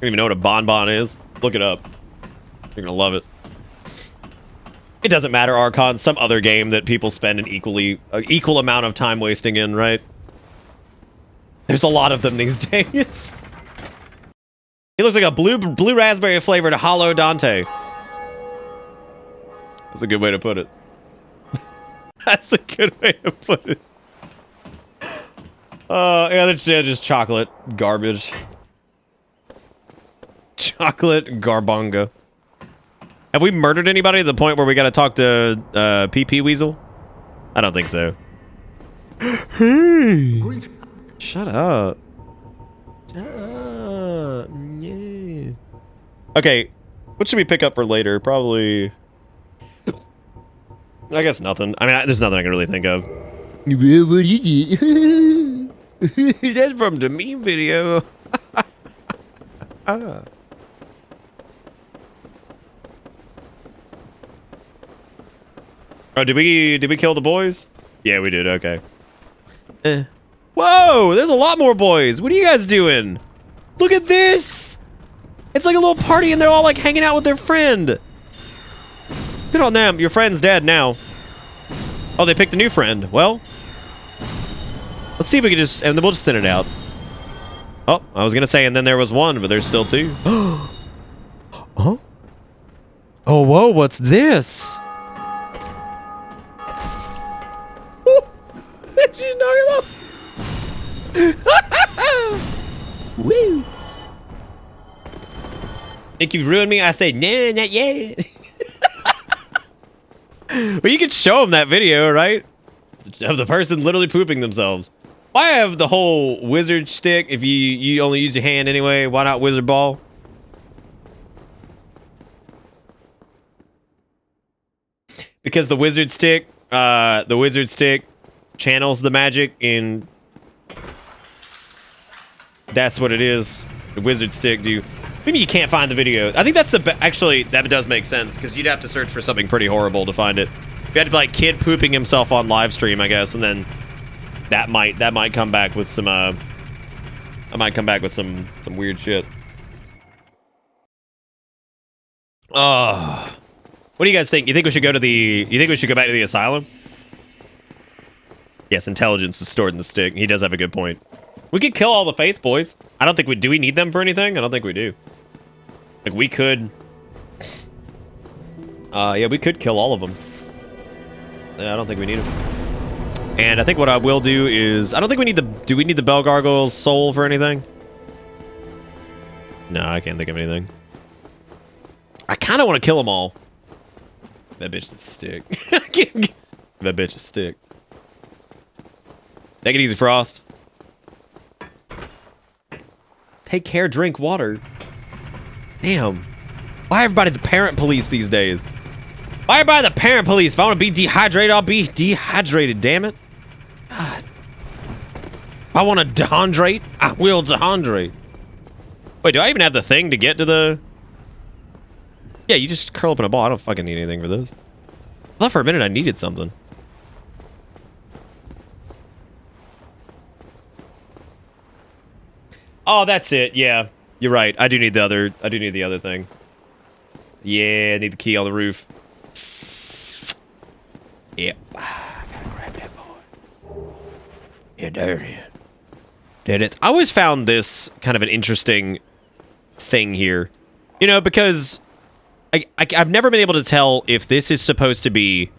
don't even know what a bonbon is. Look it up. You're gonna love it. It doesn't matter, Archon. Some other game that people spend an equal amount of time wasting in, right? There's a lot of them these days. It looks like a blue raspberry flavored Hollow Dante. That's a good way to put it. That's a good way to put it. Yeah, that's just chocolate garbage. Chocolate garbonga. Have we murdered anybody to the point where we gotta talk to PP Weasel? I don't think so. Hey! Shut up. Shut up. Yeah. Okay, what should we pick up for later? Probably... I guess nothing. I mean, there's nothing I can really think of. What is it? That's from the meme video. Ah. Oh, did we kill the boys? Yeah, we did. Okay. Whoa, there's a lot more boys. What are you guys doing? Look at this. It's like a little party and they're all like hanging out with their friend. Good on them. Your friend's dead now. Oh, they picked a new friend. Well, let's see if we can just, and then we'll just thin it out. Oh, I was gonna say, and then there was one, but there's still two. Huh? Oh, whoa, what's this? She's knocking him off. Woo! Think you've ruined me? I say, no, not yet. Well, you could show them that video, right? Of the person literally pooping themselves. Why have the whole wizard stick if you only use your hand anyway? Why not wizard ball? Because the wizard stick channels the magic in... That's what it is. The wizard stick, dude. Maybe you can't find the video. I think that's the actually, that does make sense, because you'd have to search for something pretty horrible to find it. You had to be like kid pooping himself on live stream, I guess, and then that might come back with some I might come back with some weird shit. Oh. What do you guys think? You think we should go back to the asylum? Yes, intelligence is stored in the stick. He does have a good point. We could kill all the Faith boys. I don't think do we need them for anything? I don't think we do. Like, we could... yeah, we could kill all of them. Yeah, I don't think we need them. And I think what I will do is... I don't think we need the... Do we need the Bell Gargoyle's soul for anything? No, I can't think of anything. I kind of want to kill them all. That bitch is a stick. That bitch is a stick. Take it easy, Frost. Take care, drink water. Damn. Why everybody the parent police these days? Why by the parent police? If I want to be dehydrated, I'll be dehydrated, damn it. God. If I want to dehydrate, I will dehydrate. Wait, do I even have the thing to get to the... Yeah, you just curl up in a ball. I don't fucking need anything for this. I thought for a minute I needed something. Oh, that's it. Yeah, you're right. I do need the other thing. Yeah, I need the key on the roof. Yep. Gotta grab that boy. Yeah, there it is. Did it? I always found this kind of an interesting thing here. You know, because I've never been able to tell if this is supposed to be...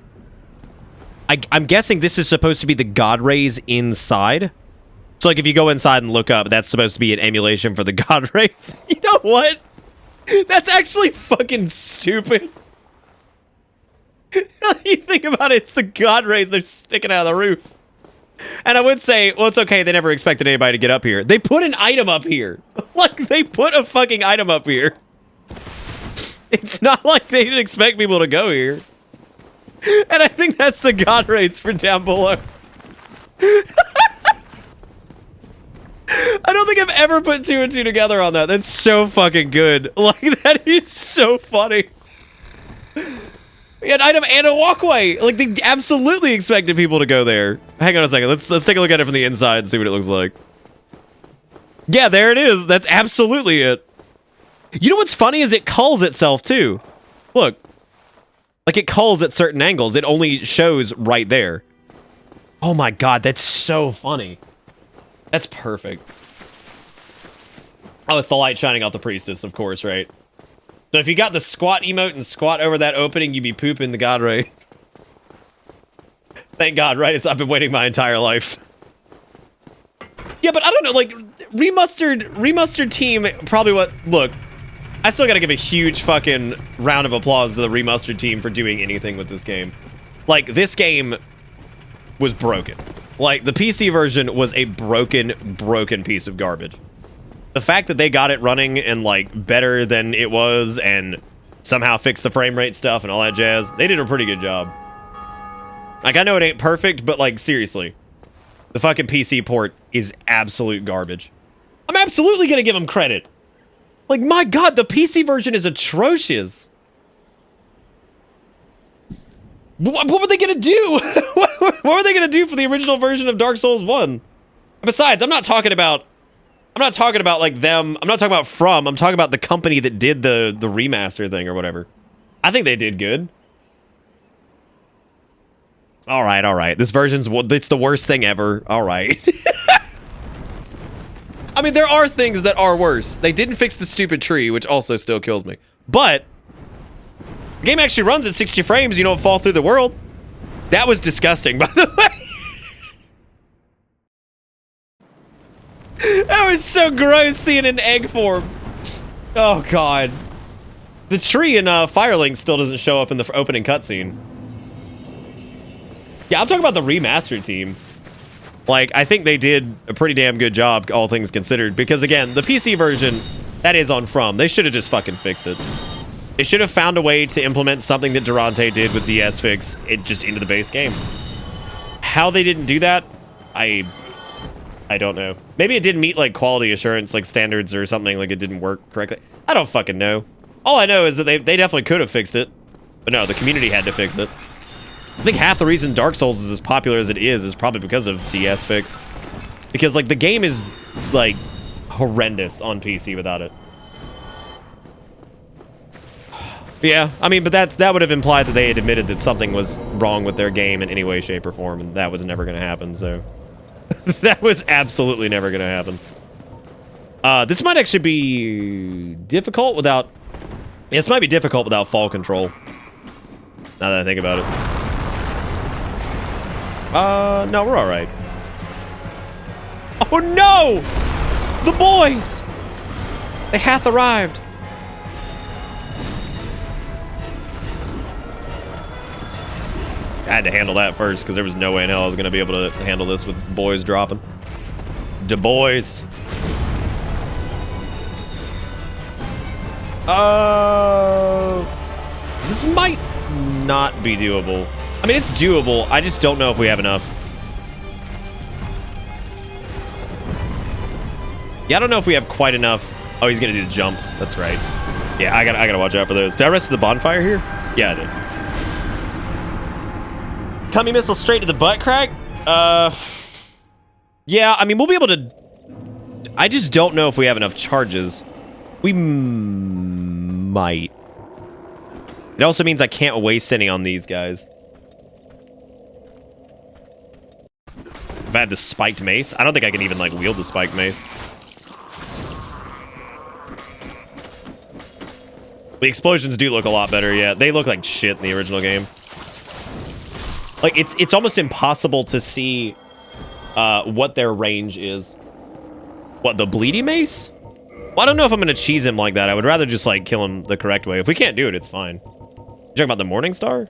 I'm guessing this is supposed to be the God Rays inside. So, like, if you go inside and look up, that's supposed to be an emulation for the God Rays. You know what? That's actually fucking stupid. You think about it, it's the God Rays, they're sticking out of the roof. And I would say, well, it's okay, they never expected anybody to get up here. They put an item up here. Like, they put a fucking item up here. It's not like they didn't expect people to go here. And I think that's the God Rays for down below. I don't think I've ever put 2 and 2 together on that. That's so fucking good. Like, that is so funny. An item and a walkway. Like, they absolutely expected people to go there. Hang on a second. Let's take a look at it from the inside and see what it looks like. Yeah, there it is. That's absolutely it. You know what's funny is it culls itself, too. Look. Like, it culls at certain angles. It only shows right there. Oh my god, that's so funny. That's perfect. Oh, it's the light shining off the priestess, of course, right? So if you got the squat emote and squat over that opening, you'd be pooping the God Rays. Thank God, right? I've been waiting my entire life. Yeah, but I don't know, like, remastered team, probably what... Look, I still gotta give a huge fucking round of applause to the remastered team for doing anything with this game. Like, this game was broken. Like, the PC version was a broken piece of garbage. The fact that they got it running and, like, better than it was and somehow fixed the frame rate stuff and all that jazz, they did a pretty good job. Like, I know it ain't perfect, but, like, seriously. The fucking PC port is absolute garbage. I'm absolutely gonna give them credit. Like, my god, the PC version is atrocious. What were they gonna do? What were they gonna do for the original version of Dark Souls 1? Besides, I'm not talking about like them. I'm not talking about From. I'm talking about the company that did the remaster thing or whatever. I think they did good. All right. This version's it's the worst thing ever. All right. I mean, there are things that are worse. They didn't fix the stupid tree, which also still kills me. But the game actually runs at 60 frames. You don't fall through the world. That was disgusting, by the way. That was so gross seeing an egg form. Oh, God. The tree in Firelink still doesn't show up in the opening cutscene. Yeah, I'm talking about the remaster team. Like, I think they did a pretty damn good job, all things considered. Because, again, the PC version, that is on From. They should have just fucking fixed it. They should have found a way to implement something that Durante did with DS Fix it just into the base game. How they didn't do that, I don't know. Maybe it didn't meet, like, quality assurance, like, standards or something, like it didn't work correctly. I don't fucking know. All I know is that they definitely could have fixed it. But no, the community had to fix it. I think half the reason Dark Souls is as popular as it is probably because of DS Fix. Because, like, the game is, like, horrendous on PC without it. Yeah, I mean, but that would have implied that they had admitted that something was wrong with their game in any way, shape, or form, and that was never going to happen, so... That was absolutely never going to happen. This might actually be difficult without... Yeah, this might be difficult without fall control. Now that I think about it. No, we're alright. Oh no! The boys! They hath arrived. I had to handle that first because there was no way in hell I was going to be able to handle this with boys dropping. Da boys. This might not be doable. I mean, it's doable. I just don't know if we have enough. Yeah, I don't know if we have quite enough. Oh, he's gonna do the jumps. That's right. Yeah, I gotta watch out for those. Did I rest the bonfire here? Yeah, I did. Coming missile straight to the butt crack? Yeah, I mean, we'll be able to... I just don't know if we have enough charges. We might. It also means I can't waste any on these guys. If I had the spiked mace, I don't think I can even, like, wield the spiked mace. The explosions do look a lot better, yeah. They look like shit in the original game. Like, it's almost impossible to see what their range is. What, the bleedy mace? Well, I don't know if I'm going to cheese him like that. I would rather just, like, kill him the correct way. If we can't do it, it's fine. You talking about the Morning Star?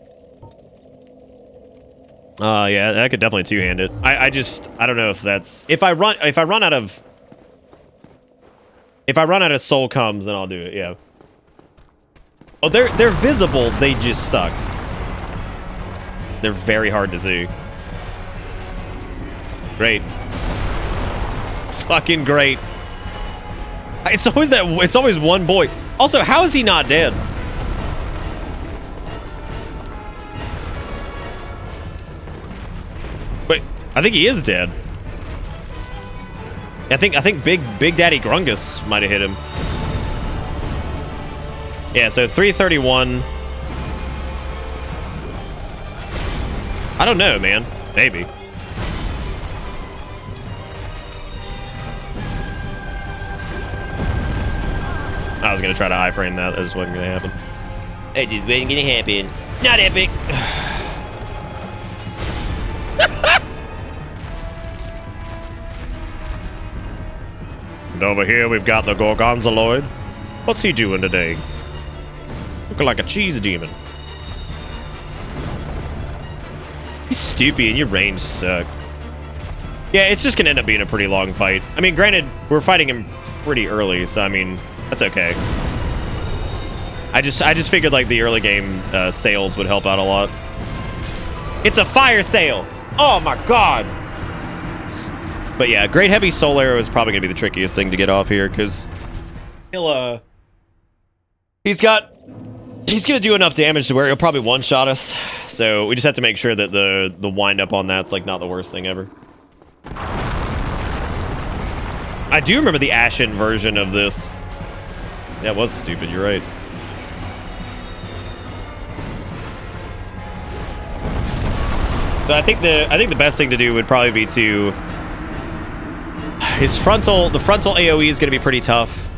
Yeah, that could definitely two-hand it. I don't know if that's... If I run out of soul comes, then I'll do it, yeah. Oh, they're visible, they just suck. They're very hard to see. Great. Fucking great. It's always one boy. Also, how is he not dead? Wait, I think he is dead. I think Big Daddy Grungus might have hit him. Yeah, so 331. I don't know, man. Maybe. I was gonna try to iframe that. That just wasn't gonna happen. It just wasn't gonna happen. Not epic. And over here we've got the Gorgonzoloid. What's he doing today? Looking like a cheese demon. He's stupid and your range suck. Yeah, it's just gonna end up being a pretty long fight. I mean, granted, we're fighting him pretty early, so I mean, that's okay. I just figured like the early game sales would help out a lot. It's a fire sale! Oh my god! But yeah, Great Heavy Soul Arrow is probably gonna be the trickiest thing to get off here, because he's gonna do enough damage to where he'll probably one-shot us. So we just have to make sure that the wind-up on that's like not the worst thing ever. I do remember the Ashen version of this. Yeah, it was stupid, you're right. So I think the best thing to do would probably be to the frontal AoE is gonna be pretty tough.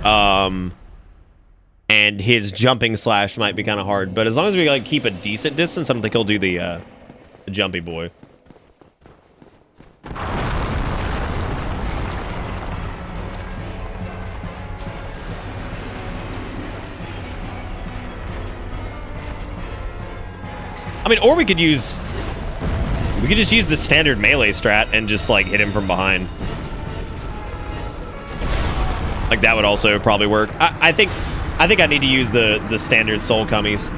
And his jumping slash might be kind of hard, but as long as we like keep a decent distance, I don't think he'll do the jumpy boy. I mean, or we could just use the standard melee strat and just like hit him from behind. Like that would also probably work. I think I need to use the standard soul cummies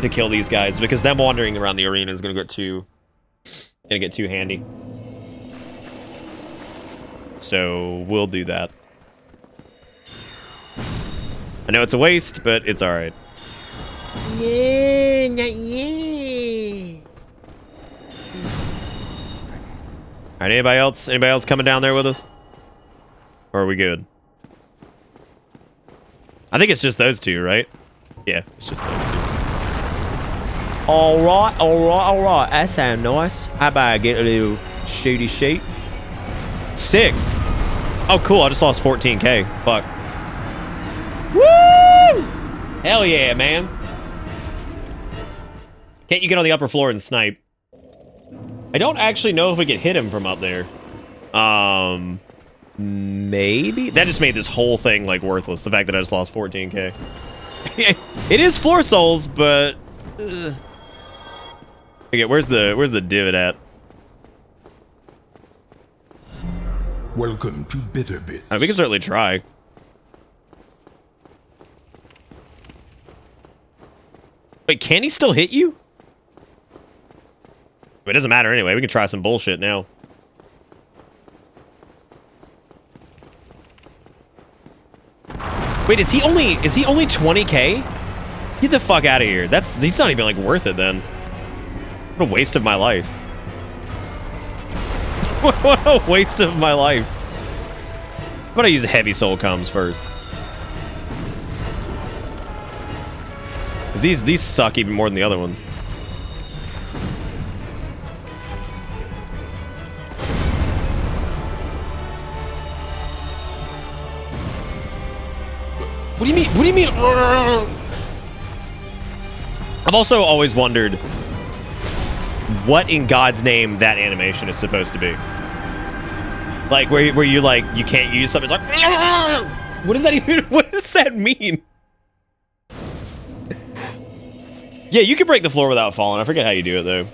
to kill these guys, because them wandering around the arena is gonna get too handy. So we'll do that. I know it's a waste, but it's all right. Yeah, not yet. All right, anybody else coming down there with us? Or are we good? I think it's just those two, right? Yeah, it's just those two. All right. That sounds nice. How about I get a little shooty shoot? Sick. Oh, cool. I just lost 14k. Fuck. Woo! Hell yeah, man. Can't you get on the upper floor and snipe? I don't actually know if we could hit him from up there. Maybe? That just made this whole thing, like, worthless. The fact that I just lost 14k. It is floor souls, but... Okay, where's the divot at? Welcome to Bitterbit. We can certainly try. Wait, can he still hit you? It doesn't matter anyway. We can try some bullshit now. Wait, is he only 20k? Get the fuck out of here. He's not even like worth it then. What a waste of my life. What a waste of my life. How about I use heavy soul comes first? Cause these suck even more than the other ones. What do you mean? What do you mean? I've also always wondered what in God's name that animation is supposed to be. Like where you like you can't use something. It's like what does that even? What does that mean? Yeah, you can break the floor without falling. I forget how you do it though.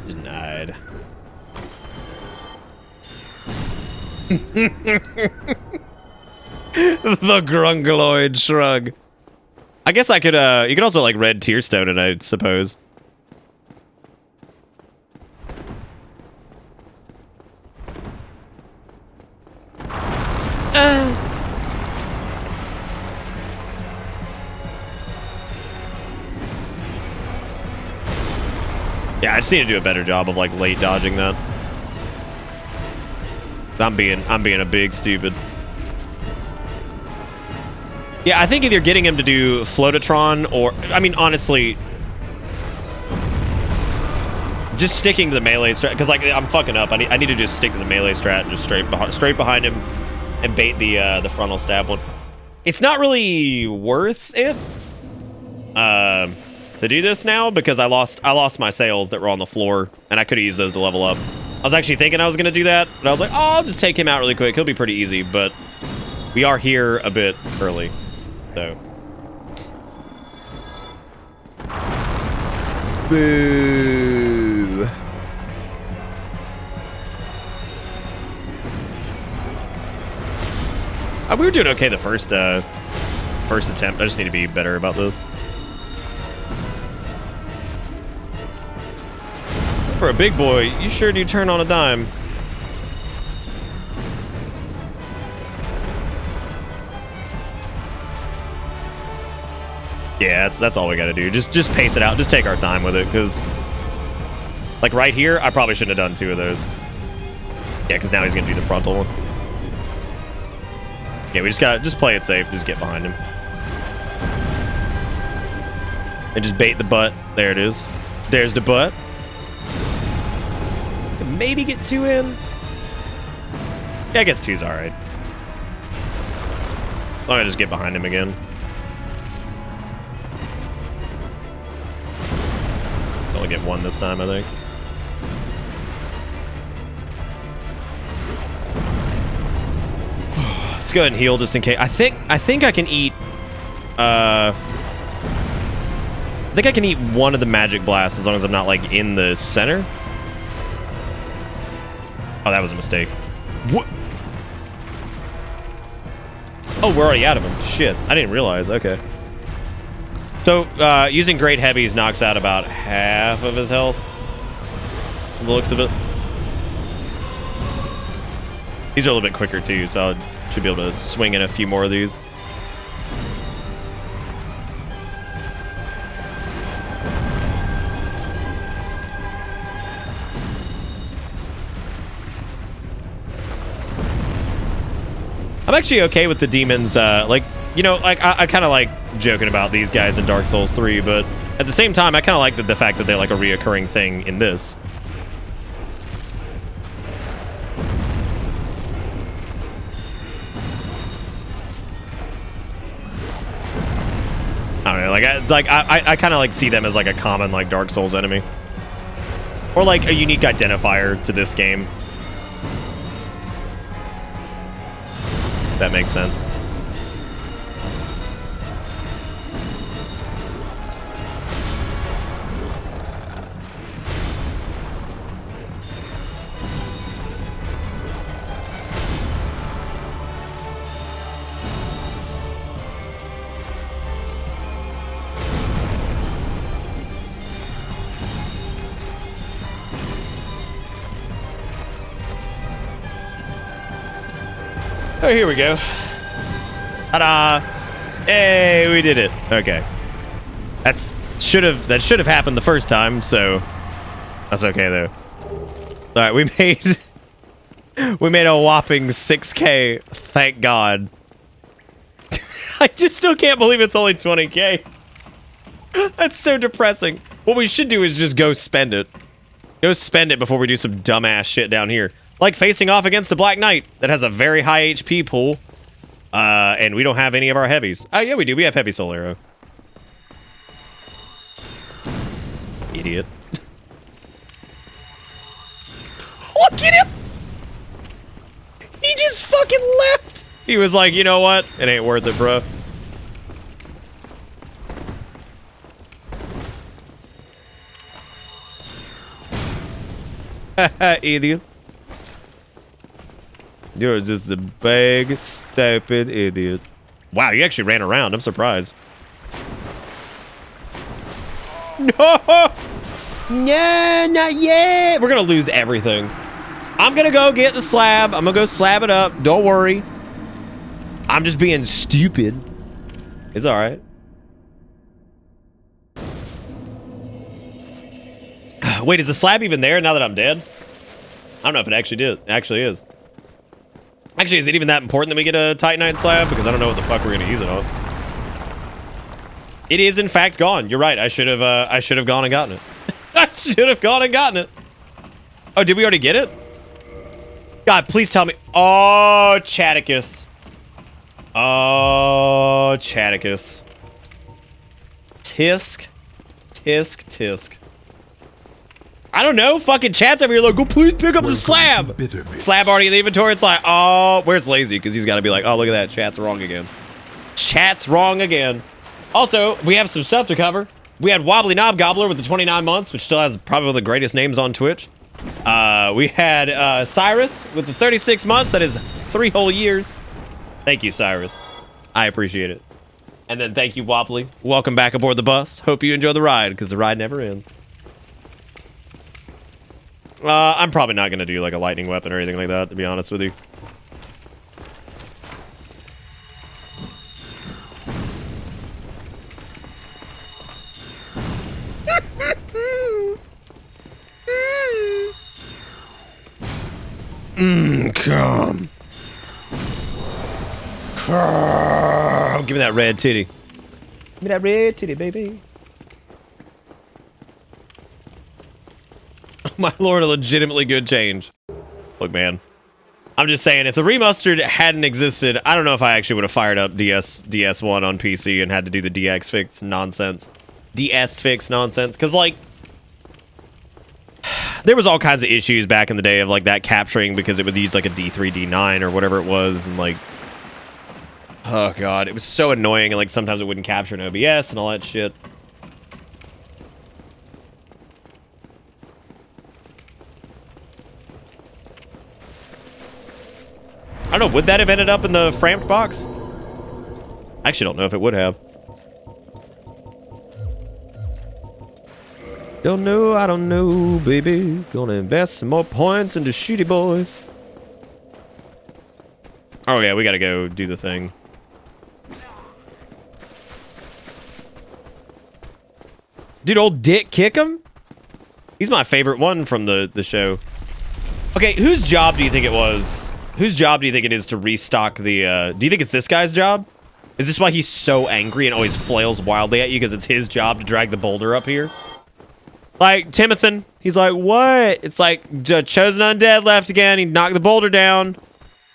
Denied. The Grungaloid shrug. I guess I could, you could also, like, red tearstone it, I suppose. Yeah, I just need to do a better job of, like, late dodging that. I'm being a big stupid. Yeah, I think either getting him to do Flotatron or, I mean, honestly, just sticking to the melee strat, because like I'm fucking up. I need to just stick to the melee strat and just straight behind him and bait the frontal stab one. It's not really worth it to do this now because I lost my sails that were on the floor and I could have used those to level up. I was actually thinking I was gonna do that, but I was like, oh, I'll just take him out really quick. He'll be pretty easy, but we are here a bit early. So. Boo. We were doing okay the first attempt. I just need to be better about this. For a big boy, you sure do turn on a dime. Yeah, that's all we gotta do. Just pace it out. Just take our time with it, because like right here, I probably shouldn't have done 2 of those. Yeah, because now he's gonna do the frontal one. Yeah, we just gotta play it safe. Just get behind him and just bait the butt. There it is. There's the butt. Maybe get 2 in. Yeah, I guess 2's all right. As long as I just get behind him again. Only get 1 this time, I think. Let's go ahead and heal just in case. I think I can eat. I think I can eat 1 of the magic blasts as long as I'm not like in the center. Oh, that was a mistake. What? Oh, we're already out of him. Shit, I didn't realize. Okay. So, using Great Heavies knocks out about half of his health. From the looks of it. These are a little bit quicker too, so I should be able to swing in a few more of these. I'm actually okay with the demons, like, you know, like, I kind of like joking about these guys in Dark Souls 3, but at the same time, I kind of like the fact that they're like a reoccurring thing in this. I don't know, I kind of like see them as like a common like Dark Souls enemy. Or like a unique identifier to this game. That makes sense. Oh, here we go. Ta-da! Hey, we did it. Okay. That should have happened the first time, so that's okay though. All right, we made a whopping 6K. Thank God. I just still can't believe it's only 20K. That's so depressing. What we should do is just go spend it. Go spend it before we do some dumbass shit down here. Like facing off against a Black Knight that has a very high HP pool. And we don't have any of our heavies. Oh, yeah, we do. We have heavy soul arrow. Idiot. Look at him! He just fucking left! He was like, you know what? It ain't worth it, bro. Idiot. You're just a big, stupid idiot. Wow, you actually ran around. I'm surprised. No! No, not yet! We're gonna lose everything. I'm gonna go get the slab. I'm gonna go slab it up. Don't worry. I'm just being stupid. It's alright. Wait, is the slab even there now that I'm dead? I don't know if it actually is. Actually, is it even that important that we get a Titanite slab? Because I don't know what the fuck we're gonna use it on. It is in fact gone. You're right. I should have gone and gotten it. I should have gone and gotten it. Oh, did we already get it? God, please tell me. Oh, Chaticus. Oh, Chaticus. Tisk. Tisk, tisk. I don't know. Fucking chat's over here. Like, go please pick up the slab. Slab already in the inventory. It's like, oh, where's Lazy? Because he's got to be like, oh, look at that. Chat's wrong again. Chat's wrong again. Also, we have some stuff to cover. We had Wobbly Knob Gobbler with the 29 months, which still has probably one of the greatest names on Twitch. We had Cyrus with the 36 months. That is 3 whole years. Thank you, Cyrus. I appreciate it. And then thank you, Wobbly. Welcome back aboard the bus. Hope you enjoy the ride, because the ride never ends. I'm probably not going to do like a lightning weapon or anything like that, to be honest with you. Come. Give me that red titty. Give me that red titty, baby. My lord, a legitimately good change. Look, man. I'm just saying, if the remastered hadn't existed, I don't know if I actually would have fired up DS1 on PC and had to do the DX fix nonsense. DS fix nonsense. Because, like, there was all kinds of issues back in the day of, like, that capturing because it would use, like, a D3, D9 or whatever it was. And, like, oh, God. It was so annoying. And, like, sometimes it wouldn't capture in OBS and all that shit. I don't know, would that have ended up in the framed box? I actually don't know if it would have. Don't know, I don't know, baby. Gonna invest some more points into shooty boys. Oh yeah, we gotta go do the thing. Dude, old Dick Kickham? He's my favorite one from the show. Okay, whose job do you think it was? Whose job do you think it is to restock the, do you think it's this guy's job? Is this why he's so angry and always flails wildly at you because it's his job to drag the boulder up here? Like, Timothy, he's like, what? It's like, Chosen Undead left again. He knocked the boulder down.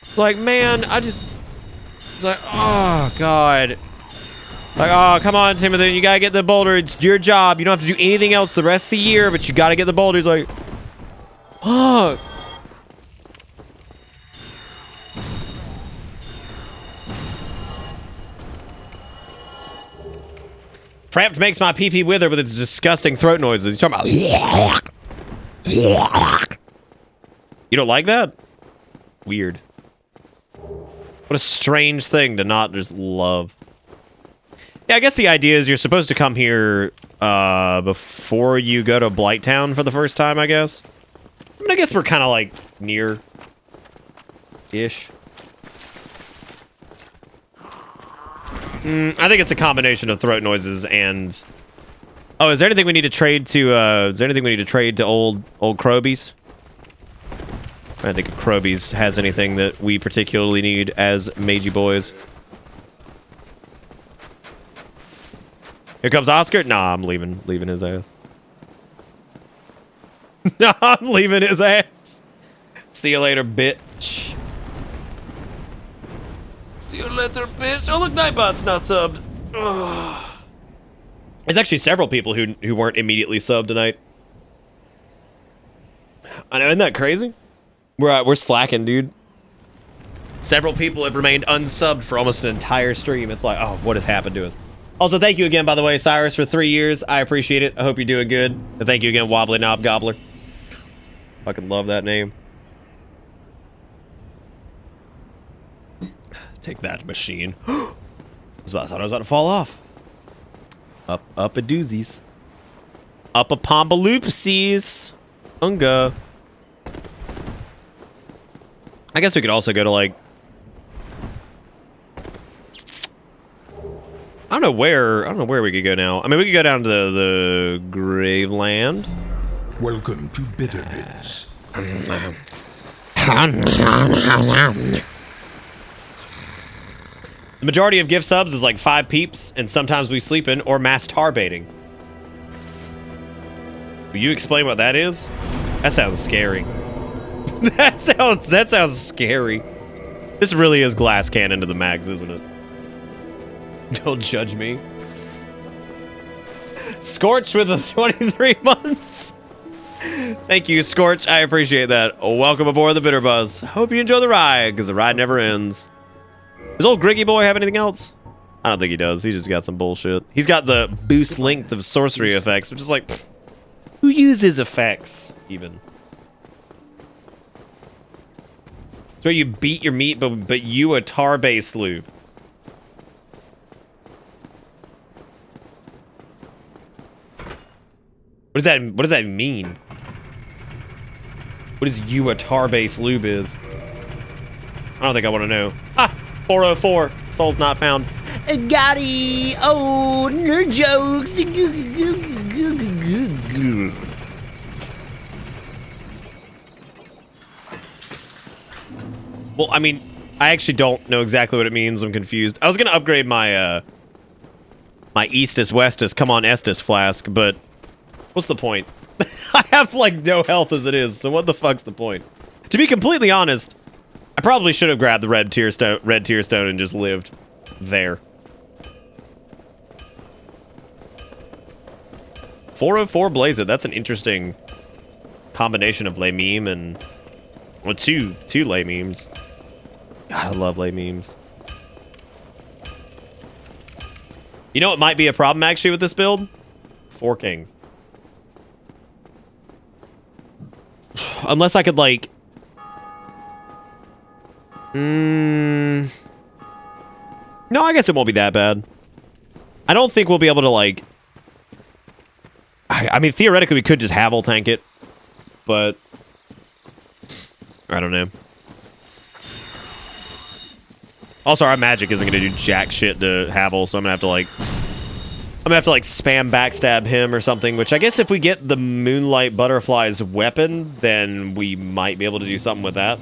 It's like, man, it's like, oh, God. Like, oh, come on, Timothy, you gotta get the boulder. It's your job. You don't have to do anything else the rest of the year, but you gotta get the boulder. He's like, oh. Framped makes my pee-pee wither with its disgusting throat noises. He's talking about... You don't like that? Weird. What a strange thing to not just love. Yeah, I guess the idea is you're supposed to come here before you go to Blighttown for the first time, I guess. I mean, I guess we're kind of like near-ish. I think it's a combination of throat noises and... Oh, is there anything we need to trade to, old Crobies? I don't think Crobies has anything that we particularly need as Magey boys. Here comes Oscar. Nah, I'm leaving his ass. Nah, I'm leaving his ass. See you later, bitch. See you later, bitch. Oh, look, Nightbot's not subbed. Ugh. There's actually several people who weren't immediately subbed tonight. I know, isn't that crazy? We're slacking, dude. Several people have remained unsubbed for almost an entire stream. It's like, oh, what has happened to us? Also, thank you again, by the way, Cyrus, for 3 years. I appreciate it. I hope you're doing good. And thank you again, Wobbly Knob Gobbler. Fucking love that name. Take that, machine. I thought I was about to fall off. Up a doozies. Up a pombaloopsies. Unga. I guess we could also go to, like... I don't know where we could go now. I mean, we could go down to the Graveland. Welcome to Bitterbits. The majority of gift subs is like 5 peeps, and sometimes we sleep in or masturbating. Will you explain what that is? That sounds scary. that sounds scary. This really is glass cannon to the mags, isn't it? Don't judge me. Scorch with the 23 months. Thank you, Scorch. I appreciate that. Welcome aboard the Bitter Buzz. Hope you enjoy the ride, because the ride never ends. Does old Griggy Boy have anything else? I don't think he does. He's just got some bullshit. He's got the boost length of sorcery effects, which is like, pfft, who uses effects, even? It's where you beat your meat, but you a tar-based lube. What does that mean? What is you a tar-based lube is? I don't think I want to know. Ah! 404. Soul's not found. Gotti! Oh, nerd jokes! Well, I mean, I actually don't know exactly what it means. I'm confused. I was going to upgrade my, my Eastus Westus Come On Estus flask, but what's the point? I have, like, no health as it is, so what the fuck's the point? To be completely honest, I probably should have grabbed the red tier stone and just lived there. 404 Blaze It. That's an interesting combination of lay meme and... Well, two lay memes. God, I love lay memes. You know what might be a problem, actually, with this build? 4 kings. Unless I could, like... No, I guess it won't be that bad. I don't think we'll be able to, like... I mean, theoretically, we could just Havel tank it. But... I don't know. Also, our magic isn't going to do jack shit to Havel, so I'm going to have to, like... spam backstab him or something, which I guess if we get the Moonlight Butterfly's weapon, then we might be able to do something with that.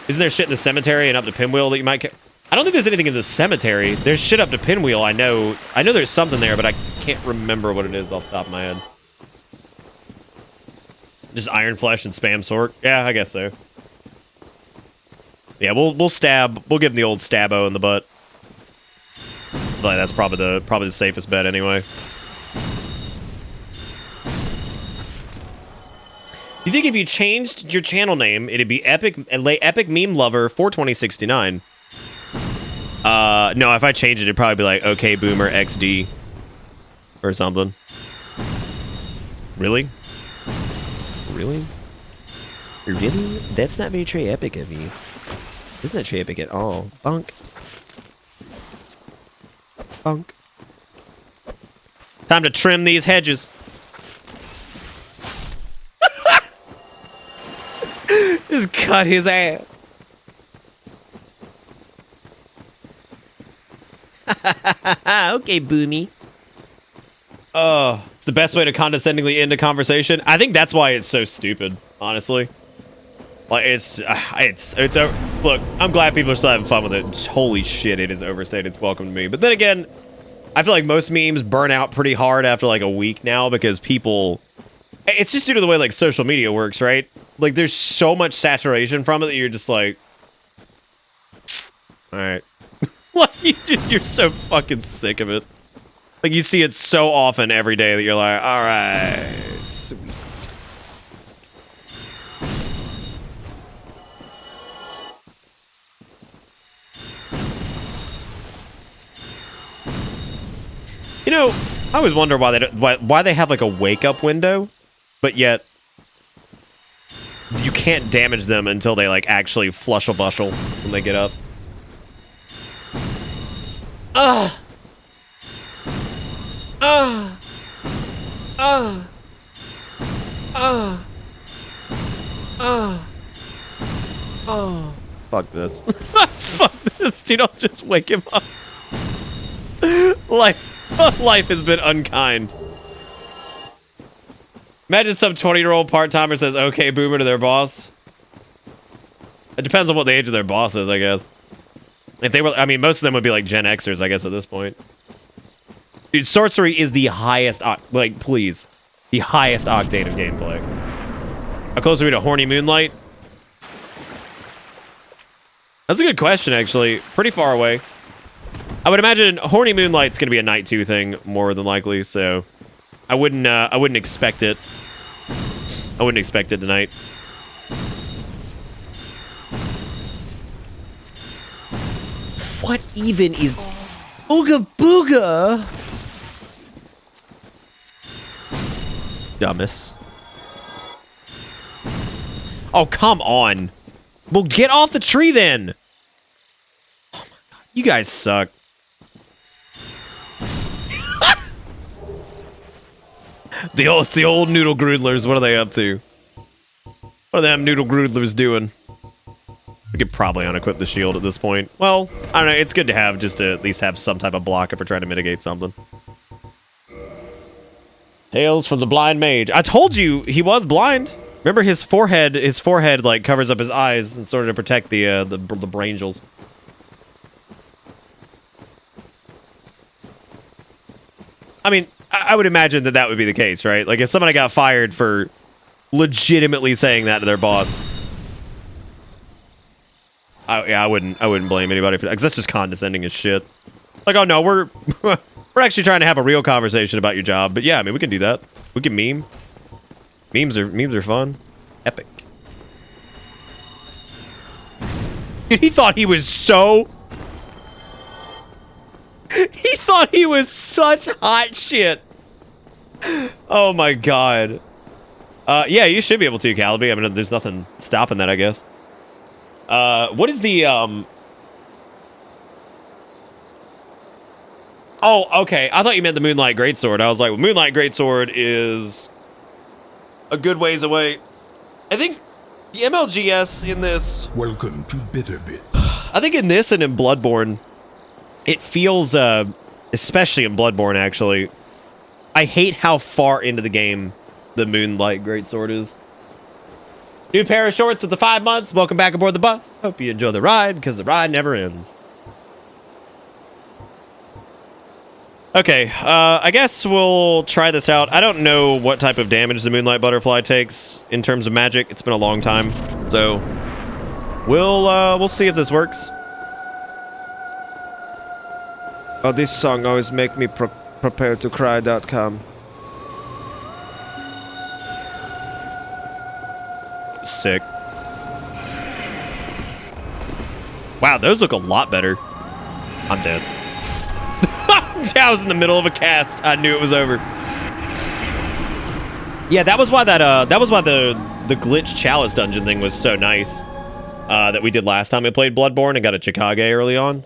Isn't there shit in the cemetery and up to Pinwheel that you might... I don't think there's anything in the cemetery. There's shit up to Pinwheel, I know. I know there's something there, but I can't remember what it is off the top of my head. Just Iron Flesh and spam Sork? Yeah, I guess so. Yeah, we'll stab... We'll give him the old stabbo in the butt. Like, that's probably the safest bet anyway. You think if you changed your channel name, it'd be Epic Meme Lover 42069? No, if I changed it, it'd probably be like OK Boomer XD or something. Really? Really? Really? That's not very Trey Epic of you. Isn't that Trey Epic at all? Bunk. Bunk. Time to trim these hedges. Just cut his ass. Okay, Boomy. Oh, it's the best way to condescendingly end a conversation. I think that's why it's so stupid, honestly. Like, it's look, I'm glad people are still having fun with it. Holy shit, it is overstayed its welcome to me. But then again, I feel like most memes burn out pretty hard after like a week now because people... It's just due to the way like social media works, right? Like there's so much saturation from it that you're just like... Alright. Like, you're so fucking sick of it. Like, you see it so often every day that you're like, alright, sweet. You know, I always wonder why they have like a wake up window, but yet you can't damage them until they like actually flush a bushel when they get up. Ah. Ah. Ah. Ah. Ah. Oh. Fuck this. Fuck this, dude. I'll just wake him up. Life has been unkind. Imagine some 20-year-old part-timer says, okay, boomer to their boss. It depends on what the age of their boss is, I guess. If they were, I mean, most of them would be like Gen Xers, I guess, at this point. Dude, sorcery is the highest, like, please. The highest octane of gameplay. How close are we to Horny Moonlight? That's a good question, actually. Pretty far away. I would imagine Horny Moonlight's gonna be a night 2 thing, more than likely, so... I wouldn't expect it. I wouldn't expect it tonight. What even is Ooga Booga? Dumbass. Oh, come on. Well, get off the tree then. Oh my god. You guys suck. It's the old noodle groodlers. What are they up to? What are them noodle groodlers doing? We could probably unequip the shield at this point. Well, I don't know. It's good to have just to at least have some type of block if we're trying to mitigate something. Tales from the blind mage. I told you he was blind. Remember his forehead like covers up his eyes in order to protect the brangels. I mean, I would imagine that would be the case, right? Like if somebody got fired for legitimately saying that to their boss, I wouldn't blame anybody for that, because that's just condescending as shit. Like, oh no, we're actually trying to have a real conversation about your job. But yeah, I mean, we can do that. We can meme. Memes are fun. Epic. He thought he was so... He thought he was such hot shit. Oh my god. Yeah, you should be able to, Calibi. I mean, there's nothing stopping that, I guess. What is the, Oh, okay. I thought you meant the Moonlight Greatsword. I was like, well, Moonlight Greatsword is a good ways away. I think the MLGS in this... Welcome to Bitter Bits. I think in this and in Bloodborne, it feels, especially in Bloodborne, actually, I hate how far into the game the Moonlight Greatsword is. New pair of shorts with the 5 months. Welcome back aboard the bus. Hope you enjoy the ride, because the ride never ends. Okay, I guess we'll try this out. I don't know what type of damage the Moonlight Butterfly takes in terms of magic. It's been a long time, so we'll see if this works. Oh, this song always make me prepare to cry.com. Sick. Wow, those look a lot better. I'm dead. I was in the middle of a cast. I knew it was over. Yeah, that was why the glitch chalice dungeon thing was so nice. That we did last time we played Bloodborne and got a Chickage early on.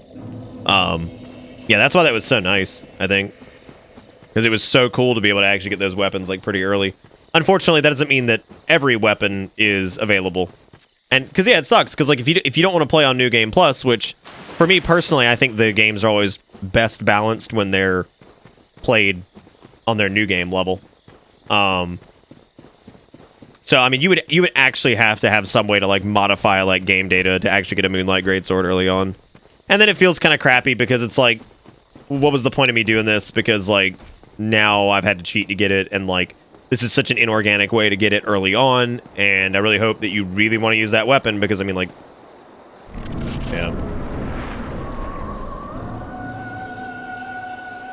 Yeah, that's why that was so nice, I think. Because it was so cool to be able to actually get those weapons like pretty early. Unfortunately, that doesn't mean that every weapon is available. And because yeah, it sucks because like if you don't want to play on New Game Plus, which for me personally, I think the games are always best balanced when they're played on their new game level. So I mean, you would actually have to have some way to like modify like game data to actually get a Moonlight Greatsword early on, and then it feels kind of crappy because it's like, what was the point of me doing this? Because like now I've had to cheat to get it, and like this is such an inorganic way to get it early on, and I really hope that you really want to use that weapon because I mean like, yeah.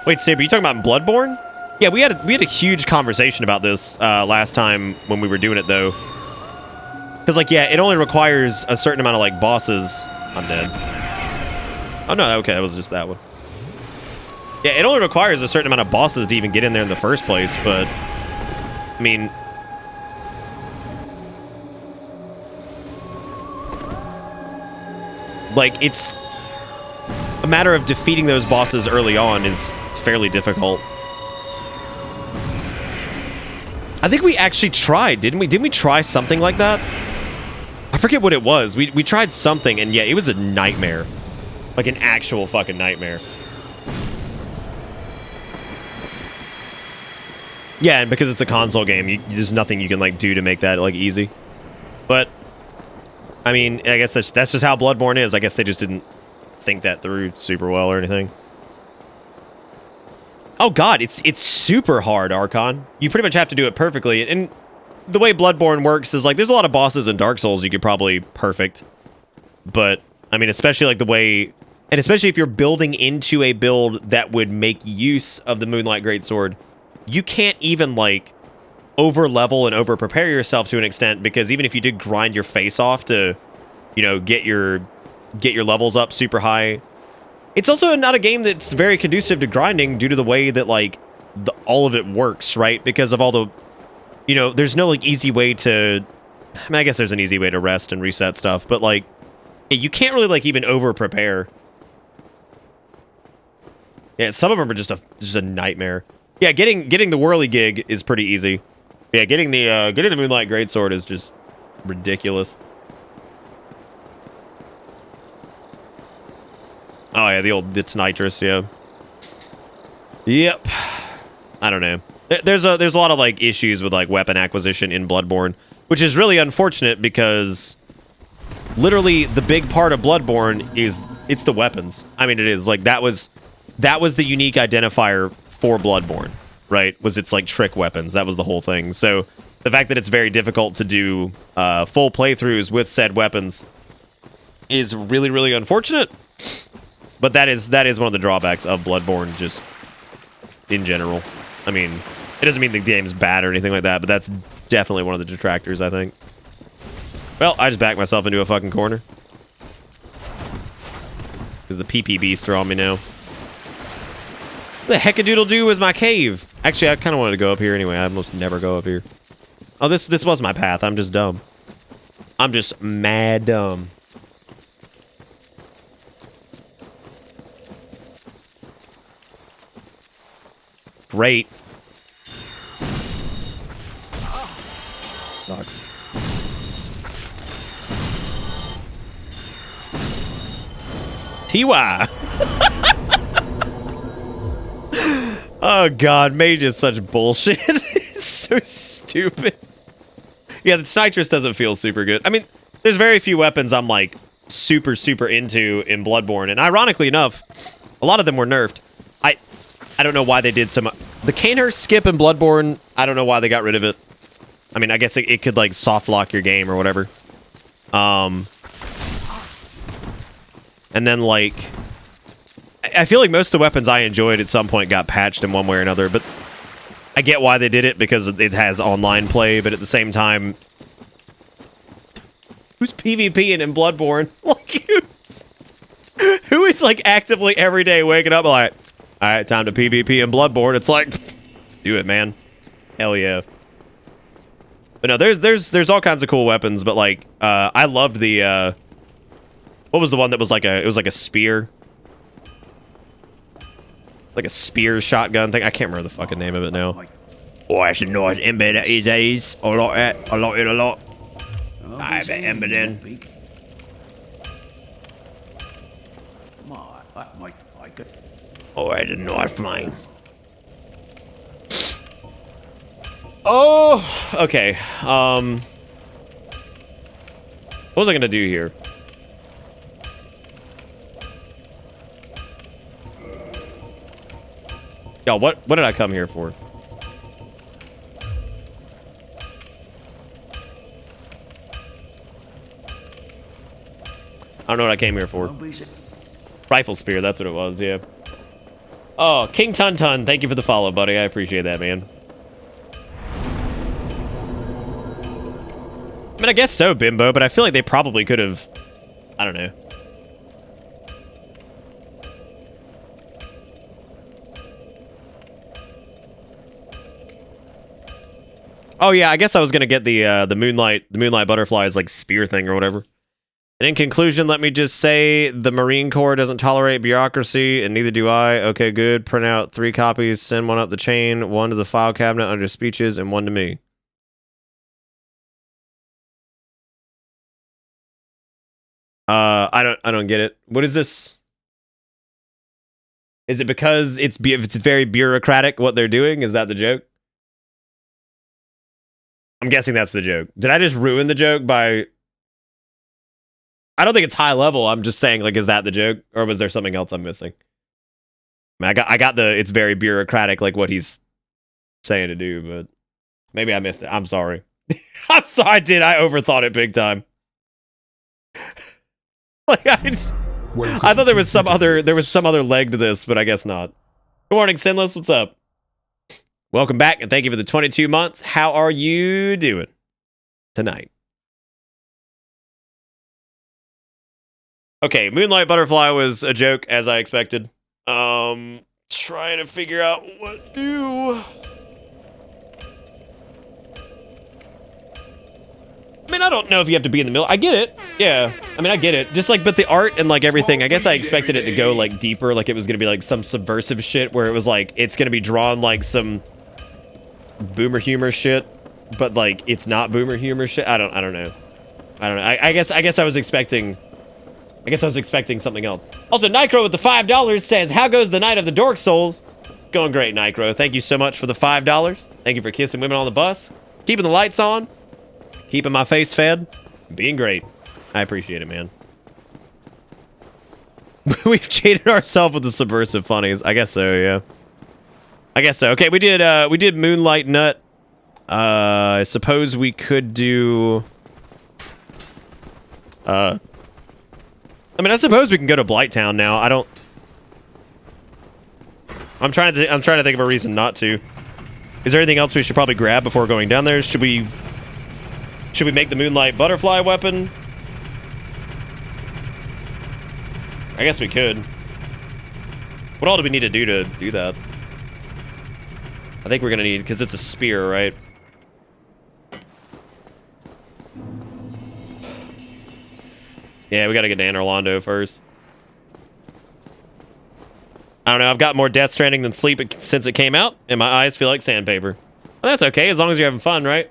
Wait, Saber, you talking about Bloodborne? Yeah, we had a huge conversation about this last time when we were doing it though, because like yeah, it only requires a certain amount of like bosses. I'm dead. Oh no, okay, that was just that one. Yeah, it only requires a certain amount of bosses to even get in there in the first place, but I mean, like it's a matter of defeating those bosses early on is fairly difficult. I think we actually tried, didn't we? Didn't we try something like that? I forget what it was. We tried something, and yeah, it was a nightmare. Like an actual fucking nightmare. Yeah, and because it's a console game, there's nothing you can like do to make that like easy. But I mean, I guess that's just how Bloodborne is. I guess they just didn't think that through super well or anything. Oh god, it's super hard, Archon. You pretty much have to do it perfectly. And the way Bloodborne works is like there's a lot of bosses in Dark Souls you could probably perfect. But I mean, especially like the way, and especially if you're building into a build that would make use of the Moonlight Greatsword, you can't even like over level and over prepare yourself to an extent, because even if you did grind your face off to, you know, get your levels up super high, it's also not a game that's very conducive to grinding due to the way that like all of it works, right? Because of all the, you know, there's no like easy way to, I mean, I guess there's an easy way to rest and reset stuff, but like you can't really like even over prepare. Yeah, some of them are just a nightmare. Yeah, getting the whirligig is pretty easy. Yeah, getting the Moonlight Greatsword is just ridiculous. Oh yeah, the old It's Nitrous, yeah. Yep. I don't know. There's a lot of like issues with like weapon acquisition in Bloodborne, which is really unfortunate because literally the big part of Bloodborne is it's the weapons. I mean, it is like that was the unique identifier for Bloodborne, right? Was it's like trick weapons. That was the whole thing. So the fact that it's very difficult to do full playthroughs with said weapons is really, really unfortunate. But that is one of the drawbacks of Bloodborne, just in general. I mean, it doesn't mean the game's bad or anything like that, but that's definitely one of the detractors, I think. Well, I just backed myself into a fucking corner. Because the PP beasts are on me now. What the heck-a-doodle-doo is my cave? Actually, I kind of wanted to go up here anyway. I almost never go up here. Oh, this was my path. I'm just dumb. I'm just mad dumb. Great. Sucks. TY. Oh god, Mage is such bullshit. It's so stupid. Yeah, the Nitrous doesn't feel super good. I mean, there's very few weapons I'm like super into in Bloodborne, and ironically enough, a lot of them were nerfed. I don't know why they did some... The Caner skip in Bloodborne, I don't know why they got rid of it. I mean, I guess it could, like, soft lock your game or whatever. And then, like... I feel like most of the weapons I enjoyed at some point got patched in one way or another, but I get why they did it, because it has online play, but at the same time... Who's PvPing in Bloodborne? Like, who is, like, actively every day waking up like... All right, time to PvP in Bloodborne. It's like, do it, man. Hell yeah. But no, there's all kinds of cool weapons. But like, I loved the what was the one that was like it was like a spear, like a spear shotgun thing. I can't remember the fucking name of it now. Oh, that's a nice ember that is. I like that. I like it a lot. I have an ember then. Alright, a knife line. Oh, okay. What was I gonna do here? Yo, what did I come here for? I don't know what I came here for. Rifle spear, that's what it was, yeah. Oh, King Tun Tun, thank you for the follow, buddy. I appreciate that, man. I mean, I guess so, Bimbo, but I feel like they probably could have... I don't know. Oh, yeah, I guess I was gonna get the Moonlight Butterfly's, like, spear thing or whatever. And in conclusion, let me just say the Marine Corps doesn't tolerate bureaucracy, and neither do I. Okay, good. Print out 3 copies, send one up the chain, 1 to the file cabinet under speeches, and 1 to me. I don't get it. What is this? Is it because it's very bureaucratic what they're doing? Is that the joke? I'm guessing that's the joke. Did I just ruin the joke by... I don't think it's high level. I'm just saying, like, is that the joke? Or was there something else I'm missing? I mean, I got the, it's very bureaucratic, like what he's saying to do, but maybe I missed it. I'm sorry. I'm sorry, I overthought it big time. Like, I thought there was some other leg to this, but I guess not. Good morning, Sinless. What's up? Welcome back, and thank you for the 22 months. How are you doing tonight? Okay, Moonlight Butterfly was a joke, as I expected. Trying to figure out what to do. I mean, I don't know if you have to be in the middle. I get it. Yeah. I mean, I get it. Just like, but the art and like everything, I guess I expected it to go like deeper. Like it was going to be like some subversive shit where it was like, it's going to be drawn like some boomer humor shit, but like, it's not boomer humor shit. I don't know. I guess I was expecting something else. Also, Nicro with the $5 says, how goes the night of the Dork Souls? Going great, Nicro. Thank you so much for the $5. Thank you for kissing women on the bus. Keeping the lights on. Keeping my face fed. Being great. I appreciate it, man. We've cheated ourselves with the subversive funnies. I guess so, yeah. I guess so. Okay, we did Moonlight Nut. I suppose we could do... I mean, I suppose we can go to Blighttown now. I'm trying to think of a reason not to. Is there anything else we should probably grab before going down there? Should we make the Moonlight Butterfly weapon? I guess we could. What all do we need to do that? I think we're gonna need, because it's a spear, right? Yeah, we gotta get to Anor Londo first. I don't know, I've got more Death Stranding than sleep since it came out, and my eyes feel like sandpaper. Well, that's okay, as long as you're having fun, right?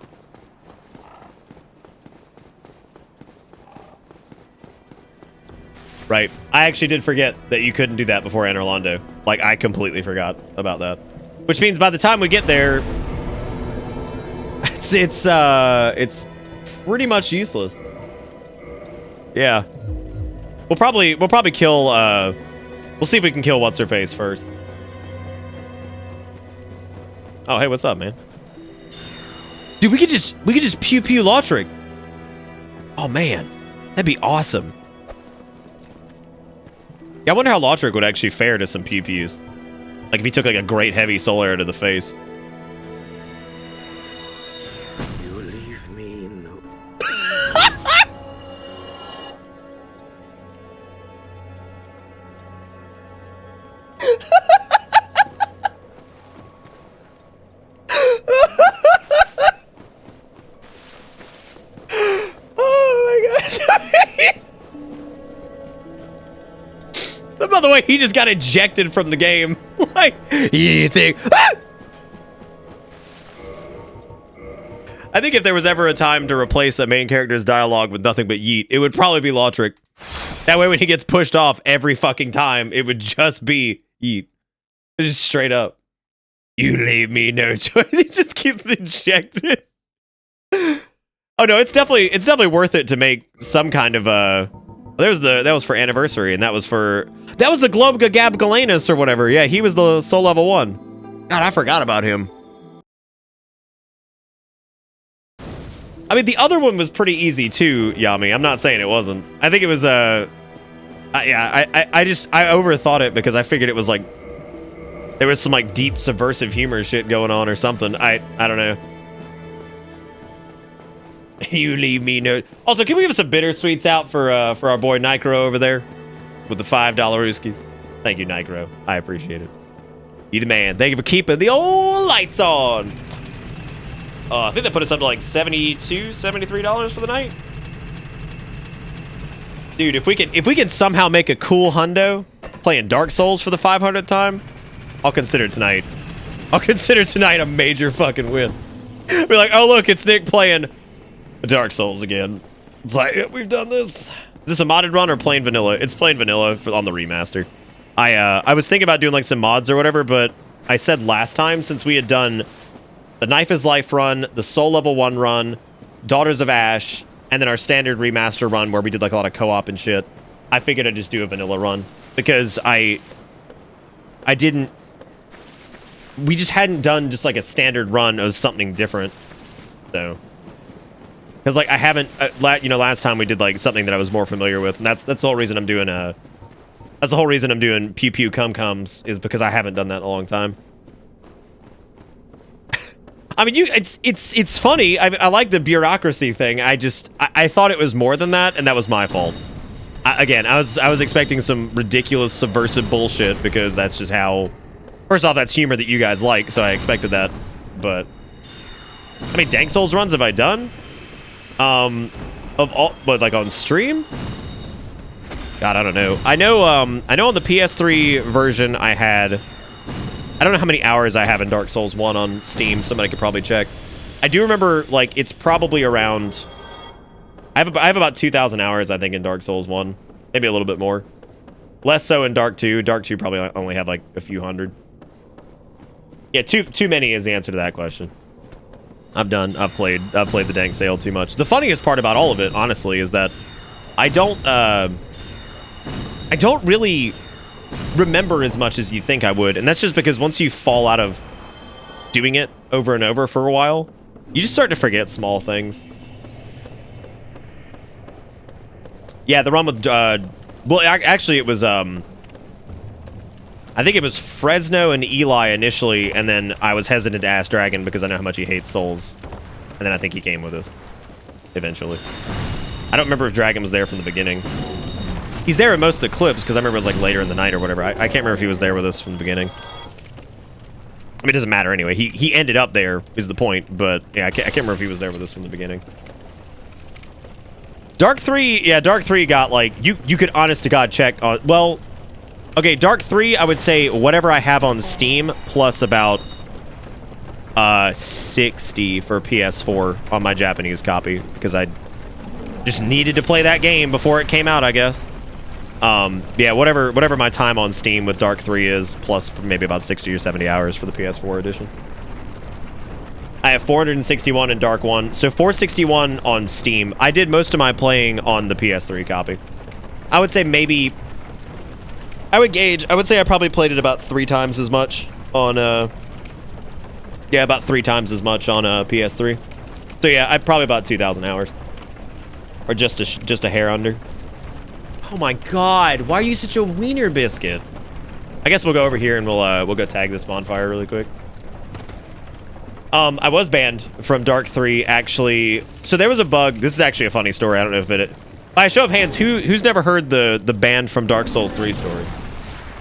Right. I actually did forget that you couldn't do that before Anor Londo. Like, I completely forgot about that. Which means by the time we get there, it's pretty much useless. Yeah. We'll probably kill, we'll see if we can kill What's-Her-Face first. Oh, hey, what's up, man? Dude, we could just pew-pew Lautrec. Oh, man. That'd be awesome. Yeah, I wonder how Lautrec would actually fare to some pew-pews. Like, if he took, like, a great heavy soul arrow to the face. You leave me no... Oh, my God. By the way, he just got ejected from the game. Like, you think... Ah! I think if there was ever a time to replace a main character's dialogue with nothing but yeet, it would probably be Lautrec. That way, when he gets pushed off every fucking time, it would just be yeet. Just straight up. You leave me no choice. He just keeps injecting. Oh no, it's definitely worth it to make some kind of that was for anniversary, and that was the Globe Gab Galenus or whatever. Yeah, he was the soul level 1. God, I forgot about him. I mean, the other one was pretty easy too, Yami. I'm not saying it wasn't. I think it was I overthought it because I figured it was like there was some like deep subversive humor shit going on or something. I don't know. You leave me no. Also, can we give some bittersweets out for our boy Nicro over there with the $5 Rooskies? Thank you, Nicro. I appreciate it. You the man. Thank you for keeping the old lights on. I think they put us up to like $72, $73 for the night. Dude, if we can somehow make a cool hundo playing Dark Souls for the 500th time, I'll consider tonight a major fucking win. Be like, oh look, it's Nick playing Dark Souls again. It's like, yeah, we've done this. Is this a modded run or plain vanilla? It's plain vanilla on the remaster. I was thinking about doing like some mods or whatever, but I said last time, since we had done the Knife is Life run, the Soul Level 1 run, Daughters of Ash, and then our standard remaster run where we did like a lot of co-op and shit, I figured I'd just do a vanilla run because we just hadn't done just like a standard run of something different. So, because like I haven't, last time we did like something that I was more familiar with, and that's the whole reason I'm doing that's the whole reason I'm doing Pew Pew Cum Cums, is because I haven't done that in a long time. I mean, it's funny. I like the bureaucracy thing. I thought it was more than that, and that was my fault. I was expecting some ridiculous subversive bullshit because that's just how. First off, that's humor that you guys like, so I expected that. But how many Dank Souls runs have I done? Of all, but like on stream? God, I don't know. I know on the PS3 version I had. I don't know how many hours I have in Dark Souls 1 on Steam. Somebody could probably check. I do remember, like, it's probably around... I have about 2,000 hours, I think, in Dark Souls 1. Maybe a little bit more. Less so in Dark 2. Dark 2 probably only have, like, a few hundred. Yeah, too many is the answer to that question. I'm done. I've played the Dank Sale too much. The funniest part about all of it, honestly, is that I don't really remember as much as you think I would, and that's just because once you fall out of doing it over and over for a while, you just start to forget small things. Yeah, the run with well, actually it was I think it was Fresno and Eli initially, and then I was hesitant to ask Dragon because I know how much he hates Souls, and then I think he came with us eventually. I don't remember if Dragon was there from the beginning. He's there in most of the clips, because I remember it was like later in the night or whatever. I can't remember if he was there with us from the beginning. I mean, it doesn't matter anyway. He ended up there, is the point. But, yeah, I can't remember if he was there with us from the beginning. Dark 3, yeah, Dark 3 got, like, you could honest to God check on... Well, okay, Dark 3, I would say whatever I have on Steam, plus about 60 for PS4 on my Japanese copy, because I just needed to play that game before it came out, I guess. Yeah, whatever my time on Steam with Dark 3 is, plus maybe about 60 or 70 hours for the PS4 edition. I have 461 in Dark 1, so 461 on Steam. I did most of my playing on the PS3 copy. I would say maybe... I would say I probably played it about 3 times as much on, yeah, about 3 times as much on, PS3. So yeah, I probably about 2,000 hours. Or just a hair under. Oh my god, why are you such a wiener biscuit? I guess we'll go over here and we'll go tag this bonfire really quick. I was banned from Dark 3, actually. So there was a bug. This is actually a funny story. I don't know if it... By a show of hands, who's never heard the banned from Dark Souls 3 story?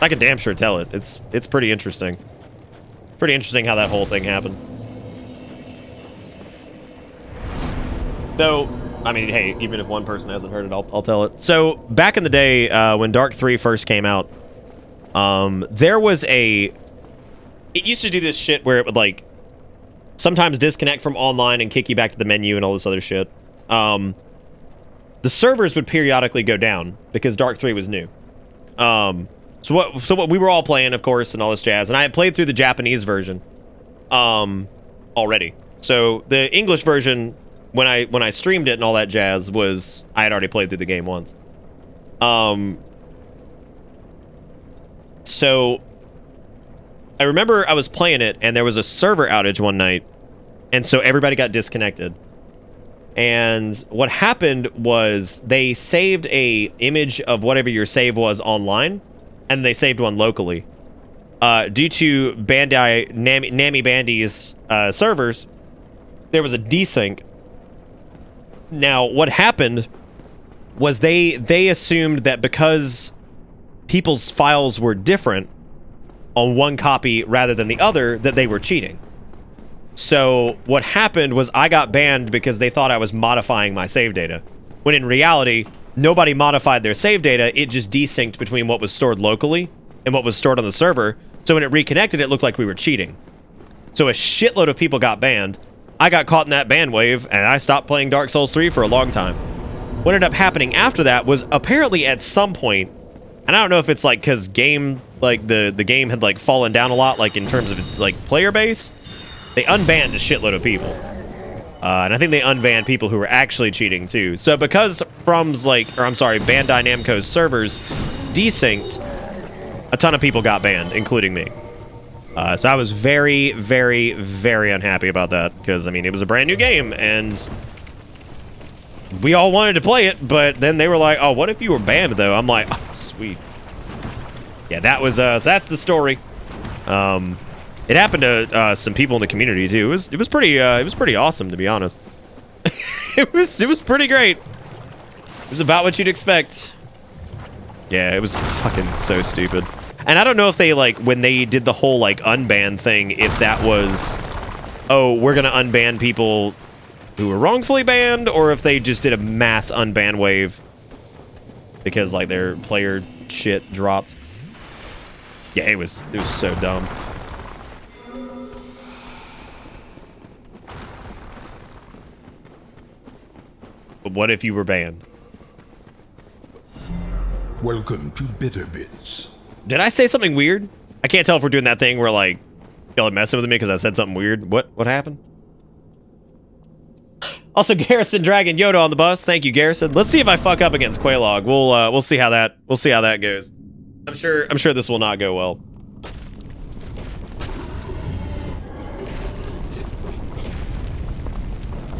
I can damn sure tell it. It's pretty interesting. Pretty interesting how that whole thing happened. So... I mean, hey, even if one person hasn't heard it, I'll tell it. So, back in the day, when Dark 3 first came out, there was a... It used to do this shit where it would, like, sometimes disconnect from online and kick you back to the menu and all this other shit. The servers would periodically go down because Dark 3 was new. So So what we were all playing, of course, and all this jazz, and I had played through the Japanese version already. So the English version, when I streamed it and all that jazz, was I had already played through the game once. So I remember I was playing it and there was a server outage one night, and so everybody got disconnected. And what happened was they saved a image of whatever your save was online, and they saved one locally. Due to Bandai Nammy Bandy's servers, there was a desync. Now, what happened was they assumed that because people's files were different on one copy rather than the other, that they were cheating. So what happened was I got banned because they thought I was modifying my save data, when in reality, nobody modified their save data. It just desynced between what was stored locally and what was stored on the server. So when it reconnected, it looked like we were cheating. So a shitload of people got banned. I got caught in that ban wave, and I stopped playing Dark Souls 3 for a long time. What ended up happening after that was apparently at some point, and I don't know if it's like because game, like the game had like fallen down a lot, like in terms of its like player base, they unbanned a shitload of people. And I think they unbanned people who were actually cheating too. So because Bandai Namco's servers desynced, a ton of people got banned, including me. So I was very, very, very unhappy about that, because I mean, it was a brand new game and we all wanted to play it, but then they were like, oh, what if you were banned though? I'm like, oh, sweet. Yeah, that was so that's the story. It happened to some people in the community too. It was pretty awesome, to be honest. it was pretty great. It was about what you'd expect. Yeah, it was fucking so stupid. And I don't know if they, like, when they did the whole, like, unban thing, if that was, oh, we're gonna unban people who were wrongfully banned, or if they just did a mass unban wave because, like, their player shit dropped. Yeah, it was so dumb. But what if you were banned? Welcome to Bitter Bits. Did I say something weird? I can't tell if we're doing that thing where, like, y'all are messing with me because I said something weird. What happened? Also, Garrison Dragon Yoda on the bus. Thank you, Garrison. Let's see if I fuck up against Quaylog. We'll see how that goes. I'm sure this will not go well.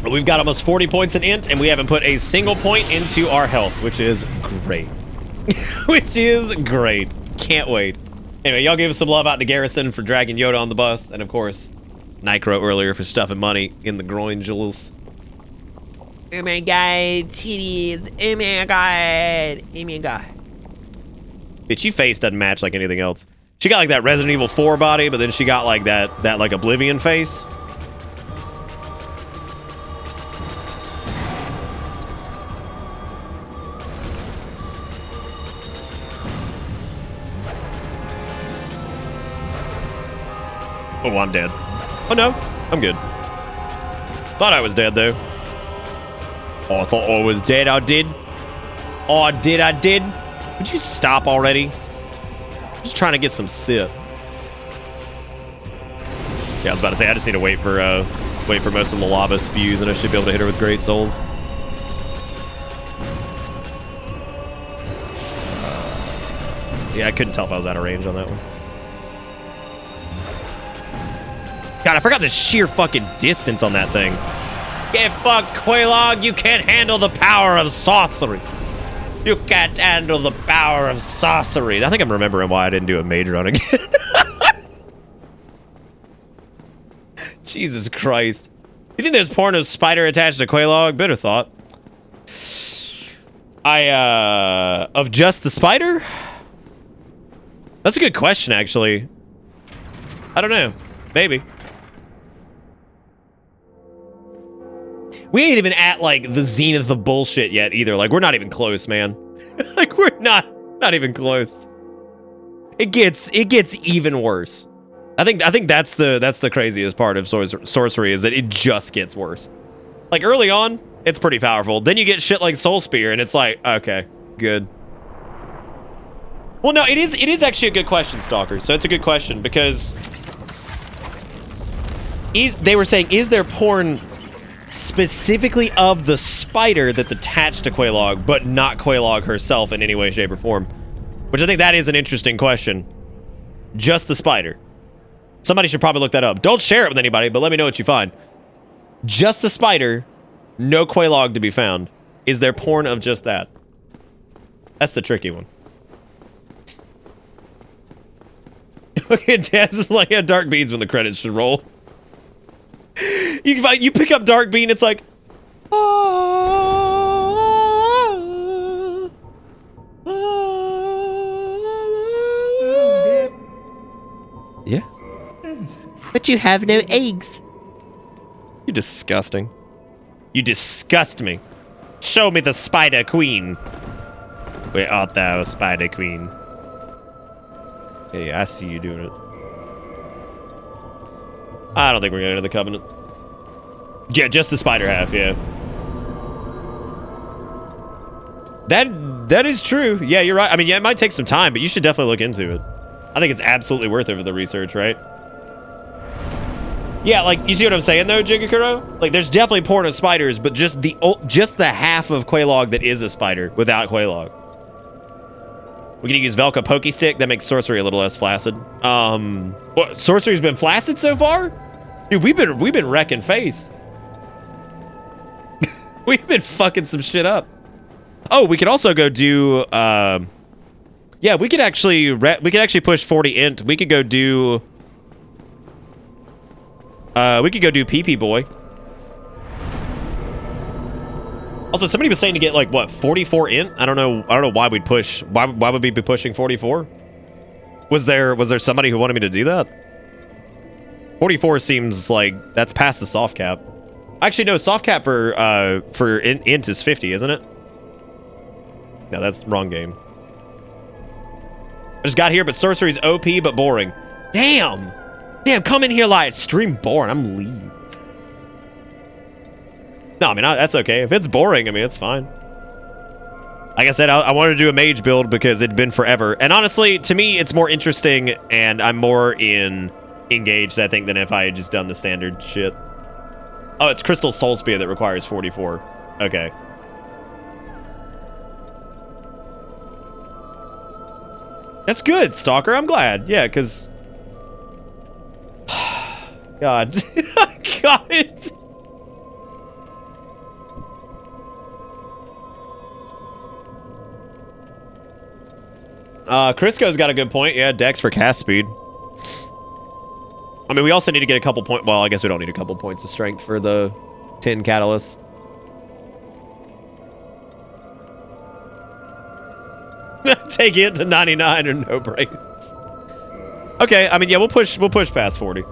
But we've got almost 40 points in INT, and we haven't put a single point into our health, which is great. Which is great. Can't wait. Anyway, y'all give us some love out to Garrison for dragging Yoda on the bus, and of course, Nicro earlier for stuffing money in the groin jewels. Oh my god, titties. Oh my god. Oh my god. Bitch, your face doesn't match like anything else. She got like that Resident Evil 4 body, but then she got like that like Oblivion face. Oh, I'm dead. Oh, no. I'm good. Thought I was dead, though. Oh, I thought I was dead. I did. Oh, I did. Would you stop already? I'm just trying to get some sip. Yeah, I was about to say, I just need to wait for most of the lava spews, and I should be able to hit her with Great Souls. Yeah, I couldn't tell if I was out of range on that one. God, I forgot the sheer fucking distance on that thing. Get fucked, Quaylog. You can't handle the power of sorcery. You can't handle the power of sorcery. I think I'm remembering why I didn't do a mage run again. Jesus Christ. You think there's porn of spider attached to Quaylog? Bitter thought. Of just the spider? That's a good question, actually. I don't know. Maybe. We ain't even at, like, the zenith of bullshit yet, either. Like, we're not even close, man. Like, we're not even close. It gets even worse. I think that's the craziest part of sorcery, is that it just gets worse. Like, early on, it's pretty powerful. Then you get shit like Soul Spear, and it's like, okay, good. Well, no, it is actually a good question, Stalker. So it's a good question because they were saying, is there porn specifically of the spider that's attached to Quelaag, but not Quelaag herself in any way, shape, or form? Which I think that is an interesting question. Just the spider. Somebody should probably look that up. Don't share it with anybody, but let me know what you find. Just the spider, no Quelaag to be found. Is there porn of just that? That's the tricky one. Okay, Daz is like, yeah, Dark Beans when the credits should roll. You pick up Dark Bean, it's like, yeah. But you have no eggs. You're disgusting. You disgust me. Show me the Spider Queen. Where art thou, Spider Queen? Hey, I see you doing it. I don't think we're gonna enter the Covenant. Yeah, just the spider half, yeah. That is true. Yeah, you're right. I mean, yeah, it might take some time, but you should definitely look into it. I think it's absolutely worth it for the research, right? Yeah, like, you see what I'm saying, though, Jigakuro? Like, there's definitely porn of spiders, but just the half of Quelaag that is a spider without Quelaag. We're gonna use Velka Pokey Stick. That makes sorcery a little less flaccid. What, sorcery's been flaccid so far? Dude, we've been wrecking face. We've been fucking some shit up. Oh, we could also go do, yeah, we could actually push 40 int. We could go do, PP Boy. Also, somebody was saying to get like what 44 int. I don't know why we'd push. Why would we be pushing 44? Was there somebody who wanted me to do that? 44 seems like that's past the soft cap. Actually, no, soft cap for int is 50, isn't it? No, that's wrong game. I just got here, but sorcery's OP but boring. Damn, come in here like stream boring. I'm leaving. No, I mean, that's okay. If it's boring, I mean, it's fine. Like I said, I wanted to do a mage build because it'd been forever. And honestly, to me, it's more interesting and I'm more engaged, I think, than if I had just done the standard shit. Oh, it's Crystal Soul Spear that requires 44. Okay. That's good, Stalker. I'm glad. Yeah, because... God. God. Crisco's got a good point. Yeah, Dex for cast speed. I mean, we also need to get a couple points. Well, I guess we don't need a couple points of strength for the 10 catalyst. Take it to 99 or no brains. Okay, I mean, yeah, we'll push past 40.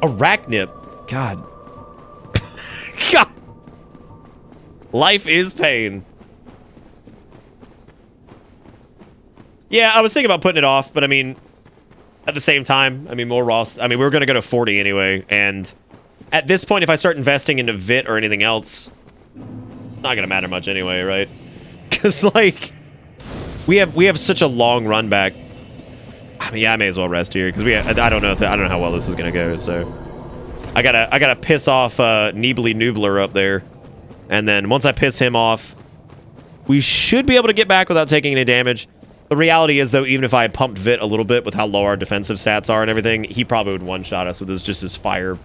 Arachnid. God. God. Life is pain. Yeah, I was thinking about putting it off, but I mean, at the same time, I mean, more Ross. I mean, we were going to go to 40 anyway, and at this point, if I start investing into VIT or anything else, it's not going to matter much anyway, right? Because, like, we have such a long run back. I mean, yeah, I may as well rest here, because I don't know how well this is going to go, so. I gotta piss off Neebly Noobler up there, and then once I piss him off, we should be able to get back without taking any damage. The reality is, though, even if I pumped Vit a little bit with how low our defensive stats are and everything, he probably would one-shot us with his fire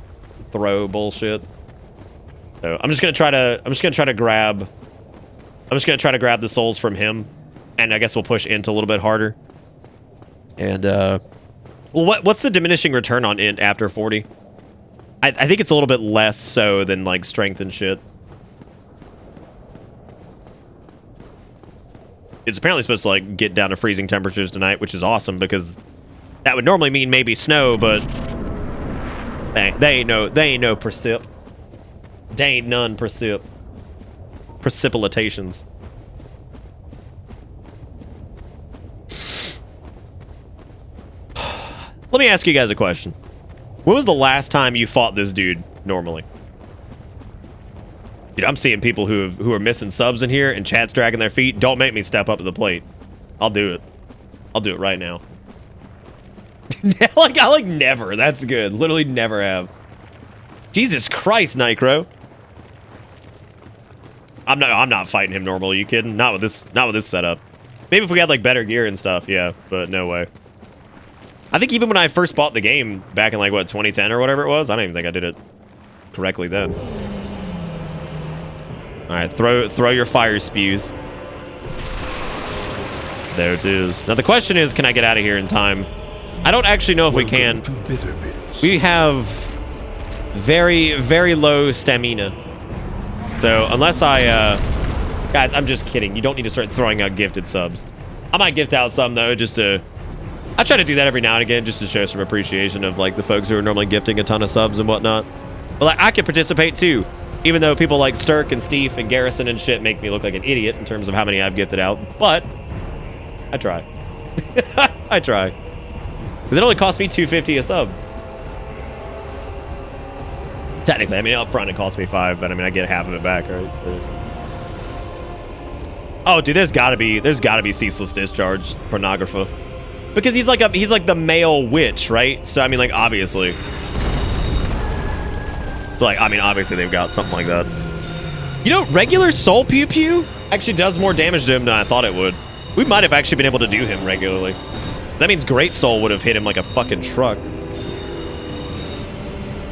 throw bullshit. So I'm just gonna try to grab the souls from him, and I guess we'll push Int a little bit harder. And well, what's the diminishing return on Int after 40? I think it's a little bit less so than like strength and shit. It's apparently supposed to like get down to freezing temperatures tonight, which is awesome because that would normally mean maybe snow, but they ain't no precip. They ain't none precipitations. Let me ask you guys a question. When was the last time you fought this dude normally? Dude, I'm seeing people who are missing subs in here and chat's dragging their feet. Don't make me step up to the plate. I'll do it. I'll do it right now. I like never. That's good. Literally never have. Jesus Christ, Nicro. I'm not fighting him normal. Are you kidding? Not with this setup. Maybe if we had like better gear and stuff, yeah, but no way. I think even when I first bought the game back in like what 2010 or whatever it was, I don't even think I did it correctly then. All right, throw your fire spews. There it is. Now the question is, can I get out of here in time? I don't actually know if we can. We have very, very low stamina. So unless I, guys, I'm just kidding. You don't need to start throwing out gifted subs. I might gift out some though, just to. I try to do that every now and again, just to show some appreciation of like the folks who are normally gifting a ton of subs and whatnot. But like, I can participate too. Even though people like Sturk and Steve and Garrison and shit make me look like an idiot in terms of how many I've gifted out, but I try. I try. Because it only cost me $2.50 a sub. Technically, I mean, up front it cost me $5, but I mean, I get half of it back, right? So. Oh, dude, there's gotta be ceaseless discharge pornographer, because he's like the male witch, right? So I mean, like obviously. So like, I mean, obviously they've got something like that. You know, regular Soul Pew Pew actually does more damage to him than I thought it would. We might have actually been able to do him regularly. That means Great Soul would have hit him like a fucking truck.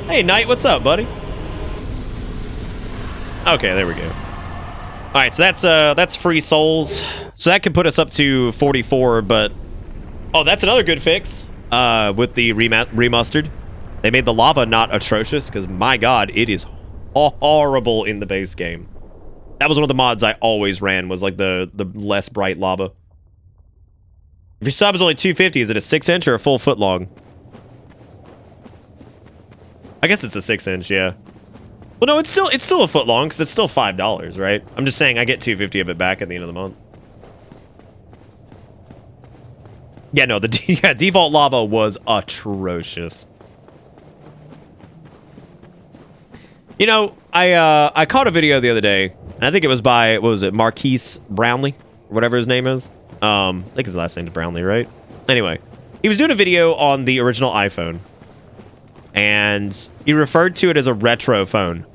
Hey, Knight, what's up, buddy? Okay, there we go. All right, so that's free souls. So that could put us up to 44, but oh, that's another good fix with the remastered. They made the lava not atrocious, because my god, it is horrible in the base game. That was one of the mods I always ran, was like the less bright lava. If your sub is only $2.50, is it a 6-inch or a full foot long? I guess it's a 6-inch, yeah. Well, no, it's still a foot long, because it's still $5, right? I'm just saying I get $2.50 of it back at the end of the month. Yeah, no, the default lava was atrocious. You know, I caught a video the other day, and I think it was by, what was it, Marquise Brownlee, or whatever his name is. I think his last name is Brownlee, right? Anyway, he was doing a video on the original iPhone, and he referred to it as a retro phone.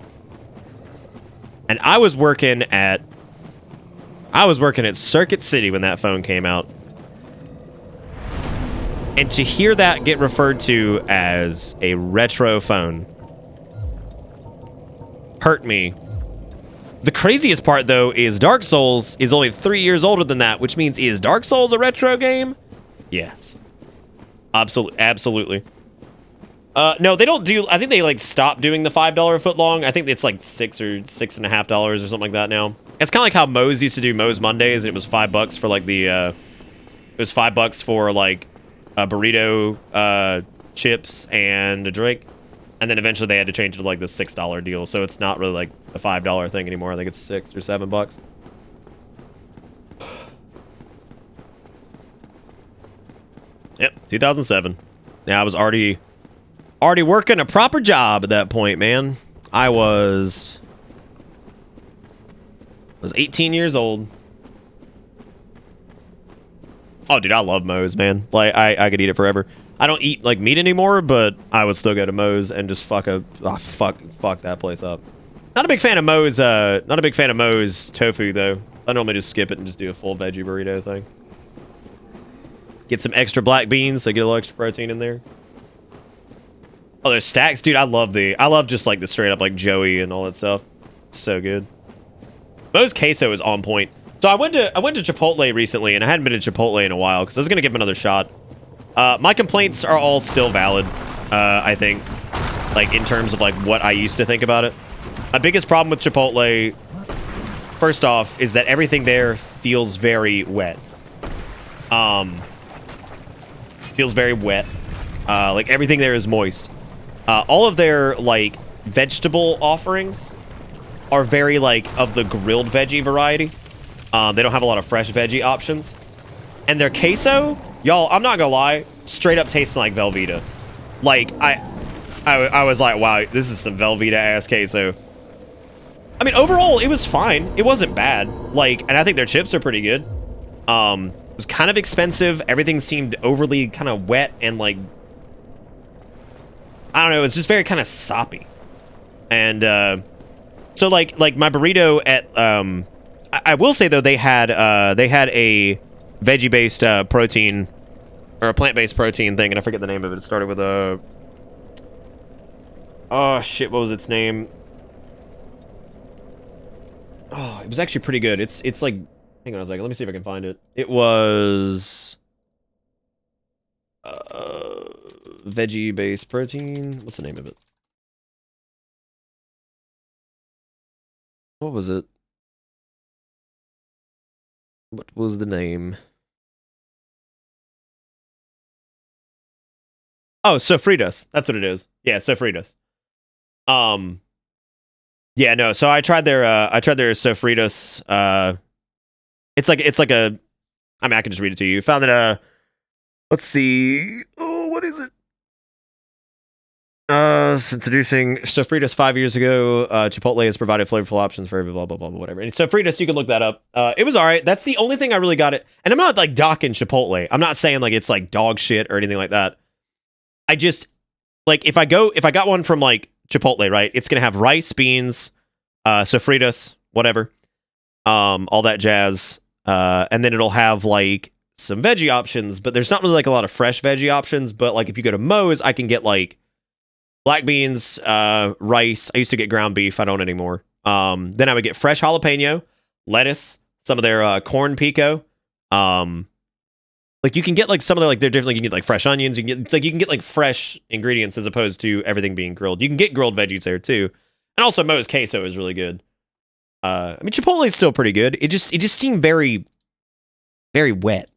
And I was working at Circuit City when that phone came out. And to hear that get referred to as a retro phone hurt me. The craziest part, though, is Dark Souls is only 3 years older than that, which means, is Dark Souls a retro game? Yes. Absolutely. No, they don't do... I think they, like, stopped doing the $5 foot long. I think it's, like, $6 or $6.50 or something like that now. It's kind of like how Moe's used to do Moe's Mondays, and it was $5 for, like, the... it was $5 for, like, a burrito, chips, and a drink. And then eventually they had to change it to like the $6 deal, so it's not really like a $5 thing anymore. I think it's $6 or $7. Yep, 2007. Yeah, I was already working a proper job at that point, man. I was 18 years old. Oh, dude, I love Moe's, man. Like, I could eat it forever. I don't eat like meat anymore, but I would still go to Moe's and just fuck that place up. Not a big fan of Moe's. Not a big fan of Moe's tofu though. I normally just skip it and just do a full veggie burrito thing. Get some extra black beans, so get a little extra protein in there. Oh, there's stacks, dude. I love just like the straight up like Joey and all that stuff. It's so good. Moe's queso is on point. So I went to Chipotle recently, and I hadn't been to Chipotle in a while because I was gonna give him another shot. My complaints are all still valid, I think, like, in terms of, like, what I used to think about it. My biggest problem with Chipotle, first off, is that everything there feels very wet. Feels very wet. Like, everything there is moist. All of their, like, vegetable offerings are very, like, of the grilled veggie variety. They don't have a lot of fresh veggie options. And their queso... Y'all, I'm not gonna lie, straight up tasting like Velveeta. Like, I was like, wow, this is some Velveeta-ass queso. I mean, overall, it was fine. It wasn't bad. Like, and I think their chips are pretty good. It was kind of expensive. Everything seemed overly kind of wet and like, I don't know. It was just very kind of soppy. And so like my burrito at I will say though they had a veggie-based protein or a plant-based protein thing, and I forget the name of it. It started with a oh shit, what was its name? Oh, it was actually pretty good. It's like, hang on a second, let me see if I can find it. It was veggie-based protein. What's the name of it? What was it? What was the name? Oh, Sofritas. That's what it is. Yeah, Sofritas. Yeah, no. So I tried their Sofritas. It's like a. I mean, I can just read it to you. Found that let's see. Oh, what is it? Introducing Sofritas 5 years ago. Chipotle has provided flavorful options for every blah blah blah whatever. And Sofritas, you can look that up. It was all right. That's the only thing I really got it. And I'm not like docking Chipotle. I'm not saying like it's like dog shit or anything like that. I just like if I got one from like Chipotle, right? It's gonna have rice, beans, Sofritas, whatever, all that jazz, and then it'll have like some veggie options. But there's not really like a lot of fresh veggie options. But like if you go to Moe's, I can get like black beans, rice. I used to get ground beef. I don't anymore. Then I would get fresh jalapeno, lettuce, some of their corn pico. Like you can get like some of their like they're different. Like you can get like fresh onions. You can get like fresh ingredients as opposed to everything being grilled. You can get grilled veggies there too, and also Moe's queso is really good. I mean Chipotle is still pretty good. It just seemed very, very wet,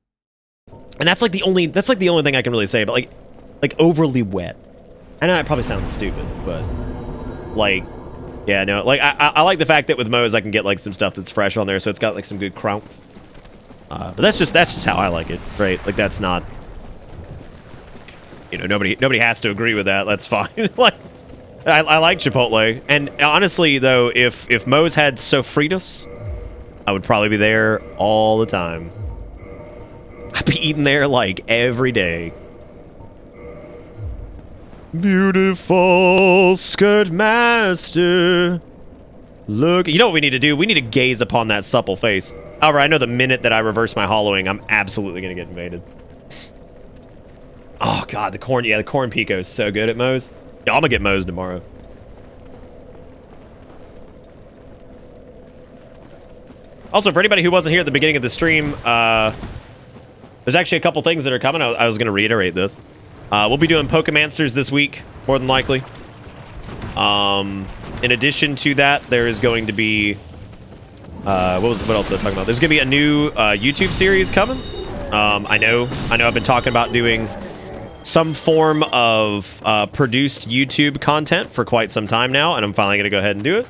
and that's like the only thing I can really say. But like overly wet. I know that probably sounds stupid, but like, yeah, no, like I like the fact that with Moe's I can get like some stuff that's fresh on there, so it's got like some good crunch. But that's just how I like it, right? Like that's not, you know, nobody has to agree with that. That's fine. Like, I like Chipotle, and honestly though, if Moe's had Sofritas, I would probably be there all the time. I'd be eating there like every day. Beautiful skirt master. Look, you know what we need to do? We need to gaze upon that supple face. However, I know the minute that I reverse my hollowing, I'm absolutely going to get invaded. Oh, God, the corn pico is so good at Moe's. Yeah, I'm going to get Moe's tomorrow. Also, for anybody who wasn't here at the beginning of the stream, there's actually a couple things that are coming. I was going to reiterate this. We'll be doing Pokemancers this week, more than likely. In addition to that, there is going to be... what else was I talking about? There's going to be a new YouTube series coming. I know I've been talking about doing some form of produced YouTube content for quite some time now, and I'm finally going to go ahead and do it.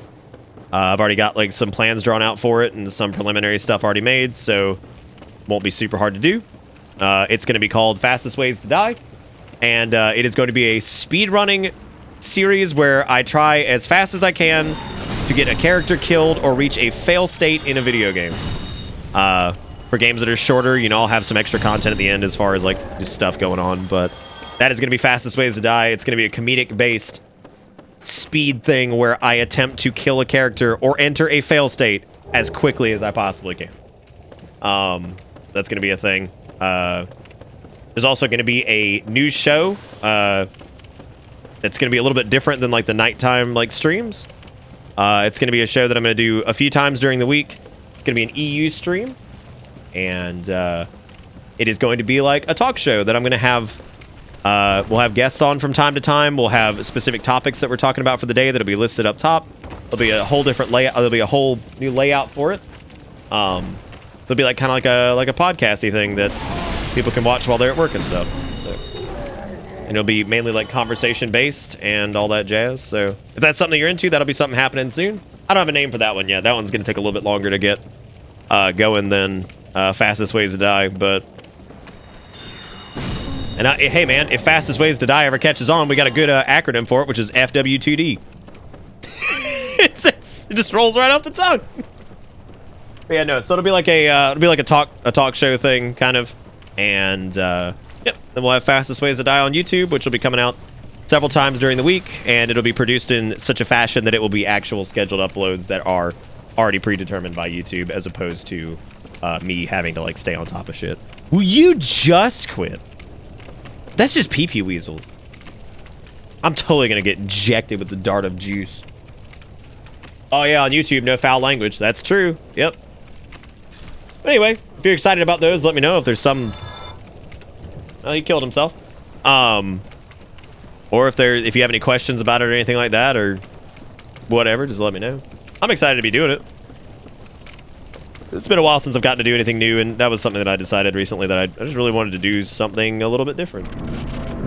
I've already got like some plans drawn out for it and some preliminary stuff already made, so won't be super hard to do. It's going to be called Fastest Ways to Die. And it is going to be a speedrunning series where I try as fast as I can to get a character killed or reach a fail state in a video game. For games that are shorter, you know, I'll have some extra content at the end as far as like just stuff going on. But that is going to be Fastest Ways to Die. It's going to be a comedic-based speed thing where I attempt to kill a character or enter a fail state as quickly as I possibly can. That's going to be a thing. There's also going to be a news show that's going to be a little bit different than like the nighttime like streams. It's going to be a show that I'm going to do a few times during the week. It's going to be an EU stream, and it is going to be like a talk show that I'm going to have. We'll have guests on from time to time. We'll have specific topics that we're talking about for the day that'll be listed up top. There'll be a whole different layout. There'll be a whole new layout for it. It'll be like kind of like a podcasty thing that people can watch while they're at work and stuff. So, and it'll be mainly like conversation based and all that jazz. So if that's something you're into, that'll be something happening soon. I don't have a name for that one yet. That one's going to take a little bit longer to get going than Fastest Ways to Die. But hey man, if Fastest Ways to Die ever catches on, we got a good acronym for it, which is FW2D. It just rolls right off the tongue. But yeah, no. So it'll be like a talk show thing, kind of. And yep. Then we'll have Fastest Ways to Die on YouTube, which will be coming out several times during the week, and it'll be produced in such a fashion that it will be actual scheduled uploads that are already predetermined by YouTube, as opposed to me having to like stay on top of shit. Will you just quit? That's just pee-pee weasels. I'm totally gonna get injected with the dart of juice. Oh yeah, on YouTube, no foul language. That's true. Yep. But anyway, if you're excited about those, let me know if there's some... Oh, he killed himself. Or if you have any questions about it or anything like that, or whatever, just let me know. I'm excited to be doing it. It's been a while since I've gotten to do anything new, and that was something that I decided recently that I just really wanted to do something a little bit different.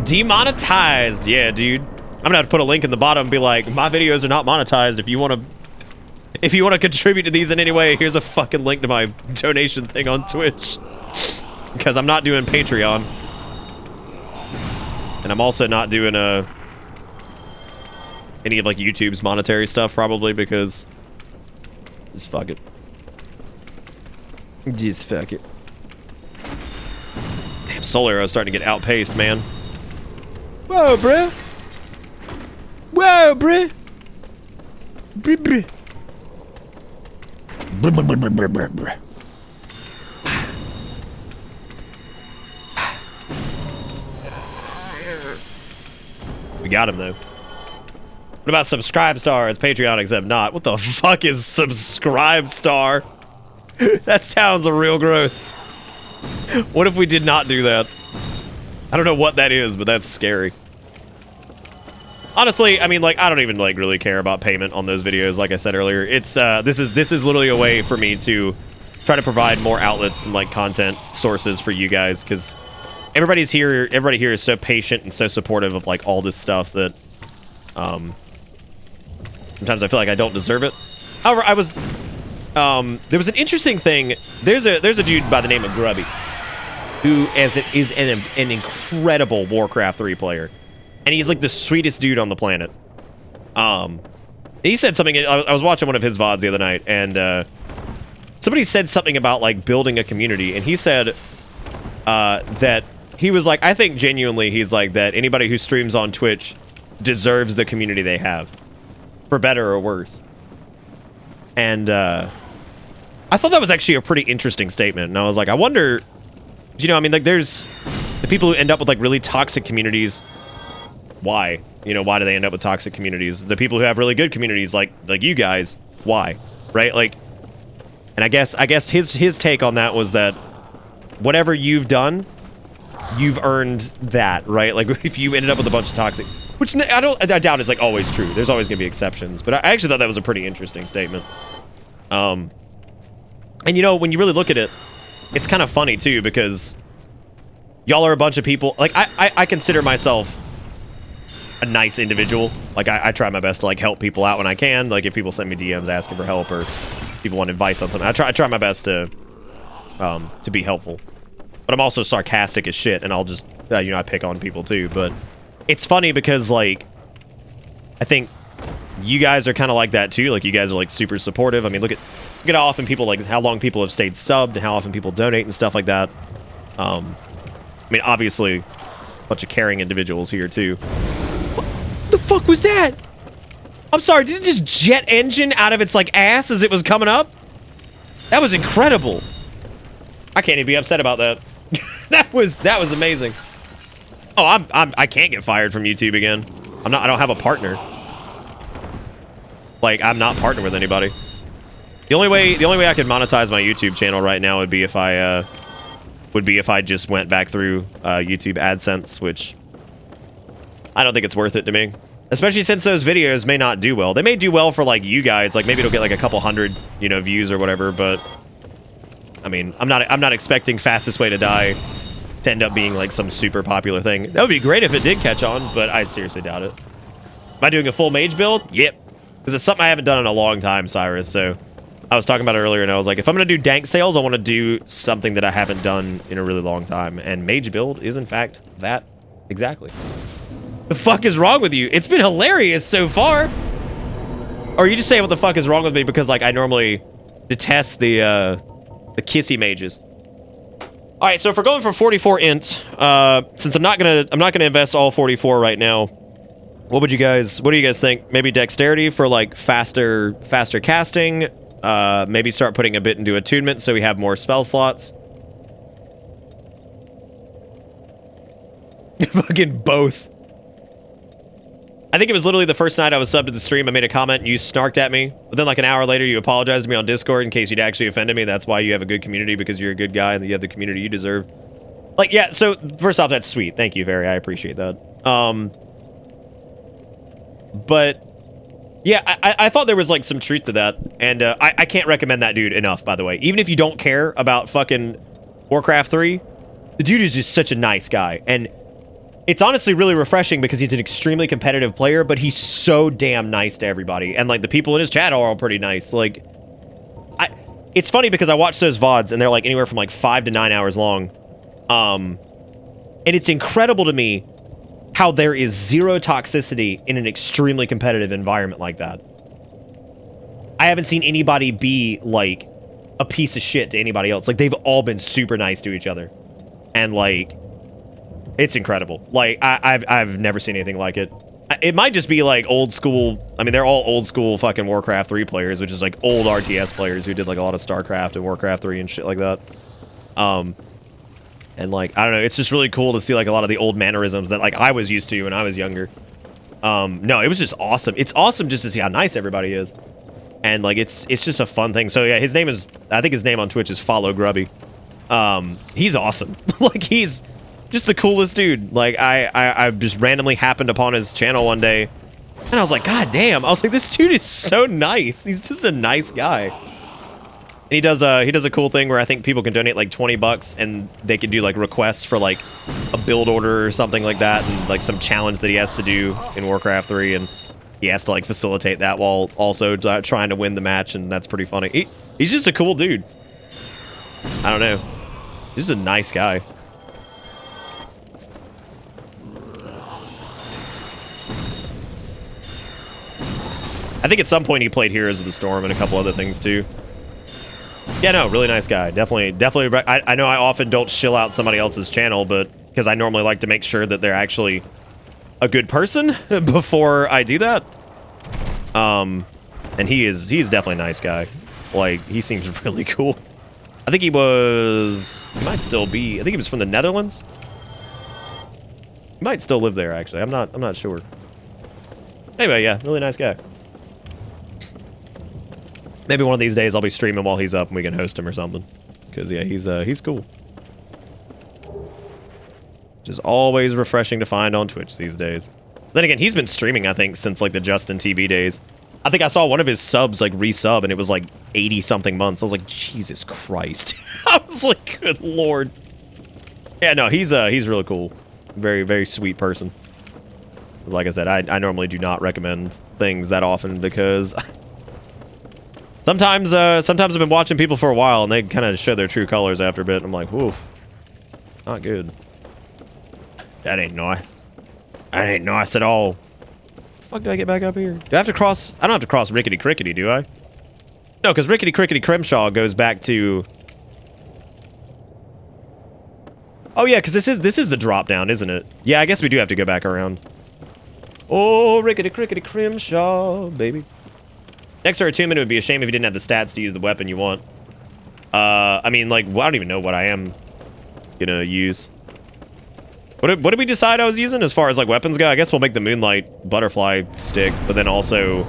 Demonetized. Yeah, dude. I'm gonna have to put a link in the bottom and be like, my videos are not monetized. If you want to contribute to these in any way, here's a fucking link to my donation thing on Twitch. Because I'm not doing Patreon. And I'm also not doing any of like YouTube's monetary stuff, probably, because just fuck it. Just fuck it. Damn, Soul Arrow's starting to get outpaced, man. Whoa, bruh. Whoa, bruh. Bruh, bruh. Bruh, bruh, bruh, bruh, bruh, bruh. We got him, though. What about Subscribe Star? It's Patreon, except not. What the fuck is Subscribe Star? That sounds real gross. What if we did not do that? I don't know what that is, but that's scary. Honestly, I mean, like, I don't even like really care about payment on those videos. Like I said earlier, it's this is literally a way for me to try to provide more outlets and like content sources for you guys, because everybody here is so patient and so supportive of like all this stuff that sometimes I feel like I don't deserve it. However, there was an interesting thing. There's a dude by the name of Grubby who is an incredible Warcraft 3 player, and he's like the sweetest dude on the planet. He said something. I was watching one of his VODs the other night, and somebody said something about like building a community, and he said that he was like, I think genuinely he's like that anybody who streams on Twitch deserves the community they have, for better or worse. And I thought that was actually a pretty interesting statement, and I was like, I wonder, you know, I mean, like, there's the people who end up with like really toxic communities. Why? You know, why do they end up with toxic communities? The people who have really good communities, like you guys, why? Right? Like, and I guess his take on that was that whatever you've done, you've earned that, right? Like, if you ended up with a bunch of toxic, which I doubt is like always true. There's always gonna be exceptions, but I actually thought that was a pretty interesting statement. And you know, when you really look at it, it's kind of funny too, because y'all are a bunch of people. Like, I consider myself a nice individual. Like, I try my best to like help people out when I can. Like, if people send me DMs asking for help, or people want advice on something, I try my best to be helpful. But I'm also sarcastic as shit, and I'll just you know, I pick on people too. But it's funny because like I think you guys are kind of like that too. Like, you guys are like super supportive. I mean, look at how often people, like, how long people have stayed subbed and how often people donate and stuff like that. I mean, obviously, a bunch of caring individuals here too. What the fuck was that? I'm sorry, did it just jet engine out of its like ass as it was coming up? That was incredible. I can't even be upset about that. that was amazing. Oh, I can't get fired from YouTube again. I don't have a partner. Like, I'm not partnered with anybody. The only way I could monetize my YouTube channel right now would be if I just went back through YouTube AdSense, which I don't think it's worth it to me. Especially since those videos may not do well. They may do well for like you guys, like maybe it'll get like a couple hundred, you know, views or whatever, but I mean, I'm not expecting Fastest Way to Die to end up being like some super popular thing. That would be great if it did catch on, but I seriously doubt it. Am I doing a full mage build? Yep. Because it's something I haven't done in a long time, Cyrus, so I was talking about it earlier, and I was like, if I'm going to do dank sales, I want to do something that I haven't done in a really long time, and mage build is, in fact, that exactly. The fuck is wrong with you? It's been hilarious so far. Or are you just saying what the fuck is wrong with me because like I normally detest the kissy mages. All right, so if we're going for 44 int, since I'm not gonna invest all 44 right now, what do you guys think? Maybe dexterity for like faster casting. Maybe start putting a bit into attunement so we have more spell slots. Fucking both. I think it was literally the first night I was subbed to the stream. I made a comment and you snarked at me. But then like an hour later, you apologized to me on Discord in case you'd actually offended me. That's why you have a good community, because you're a good guy and you have the community you deserve. Like, yeah, so first off, that's sweet. Thank you, Very. I appreciate that. But yeah, I thought there was like some truth to that. And I can't recommend that dude enough, by the way. Even if you don't care about fucking Warcraft 3, the dude is just such a nice guy. And it's honestly really refreshing because he's an extremely competitive player, but he's so damn nice to everybody. And like the people in his chat are all pretty nice. Like, it's funny because I watch those VODs and they're like anywhere from like 5 to 9 hours long. And it's incredible to me how there is zero toxicity in an extremely competitive environment like that. I haven't seen anybody be like a piece of shit to anybody else. Like they've all been super nice to each other. And like, it's incredible. Like, I've never seen anything like it. It might just be, like, old school... I mean, they're all old school fucking Warcraft 3 players, which is, like, old RTS players who did, like, a lot of StarCraft and Warcraft 3 and shit like that. And, like, I don't know. It's just really cool to see, like, a lot of the old mannerisms that, like, I was used to when I was younger. No, it was just awesome. It's awesome just to see how nice everybody is. And, like, it's just a fun thing. So, yeah, his name is... I think his name on Twitch is Follow Grubby. He's awesome. Like, he's... just the coolest dude. Like, I just randomly happened upon his channel one day, and I was like, God damn. I was like, this dude is so nice. He's just a nice guy. And he does a cool thing where I think people can donate like $20 and they can do like requests for like a build order or something like that, and like some challenge that he has to do in Warcraft 3, and he has to like facilitate that while also trying to win the match, and that's pretty funny. He's just a cool dude. I don't know. He's just a nice guy. I think at some point he played Heroes of the Storm and a couple other things too. Yeah, no, really nice guy. Definitely. I know I often don't shill out somebody else's channel, but because I normally like to make sure that they're actually a good person before I do that. And he's definitely a nice guy. Like, he seems really cool. I think he might still be, I think he was from the Netherlands. He might still live there, actually. I'm not sure. Anyway, yeah, really nice guy. Maybe one of these days I'll be streaming while he's up and we can host him or something. Because, yeah, he's cool. Which is always refreshing to find on Twitch these days. Then again, he's been streaming, I think, since, like, the Justin TV days. I think I saw one of his subs, like, resub, and it was, like, 80-something months. I was like, Jesus Christ. I was like, good lord. Yeah, no, he's really cool. Very, very sweet person. Like I said, I normally do not recommend things that often because... Sometimes I've been watching people for a while and they kind of show their true colors after a bit. And I'm like, whoa, not good. That ain't nice. That ain't nice at all. How the fuck do I get back up here? Do I have to cross? I don't have to cross Rickety Crickety, do I? No, because Rickety Crickety Crimshaw goes back to... Oh yeah, because this is the drop down, isn't it? Yeah, I guess we do have to go back around. Oh, Rickety Crickety Crimshaw, baby. Next to attunement, it would be a shame if you didn't have the stats to use the weapon you want. I mean, like, well, I don't even know what I am gonna use. What did we decide I was using as far as, like, weapons go? I guess we'll make the Moonlight Butterfly stick, but then also...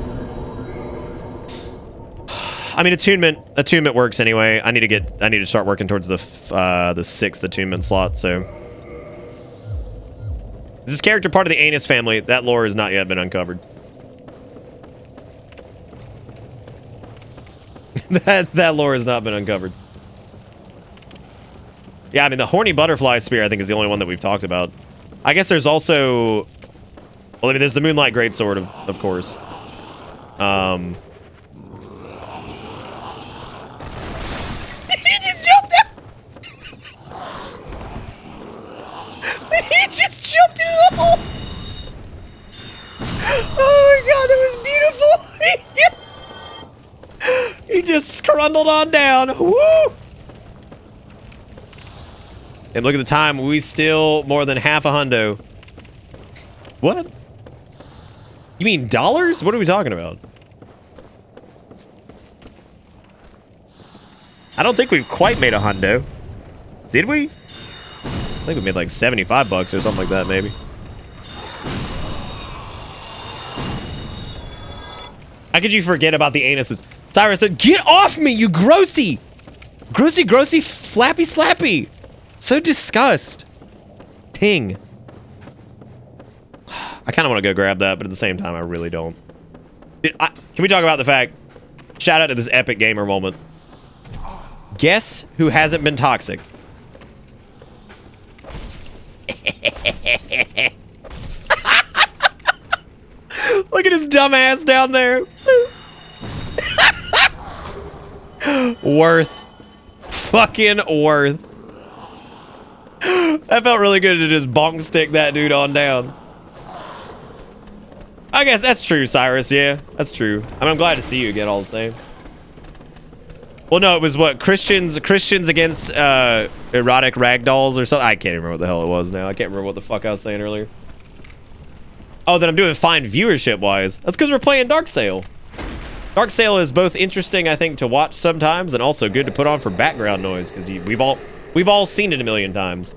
I mean, attunement works anyway. I need to start working towards the 6th attunement slot, so... Is this character part of the Anus family? That lore has not yet been uncovered. that lore has not been uncovered. Yeah, I mean, the Horny Butterfly Spear, I think, is the only one that we've talked about. I guess there's also... Well, I mean, there's the Moonlight Greatsword, of course. He just jumped out! He just jumped in the hole! Oh my god, that was beautiful! rundled on down. Woo! And look at the time. We still more than half a hundo. What? You mean dollars? What are we talking about? I don't think we've quite made a hundo. Did we? I think we made like 75 bucks or something like that, maybe. How could you forget about the anuses? Cyrus said, get off me, you grossy! Grossy, grossy, flappy, slappy. So disgusting. I kind of want to go grab that, but at the same time, I really don't. Dude, can we talk about the fact, shout out to this epic gamer moment. Guess who hasn't been toxic? Look at his dumb ass down there. Worth. Fucking worth. That felt really good to just bonk stick that dude on down. I guess that's true, Cyrus. Yeah, that's true. I mean, I'm glad to see you again all the same. Well, no, it was what? Christians against erotic ragdolls or something? I can't remember what the hell it was now. I can't remember what the fuck I was saying earlier. Oh, then I'm doing fine viewership-wise. That's because we're playing Darksail. Darksail is both interesting, I think, to watch sometimes and also good to put on for background noise because we've all seen it a million times.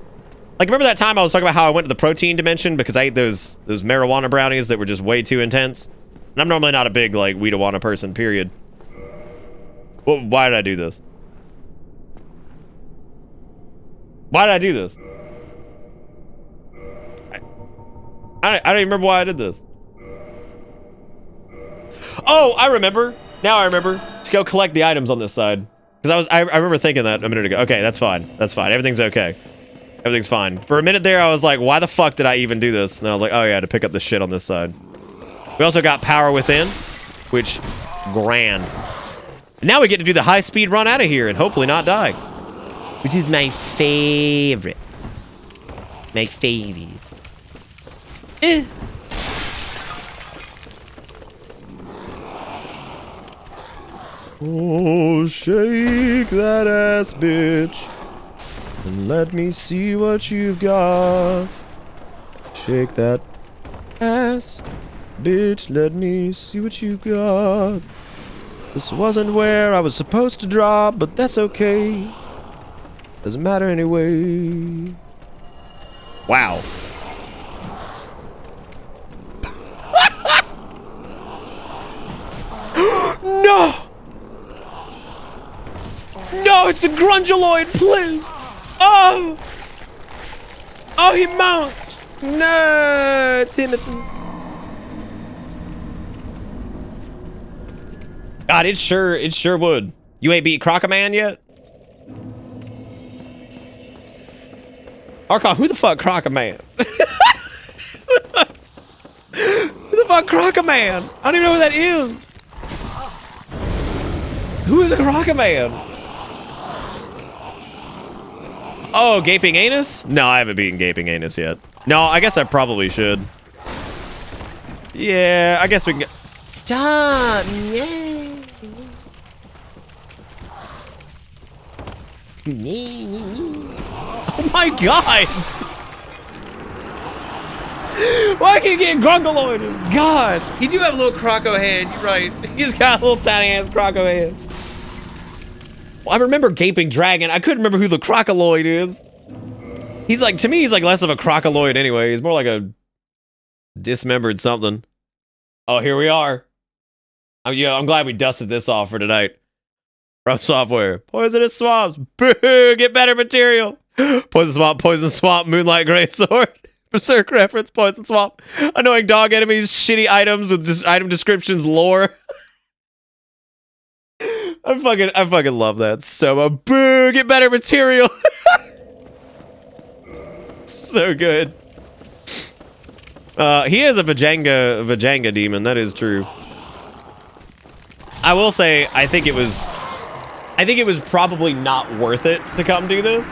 Like, remember that time I was talking about how I went to the protein dimension because I ate those marijuana brownies that were just way too intense? And I'm normally not a big, like, weed-a-wanna person, period. Well, why did I do this? Why did I do this? I don't even remember why I did this. Oh, I remember. Now I remember. To go collect the items on this side. Because I remember thinking that a minute ago. Okay, that's fine. That's fine. Everything's okay. Everything's fine. For a minute there, I was like, why the fuck did I even do this? And I was like, oh yeah, to pick up the shit on this side. We also got power within, which, grand. Now we get to do the high-speed run out of here and hopefully not die. Which is my favorite. My favorite. Oh, shake that ass, bitch. And let me see what you've got. Shake that ass, bitch. Let me see what you got. This wasn't where I was supposed to drop, but that's okay. Doesn't matter anyway. Wow. No! No, it's a grungeloid, please! Oh! Oh, he mounts! No, Timothy. God, it sure would. You ain't beat Crocoman yet? Archon, who the fuck Crocoman? Who the fuck Crocoman? I don't even know who that is. Who is a Crocoman? Oh, Gaping Anus? No, I haven't beaten Gaping Anus yet. No, I guess I probably should. Yeah, I guess we can get... Stop! Yeah. Oh my god! Why can't you get Grungaloid? God! You do have a little Croco hand, you're right. He's got a little tiny ass Croco hand. Well, I remember Gaping Dragon. I couldn't remember who the Crocoloid is. He's like, to me, he's like less of a Crocoloid anyway. He's more like a dismembered something. Oh, here we are. Yeah, I'm glad we dusted this off for tonight. From Software. Poisonous Swamps. Boo! Get better material. Poison Swamp, Moonlight Greatsword. Berserk reference, Poison Swamp. Annoying dog enemies, shitty items with just item descriptions, lore. I fucking love that so much. Boo! Get better material. So good. He is a Vajanga demon. That is true. I will say, I think it was probably not worth it to come do this.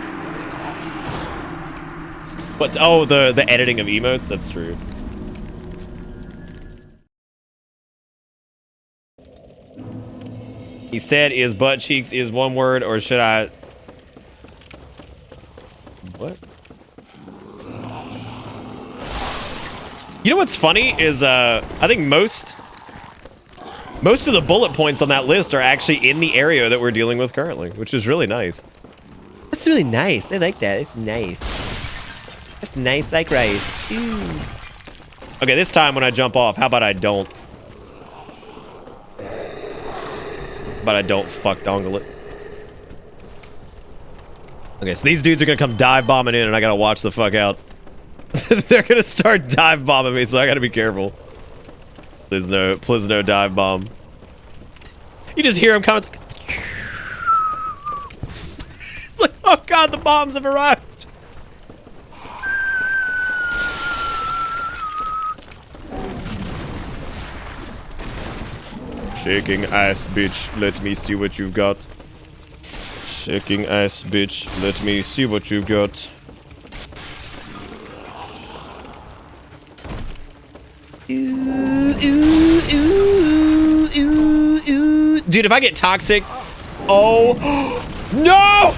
But oh, the editing of emotes, that's true. He said, "Is butt cheeks is one word, or should I?" What? You know what's funny is I think most of the bullet points on that list are actually in the area that we're dealing with currently, which is really nice. That's really nice. I like that. It's nice. That's nice like rice. Ooh. Okay, this time when I jump off, how about I don't? But I don't fuck dongle it. Okay, so these dudes are gonna come dive bombing in, and I gotta watch the fuck out. They're gonna start dive bombing me, so I gotta be careful. Please no dive bomb. You just hear them coming. It's like, oh god, the bombs have arrived. Shaking ass, bitch. Let me see what you've got. Shaking ass, bitch. Let me see what you've got. Dude, if I get toxic, oh no,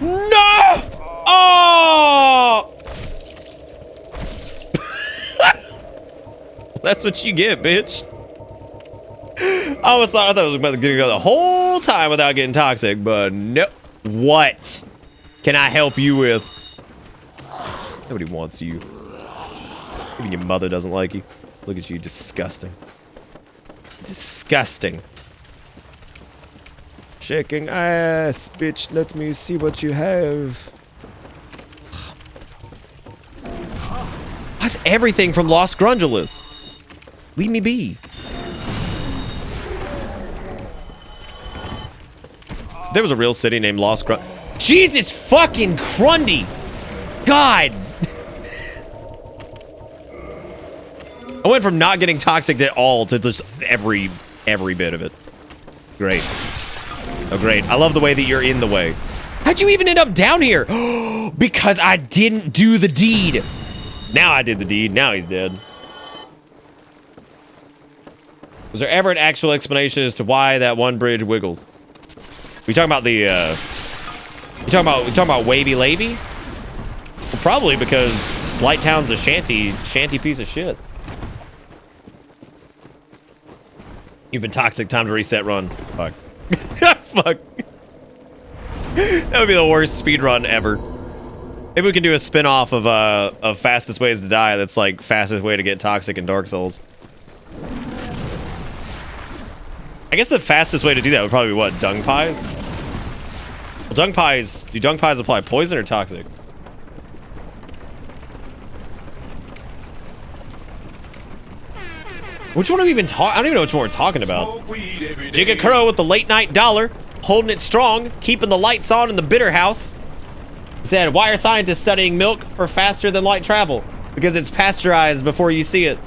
no, oh, that's what you get, bitch. I thought I was about to go the whole time without getting toxic, but no. What can I help you with? Nobody wants you. Even your mother doesn't like you. Look at you, disgusting. Disgusting. Shaking ass, bitch. Let me see what you have. That's everything from Los Grungelus. Leave me be. There was a real city named Los Grun. Jesus fucking Grundy! God! I went from not getting toxic at all to just every bit of it. Great. Oh, great. I love the way that you're in the way. How'd you even end up down here? Because I didn't do the deed. Now I did the deed. Now he's dead. Was there ever an actual explanation as to why that one bridge wiggles? We talking about the, we talking about Wavy Lavy? Well, probably because Blight Town's a shanty piece of shit. You've been toxic. Time to reset run. Fuck. Fuck. That would be the worst speed run ever. Maybe we can do a spin-off of fastest ways to die. That's like fastest way to get toxic in Dark Souls. I guess the fastest way to do that would probably be what? Dung pies? Well, dung pies. Do dung pies apply poison or toxic? Which one are we even talking? I don't even know which one we're talking about. Jigga Crow with the late night dollar, holding it strong, keeping the lights on in the bitter house. He said, "Why are scientists studying milk for faster than light travel? Because it's pasteurized before you see it."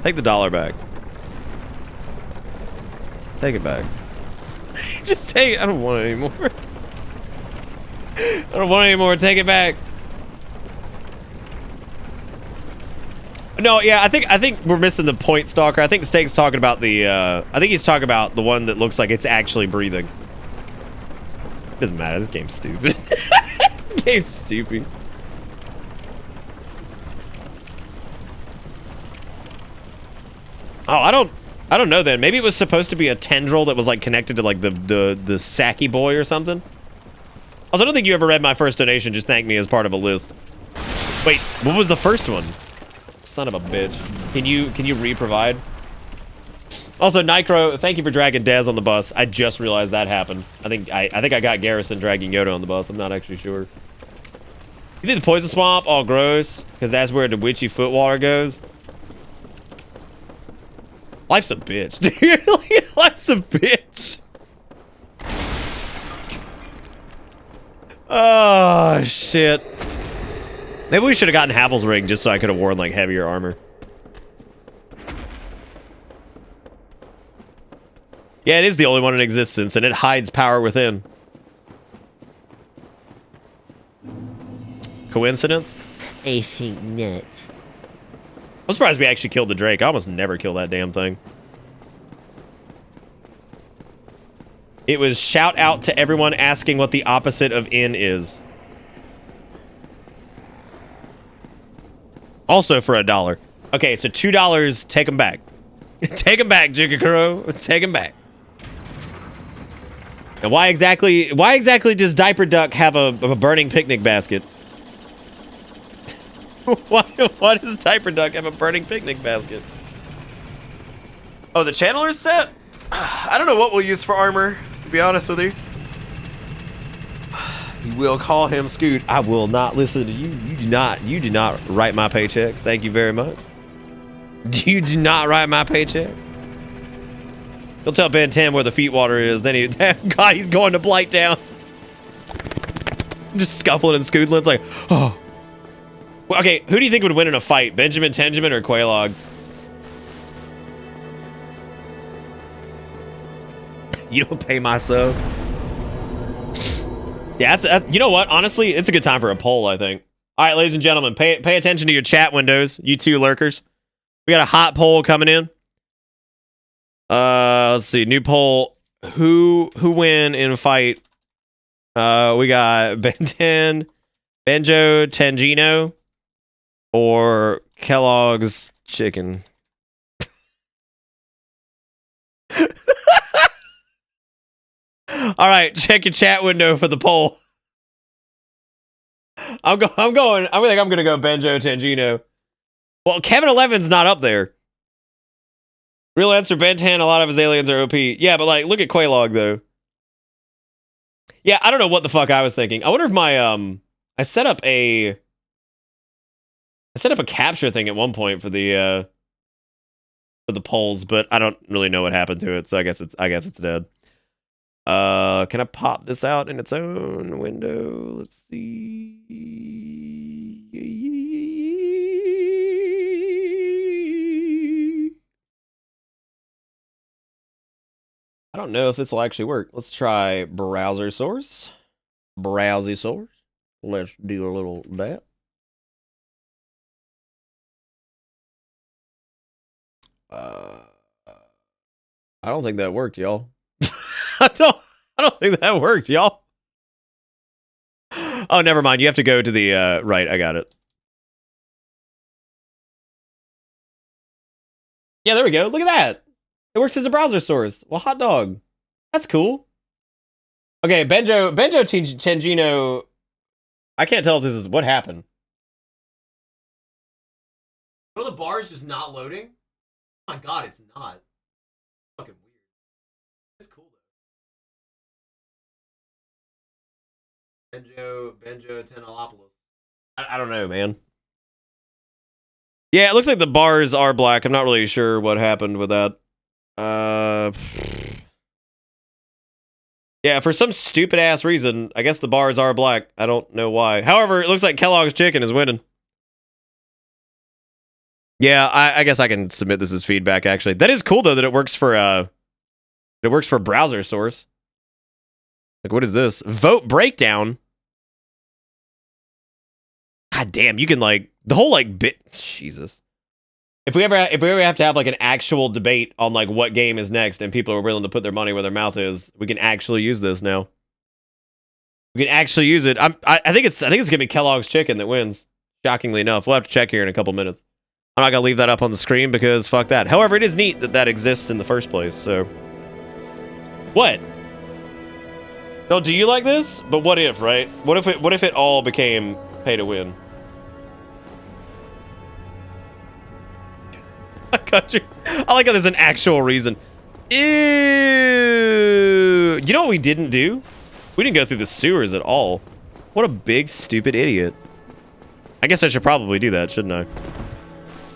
Take the dollar back. Take it back. Just take it. I don't want it anymore. I don't want it anymore. Take it back. No, yeah, I think we're missing the point, Stalker. I think Steak's talking about the, I think he's talking about the one that looks like it's actually breathing. Doesn't matter. This game's stupid. This game's stupid. Oh, I don't know then. Maybe it was supposed to be a tendril that was like connected to like the Saki boy or something. Also, I don't think you ever read my first donation. Just thank me as part of a list. Wait, what was the first one? Son of a bitch. Can you re-provide? Also, Nicro, thank you for dragging Dez on the bus. I just realized that happened. I think I got Garrison dragging Yoda on the bus. I'm not actually sure. You think the poison swamp? All gross, because that's where the witchy foot water goes. Life's a bitch, dude. Life's a bitch. Oh shit. Maybe we should have gotten Havel's ring just so I could have worn like heavier armor. Yeah, it is the only one in existence, and it hides power within. Coincidence? I think not. I'm surprised we actually killed the Drake. I almost never kill that damn thing. It was shout out to everyone asking what the opposite of in is. Also for $1. Okay, so $2. Take them back. Take them back, Jigakuro. Take them back. And why exactly does Diaper Duck have a burning picnic basket? Why does Diaper Duck have a burning picnic basket? Oh, the channeler set? I don't know what we'll use for armor, to be honest with you. You will call him Scoot. I will not listen to you. You do not write my paychecks. Thank you very much. You do not write my paycheck. Don't tell Ben 10 where the feet water is. Then God, he's going to Blight Town. Just scuffling and scootling. It's like, oh. Well, okay, who do you think would win in a fight? Benjamin Tenjamin or Quaylog? You don't pay my sub. Yeah, that's you know what? Honestly, it's a good time for a poll, I think. All right, ladies and gentlemen, pay attention to your chat windows, you two lurkers. We got a hot poll coming in. Let's see, new poll. Who win in fight? We got Ben 10, Benjo Tangino, or Kellogg's chicken. All right, check your chat window for the poll. I think I'm gonna go Benjo Tangino. Well, Kevin 11's not up there. Real answer, Ben 10, a lot of his aliens are OP. Yeah, but like, look at Quaylog though. Yeah, I don't know what the fuck I was thinking. I wonder if my I set up a capture thing at one point for the polls, but I don't really know what happened to it, so I guess it's dead. Can I pop this out in its own window? Let's see. I don't know if this will actually work. Let's try browser source. Browsy source. Let's do a little of that. I don't think that worked, y'all. I don't think that worked, y'all. Oh, never mind. You have to go to the right. I got it. Yeah, there we go. Look at that. It works as a browser source. Well, hot dog. That's cool. Okay, Benjo Tangino. I can't tell if this is what happened. Are the bars just not loading? Oh my god, it's not. Fucking weird. It's cool though. Benjo Tenolopoulos. I don't know, man. Yeah, it looks like the bars are black. I'm not really sure what happened with that. Yeah, for some stupid ass reason, I guess the bars are black. I don't know why. However, it looks like Kellogg's chicken is winning. Yeah, I guess I can submit this as feedback, actually. That is cool, though, that it works for browser source. Like, what is this? Vote breakdown? God damn, you can, like, the whole, like, bit... Jesus. If we ever have to have, like, an actual debate on, like, what game is next and people are willing to put their money where their mouth is, we can actually use this now. We can actually use it. I think it's gonna be Kellogg's chicken that wins. Shockingly enough. We'll have to check here in a couple minutes. I'm not gonna leave that up on the screen because fuck that. However, it is neat that that exists in the first place, so... What? Oh, do you like this? But what if, right? What if it all became pay to win? I like how there's an actual reason. Ew! You know what we didn't do? We didn't go through the sewers at all. What a big, stupid idiot. I guess I should probably do that, shouldn't I?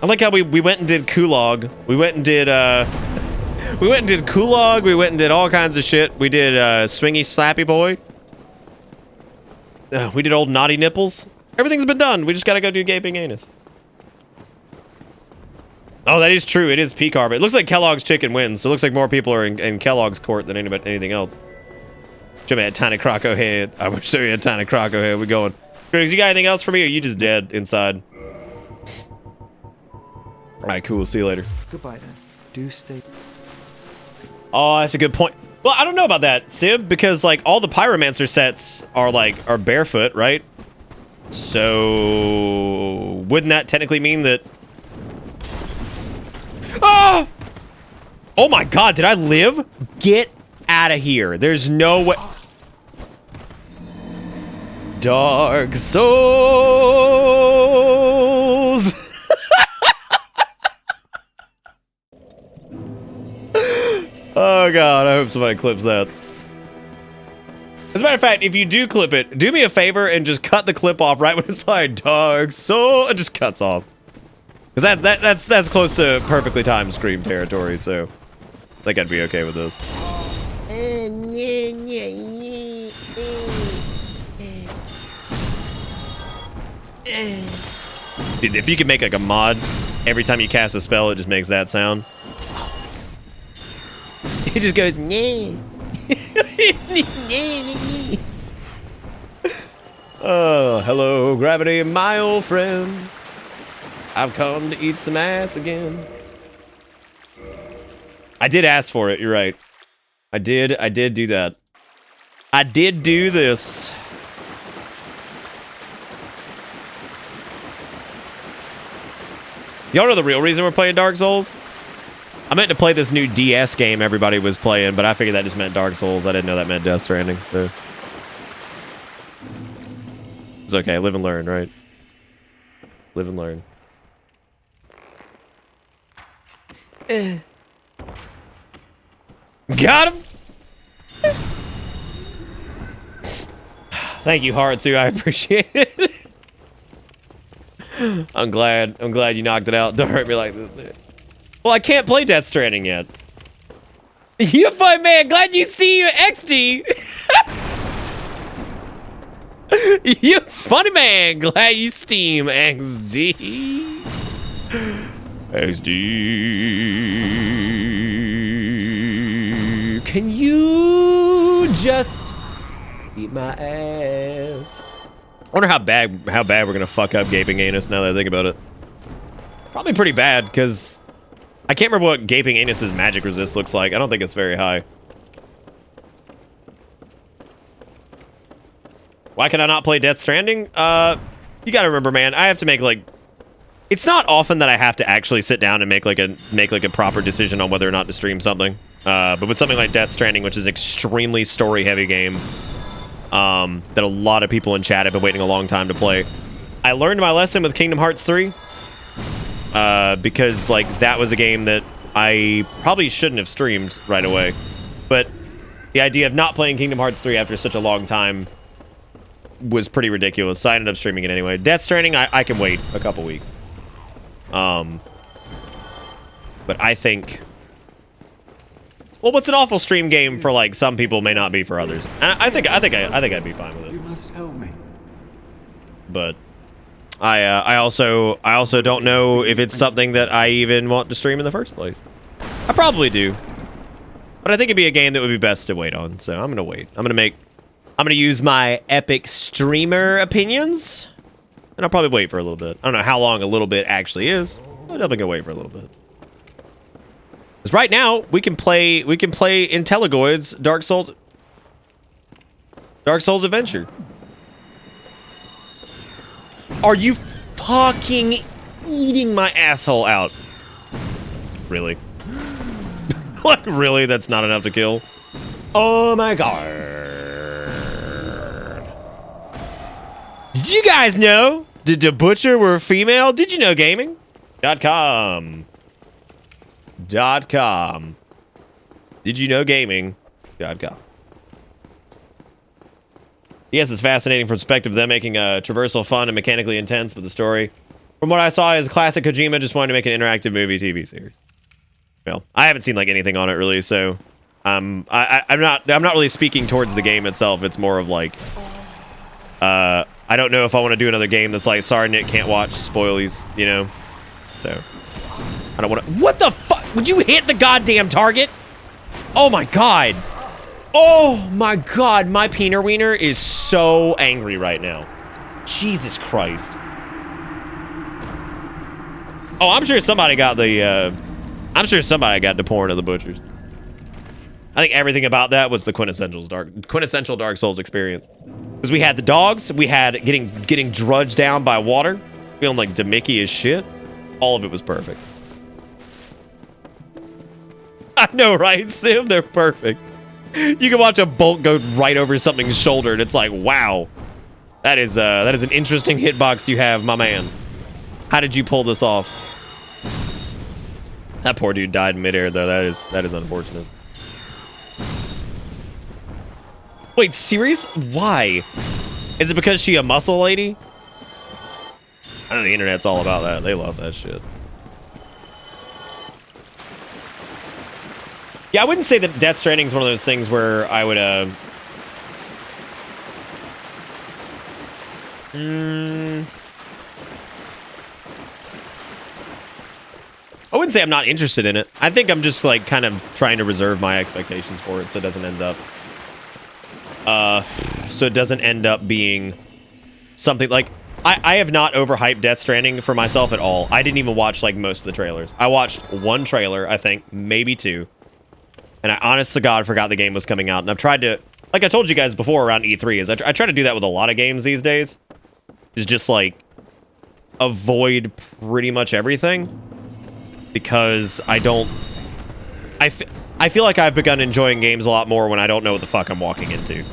I like how we went and did Kulog. We went and did Kulog. We went and did all kinds of shit. We did Swingy Slappy Boy. We did old Naughty Nipples. Everything's been done. We just gotta go do Gaping Anus. Oh, that is true. It is P-Carb. It looks like Kellogg's chicken wins, so it looks like more people are in Kellogg's court than anything else. Show me that tiny croco head. I will show you a tiny croco head. We're going. Griggs, you got anything else for me, or are you just dead inside? All right, cool. See you later. Goodbye then. Do stay. Oh, that's a good point. Well, I don't know about that, Sib, because like all the pyromancer sets are barefoot, right? So wouldn't that technically mean that? Ah! Oh my God! Did I live? Get out of here! There's no way. Dark Souls. Oh God, I hope somebody clips that. As a matter of fact, if you do clip it, do me a favor and just cut the clip off right when it's like Dark Soul. It just cuts off. Because that's close to perfectly timed Scream territory, so I think I'd be okay with this. Dude, if you could make like a mod, every time you cast a spell, it just makes that sound. It just goes, nah. Oh, hello, gravity, my old friend. I've come to eat some ass again. I did ask for it, you're right. I did do that. I did do this. Y'all know the real reason we're playing Dark Souls? I meant to play this new DS game everybody was playing, but I figured that just meant Dark Souls. I didn't know that meant Death Stranding, so. It's okay, live and learn, right? Live and learn. Got him! Thank you, Haratsu, I appreciate it. I'm glad you knocked it out. Don't hurt me like this, dude. Well, I can't play Death Stranding yet. You fun man, glad you see you, XD. You funny man, glad you Steam, XD. XD. Can you just eat my ass? I wonder how bad we're gonna fuck up Gaping Anus now that I think about it. Probably pretty bad, because I can't remember what Gaping Anus's magic resist looks like. I don't think it's very high. Why can I not play Death Stranding? You gotta remember, man, I have to make, like... It's not often that I have to actually sit down and make a proper decision on whether or not to stream something. But with something like Death Stranding, which is an extremely story-heavy game, that a lot of people in chat have been waiting a long time to play. I learned my lesson with Kingdom Hearts 3. Because, like, that was a game that I probably shouldn't have streamed right away. But the idea of not playing Kingdom Hearts 3 after such a long time was pretty ridiculous, so I ended up streaming it anyway. Death Stranding, I can wait a couple weeks. But I think... Well, what's an awful stream game for, like, some people may not be for others. And I think I'd be fine with it. You must help me. But... I also don't know if it's something that I even want to stream in the first place. I probably do. But I think it'd be a game that would be best to wait on, so I'm gonna wait. I'm gonna use my epic streamer opinions, and I'll probably wait for a little bit. I don't know how long a little bit actually is. I'm definitely gonna wait for a little bit. Because right now, we can play Intelligoid's Dark Souls Adventure. Are you fucking eating my asshole out? Really? Like, really? That's not enough to kill? Oh my god. Did you guys know? Did the butcher were female? Did you know gaming? .com. Did you know gaming.com. Yes, it's fascinating perspective of them making a traversal fun and mechanically intense, but the story, from what I saw, is classic Kojima just wanted to make an interactive movie TV series. Well, I haven't seen like anything on it really, so I'm not really speaking towards the game itself. It's more of like I don't know if I want to do another game that's like, sorry Nick, can't watch spoilies, you know. So I don't want to. What the fuck? Would you hit the goddamn target? Oh my god. Oh my god, my peener wiener is so angry right now. Jesus Christ. Oh, I'm sure somebody got the porn of the butchers. I think everything about that was the quintessential Dark Souls experience. Because we had the dogs, we had getting drudged down by water, feeling like Demicky as shit. All of it was perfect. I know, right, Sim? They're perfect. You can watch a bolt go right over something's shoulder, and it's like, wow. That is an interesting hitbox you have, my man. How did you pull this off? That poor dude died in midair, though. That is unfortunate. Wait, serious? Why? Is it because she a muscle lady? I know the internet's all about that. They love that shit. Yeah, I wouldn't say that Death Stranding is one of those things where I would, I wouldn't say I'm not interested in it. I think I'm just, like, kind of trying to reserve my expectations for it so it doesn't end up being something like... I have not overhyped Death Stranding for myself at all. I didn't even watch, like, most of the trailers. I watched one trailer, I think, maybe two. And I, honest to God, forgot the game was coming out. And I've tried to... Like I told you guys before around E3, is I try to do that with a lot of games these days. Is just, like, avoid pretty much everything. Because I don't... I feel like I've begun enjoying games a lot more when I don't know what the fuck I'm walking into.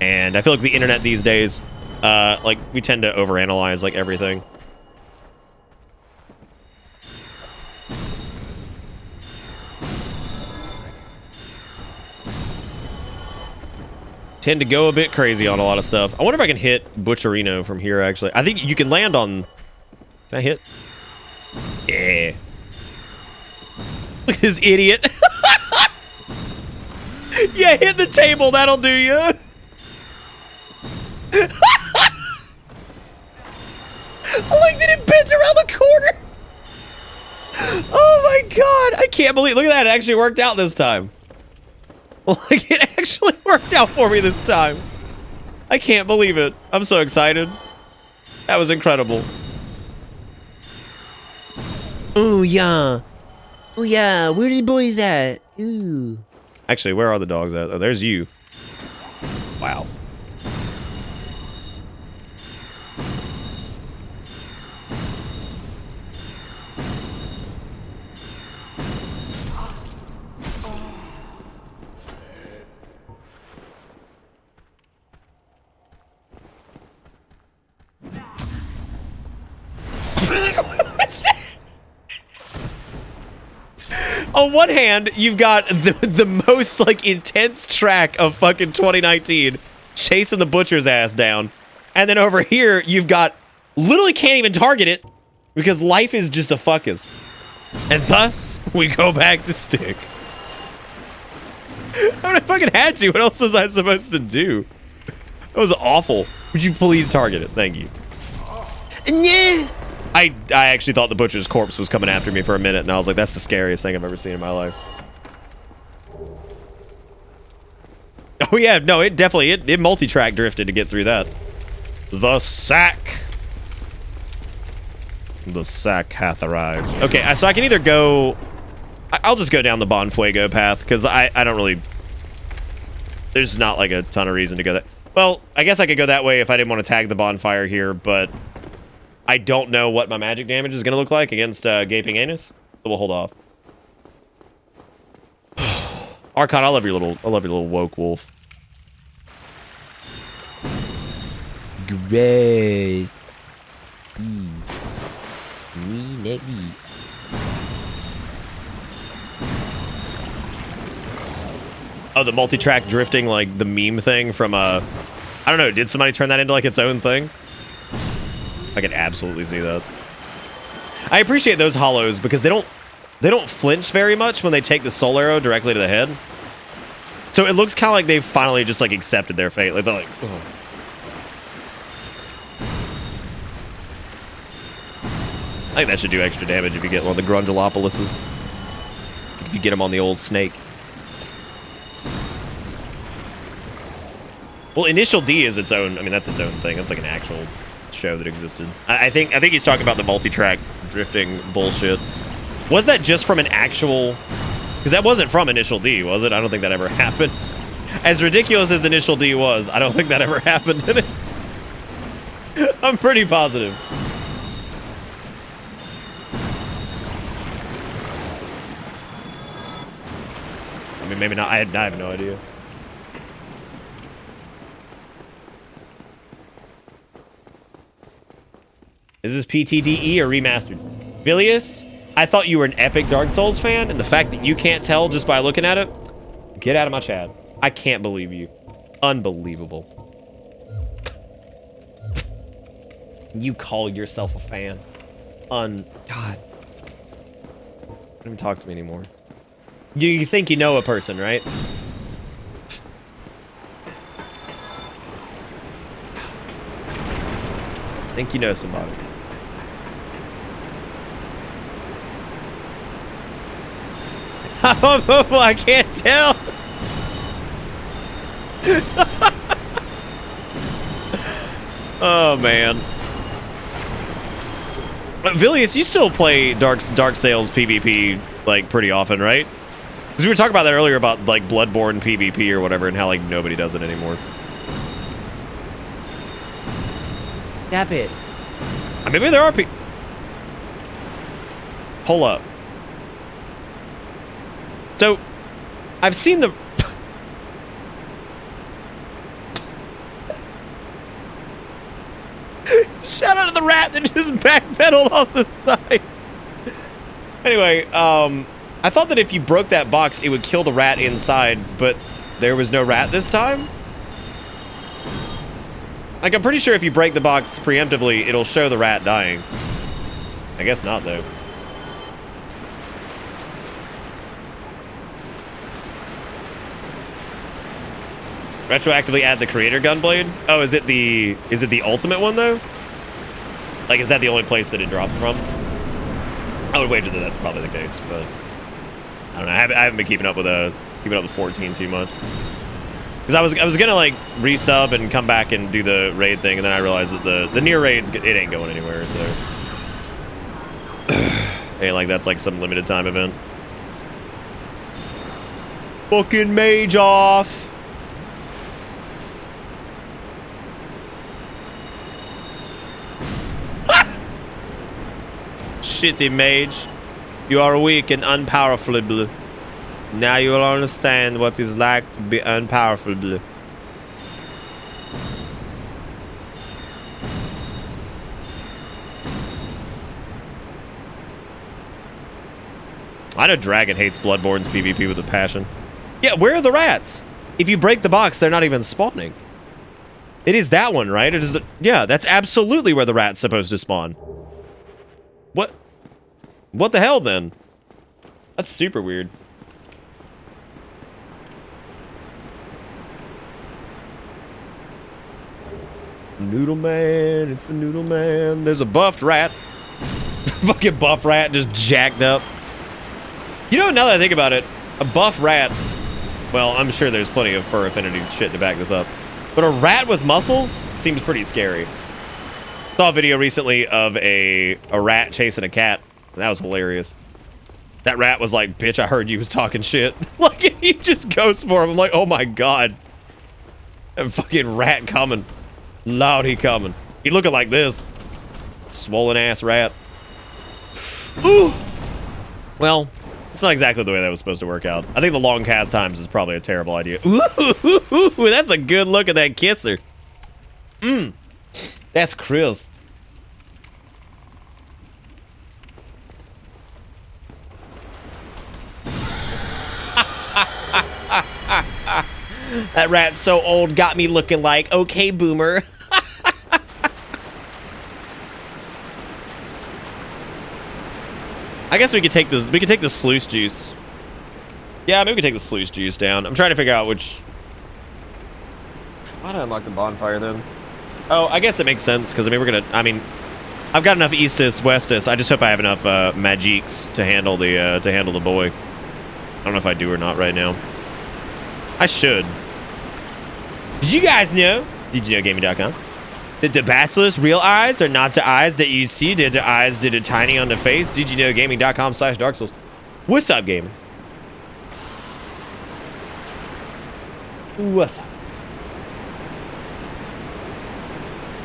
And I feel like the internet these days, like, we tend to overanalyze, like, everything. Tend to go a bit crazy on a lot of stuff. I wonder if I can hit Butcherino from here, actually. I think you can land on... Can I hit? Yeah. Look at this idiot. Yeah, hit the table. That'll do you. I like that it bends around the corner. Oh my god. I can't believe... Look at that. It actually worked out this time. Like, it actually worked out for me this time. I can't believe it. I'm so excited. That was incredible. Oh, yeah. Oh, yeah. Where the boys at? Ooh. Actually, where are the dogs at? Oh, there's you. Wow. On one hand, you've got the most, like, intense track of fucking 2019, chasing the butcher's ass down. And then over here, you've got, literally can't even target it, because life is just a fuckus. And thus, we go back to stick. I mean, I fucking had to. What else was I supposed to do? That was awful. Would you please target it? Thank you. Yeah. I actually thought the butcher's corpse was coming after me for a minute, and I was like, that's the scariest thing I've ever seen in my life. Oh yeah, no, it definitely, it multi-track drifted to get through that. The sack. The sack hath arrived. Okay, so I can either go... I'll just go down the Bonfuego path, because I don't really... There's not, like, a ton of reason to go that... Well, I guess I could go that way if I didn't want to tag the bonfire here, but... I don't know what my magic damage is going to look like against Gaping Anus, so we'll hold off. Archon, I love your little woke wolf. Great. Oh, the multi-track drifting, like the meme thing from I don't know, did somebody turn that into like its own thing? I can absolutely see that. I appreciate those hollows because they don't flinch very much when they take the soul arrow directly to the head. So it looks kind of like they've finally just like accepted their fate. Like they're like, oh. I think that should do extra damage if you get one of the Grungelopolises. If you get them on the old snake. Well, Initial D is its own. I mean, that's its own thing. That's like an actual show that existed. I think he's talking about the multi-track drifting bullshit. Was that just from an actual Because that wasn't from Initial D, was it? I don't think that ever happened. As ridiculous as Initial D was, I don't think that ever happened, did it? I'm pretty positive. I mean, maybe not. I have no idea. Is this PTDE or remastered? Vilius, I thought you were an epic Dark Souls fan, and the fact that you can't tell just by looking at it, get out of my chat. I can't believe you. Unbelievable. You call yourself a fan. God. Don't even talk to me anymore. You think you know a person, right? Think you know somebody. I can't tell. Oh man. Vilius, you still play Dark Sales PvP like pretty often, right? Because we were talking about that earlier about like Bloodborne PvP or whatever, and how like nobody does it anymore. Stop it. I mean, maybe there are people. Hold up. So, I've seen the. Shout out to the rat that just backpedaled off the side. Anyway, I thought that if you broke that box, it would kill the rat inside, but there was no rat this time? Like, I'm pretty sure if you break the box preemptively, it'll show the rat dying. I guess not, though. Retroactively add the creator gunblade? Oh, is it the ultimate one, though? Like, is that the only place that it dropped from? I would wager that that's probably the case, but I don't know. I haven't been keeping up with 14 too much. Because I was gonna like resub and come back and do the raid thing, and then I realized that the near raids it ain't going anywhere. So, hey, like that's like some limited time event. Fucking mage off. Shitty mage. You are weak and unpowerful. Now you will understand what it's like to be unpowerful. I know Dragon hates Bloodborne's PvP with a passion. Yeah, where are the rats? If you break the box, they're not even spawning. It is that one, right? It is the... Yeah, that's absolutely where the rat's supposed to spawn. What? What the hell, then? That's super weird. Noodle man, it's the noodle man. There's a buffed rat. Fucking buff rat just jacked up. You know, now that I think about it, a buff rat, well, I'm sure there's plenty of fur affinity shit to back this up, but a rat with muscles seems pretty scary. Saw a video recently of a rat chasing a cat. That was hilarious. That rat was like, bitch, I heard you was talking shit. Like, he just goes for him. I'm like, oh my god. That fucking rat coming. Loud he coming. He looking like this. Swollen ass rat. Ooh. Well, it's not exactly the way that was supposed to work out. I think the long cast times is probably a terrible idea. Ooh, that's a good look at that kisser. That's crisp. That rat's so old, got me looking like, okay, boomer. I guess we could take this. We could take the sluice juice. Yeah, maybe we could take the sluice juice down. I'm trying to figure out which. Why did I unlock the bonfire then? Oh, I guess it makes sense because I mean we're gonna. I mean, I've got enough Eastus, Westus. I just hope I have enough magiques to handle the boy. I don't know if I do or not right now. I should. Did you guys know? Did you know gaming.com? That the basilisk real eyes are not the eyes that you see. They're the eyes that are tiny on the face. Did you know gaming.com/Dark Souls? What's up, gaming? What's up?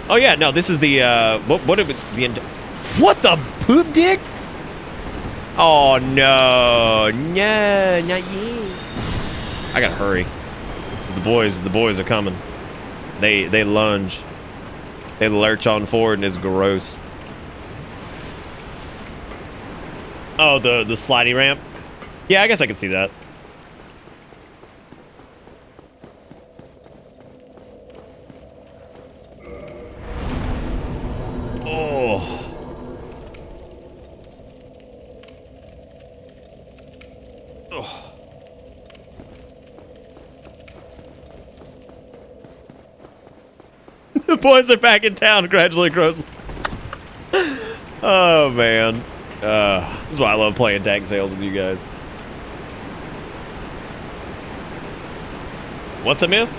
Oh yeah, no, this is the what what the poop dick? Oh no, no, not you. I gotta hurry. The boys are coming. They lunge. They lurch on forward and it's gross. Oh, the slidey ramp? Yeah, I guess I can see that. Oh. Oh. The boys are back in town. Gradually grows. Oh man. This is why I love playing tank sales with you guys. What's a myth?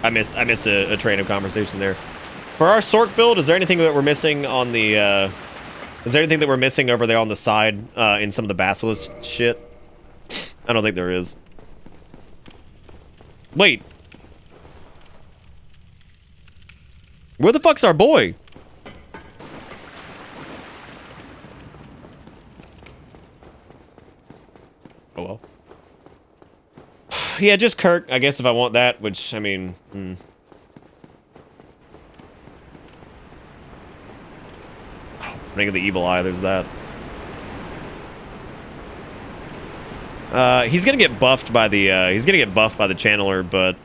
I missed a train of conversation there. For our Sork build, is there anything that we're missing on the is there anything that we're missing over there on the side in some of the Basilisk shit? I don't think there is. Wait. Where the fuck's our boy? Oh well. Yeah, just Kirk, I guess, if I want that, which, I mean... Oh, Ring of the Evil Eye, there's that. He's gonna get buffed by the, channeler, but...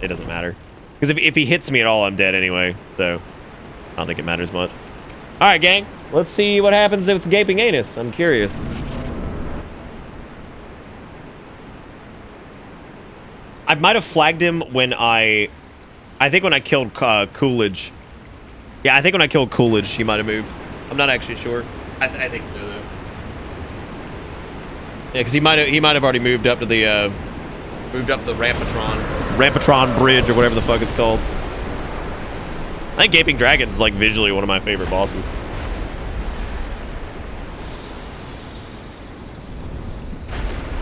it doesn't matter. Because if he hits me at all, I'm dead anyway, so... I don't think it matters much. Alright, gang. Let's see what happens with Gaping Anus. I'm curious. I might have flagged him when I think when I killed Coolidge. Yeah, I think when I killed Coolidge, he might have moved. I'm not actually sure. I think so though. Yeah, because he might have already moved up to the Rampatron Bridge or whatever the fuck it's called. I think Gaping Dragons is like visually one of my favorite bosses.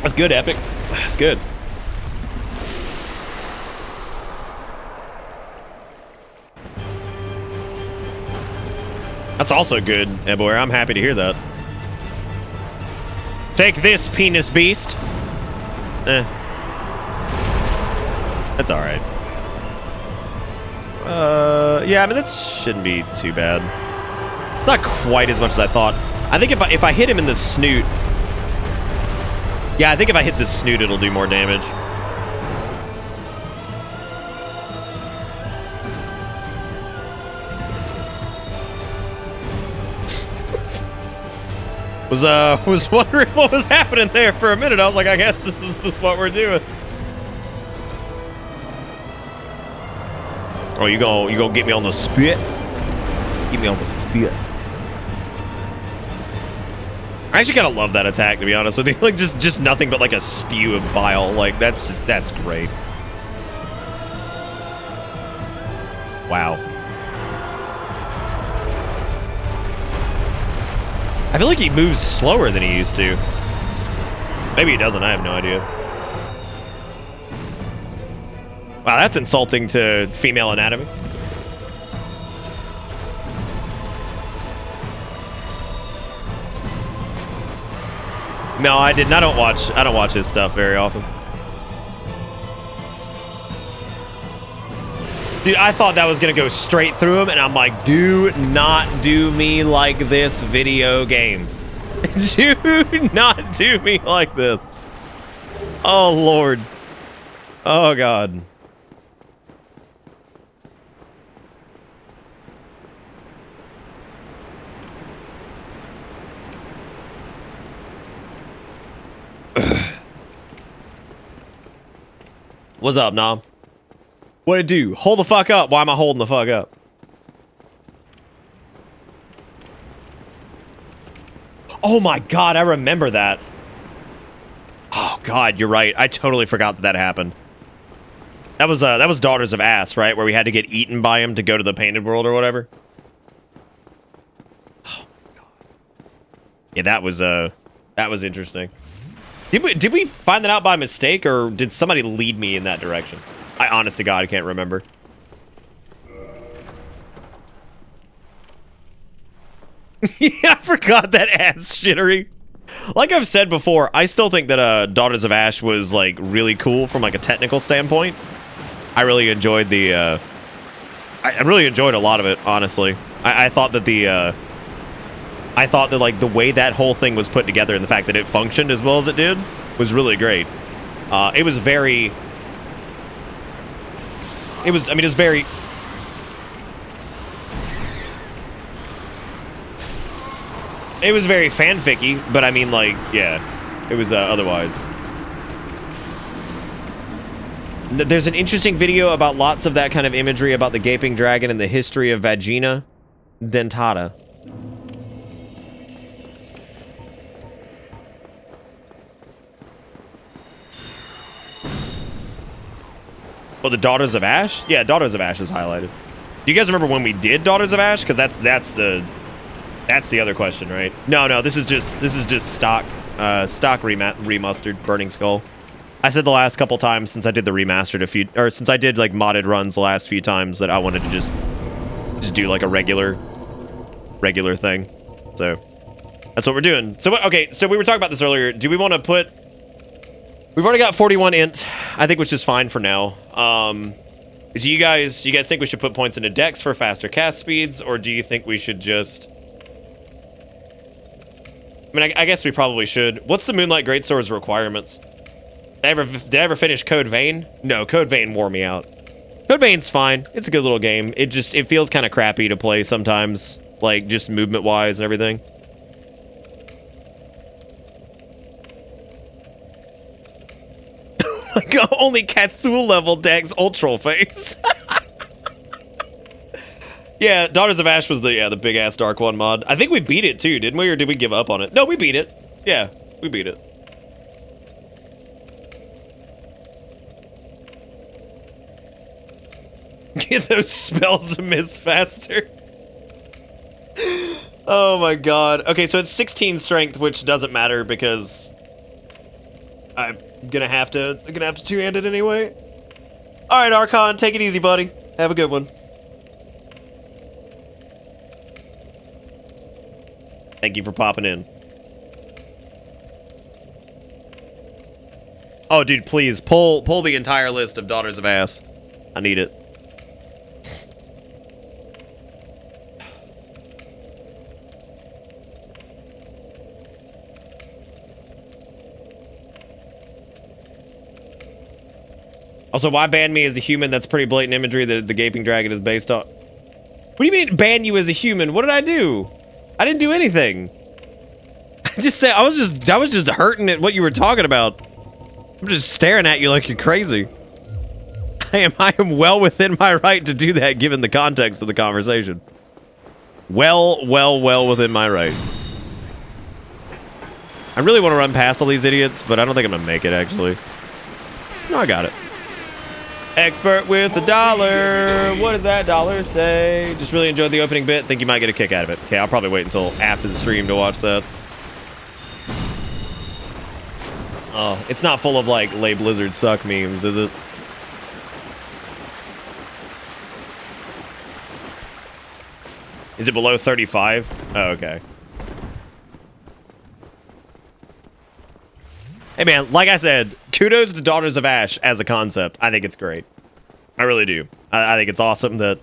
That's good, Epic. That's good. That's also good, Eboyer. I'm happy to hear that. Take this, penis beast. That's alright. Yeah, I mean, that shouldn't be too bad. It's not quite as much as I thought. I think if I hit him in the snoot... Yeah, I think if I hit the snoot, it'll do more damage. Was wondering what was happening there for a minute. I was like, I guess this is just what we're doing. Oh, you gonna get me on the spit? Get me on the spit. I actually kind of love that attack, to be honest with you. Like just nothing but like a spew of bile. Like that's great. Wow. I feel like he moves slower than he used to. Maybe he doesn't, I have no idea. Wow, that's insulting to female anatomy. No, I didn't. I don't watch his stuff very often. Dude, I thought that was gonna go straight through him, and I'm like, do not do me like this, video game. Do not do me like this. Oh, Lord. Oh, God. What's up, Nom? What'd it do? Hold the fuck up. Why am I holding the fuck up? Oh my god, I remember that. Oh god, you're right. I totally forgot that happened. That was Daughters of Ass, right? Where we had to get eaten by him to go to the Painted World or whatever. Oh my god. Yeah, that was That was interesting. Did we find that out by mistake, or did somebody lead me in that direction? I honest to God, I can't remember. Yeah, I forgot that ass shittery. Like I've said before, I still think that Daughters of Ash was like really cool from like a technical standpoint. I really enjoyed the I really enjoyed a lot of it, honestly. I thought that like the way that whole thing was put together and the fact that it functioned as well as it did was really great. It was very it was very fanficky, but I mean, like, yeah, it was otherwise. There's an interesting video about lots of that kind of imagery about the gaping dragon and the history of Vagina dentata. Oh, the Daughters of Ash? Yeah, Daughters of Ash is highlighted. Do you guys remember when we did Daughters of Ash? Because that's the other question, right? No, this is just stock remastered Burning Skull. I said the last couple times since I did the remastered since I did like modded runs the last few times that I wanted to just do like a regular thing. So that's what we're doing. So okay, so we were talking about this earlier. Do we want to put? We've already got 41 int, I think, which is fine for now. Do you guys think we should put points into Dex for faster cast speeds, or do you think we should just? I mean, I guess we probably should. What's the Moonlight Greatsword's requirements? Did I ever finish Code Vein? No, Code Vein wore me out. Code Vein's fine. It's a good little game. It feels kind of crappy to play sometimes, like just movement-wise and everything. Like only Cthulhu level Dex Ultra face. Yeah, Daughters of Ash was the big ass dark one mod. I think we beat it too, didn't we? Or did we give up on it? No, we beat it. Yeah, we beat it. Get those spells to miss faster. Oh my god. Okay, so it's 16 strength, which doesn't matter because I'm gonna have to two-hand it anyway. All right, Archon, take it easy, buddy. Have a good one. Thank you for popping in. Oh, dude, please pull the entire list of Daughters of Ass. I need it. Also, why ban me as a human? That's pretty blatant imagery that the Gaping Dragon is based on. What do you mean ban you as a human? What did I do? I didn't do anything. I just said I was just hurting at what you were talking about. I'm just staring at you like you're crazy. I am well within my right to do that given the context of the conversation. Well within my right. I really want to run past all these idiots, but I don't think I'm gonna make it actually. No, I got it. Expert with $1. What does that dollar say? Just really enjoyed the opening bit. Think you might get a kick out of it. Okay, I'll probably wait until after the stream to watch that. Oh, it's not full of like "Lay Blizzard suck" memes, is it? Is it below 35? Oh, okay. Hey man, like I said, kudos to Daughters of Ash as a concept. I think it's great. I really do. I think it's awesome that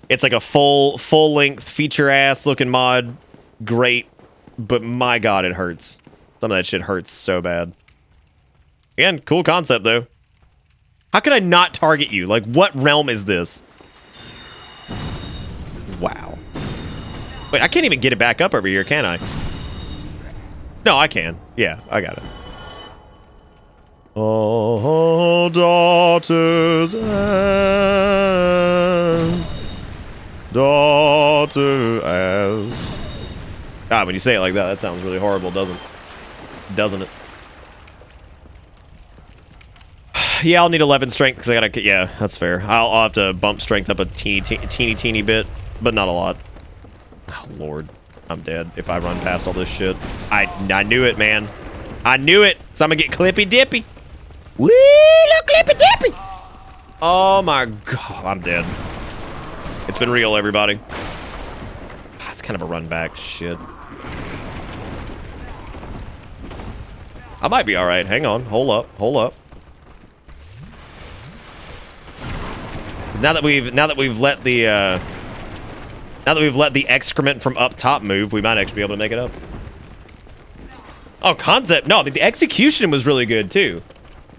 it's like a full-length feature-ass looking mod. Great, but my god, it hurts. Some of that shit hurts so bad. Again, cool concept though. How could I not target you? Like, what realm is this? Wow. Wait, I can't even get it back up over here, can I? No, I can. Yeah, I got it. Oh, daughters and daughter as. God, when you say it like that, that sounds really horrible, doesn't it? Yeah, I'll need 11 strength because I gotta. Yeah, that's fair. I'll have to bump strength up a teeny bit, but not a lot. Oh, Lord. I'm dead if I run past all this shit. I knew it, man. I knew it. So I'm gonna get clippy dippy. Woo, look clippy dippy. Oh my god, I'm dead. It's been real, everybody. It's kind of a run back. Shit. I might be all right. Hang on. Hold up. Hold up. 'Cause now that we've let the excrement from up top move, we might actually be able to make it up. Oh, concept. No, the execution was really good too.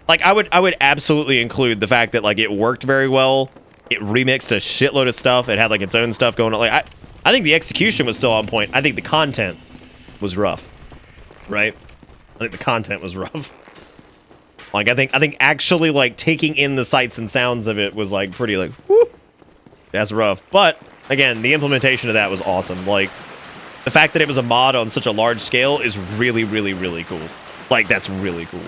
Like I would absolutely include the fact that like it worked very well. It remixed a shitload of stuff. It had like its own stuff going on. Like I think the execution was still on point. I think the content was rough. Right? I think the content was rough. Like I think actually like taking in the sights and sounds of it was like pretty like whoo. That's rough. But again, the implementation of that was awesome. Like the fact that it was a mod on such a large scale is really, really, really cool. Like that's really cool.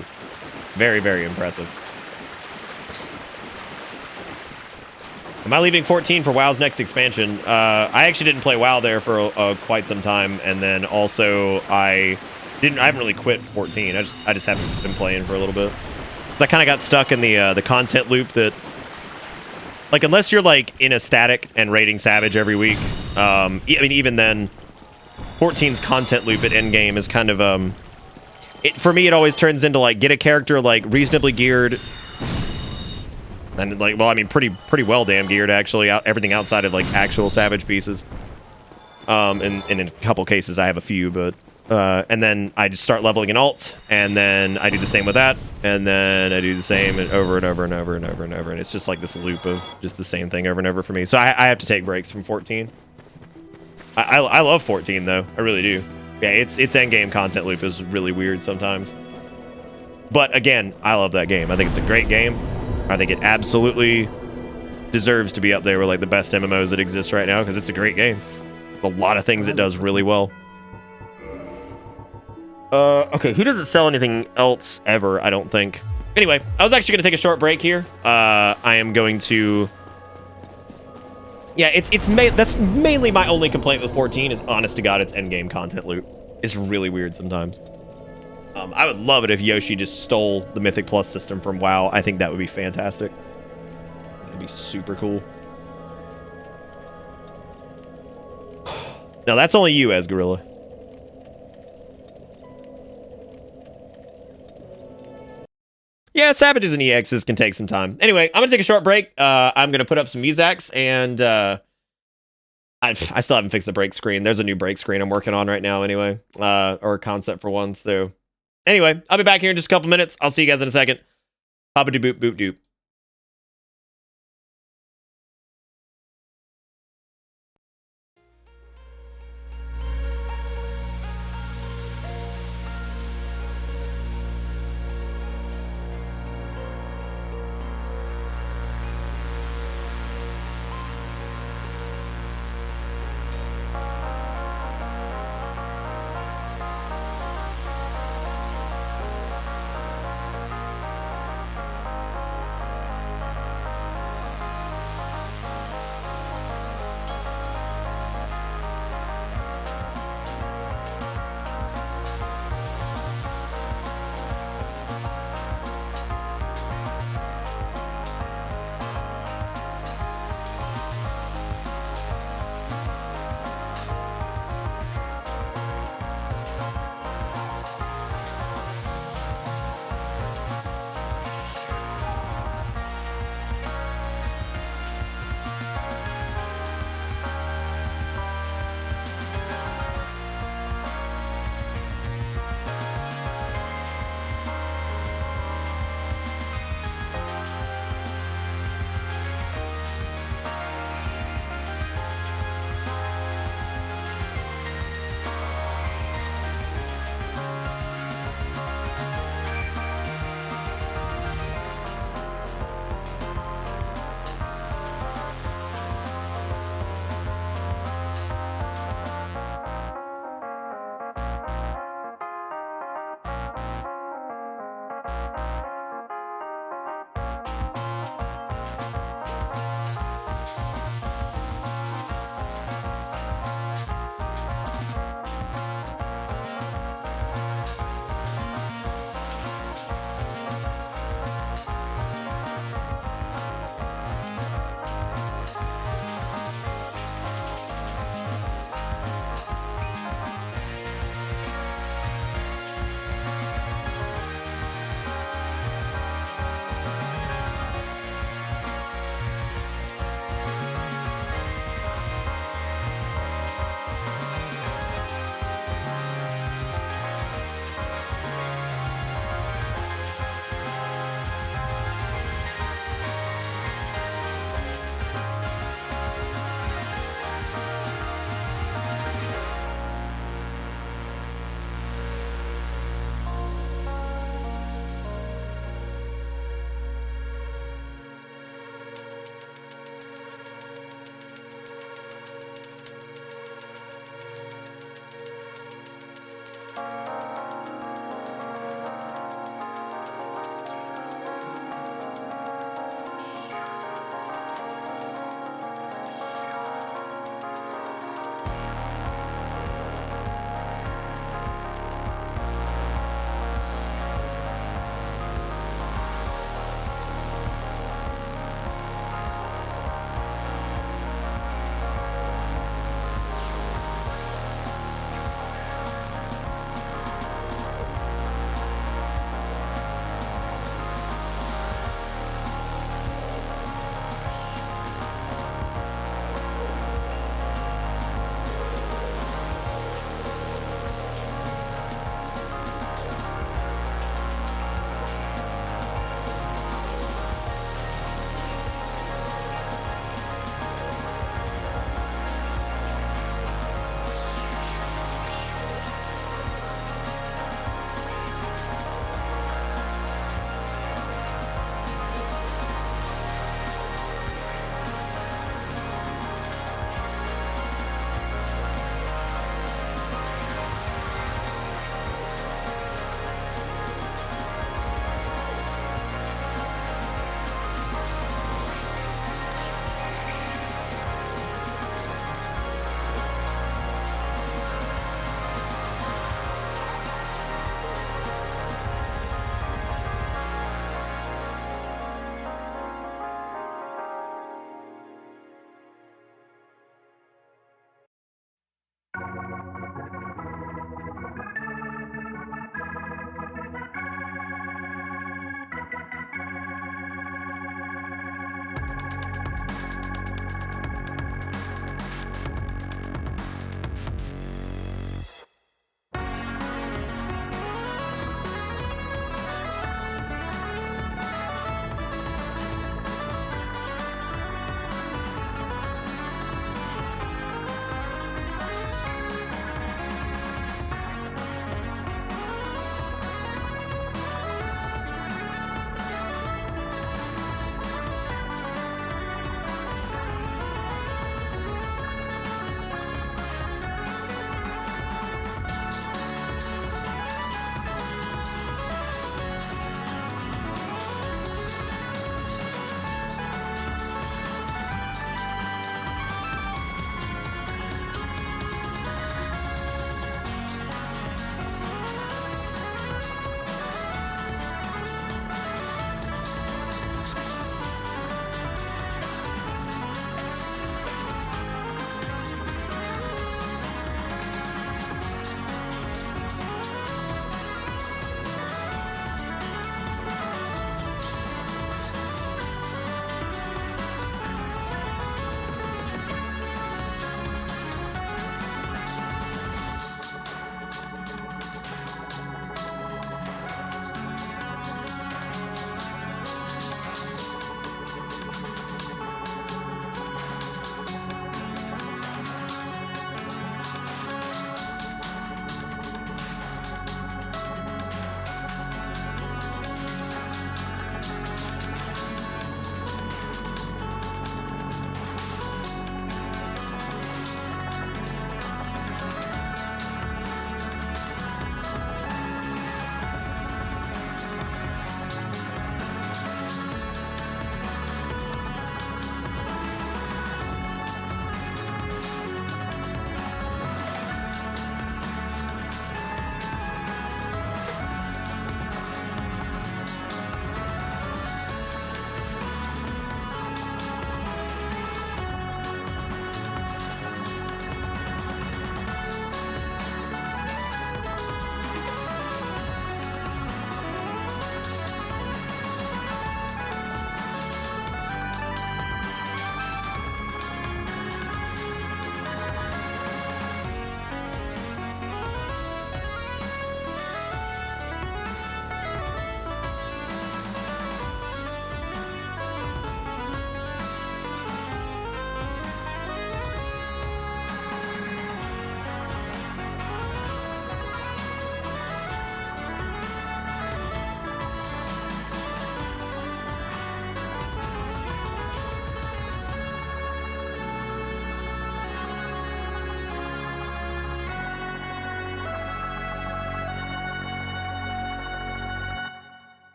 Very, very impressive. Am I leaving 14 for WoW's next expansion? I actually didn't play WoW there for quite some time, and then also I haven't really quit 14. I just haven't been playing for a little bit. So I kind of got stuck in the content loop that, like, unless you're like in a static and raiding Savage every week, I mean even then, 14's content loop at endgame is kind of for me it always turns into like get a character like reasonably geared. And like, well, I mean, pretty well damn geared actually. Everything outside of like actual Savage pieces. And in a couple cases, I have a few, but and then I just start leveling an alt, and then I do the same with that, and then I do the same and over and over and over and over and over, and it's just like this loop of just the same thing over and over for me. So I have to take breaks from 14. I love 14 though, I really do. Yeah, its endgame content loop is really weird sometimes. But again, I love that game. I think it's a great game. I think it absolutely deserves to be up there with like the best MMOs that exist right now because it's a great game. A lot of things it does really well. Okay, he doesn't sell anything else ever, I don't think. Anyway, I was actually going to take a short break here. I am going to... Yeah, that's mainly my only complaint with 14 is, honest to God, its endgame content loop. It's really weird sometimes. I would love it if Yoshi just stole the Mythic Plus system from WoW. I think that would be fantastic. That'd be super cool. Now, that's only you, as Gorilla. Yeah, Savages and EXs can take some time. Anyway, I'm going to take a short break. I'm going to put up some musics, and I still haven't fixed the break screen. There's a new break screen I'm working on right now anyway, or a concept for one, so... Anyway, I'll be back here in just a couple minutes. I'll see you guys in a second. Papa-de-boop, boop-doop.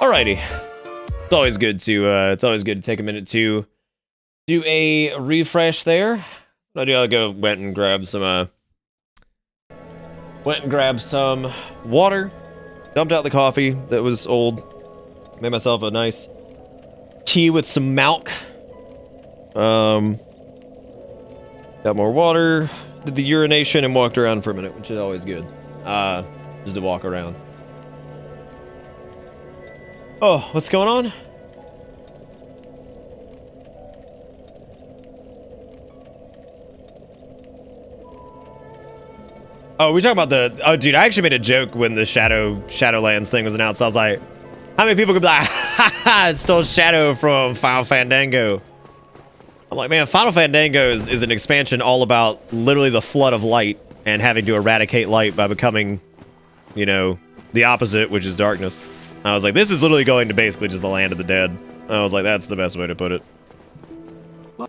Alrighty. It's always good to take a minute to do a refresh there. I went and grabbed some water, dumped out the coffee that was old, made myself a nice tea with some milk. Got more water, did the urination, and walked around for a minute, which is always good. Just to walk around. Oh, what's going on? Oh, we talking about the... Oh, dude, I actually made a joke when the Shadowlands thing was announced. I was like, how many people could be like, ha ha, it stole Shadow from Final Fandango? I'm like, man, Final Fandango is an expansion all about literally the flood of light and having to eradicate light by becoming, you know, the opposite, which is darkness. I was like, this is literally going to basically just the land of the dead. I was like, that's the best way to put it.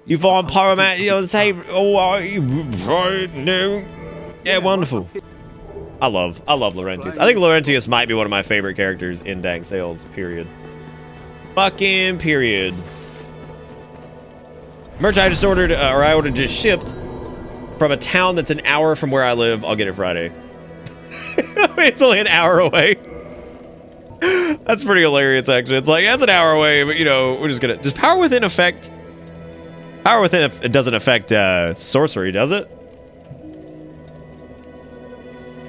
You find Pyromancer, you know, say, oh, are you right? No. Yeah, wonderful. I love Laurentius. I think Laurentius might be one of my favorite characters in Dag Sales, period. Fucking period. Merch I just ordered, I ordered just shipped from a town that's an hour from where I live. I'll get it Friday. It's only an hour away. That's pretty hilarious, actually. It's like, that's an hour away, but, you know, we're just gonna... Does Power Within affect... Power Within, it doesn't affect sorcery, does it?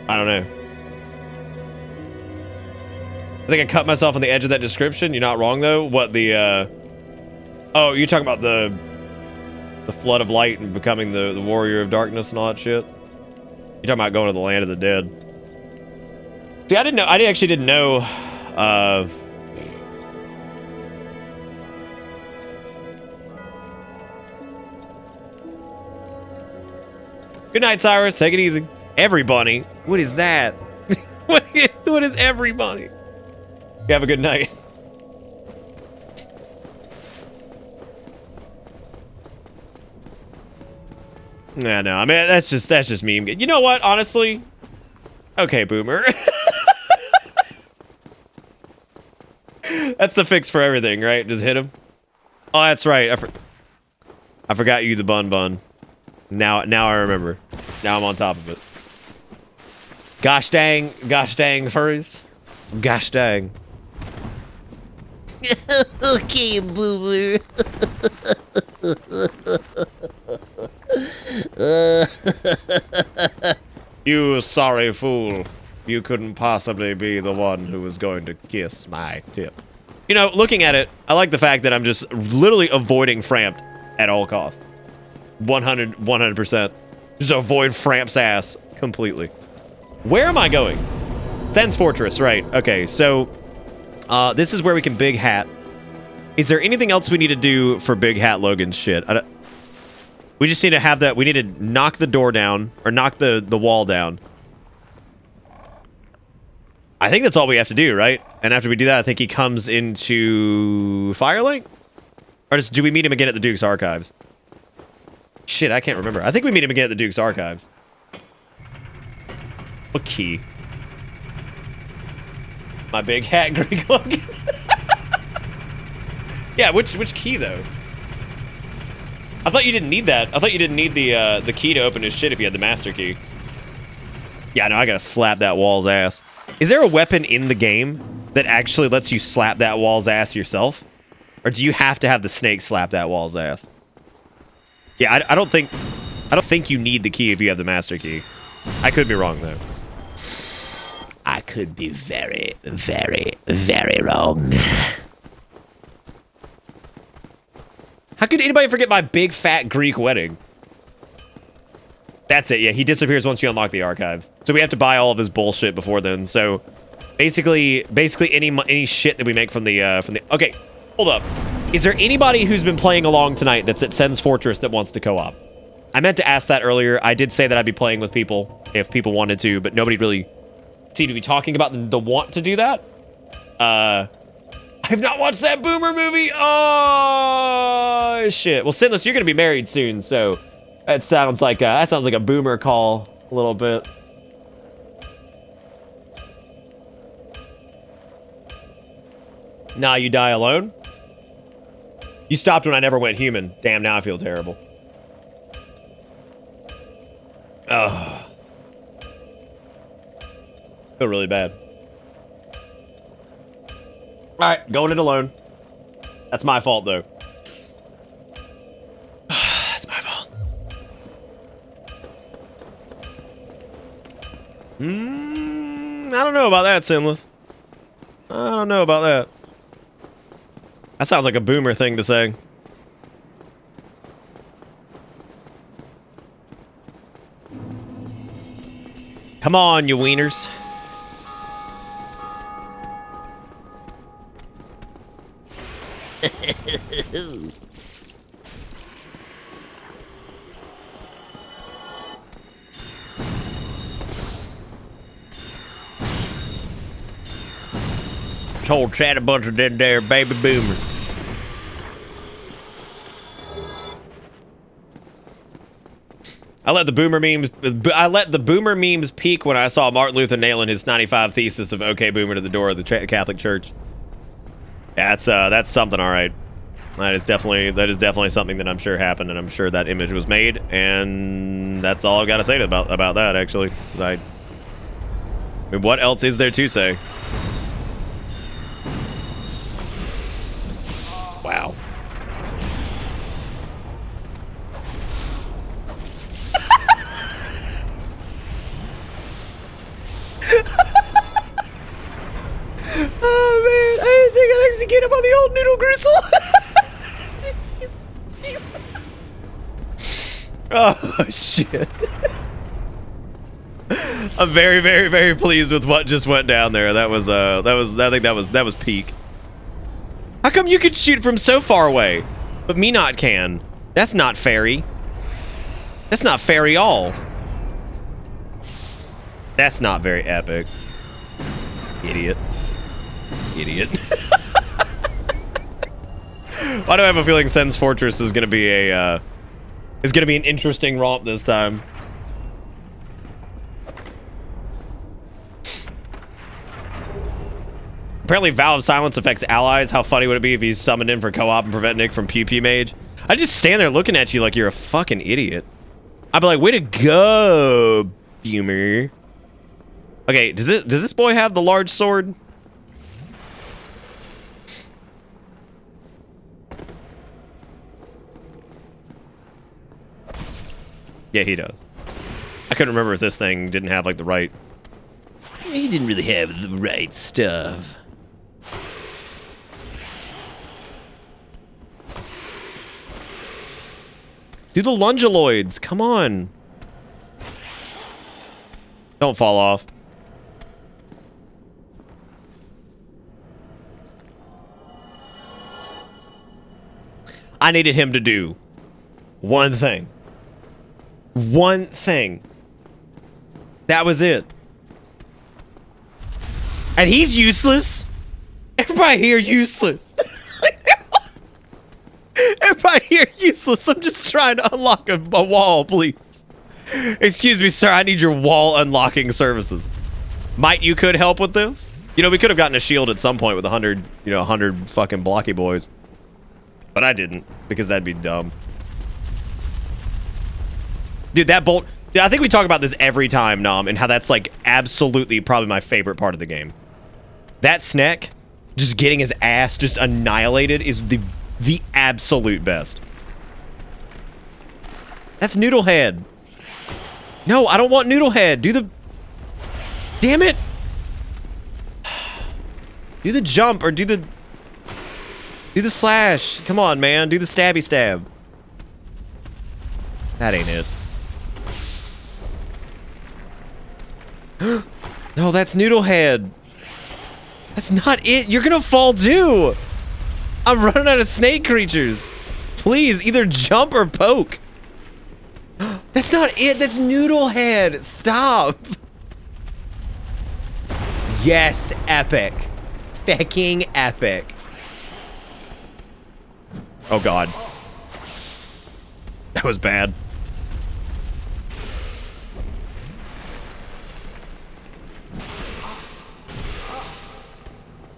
I don't know. I think I cut myself on the edge of that description. You're not wrong, though. What, the, Oh, you're talking about the flood of light and becoming the warrior of darkness and all that shit? You're talking about going to the land of the dead. See, I didn't know... I actually didn't know... Good night, Cyrus. Take it easy. Everybody? What is that? What is everybody? You have a good night. Nah, no. I mean, that's just meme. You know what? Honestly, okay, Boomer. That's the fix for everything, right? Just hit him. Oh, that's right. I forgot you, the bun. Now I remember. Now I'm on top of it. Gosh dang, furries. Gosh dang. Okay, Boomer. You sorry fool. You couldn't possibly be the one who was going to kiss my tip. You know, looking at it, I like the fact that I'm just literally avoiding Framp at all costs. 100%. Just avoid Framp's ass completely. Where am I going? Sen's Fortress, right. Okay, so this is where we can Big Hat. Is there anything else we need to do for Big Hat Logan's shit? We just need to have that. We need to knock the door down, or knock the wall down. I think that's all we have to do, right? And after we do that, I think he comes into Firelink? Or do we meet him again at the Duke's Archives? Shit, I can't remember. I think we meet him again at the Duke's Archives. What key? My Big Hat Greek Logan? Yeah, which key, though? I thought you didn't need that. I thought you didn't need the key to open his shit if you had the master key. Yeah, no, I gotta slap that wall's ass. Is there a weapon in the game that actually lets you slap that wall's ass yourself? Or do you have to have the snake slap that wall's ass? Yeah, I don't think you need the key if you have the master key. I could be wrong, though. I could be very, very, very wrong. How could anybody forget my big fat Greek wedding? That's it. Yeah, he disappears once you unlock the archives. So we have to buy all of his bullshit before then. So basically any shit that we make from the Okay, hold up. Is there anybody who's been playing along tonight that's at Sen's Fortress that wants to co-op? I meant to ask that earlier. I did say that I'd be playing with people if people wanted to, but nobody really seemed to be talking about the want to do that. I have not watched that Boomer movie. Oh shit. Well, Sinless, you're gonna be married soon, so that sounds like a Boomer call a little bit. Nah, you die alone? You stopped when I never went human. Damn, now I feel terrible. Ugh. Feel really bad. Alright, going it alone. That's my fault, though. That's my fault. I don't know about that, Sinless. I don't know about that. That sounds like a boomer thing to say. Come on, you wieners. Whole chat a bunch of them there baby boomers. I let the boomer memes peak when I saw Martin Luther nailing his 95 thesis of "Okay, boomer" to the door of the Catholic Church. That's something, all right. That is definitely something that I'm sure happened, and I'm sure that image was made, and that's all I've got to say about that, actually. 'Cause I mean, what else is there to say? Wow. Oh man, I didn't think I'd actually get him on the old noodle gristle. Oh shit. I'm very, very, very pleased with what just went down there. I think that was peak. How come you can shoot from so far away, but me not can? That's not fairy. That's not fairy all. That's not very epic. Idiot. Idiot. Why do I have a feeling Sen's Fortress is gonna be an interesting romp this time? Apparently Valve Silence affects allies. How funny would it be if he's summoned in for co-op and prevent Nick from Pew Pew Mage? I just stand there looking at you like you're a fucking idiot. I'd be like, way to go, Boomer. Okay, does this boy have the large sword? Yeah, he does. I couldn't remember if this thing didn't have like the right... He didn't really have the right stuff. Do the lungealoids, come on. Don't fall off. I needed him to do one thing. One thing. That was it. And he's useless. Everybody here useless. Everybody here useless. I'm just trying to unlock a wall, please. Excuse me, sir. I need your wall unlocking services. Might you could help with this? You know, we could have gotten a shield at some point with 100 fucking blocky boys. But I didn't, because that'd be dumb. Dude, that bolt... Dude, I think we talk about this every time, Nom, and how that's, like, absolutely probably my favorite part of the game. That Sneck, just getting his ass just annihilated, is the absolute best. That's Noodlehead. No, I don't want Noodlehead. Do the... Damn it! Do the jump, or do the... Do the slash. Come on, man. Do the stabby stab. That ain't it. No, that's Noodlehead. That's not it. You're gonna fall too. I'm running out of snake creatures. Please, either jump or poke. That's not it. That's Noodlehead. Stop. Yes, epic. Fucking epic. Oh god. That was bad.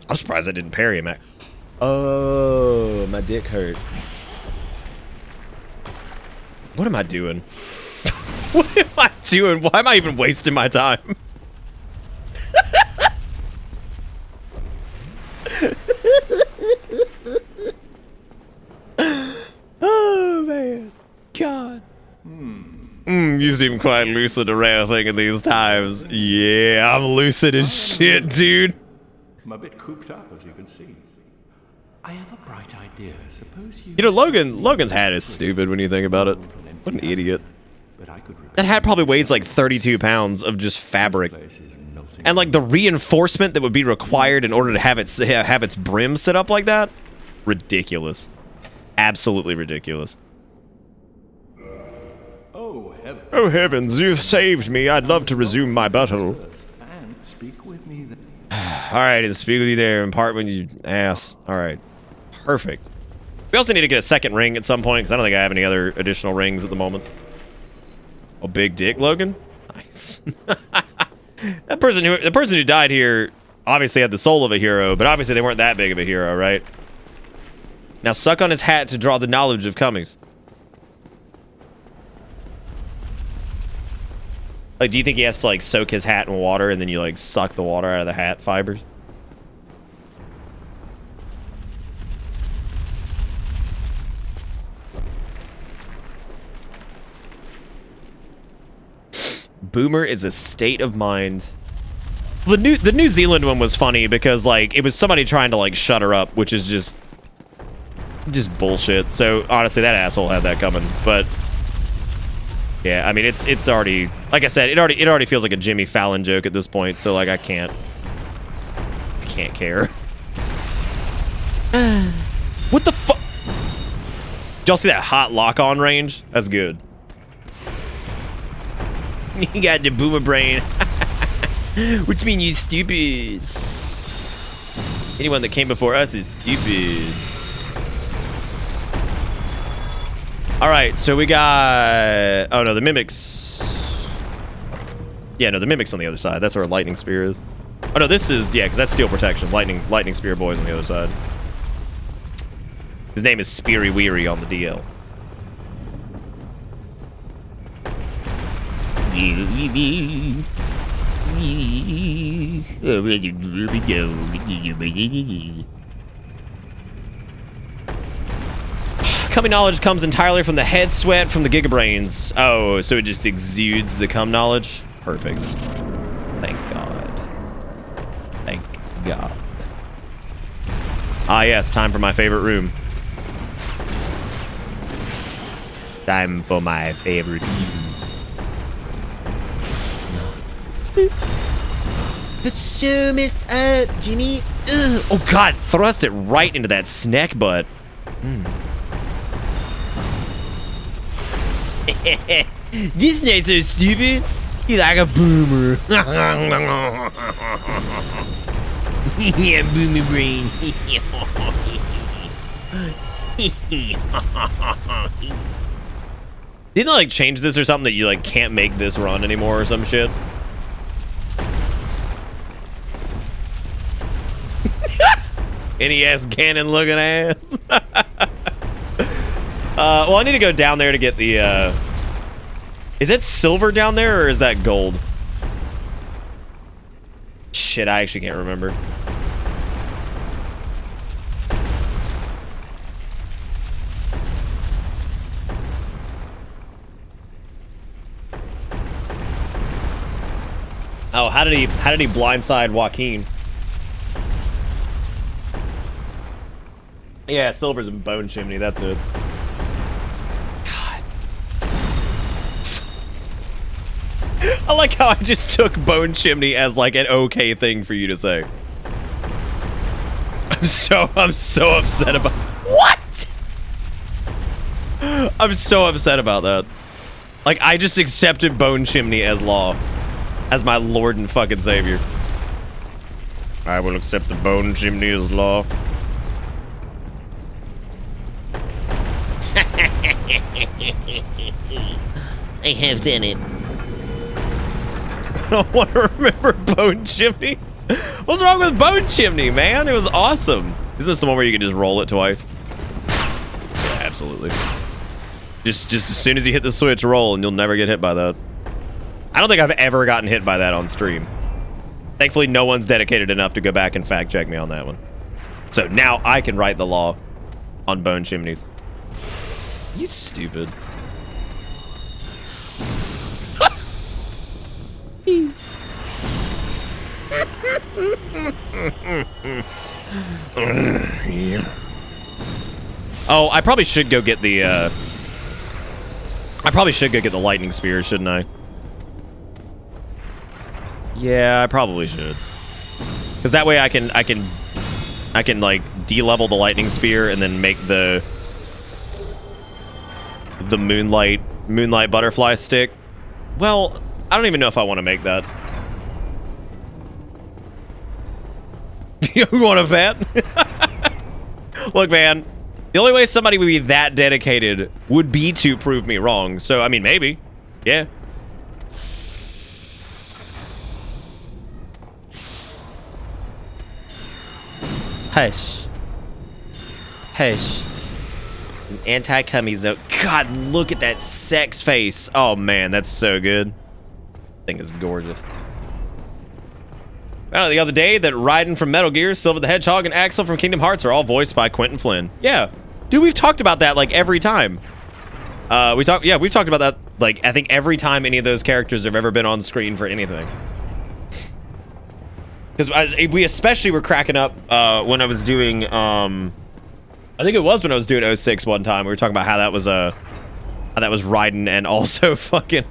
I'm surprised I didn't parry him. Oh, my dick hurt. What am I doing? What am I doing? Why am I even wasting my time? Oh, man. God. You seem quite lucid, a rare thing in these times. Yeah, I'm lucid as shit, dude. I'm a bit cooped up, as you can see. I have a bright idea. Suppose you... You know, Logan's hat is stupid when you think about it. What an idiot. That hat probably weighs like 32 pounds of just fabric. And like the reinforcement that would be required in order to have its brim set up like that? Ridiculous. Absolutely ridiculous. Oh heavens, you've saved me. I'd love to resume my battle. Alright, and speak with you there, impart when you ass. Alright. Perfect. We also need to get a second ring at some point, because I don't think I have any other additional rings at the moment. Oh, big dick, Logan? Nice. The person who died here obviously had the soul of a hero, but obviously they weren't that big of a hero, right? Now suck on his hat to draw the knowledge of Cummings. Like, do you think he has to, like, soak his hat in water and then you, like, suck the water out of the hat fibers? Boomer is a state of mind. The New Zealand one was funny because, like, it was somebody trying to, like, shut her up, which is just bullshit. So, honestly, that asshole had that coming, but... Yeah, I mean, it's already, like I said, it already feels like a Jimmy Fallon joke at this point, so like I can't care. What the fuck? Did y'all see that hot lock-on range? That's good. You got the boomer brain. What do you mean you stupid? Anyone that came before us is stupid. Alright, so we got... Oh, no, the Mimics... Yeah, no, the Mimic's on the other side. That's where Lightning Spear is. Oh, no, this is... Yeah, because that's Steel Protection. Lightning Spear Boy's on the other side. His name is Speary Weary on the DL. Cum knowledge comes entirely from the head sweat from the Gigabrains. Oh, so it just exudes the cum knowledge? Perfect. Thank God. Thank God. Ah, yes, time for my favorite room. Time for my favorite room. That's so messed up, Jimmy. Ugh. Oh, God, thrust it right into that snack butt. This night's so stupid. He's like a boomer. Yeah, boomer brain. Didn't they like change this or something that you like can't make this run anymore or some shit? NES cannon looking ass. Well, I need to go down there to get the, Is that silver down there, or is that gold? Shit, I actually can't remember. Oh, how did he blindside Joaquin? Yeah, silver's in Bone Chimney, that's it. I like how I just took Bone Chimney as like an okay thing for you to say. I'm so upset about what? I'm so upset about that. Like I just accepted Bone Chimney as law, as my Lord and fucking Savior. I will accept the Bone Chimney as law. I have done it. I don't want to remember Bone Chimney. What's wrong with Bone Chimney, man? It was awesome. Isn't this the one where you can just roll it twice? Yeah, absolutely. Just as soon as you hit the switch, roll, and you'll never get hit by that. I don't think I've ever gotten hit by that on stream. Thankfully, no one's dedicated enough to go back and fact check me on that one. So now I can write the law on bone chimneys. You stupid. Oh, I probably should go get the lightning spear, shouldn't I? Yeah, I probably should. Cuz that way I can like de-level the lightning spear and then make the moonlight butterfly stick. Well, I don't even know if I want to make that. You want to bet? Look, man, the only way somebody would be that dedicated would be to prove me wrong. So, I mean, maybe. Yeah. Hush. Hush. An anti-cummies, though. God, look at that sex face. Oh, man, that's so good. Thing is gorgeous. The other day that Raiden from Metal Gear, Silver the Hedgehog, and Axel from Kingdom Hearts are all voiced by Quentin Flynn. Yeah. Dude, we've talked about that, like, every time. We've talked about that, like, I think every time any of those characters have ever been on screen for anything. Because we especially were cracking up when I was doing, I think it was when I was doing 06 one time. We were talking about how that was Raiden and also fucking,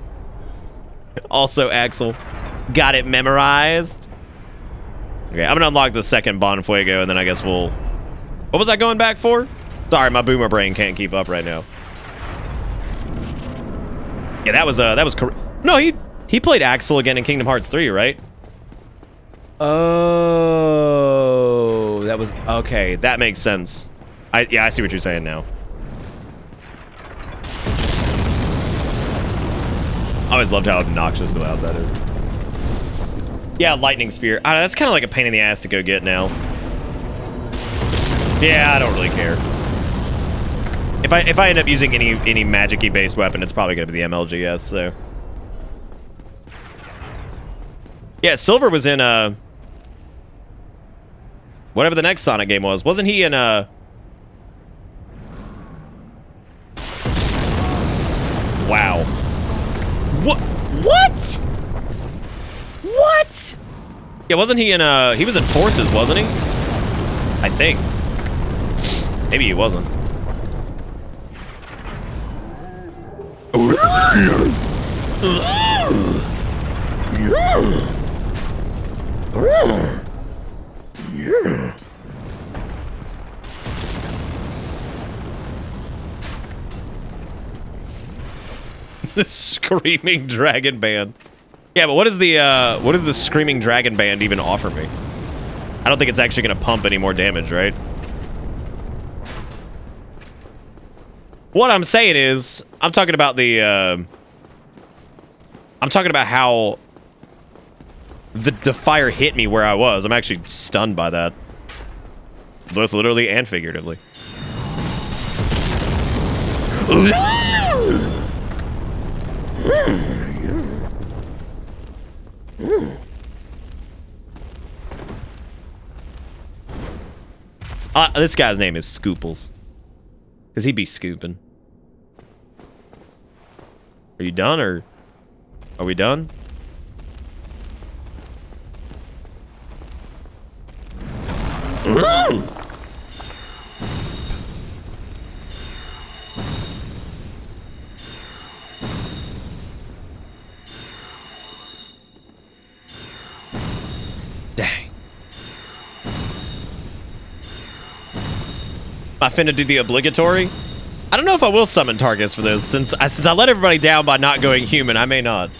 also Axel. Got it memorized. Okay, I'm gonna unlock the second Bonfuego, and then I guess we'll... What was I going back for? Sorry, my boomer brain can't keep up right now. Yeah, that was no, he played Axel again in Kingdom Hearts 3, right? Oh, that was... Okay, that makes sense. Yeah, I see what you're saying now. I always loved how obnoxious loud that is. Yeah, lightning spear. That's kind of like a pain in the ass to go get now. Yeah, I don't really care. If I end up using any magic-y based weapon, it's probably gonna be the MLGS. So yeah, Silver was in whatever the next Sonic game was. Wasn't he in Wow. What? What? Yeah, wasn't he in he was in Forces, wasn't he? I think. Maybe he wasn't. The Screaming Dragon Band. Yeah, but what does the Screaming Dragon Band even offer me? I don't think it's actually gonna pump any more damage, right? What I'm saying is, I'm talking about how the fire hit me where I was. I'm actually stunned by that. Both literally and figuratively. This guy's name is Scooples. Because he'd be scooping. Are you done, or are we done? Dang. I finna do the obligatory. I don't know if I will summon targets for this, since I let everybody down by not going human. I may not.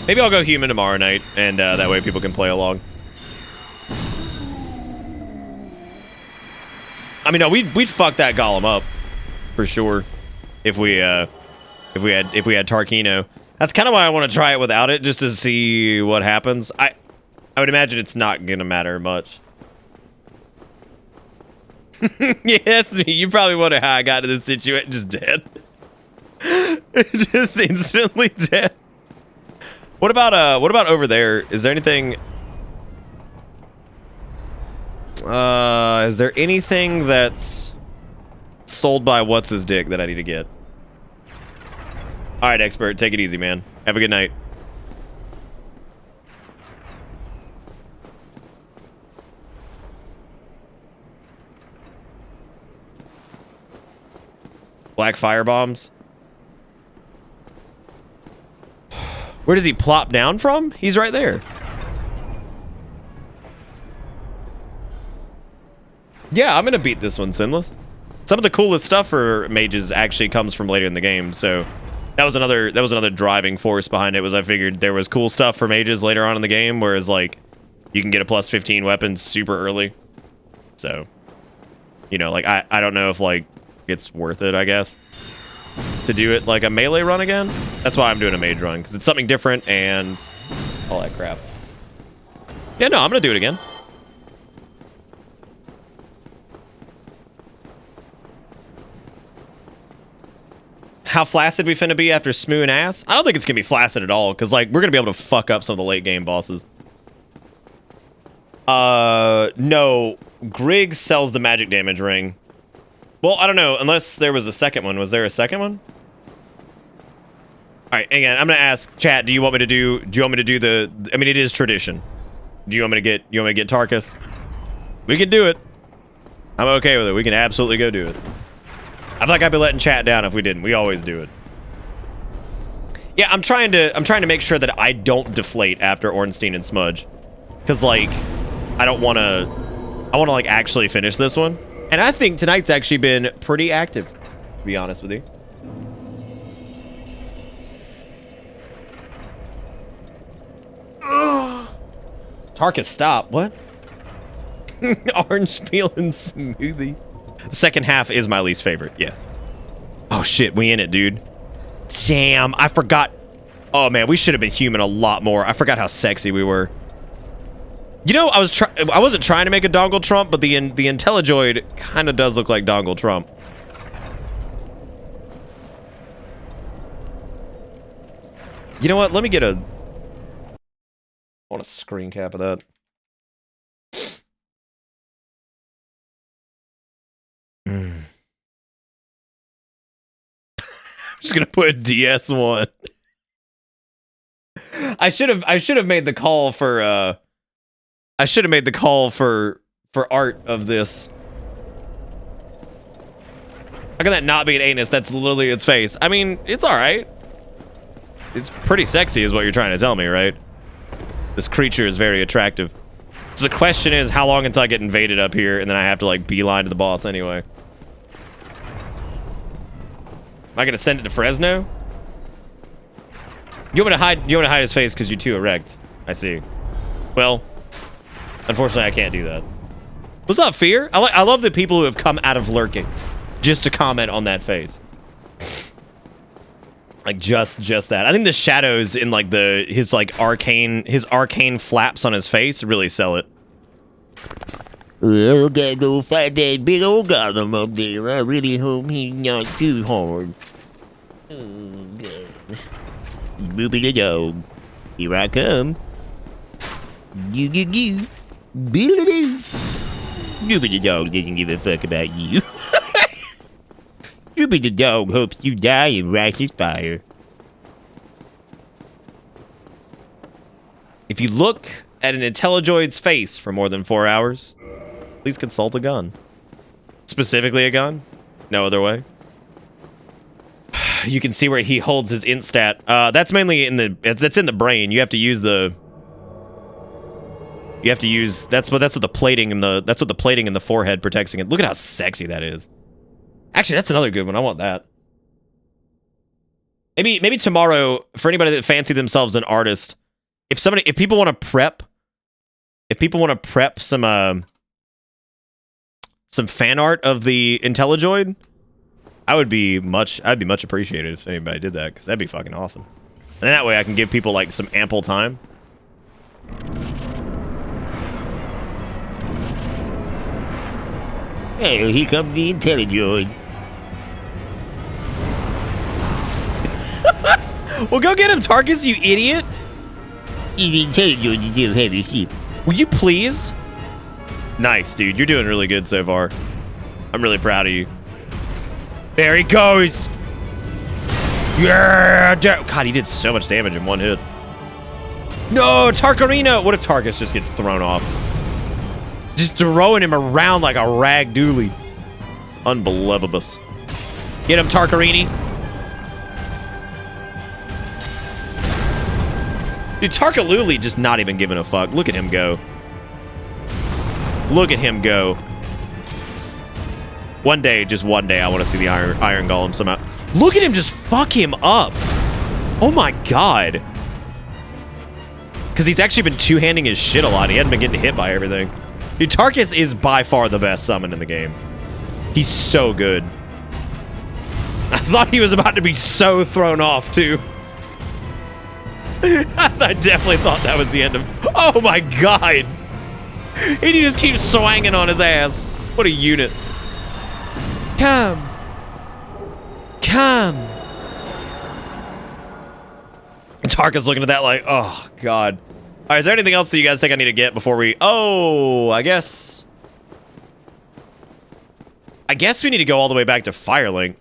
Maybe I'll go human tomorrow night, and that way people can play along. I mean, no, we'd fuck that golem up for sure if we had Tarkino. That's kind of why I want to try it without it, just to see what happens. I would imagine it's not gonna matter much. Yeah, that's me. You probably wonder how I got to this situation. Just dead. Just instantly dead. What about over there? Is there anything? Is there anything that's sold by what's his dick that I need to get? All right, expert, take it easy, man. Have a good night. Black fire bombs. Where does he plop down from? He's right there. Yeah, I'm gonna beat this one sinless. Some of the coolest stuff for mages actually comes from later in the game, so that was another driving force behind it. Was I figured there was cool stuff for mages later on in the game, whereas like you can get a plus 15 weapons super early. So, you know, like I don't know if like it's worth it, I guess, to do it like a melee run again. That's why I'm doing a mage run, because it's something different and all that crap. Yeah, no, I'm gonna do it again. How flaccid we finna be after smoothing ass? I don't think it's gonna be flaccid at all, because like we're gonna be able to fuck up some of the late game bosses. No, Griggs sells the magic damage ring. Well, I don't know, unless there was a second one. Was there a second one? All right, again, I'm gonna ask chat. Do you want me to do the? I mean, it is tradition. Do you want me to get? You want me to get Tarkus? We can do it. I'm okay with it. We can absolutely go do it. I feel like I'd be letting chat down if we didn't. We always do it. Yeah, I'm trying to make sure that I don't deflate after Ornstein and Smudge, because like I want to like actually finish this one. And I think tonight's actually been pretty active, to be honest with you. Tarkus, stop. What? Orange peel and smoothie. The second half is my least favorite, yes. Oh shit, we in it, dude. Damn, I forgot. Oh man, we should have been human a lot more. I forgot how sexy we were. You know, I wasn't trying to make a Dongle Trump, but the Intellijoid kind of does look like Dongle Trump. You know what? Let me get I want a screen cap of that. I'm just gonna put DS1. I should have made the call for I should have made the call for art of this. How can that not be an anus? That's literally its face. I mean, it's alright. It's pretty sexy is what you're trying to tell me, right? This creature is very attractive. So the question is, how long until I get invaded up here and then I have to like beeline to the boss anyway? Am I gonna send it to Fresno? You want me to hide his face because you're too erect. I see. Well, unfortunately, I can't do that. What's up, Fear? I love the people who have come out of lurking just to comment on that face. Like just that. I think the shadows in like his arcane flaps on his face really sell it. Well, gotta go fight that big old goblin up there. I really hope he's not too hard. Oh, God. Boopy the dog. Here I come. You. Bill-a-doo. Boopy the dog doesn't give a fuck about you. Boopy the dog hopes you die in righteous fire. If you look at an Intellijoid's face for more than 4 hours, please consult a gun. Specifically a gun? No other way. You can see where he holds his int stat. That's mainly in the brain. You have to use that's what the plating in the forehead protects against. Look at how sexy that is. Actually, that's another good one. I want that. Maybe tomorrow, for anybody that fancy themselves an artist, if people want to prep some fan art of the Intellijoid, I'd be much appreciated if anybody did that, because that'd be fucking awesome. And that way I can give people like some ample time. Oh, here comes the IntelliDroid. Well, go get him, Tarkus, you idiot. He's IntelliDroid to do heavy sleep. Will you please? Nice, dude. You're doing really good so far. I'm really proud of you. There he goes. Yeah. God, he did so much damage in one hit. No, Tarkarino. What if Tarkus just gets thrown off? Just throwing him around like a rag dooley. Unbelievable. Get him, Tarkarini. Dude, Tarkaluli just not even giving a fuck. Look at him go. Look at him go. One day, just one day, I want to see the Iron Golem somehow. Look at him just fuck him up. Oh my god. Because he's actually been two-handing his shit a lot. He hadn't been getting hit by everything. Dude, Tarkus is by far the best summon in the game. He's so good. I thought he was about to be so thrown off, too. I definitely thought that was the end of... Oh my god! And he just keeps swanging on his ass. What a unit. Come. Come. And Tarka's looking at that like, oh god. Alright, is there anything else that you guys think I need to get before we... Oh, I guess we need to go all the way back to Firelink.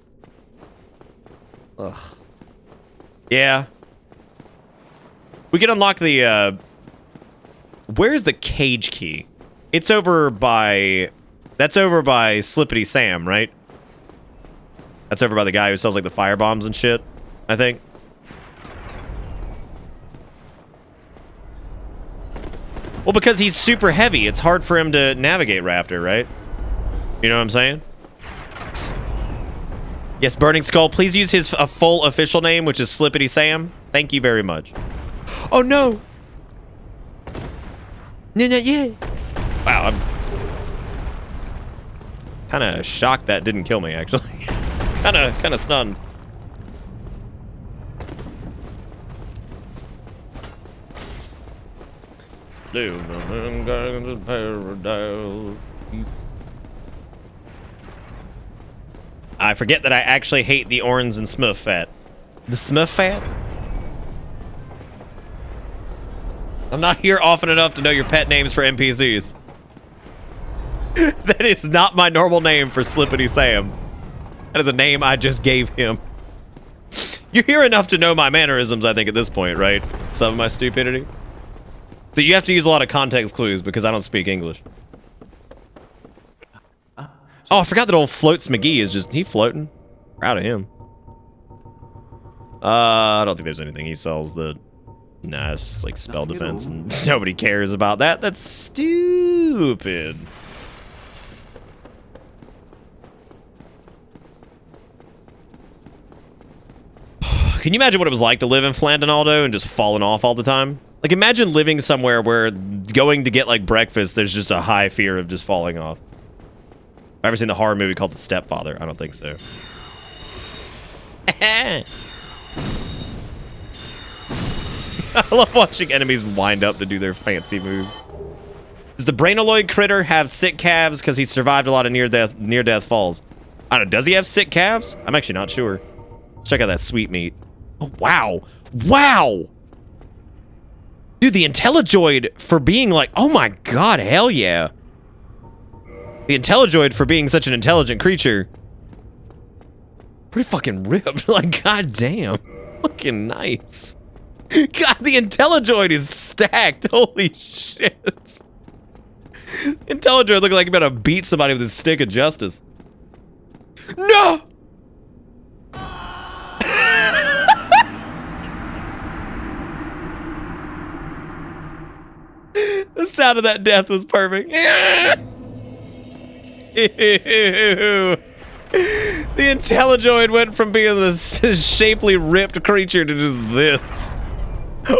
Ugh. Yeah. We can unlock the, where's the cage key? It's over by... That's over by Slippity Sam, right? That's over by the guy who sells, like, the fire bombs and shit, I think. Well, because he's super heavy, it's hard for him to navigate Rafter, right? You know what I'm saying? Yes, Burning Skull, please use his full official name, which is Slippity Sam. Thank you very much. Oh, no. No, not yet. Wow, I'm kind of shocked that didn't kill me, actually. kind of stunned. I forget that I actually hate the Orns and Smurf Fat. The Smurf Fat? I'm not here often enough to know your pet names for NPCs. That is not my normal name for Slippity Sam. That is a name I just gave him. You're here enough to know my mannerisms, I think, at this point, right? Some of my stupidity. So you have to use a lot of context clues because I don't speak English. Oh, I forgot that old Floats McGee is just... He floating. Proud of him. I don't think there's anything he sells that... Nah, it's just like spell defense and nobody cares about that. That's stupid. Can you imagine what it was like to live in Flandinaldo and just falling off all the time? Like, imagine living somewhere where going to get, like, breakfast, there's just a high fear of just falling off. I've ever seen the horror movie called The Stepfather? I don't think so. I love watching enemies wind up to do their fancy moves. Does the Brainaloid critter have sick calves because he survived a lot of near-death falls? I don't know. Does he have sick calves? I'm actually not sure. Let's check out that sweet meat. Oh, wow. Wow! Dude, the IntelliDroid for being like... Oh my god, hell yeah. The IntelliDroid for being such an intelligent creature. Pretty fucking ripped. Like, god damn. Looking nice. God, the IntelliDroid is stacked. Holy shit. IntelliDroid looking like he's about to beat somebody with his stick of justice. No! The sound of that death was perfect. The IntelliDroid went from being this shapely, ripped creature to just this.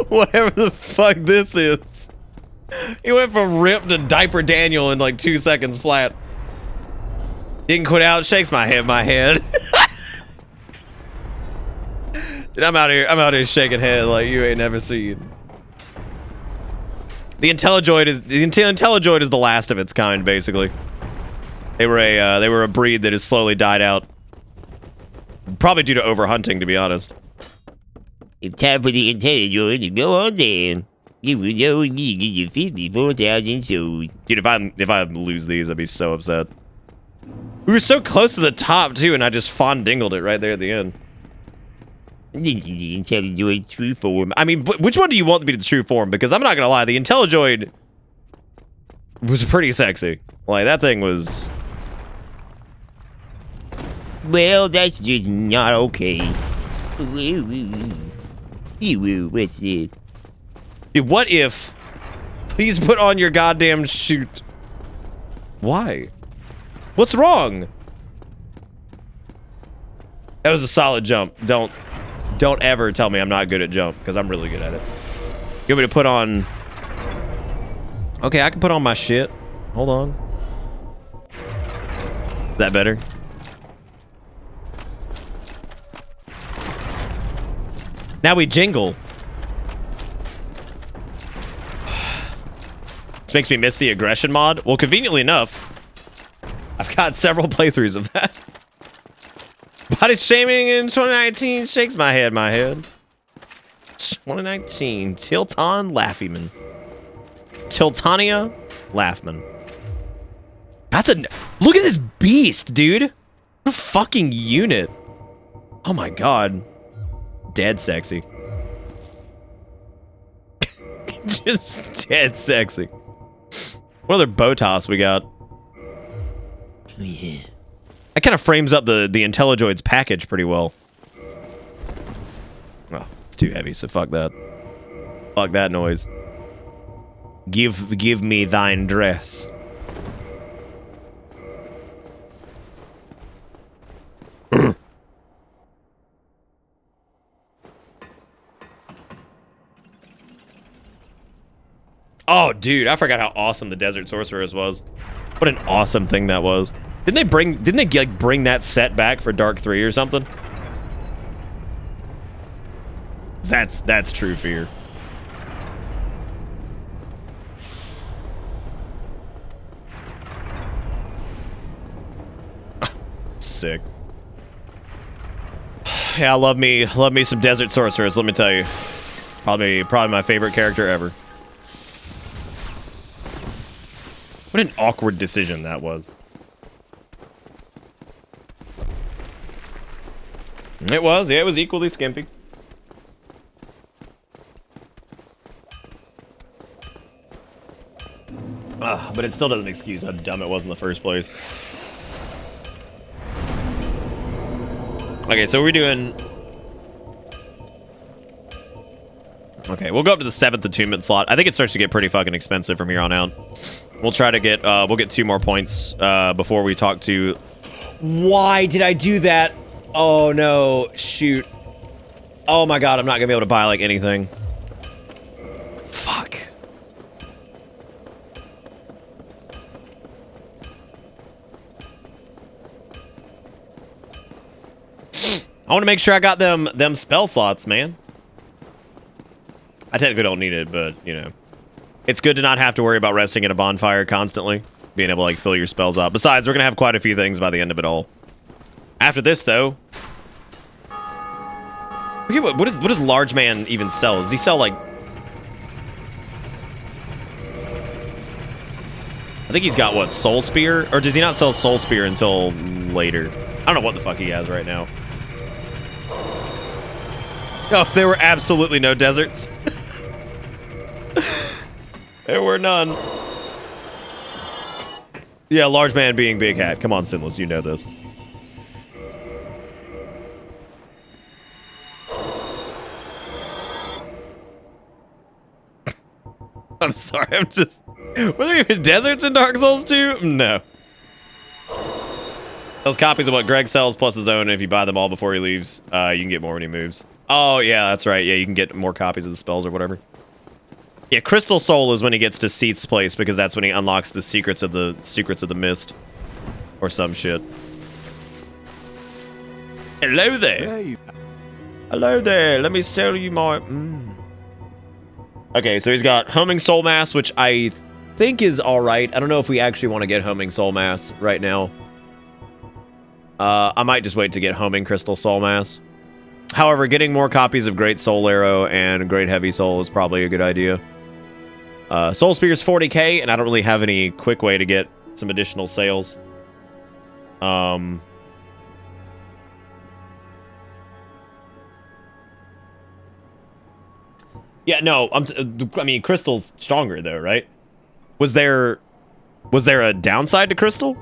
Whatever the fuck this is. He went from ripped to Diaper Daniel in like 2 seconds flat. Didn't quit out, shakes my head. Dude, I'm out here shaking head like you ain't never seen. The IntelliDroid is the last of its kind, basically. They were a breed that has slowly died out. Probably due to overhunting, to be honest. It's time for the intelligence to go on down. You will know you get your 54,000 souls. Dude, if I lose these, I'd be so upset. We were so close to the top too, and I just fondingled it right there at the end. This is the intelligent true form. I mean, which one do you want to be the true form? Because I'm not gonna lie, the Intellijoid was pretty sexy. Like, that thing was... Well, that's just not okay. What's this? Dude, what if... Please put on your goddamn shoot. Why? What's wrong? That was a solid jump. Don't ever tell me I'm not good at jump, because I'm really good at it. You want me to put on... Okay, I can put on my shit. Hold on. Is that better? Now we jingle. This makes me miss the aggression mod. Well, conveniently enough, I've got several playthroughs of that. Body shaming in 2019 shakes my head, 2019. Tilton Laffyman. Tiltania Laughman. That's a... Look at this beast, dude. What a fucking unit. Oh my god. Dead sexy. Just dead sexy. What other Botas we got? Oh, yeah. That kind of frames up the Intellijoid's package pretty well. Oh, it's too heavy, so fuck that. Fuck that noise. Give me thine dress. Oh, dude, I forgot how awesome the Desert Sorceress was. What an awesome thing that was. Didn't they like bring that set back for Dark 3 or something? That's true fear. Sick. Yeah, love me some Desert Sorceress, let me tell you. Probably my favorite character ever. What an awkward decision that was. It was, yeah, it was equally skimpy. But it still doesn't excuse how dumb it was in the first place. Okay, so we're doing... Okay, we'll go up to the 7th attunement slot. I think it starts to get pretty fucking expensive from here on out. We'll try to get, we'll get 2 more points before we talk to... Why did I do that? Oh no, shoot. Oh my god, I'm not gonna be able to buy like anything. Fuck. I want to make sure I got them spell slots, man. I technically don't need it, but, you know. It's good to not have to worry about resting at a bonfire constantly. Being able to, like, fill your spells up. Besides, we're going to have quite a few things by the end of it all. After this, though... Okay, what does Large Man even sell? Does he sell, like... I think he's got, what, Soul Spear? Or does he not sell Soul Spear until later? I don't know what the fuck he has right now. Oh, there were absolutely no deserts. There were none. Yeah, Large Man being Big Hat. Come on, Sinless, you know this. I'm sorry, I'm just... Were there even deserts in Dark Souls 2? No. Those copies of what Greg sells plus his own, if you buy them all before he leaves, you can get more when he moves. Oh, yeah, that's right. Yeah, you can get more copies of the spells or whatever. Yeah, Crystal Soul is when he gets to Seath's place, because that's when he unlocks the secrets of the mist. Or some shit. Hello there. Hello there. Let me sell you my... Okay, so he's got Homing Soul Mass, which I think is all right. I don't know if we actually want to get Homing Soul Mass right now. I might just wait to get Homing Crystal Soul Mass. However, getting more copies of Great Soul Arrow and Great Heavy Soul is probably a good idea. Soul Spear's 40k, and I don't really have any quick way to get some additional sales. Yeah, no, I mean, Crystal's stronger though, right? Was there a downside to Crystal?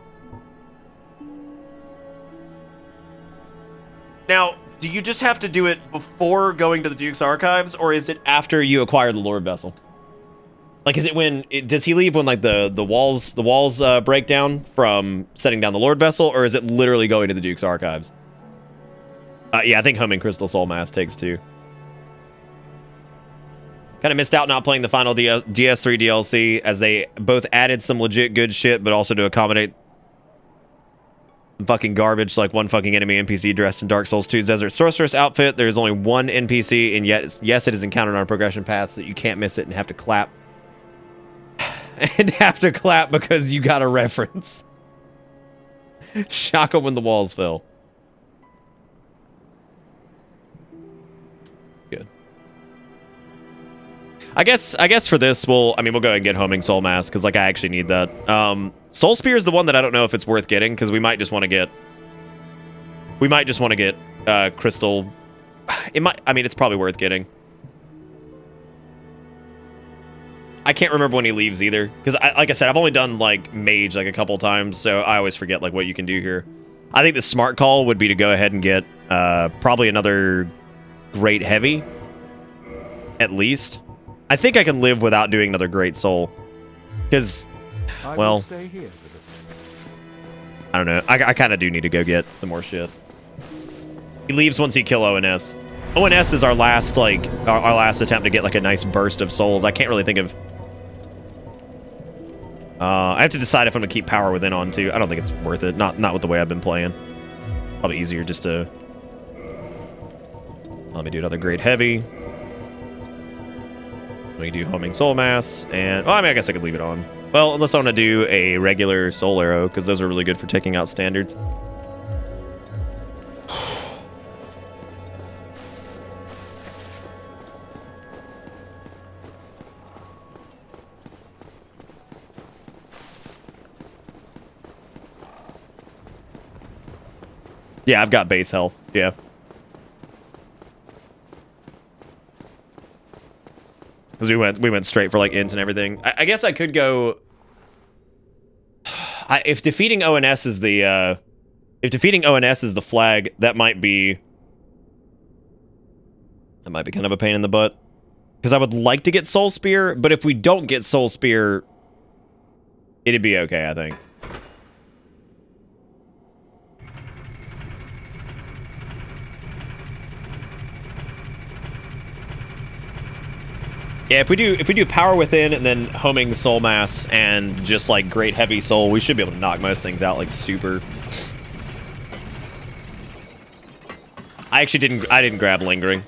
Now, do you just have to do it before going to the Duke's Archives, or is it after you acquire the Lord Vessel? Like, is it when does he leave when like the walls break down from setting down the Lord Vessel, or is it literally going to the Duke's Archives? Yeah, I think Homing Crystal Soul Mass takes 2. Kind of missed out not playing the final DS3 DLC, as they both added some legit good shit, but also to accommodate fucking garbage, like one fucking enemy NPC dressed in Dark Souls 2's Desert Sorceress outfit. There's only one NPC, and yet, yes, it is encountered on progression paths that you can't miss it and have to clap. And have to clap because you got a reference. Shaka when the walls fell. Good. I guess for this, we'll go ahead and get Homing Soul Mass, because like I actually need that. Soul Spear is the one that I don't know if it's worth getting, because we might just want to get Crystal. It's probably worth getting. I can't remember when he leaves either, because like I said, I've only done like Mage like a couple times, so I always forget like what you can do here. I think the smart call would be to go ahead and get probably another Great Heavy, at least. I think I can live without doing another Great Soul, because, well, I don't know. I kind of do need to go get some more shit. He leaves once you kill ONS. ONS is our last our last attempt to get like a nice burst of souls. I can't really think of. I have to decide if I'm gonna keep Power Within on too. I don't think it's worth it. Not with the way I've been playing. Probably easier just to. Let me do another Great Heavy. We can do Homing Soul Mass, and well, I guess I could leave it on. Well, unless I want to do a regular Soul Arrow, because those are really good for taking out standards. Yeah, I've got base health. Yeah. Because we went straight for like INT and everything. I guess I could go. If defeating ONS is the flag, that might be kind of a pain in the butt. Because I would like to get Soul Spear, but if we don't get Soul Spear, it'd be okay, I think. Yeah, if we do Power Within and then Homing Soul Mass and just like Great Heavy Soul, we should be able to knock most things out like super. I actually didn't grab Lingering.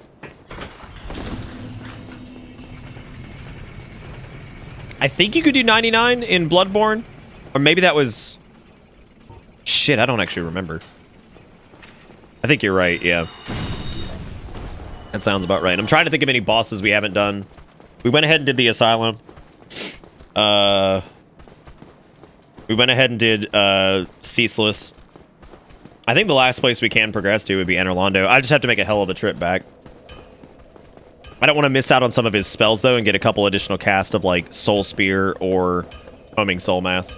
I think you could do 99 in Bloodborne, or maybe that was. Shit, I don't actually remember. I think you're right. Yeah, that sounds about right. I'm trying to think of any bosses we haven't done. We went ahead and did the Asylum. We went ahead and did Ceaseless. I think the last place we can progress to would be Enerlondo. I just have to make a hell of a trip back. I don't want to miss out on some of his spells, though, and get a couple additional casts of, like, Soul Spear or Homing Soul Mass.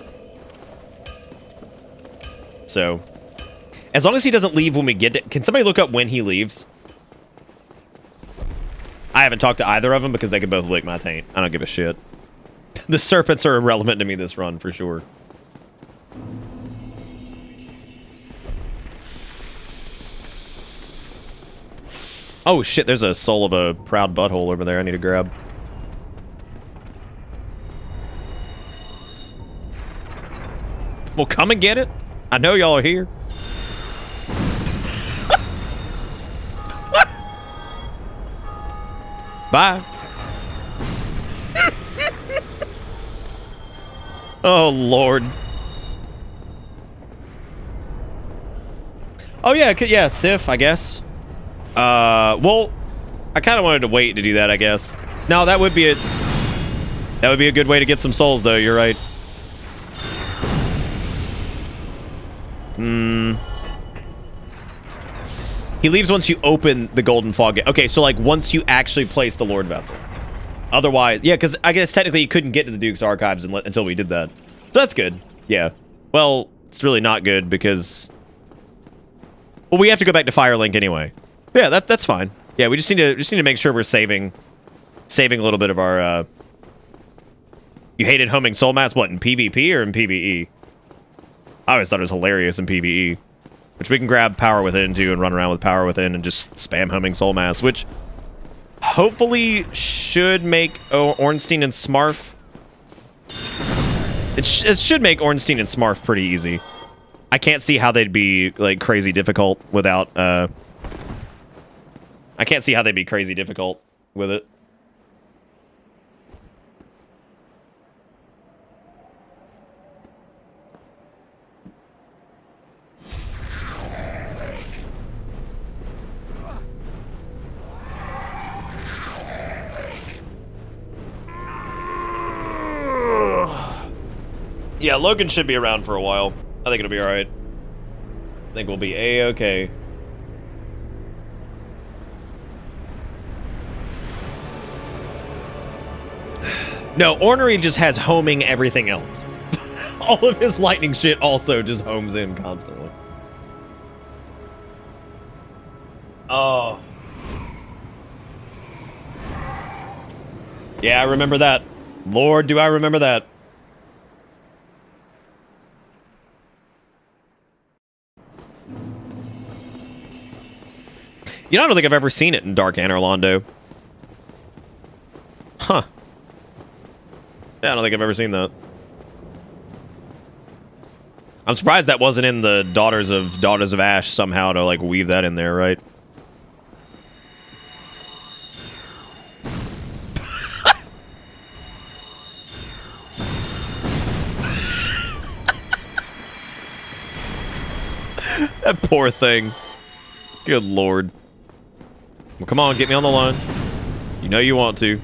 So, as long as he doesn't leave when we get to... Can somebody look up when he leaves? I haven't talked to either of them because they can both lick my taint. I don't give a shit. The serpents are irrelevant to me this run, for sure. Oh, shit, there's a soul of a proud butthole over there I need to grab. Well, come and get it. I know y'all are here. Bye. Oh, Lord. Oh, yeah, yeah, Sif, I guess. Well, I kind of wanted to wait to do that, I guess. No, that would be a good way to get some souls, though. You're right. He leaves once you open the golden fog gate. Okay, so like once you actually place the Lord Vessel. Otherwise, yeah, because I guess technically you couldn't get to the Duke's archives until we did that. So that's good. Yeah. Well, it's really not good because... Well, we have to go back to Firelink anyway. Yeah, that's fine. Yeah, we just need to make sure we're saving a little bit of our... You hated homing soul mats, what, in PvP or in PvE? I always thought it was hilarious in PvE. Which we can grab Power Within, too, and run around with Power Within and just spam homing soul mass, which hopefully should make Ornstein and Smarf... It should make Ornstein and Smarf pretty easy. I can't see how they'd be, like, crazy difficult without, I can't see how they'd be crazy difficult with it. Yeah, Logan should be around for a while. I think it'll be alright. I think we'll be A-okay. No, Ornery just has homing everything else. All of his lightning shit also just homes in constantly. Oh. Yeah, I remember that. Lord, do I remember that. You know, I don't think I've ever seen it in Dark Anorlando. Huh. Yeah, I don't think I've ever seen that. I'm surprised that wasn't in the Daughters of Ash somehow to, like, weave that in there, right? That poor thing. Good lord. Well, come on, get me on the line. You know you want to.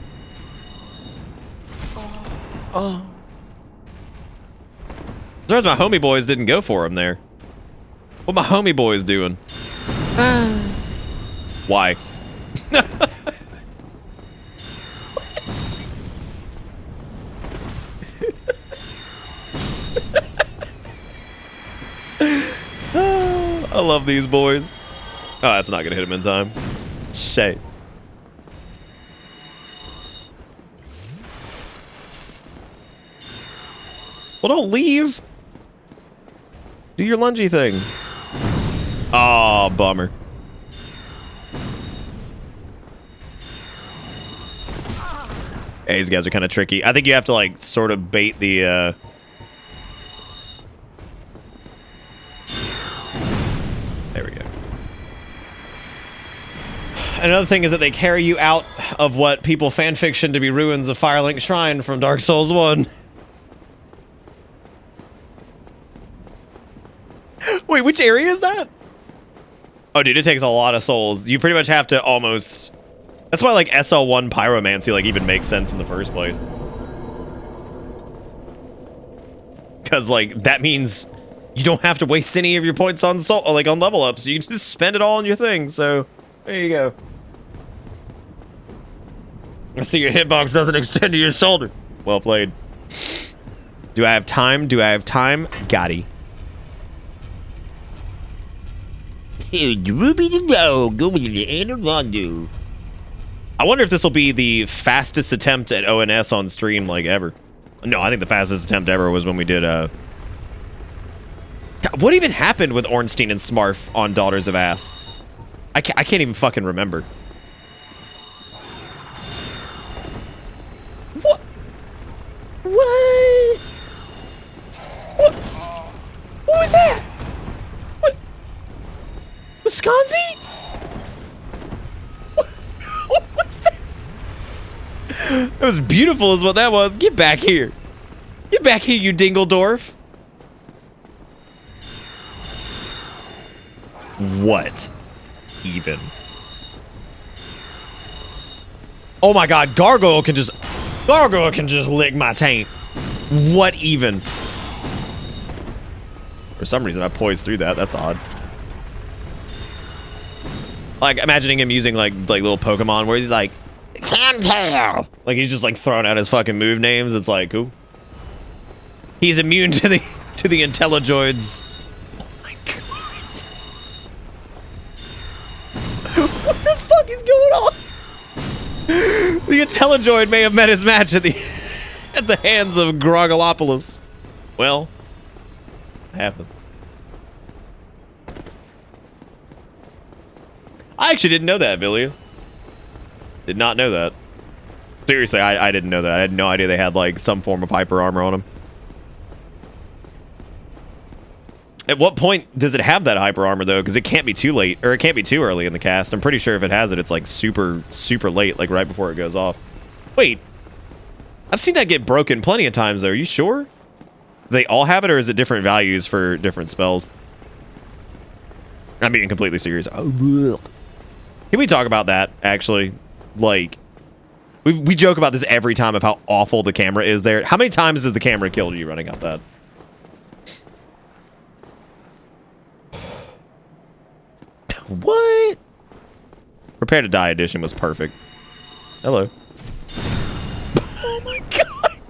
Oh. As my homie boys didn't go for him there. What my homie boys doing? Why? I love these boys. Oh, that's not gonna hit him in time. Shit. Well, don't leave. Do your lungy thing. Oh, bummer. Hey, these guys are kind of tricky. I think you have to, like, sort of bait the, There we go. Another thing is that they carry you out of what people fanfiction to be ruins of Firelink Shrine from Dark Souls 1. Wait, which area is that? Oh, dude, it takes a lot of souls. You pretty much have to almost... That's why, like, SL1 Pyromancy, like, even makes sense in the first place. Because, like, that means you don't have to waste any of your points on soul, like, on level ups. You can just spend it all on your thing, so... There you go. I see your hitbox doesn't extend to your shoulder. Well played. Do I have time? Do I have time? Gotti. Droopy the dog going to the Anorlando. I wonder if this will be the fastest attempt at ONS on stream, like, ever. No, I think the fastest attempt ever was when we did, God, what even happened with Ornstein and Smarf on Daughters of Ass? I can't even fucking remember. What? What? What was that? What? Wisconsin? What was that? That was beautiful is what that was. Get back here. Get back here, you Dingledorf. What? Even. Oh my god, Gargoyle can just lick my taint. What even? For some reason I poised through that. That's odd. Like imagining him using like little Pokemon where he's like Camtail. Like he's just like throwing out his fucking move names. It's like, cool. He's immune to the Intellijoids. Oh my god. What the fuck is going on? The Intellijoid may have met his match at the hands of Grogolopolis. Well, happened. I actually didn't know that, Villius. Did not know that. Seriously, I didn't know that. I had no idea they had like some form of hyper armor on them. At what point does it have that hyper armor though? Because it can't be too late, or it can't be too early in the cast. I'm pretty sure if it has it, it's like super late, like right before it goes off. Wait, I've seen that get broken plenty of times though. Are you sure? They all have it, or is it different values for different spells? I'm being completely serious. Oh, can we talk about that actually? Like, we joke about this every time of how awful the camera is there. How many times has the camera killed you running out that? What? Prepare to Die edition was perfect. Hello. Oh my god.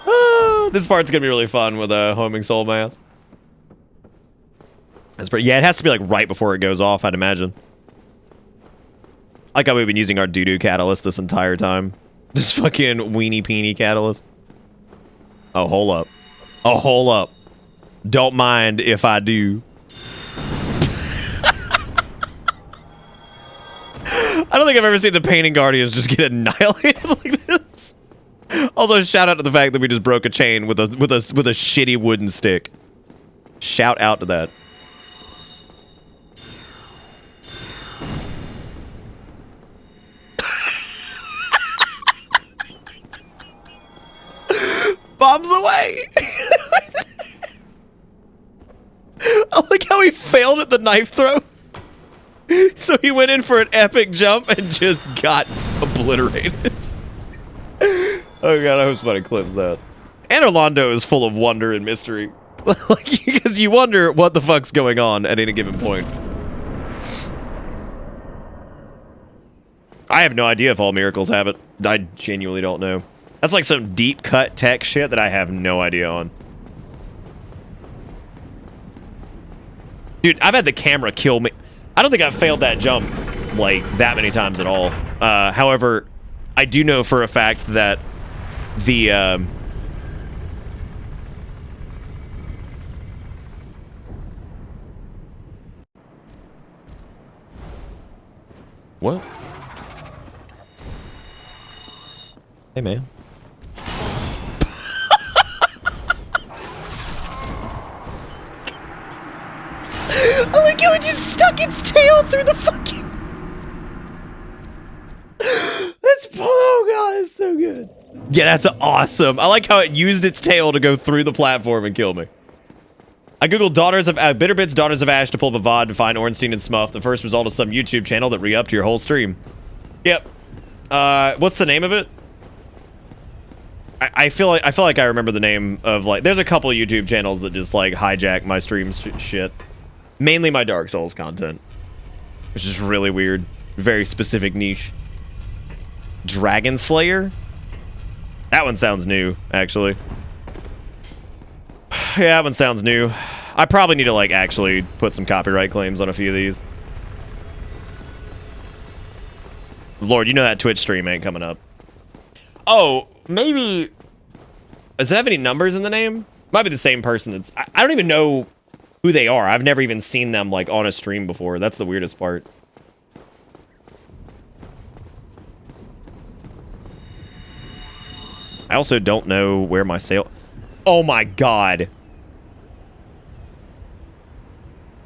Oh, this part's gonna be really fun with a homing soul mass. That's pretty. Yeah, it has to be like right before it goes off, I'd imagine. Like how we've been using our doo-doo catalyst this entire time. This fucking weenie peenie catalyst. Oh, hold up. Oh, hold up. Don't mind if I do. I don't think I've ever seen the Painting Guardians just get annihilated like this. Also, shout out to the fact that we just broke a chain with a shitty wooden stick. Shout out to that. Bombs away. I like how he failed at the knife throw. So he went in for an epic jump and just got obliterated. Oh god, I hope somebody clips that. And Orlando is full of wonder and mystery. Like, because you wonder what the fuck's going on at any given point. I have no idea if all miracles have it. I genuinely don't know. That's like some deep cut tech shit that I have no idea on. Dude, I've had the camera kill me. I don't think I've failed that jump like that many times at all. However, I do know for a fact that the what? Hey man. I like how it just stuck its tail through the fucking... Oh god, that's so good. Yeah, that's awesome. I like how it used its tail to go through the platform and kill me. I googled Bitterbit's Daughters of Ash to pull up a VOD to find Ornstein and Smuff. The first result is some YouTube channel that re-upped your whole stream. Yep. What's the name of it? I feel like I remember the name of, like, there's a couple of YouTube channels that just like hijack my stream shit. Mainly my Dark Souls content, which is really weird. Very specific niche. Dragon Slayer? That one sounds new, actually. Yeah, that one sounds new. I probably need to, like, actually put some copyright claims on a few of these. Lord, you know that Twitch stream ain't coming up. Oh, maybe... Does it have any numbers in the name? Might be the same person that's... I don't even know who they are. I've never even seen them, like, on a stream before. That's the weirdest part. I also don't know where my sail... Oh my god.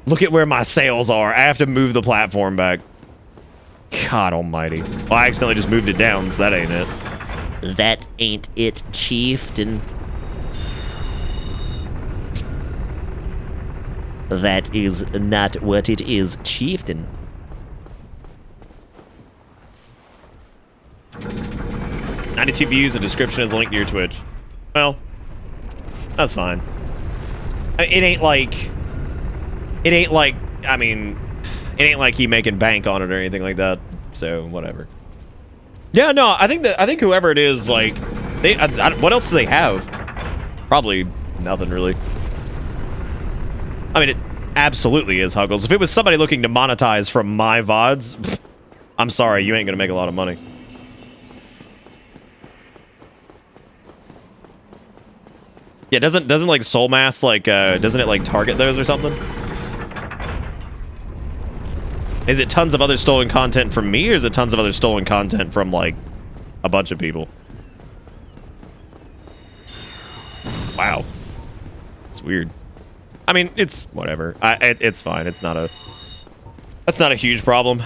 Look at where my sails are. I have to move the platform back. God almighty. Well, I accidentally just moved it down, so that ain't it. That ain't it, chieftain. That is not what it is, chieftain. 92 views, the description is linked to your Twitch. Well, that's fine. It ain't like, I mean, it ain't like he making bank on it or anything like that. So whatever. Yeah, no, I think whoever it is, like, what else do they have? Probably nothing really. I mean, it absolutely is Huggles. If it was somebody looking to monetize from my VODs, I'm sorry, you ain't gonna make a lot of money. Yeah, doesn't like Soul Mass like doesn't it like target those or something? Is it tons of other stolen content from me, or is it tons of other stolen content from like a bunch of people? Wow, it's weird. I mean, it's whatever. It's fine. It's not a. That's not a huge problem.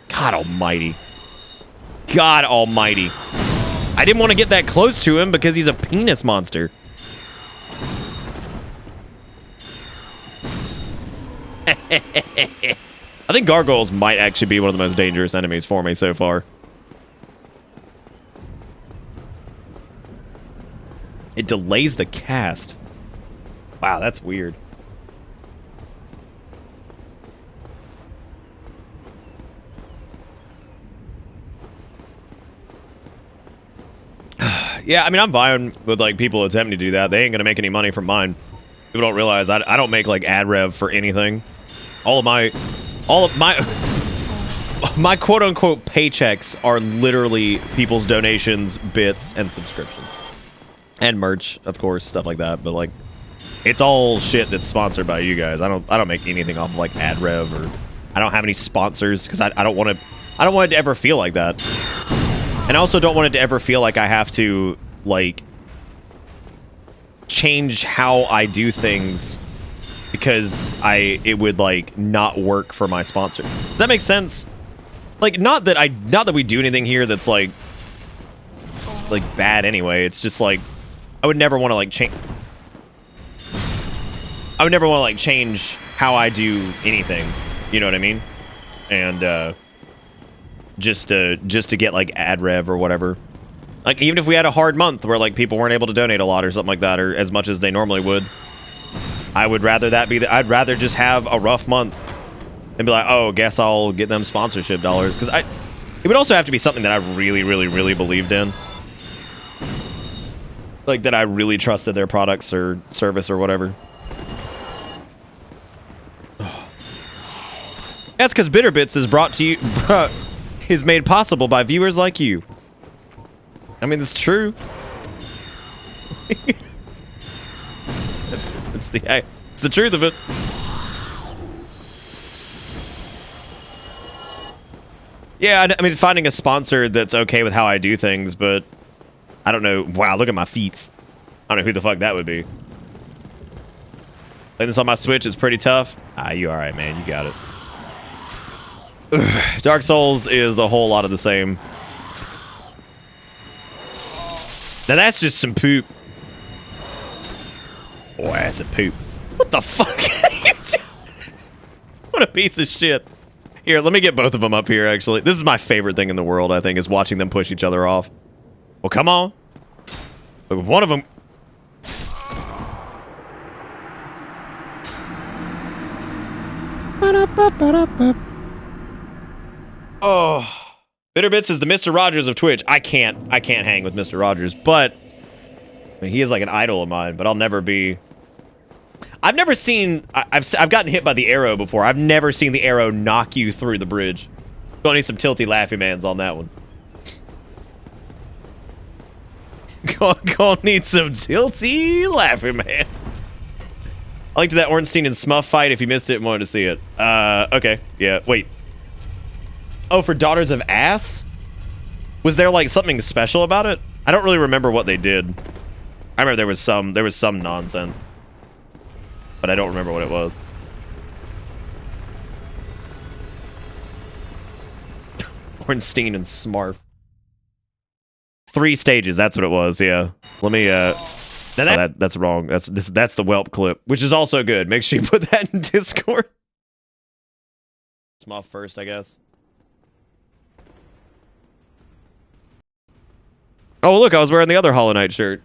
God almighty. God almighty. I didn't want to get that close to him because he's a penis monster. I think gargoyles might actually be one of the most dangerous enemies for me so far. It delays the cast. Wow, that's weird. Yeah, I mean, I'm fine with like people attempting to do that. They ain't gonna make any money from mine. People don't realize I don't make like ad rev for anything. All of my my quote unquote paychecks are literally people's donations, bits, and subscriptions, and merch, of course, stuff like that. But like, it's all shit that's sponsored by you guys. I don't make anything off of like ad rev, or I don't have any sponsors because I don't want it to ever feel like that. And I also don't want it to ever feel like I have to, like, change how I do things because it would, like, not work for my sponsor. Does that make sense? Like, not that we do anything here that's, like, bad anyway. It's just, like, I would never want to, like, change... I would never want to, like, change how I do anything. You know what I mean? And, just to get like ad rev or whatever. Like even if we had a hard month where like people weren't able to donate a lot or something like that, or as much as they normally would, I would rather that be I'd rather just have a rough month and be like, oh, guess I'll get them sponsorship dollars, because it would also have to be something that I really, really, really believed in, like that I really trusted their products or service or whatever. That's because Bitter Bits is brought to you. Is made possible by viewers like you. I mean, it's true. it's the truth of it. Yeah, I mean, finding a sponsor that's okay with how I do things, but I don't know. Wow, look at my feet. I don't know who the fuck that would be. Playing this on my Switch is pretty tough. You all right, man? You got it. Dark Souls is a whole lot of the same. Now that's just some poop. Boy, that's a poop. What the fuck are you doing? What a piece of shit. Here, let me get both of them up here, actually. This is my favorite thing in the world, I think, is watching them push each other off. Well, come on. Look, one of them... Oh, Bitter Bits is the Mr. Rogers of Twitch. I can't hang with Mr. Rogers, but I mean, he is like an idol of mine. But I'll never be. I've never seen. I've gotten hit by the arrow before. I've never seen the arrow knock you through the bridge. Gonna need some tilty laughy mans on that one. Gonna need some tilty laughy man. I liked that Ornstein and Smuff fight. If you missed it and wanted to see it, okay, yeah. Wait. Oh, for Daughters of Ass? Was there like something special about it? I don't really remember what they did. I remember there was some nonsense, but I don't remember what it was. Ornstein and Smarf. 3 stages, that's what it was, yeah. Let me, that's wrong. That's the Whelp clip, which is also good. Make sure you put that in Discord. Smarf first, I guess. Oh, look, I was wearing the other Hollow Knight shirt.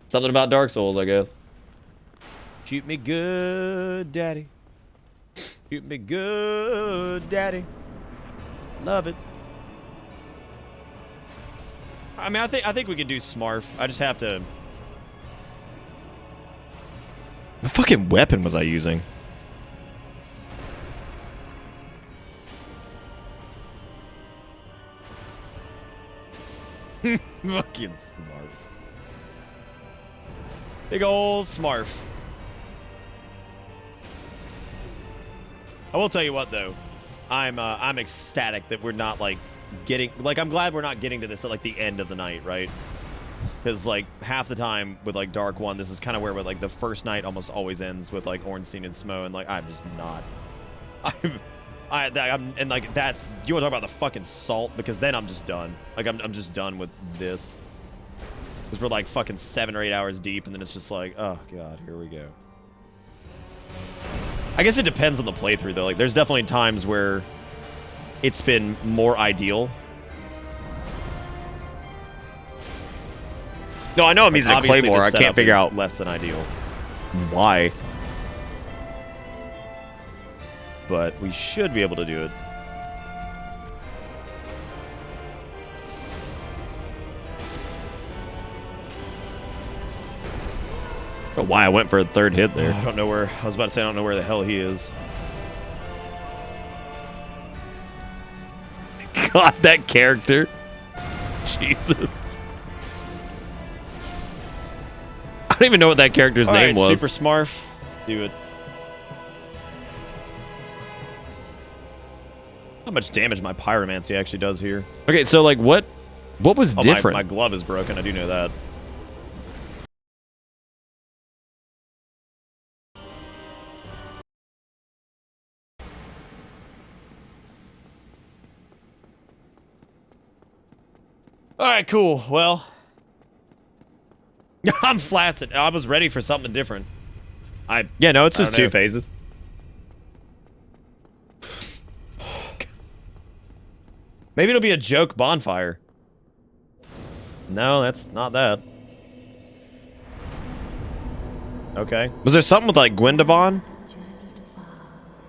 Something about Dark Souls, I guess. Shoot me good, daddy. Shoot me good, daddy. Love it. I mean, I think we can do Smarf. I just have to... What fucking weapon was I using? Fucking Smarf. Big old Smarf. I will tell you what, though. I'm ecstatic that we're not, like, getting... Like, I'm glad we're not getting to this at, like, the end of the night, right? Because, like, half the time with, like, Dark 1, this is kind of where, like, the first night almost always ends with, like, Ornstein and Smo, and, like, I'm just not... and, like, that's... You want to talk about the fucking salt? Because then I'm just done. Like, I'm just done with this. Because we're, like, fucking 7 or 8 hours deep, and then it's just like, oh, God, here we go. I guess it depends on the playthrough, though. Like, there's definitely times where it's been more ideal. No, I know I'm using a Claymore. I can't figure out less than ideal. Why? But we should be able to do it. I don't know why I went for a 3rd hit there. I don't know where... I was about to say I don't know where the hell he is. God, that character. Jesus. I don't even know what that character's name was. Super Smarf. Do it. How much damage my pyromancy actually does here. Okay, so like what was different? My glove is broken, I do know that. Alright, cool. Well, I'm flaccid. I was ready for something different. Yeah, no, it's just 2 phases. Maybe it'll be a joke bonfire. No, that's not that. Okay. Was there something with like Gwendavon?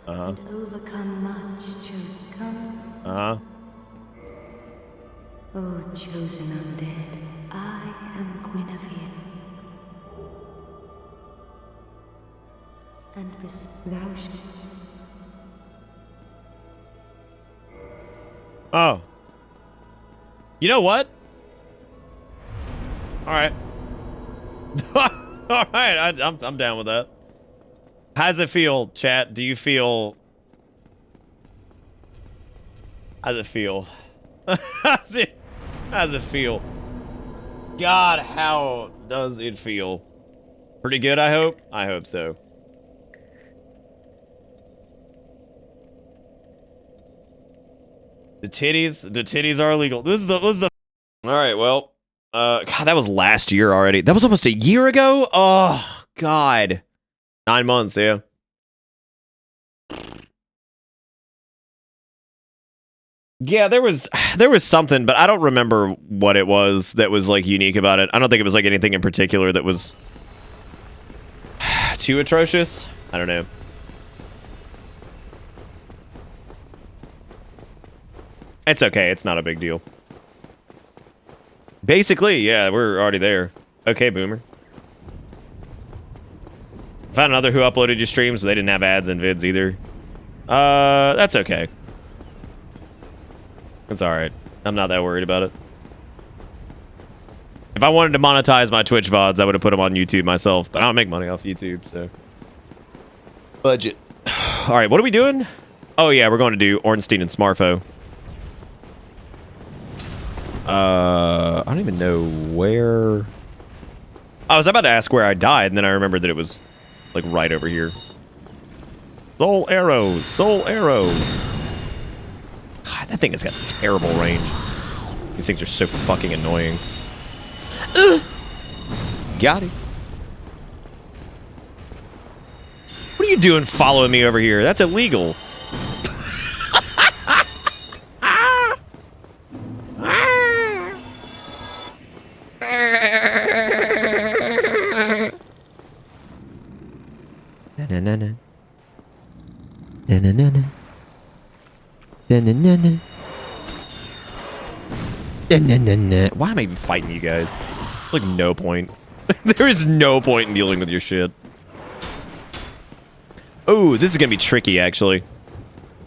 Uh-huh. Uh-huh. Oh, chosen undead, I am Guinevere. And thou Oh. You know what? Alright. Alright, I'm down with that. How's it feel, chat? Do you feel... How's it feel? How's it feel? God, how does it feel? Pretty good, I hope? I hope so. The titties are illegal. This is the All right, well, God, that was last year already. That was almost a year ago? Oh, God. 9 months, yeah. Yeah, there was something, but I don't remember what it was that was like unique about it. I don't think it was like anything in particular that was too atrocious. I don't know. It's okay. It's not a big deal. Basically, yeah, we're already there. Okay, Boomer. Found another who uploaded your streams, so they didn't have ads and vids either. That's okay. It's alright. I'm not that worried about it. If I wanted to monetize my Twitch VODs, I would have put them on YouTube myself, but I don't make money off YouTube, so... Budget. Alright, what are we doing? Oh yeah, we're going to do Ornstein and Smarfo. I don't even know where... I was about to ask where I died, and then I remembered that it was, like, right over here. Soul Arrow! Soul Arrow! God, God, that thing has got terrible range. These things are so fucking annoying. Got it. What are you doing following me over here? That's illegal. Na-na-na-na. Na-na-na-na. Na-na-na-na. Na-na-na-na. Why am I even fighting you guys? Like, no point. There is no point in dealing with your shit. Oh, this is gonna be tricky, actually.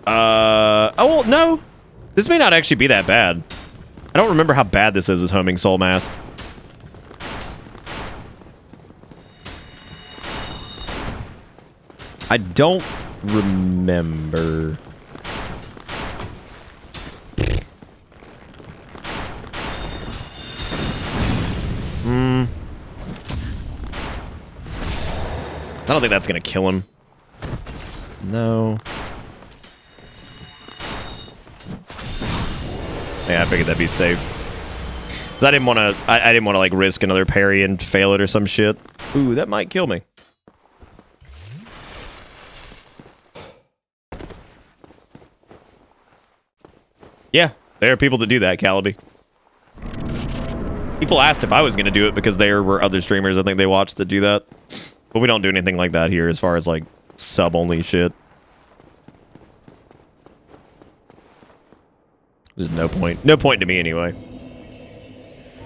Oh, well, no. This may not actually be that bad. I don't remember how bad this is with homing soul mass. I don't remember. I don't think that's gonna kill him. No. Yeah, I figured that'd be safe. 'Cause I didn't want to. I didn't want to like risk another parry and fail it or some shit. Ooh, that might kill me. Yeah, there are people that do that, Calibi. People asked if I was going to do it because there were other streamers I think they watched that do that. But we don't do anything like that here as far as, like, sub-only shit. There's no point. No point to me, anyway.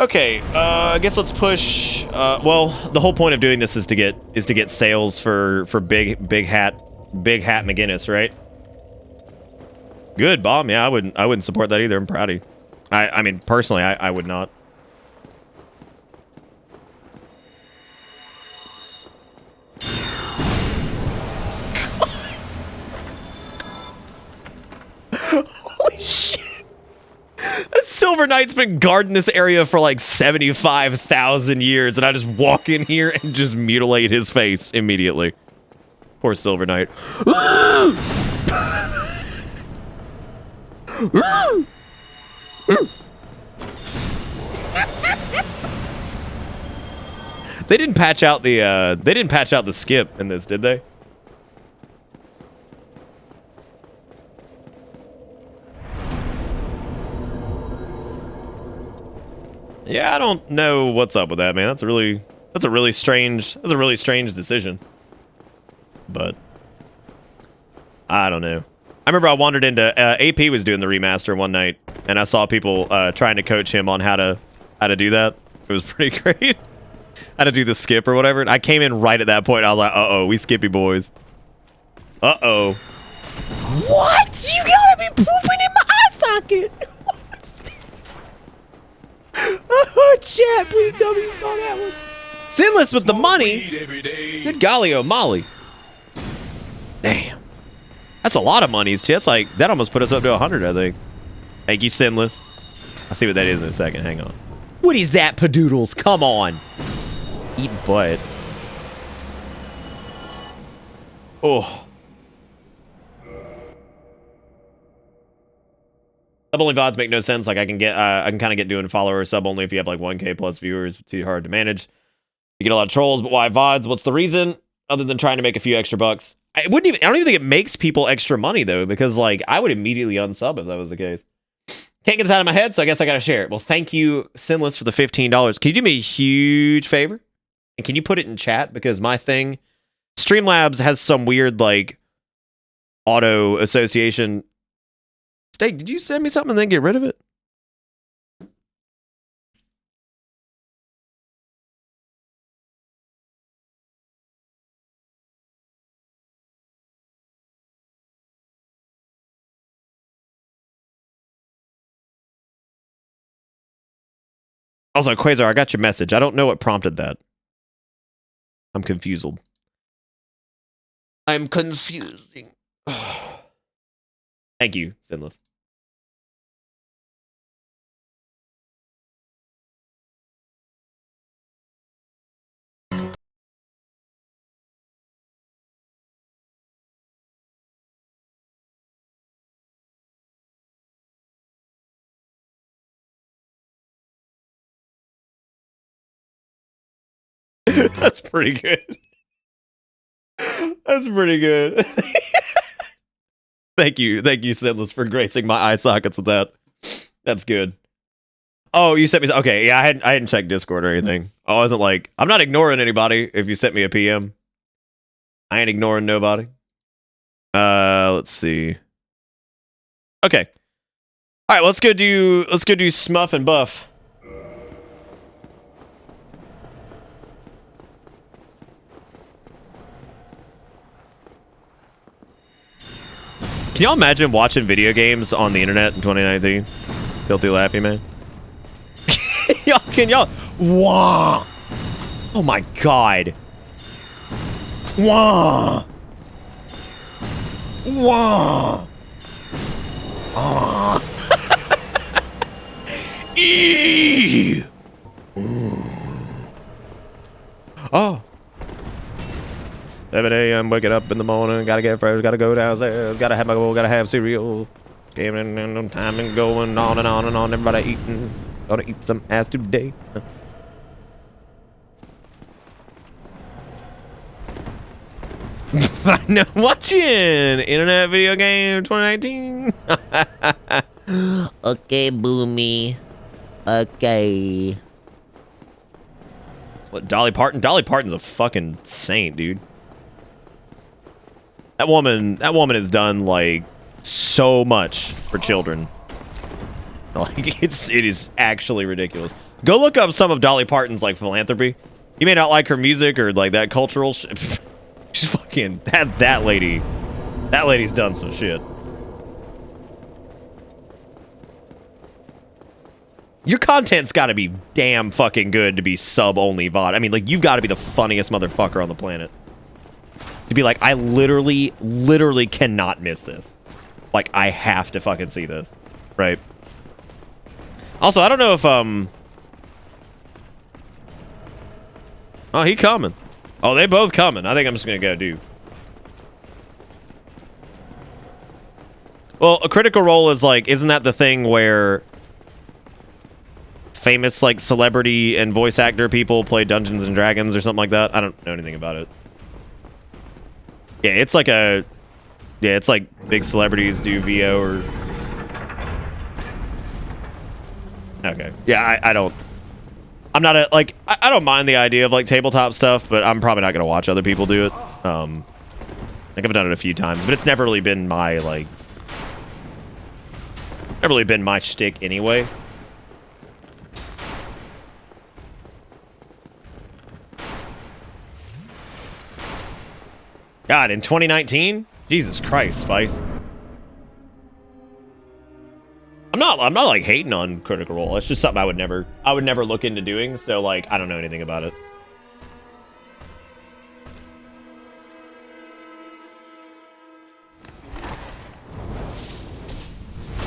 Okay, I guess let's push... well, the whole point of doing this is to get sales for Big Hat McGinnis, right? Good, Bomb. Yeah, I wouldn't support that either. I'm proud of you. I mean, personally, I would not. Holy shit! That Silver Knight's been guarding this area for like 75,000 years, and I just walk in here and just mutilate his face immediately. Poor Silver Knight. They didn't patch out the skip in this, did they? Yeah, I don't know what's up with that, man. That's a really strange decision. But I don't know. I remember I wandered into AP was doing the remaster one night, and I saw people trying to coach him on how to do that. It was pretty great. How to do the skip or whatever. And I came in right at that point. I was like, uh-oh, we skippy boys. Uh-oh. What? You gotta be pooping in my eye socket. Oh, chat, please tell me you saw that one. Sinless with the money. Good golly, O'Malley. Damn. That's a lot of monies, too. That's like, that almost put us up to 100, I think. Thank you, Sinless. I'll see what that is in a second. Hang on. What is that, Padoodles? Come on. Eat butt. Oh. Sub-only VODs make no sense. Like, I can kind of get doing follower sub-only if you have, like, 1K plus viewers. Too hard to manage. You get a lot of trolls, but why VODs? What's the reason? Other than trying to make a few extra bucks. I don't even think it makes people extra money, though, because, like, I would immediately unsub if that was the case. Can't get this out of my head, so I guess I gotta share it. Well, thank you, Sinless, for the $15. Can you do me a huge favor? And can you put it in chat? Because my thing, Streamlabs has some weird, like, auto association. Steak, did you send me something and then get rid of it? Also, Quasar, I got your message. I don't know what prompted that. I'm confused. I'm confusing. Thank you, Sinless. That's pretty good. That's pretty good. Thank you, Sinless, for gracing my eye sockets with that. That's good. Oh, you sent me. Okay, yeah, I hadn't checked Discord or anything. I wasn't like, I'm not ignoring anybody. If you sent me a PM, I ain't ignoring nobody. Let's see. Okay. All right, let's go do Smuff and Buff. Can y'all imagine watching video games on the internet in 2019? Filthy Laffy Man. Can y'all? Wah! Oh my god. Wah! Wah! Ah! Eee! Oh. 7 a.m. waking up in the morning, gotta get fresh, gotta go downstairs, gotta have my goal, gotta have cereal. Gaming and time and going on and on and on. Everybody eating, gonna eat some ass today. I know, watching internet video game 2019. Okay, Boomy. Okay. What, Dolly Parton? Dolly Parton's a fucking saint, dude. That woman has done like so much for children. Like it is actually ridiculous. Go look up some of Dolly Parton's like philanthropy. You may not like her music or like that cultural shit. She's fucking that lady. That lady's done some shit. Your content's got to be damn fucking good to be sub-only VOD. I mean, like, you've got to be the funniest motherfucker on the planet. To be like, I literally cannot miss this. Like, I have to fucking see this. Right? Also, I don't know if, Oh, he coming. Oh, they both coming. I think I'm just gonna go do. Well, a Critical Role is like, isn't that the thing where famous like celebrity and voice actor people play Dungeons and Dragons or something like that? I don't know anything about it. Yeah, it's like it's like big celebrities do VO or. Okay. Yeah, I'm not a like I don't mind the idea of like tabletop stuff, but I'm probably not gonna watch other people do it. Like I've done it a few times, but it's never really been my like never really been my shtick anyway. God, in 2019? Jesus Christ, Spice. I'm not like hating on Critical Role. It's just something I would never look into doing, so like I don't know anything about it.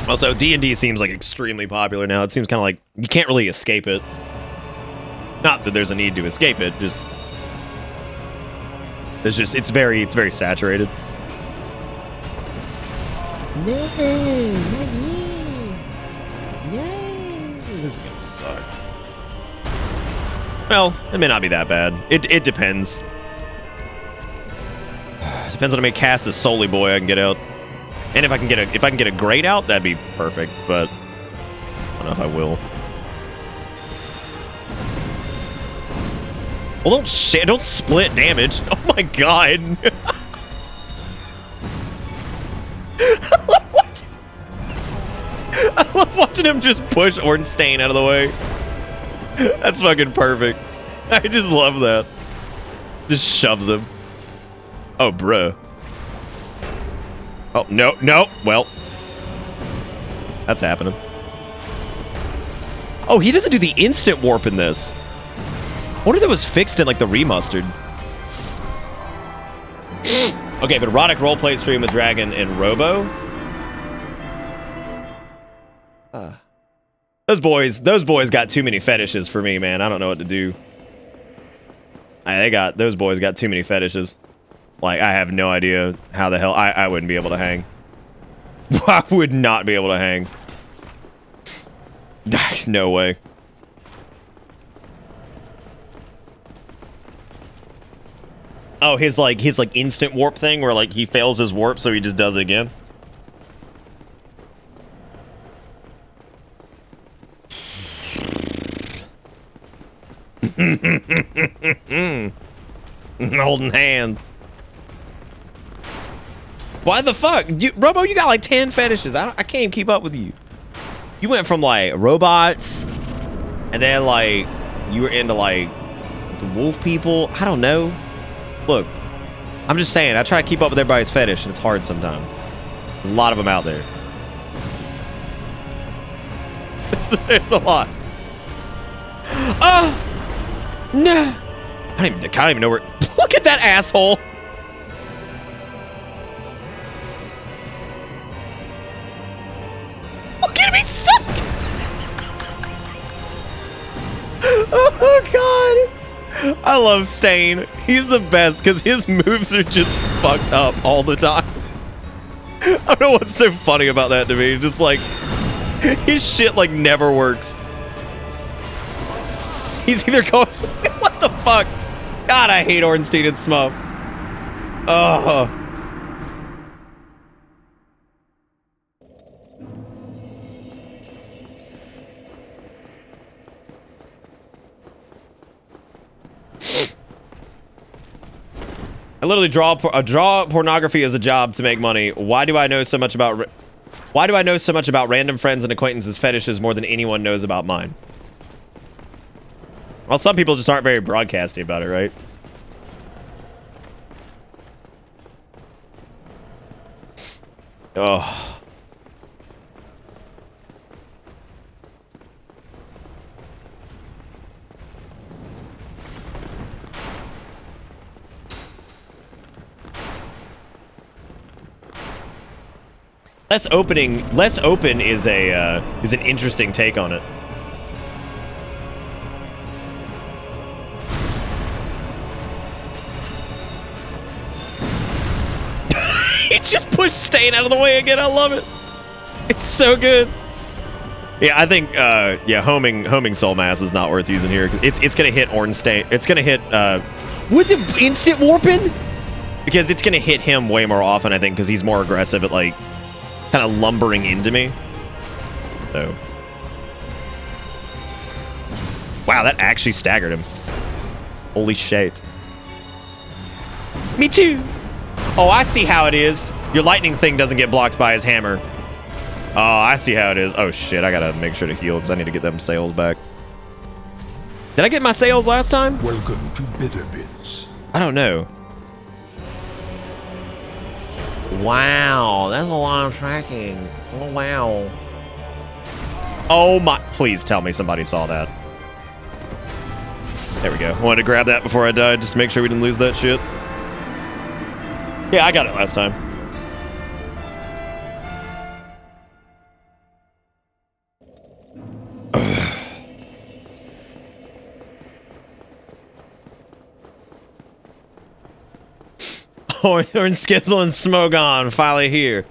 Also, D&D seems like extremely popular now. It seems kind of like you can't really escape it. Not that there's a need to escape it, just it's very saturated. No, not you. No. This is gonna suck. Well, it may not be that bad. It depends. Depends on how many casts as Solely Boy I can get out. And if I can get a grade out, that'd be perfect, but I don't know if I will. Well, don't split damage. Oh my god. I love watching him just push Ornstein out of the way. That's fucking perfect. I just love that. Just shoves him. Oh, bruh. Oh, no. Well. That's happening. Oh, he doesn't do the instant warp in this. I wonder if that was fixed in, like, the remastered. Okay, but erotic roleplay stream with Dragon and Robo. Those boys got too many fetishes for me, man. I don't know what to do. Those boys got too many fetishes. Like, I have no idea how the hell I wouldn't be able to hang. I would not be able to hang. There's no way. Oh, his instant warp thing where like he fails his warp, so he just does it again. Holding hands. Why the fuck? Robo, you got like 10 fetishes. I can't even keep up with you. You went from like robots, and then like you were into like the wolf people. I don't know. Look, I'm just saying, I try to keep up with everybody's fetish, and it's hard sometimes. There's a lot of them out there. There's a lot. No. I don't even know where. Look at that asshole. Look at me stuck. Oh god. I love Stain. He's the best because his moves are just fucked up all the time. I don't know what's so funny about that to me. Just like his shit like never works. He's either going. What the fuck? God, I hate Ornstein and Smuff. Oh. I literally draw pornography as a job to make money. Why do I know so much about random friends and acquaintances' fetishes more than anyone knows about mine? Well, some people just aren't very broadcasty about it, right? Oh. Less open is an interesting take on it. He just pushed Stain out of the way again. I love it. It's so good. Yeah, I think homing Soul Mass is not worth using here. It's gonna hit Ornstein. It's gonna hit with the instant warping, because it's gonna hit him way more often, I think, because he's more aggressive at like kind of lumbering into me. So wow, that actually staggered him. Holy shit. Me too. Oh, I see how it is. Your lightning thing doesn't get blocked by his hammer. Oh, I see how it is. Oh shit, I gotta make sure to heal because I need to get them sails back. Did I get my sails last time? Welcome to Bitter Bits. I don't know. Wow, that's a lot of tracking. Oh wow. Oh my, please tell me somebody saw that. There we go. I wanted to grab that before I died just to make sure we didn't lose that shit. Yeah, I got it last time. Orange Skizzle and Smogon finally here.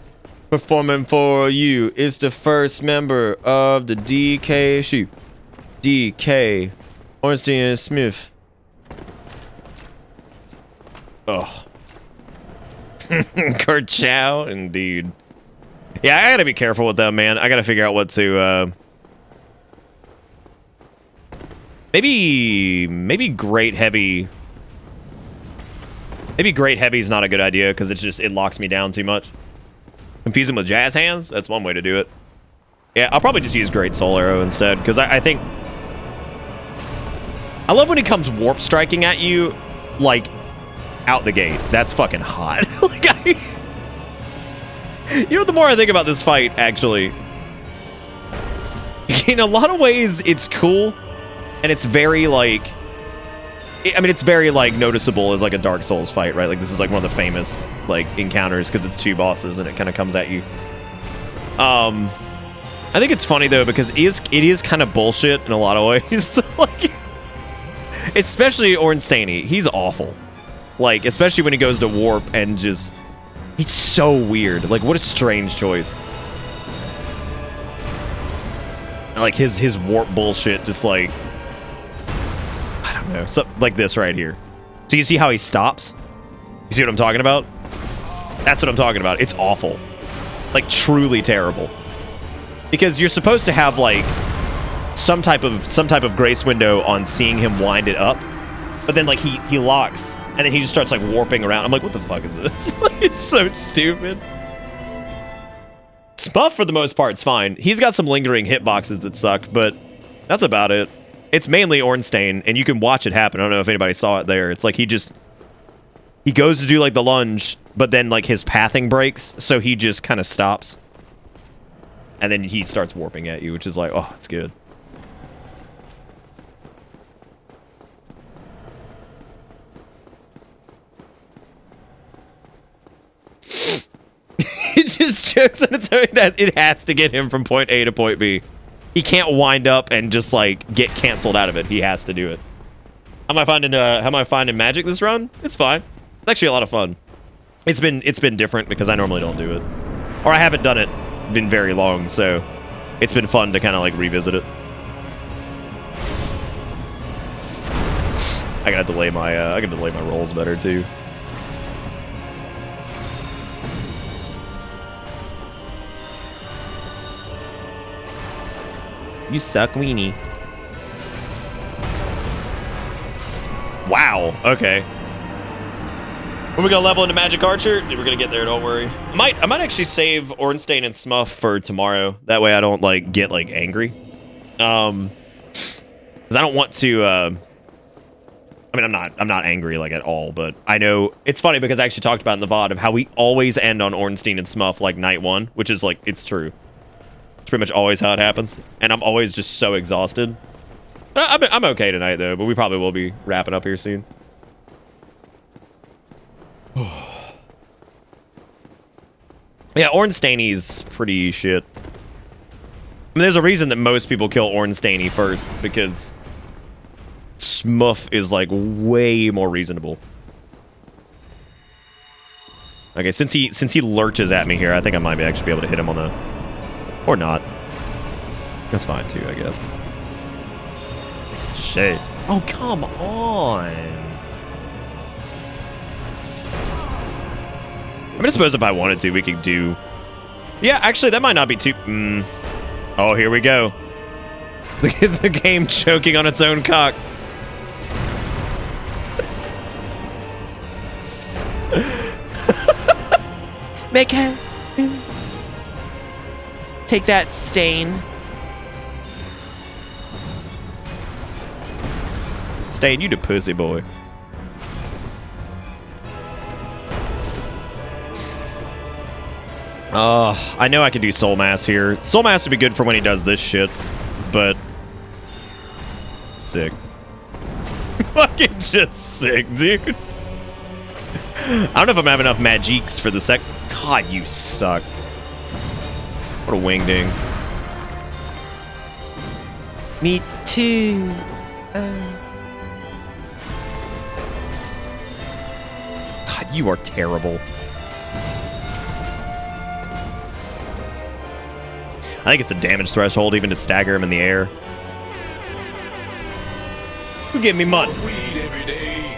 Performing for you is the first member of the DK shoot. DK. Ornstein and Smith. Oh. Kurt Chow, indeed. Yeah, I gotta be careful with them, man. I gotta figure out what to, maybe Great Heavy. Maybe Great Heavy is not a good idea because it locks me down too much. Confuse him with Jazz Hands? That's one way to do it. Yeah, I'll probably just use Great Soul Arrow instead because I think... I love when he comes warp striking at you, like, out the gate. That's fucking hot. Like, you know, the more I think about this fight, actually, in a lot of ways, it's cool, and it's very, like... I mean, it's very, like, noticeable as, like, a Dark Souls fight, right? Like, this is, like, one of the famous, like, encounters because it's two bosses and it kind of comes at you. I think it's funny, though, because it is kind of bullshit in a lot of ways. So, like, especially Ornstein, he's awful. Like, especially when he goes to warp and just... It's so weird. Like, what a strange choice. Like, his warp bullshit just, like... I don't know. So, like this right here. So you see how he stops? You see what I'm talking about? That's what I'm talking about. It's awful. Like, truly terrible. Because you're supposed to have, like, some type of grace window on seeing him wind it up. But then, like, he locks, and then he just starts, like, warping around. I'm like, what the fuck is this? It's so stupid. Spuff, for the most part, is fine. He's got some lingering hitboxes that suck, but that's about it. It's mainly Ornstein, and you can watch it happen. I don't know if anybody saw it there. It's like he goes to do, like, the lunge, but then, like, his pathing breaks, so he just kind of stops. And then he starts warping at you, which is like, oh, it's good. It just jokes on its own. It has to get him from point A to point B. He can't wind up and just, like, get canceled out of it. He has to do it. How am I finding magic this run? It's fine. It's actually a lot of fun. It's been different because I normally don't do it. Or I haven't done it in very long, so it's been fun to kind of, like, revisit it. I gotta delay my rolls better too. You suck, weenie. Wow. Okay. When we gonna level into Magic Archer? We're gonna get there. Don't worry. I might actually save Ornstein and Smuff for tomorrow. That way I don't like get like angry. Because I don't want to. I mean, I'm not angry like at all. But I know it's funny because I actually talked about in the VOD of how we always end on Ornstein and Smuff like night one, which is like it's true. It's pretty much always how it happens, and I'm always just so exhausted. I'm okay tonight though, but we probably will be wrapping up here soon. Yeah, Ornsteiny's pretty shit. I mean, there's a reason that most people kill Ornsteiny first, because Smuff is like way more reasonable. Okay, since he lurches at me here, I think I might actually be able to hit him on the... Or not. That's fine too, I guess. Shit. Oh, come on. I mean, I suppose if I wanted to, we could do... Yeah, actually, that might not be too... Oh, here we go. The game choking on its own cock. Make him... Take that, Stain. Stain, you the pussy boy. I know I can do Soul Mass here. Soul Mass would be good for when he does this shit, but... Sick. Fucking just sick, dude. I don't know if I'm having enough magiques for the sec... God, you suck. What a wingding. Me too. God, you are terrible. I think it's a damage threshold even to stagger him in the air. Who gave me mud? Weed every day.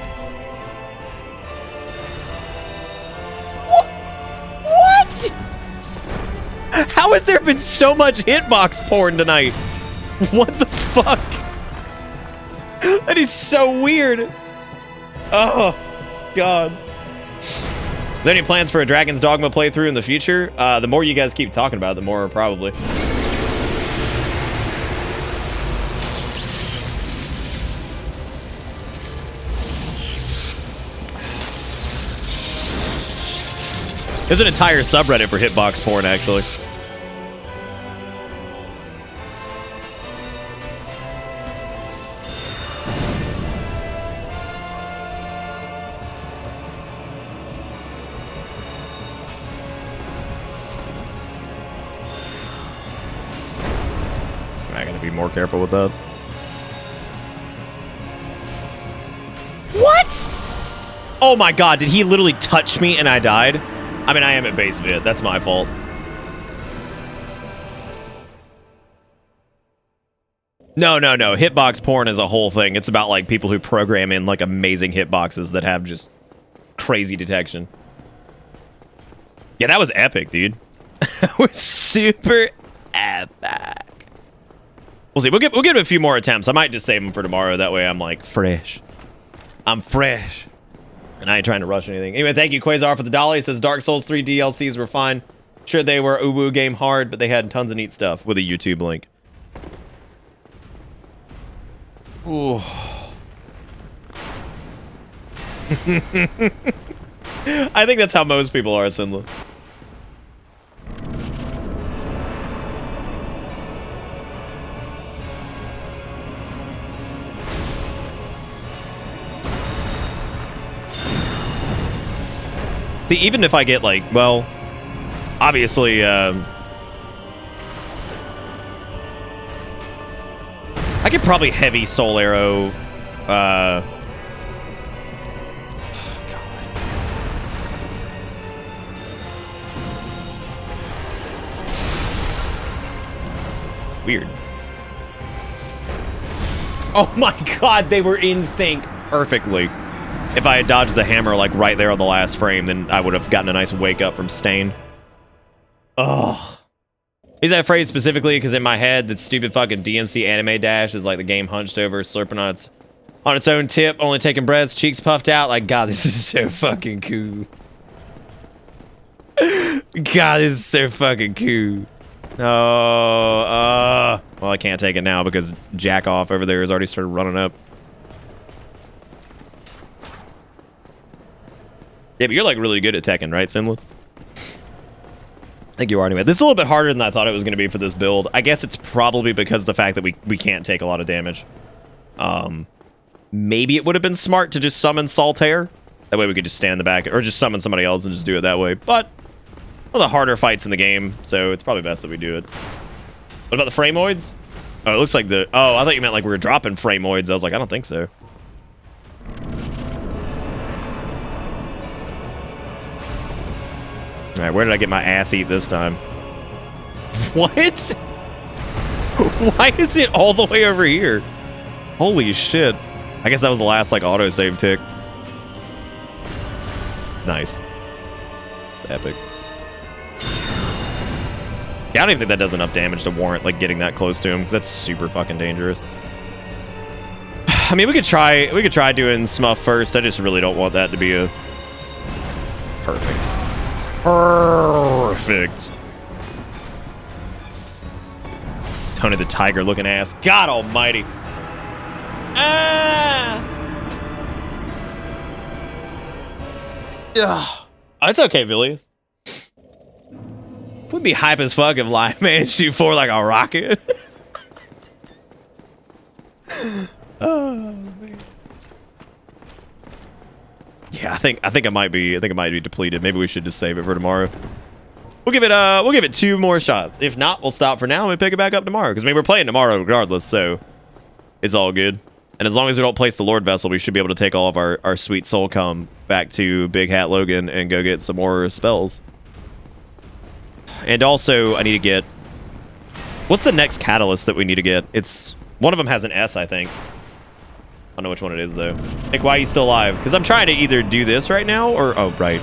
What? How has there been so much hitbox porn tonight? What the fuck? That is so weird. Oh, God. Are there any plans for a Dragon's Dogma playthrough in the future? The more you guys keep talking about it, the more probably. There's an entire subreddit for hitbox porn, actually. I gotta be more careful with that. What? Oh my God, did he literally touch me and I died? I mean, I am at base vid. That's my fault. No. Hitbox porn is a whole thing. It's about, like, people who program in, like, amazing hitboxes that have just crazy detection. Yeah, that was epic, dude. That was super epic. We'll see. We'll give it a few more attempts. I might just save them for tomorrow. That way I'm like fresh. I'm fresh. And I ain't trying to rush anything. Anyway, thank you, Quasar, for the dolly. It says Dark Souls 3 DLCs were fine. Sure, they were uwu game hard, but they had tons of neat stuff with a YouTube link. Ooh. I think that's how most people are, Sinla. See, even if I get like, well, obviously, I could probably heavy soul arrow, weird. Oh my god, they were in sync perfectly. If I had dodged the hammer like right there on the last frame, then I would have gotten a nice wake up from Stain. Oh. Is that phrase specifically because in my head, that stupid fucking DMC anime dash is like the game hunched over, slurping on its own tip, only taking breaths, cheeks puffed out. Like, God, this is so fucking cool. God, this is so fucking cool. Oh, well, I can't take it now because Jack Off over there has already started running up. Yeah, but you're like really good at Tekken, right, Sinless? I think you are anyway. This is a little bit harder than I thought it was going to be for this build. I guess it's probably because of the fact that we can't take a lot of damage. Maybe it would have been smart to just summon Saltaire. That way we could just stand in the back, or just summon somebody else and just do it that way. But one of the harder fights in the game, so it's probably best that we do it. What about the Framoids? Oh, it looks like the... Oh, I thought you meant like we were dropping Framoids. I was like, I don't think so. Alright, where did I get my ass eat this time? What? Why is it all the way over here? Holy shit. I guess that was the last, like, autosave tick. Nice. Epic. Yeah, I don't even think that does enough damage to warrant, like, getting that close to him, because that's super fucking dangerous. I mean, we could try doing Smuff first. I just really don't want that to be a... Perfect. Perfect. Tony the Tiger looking ass. God almighty. Ah! Ugh. Oh, it's okay, Villiers. Would be hype as fuck if Lion Man shoot forward like a rocket. Oh man. Yeah, I think it might be depleted. Maybe we should just save it for tomorrow. We'll give it 2 more shots. If not, we'll stop for now and pick it back up tomorrow. Because I mean, we're playing tomorrow regardless, so it's all good. And as long as we don't place the Lord Vessel, we should be able to take all of our sweet soul cum back to Big Hat Logan and go get some more spells. And also, I need to get... What's the next catalyst that we need to get? It's... One of them has an S, I think. I don't know which one it is, though. Nick, why are you still alive? Because I'm trying to either do this right now, or... Oh, right.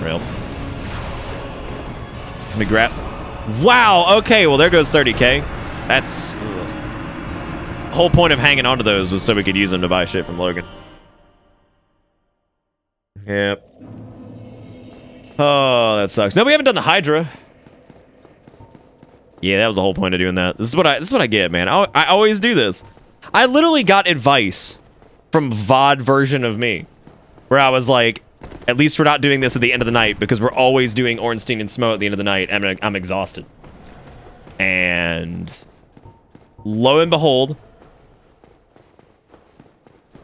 Real. Let me grab... Wow, okay, well, there goes 30k. That's... The whole point of hanging onto those was so we could use them to buy shit from Logan. Yep. Oh, that sucks. No, we haven't done the Hydra. Yeah, that was the whole point of doing that. This is what I get, man. I always do this. I literally got advice from VOD version of me, where I was like, at least we're not doing this at the end of the night because we're always doing Ornstein and Smo at the end of the night, and I'm exhausted. And lo and behold,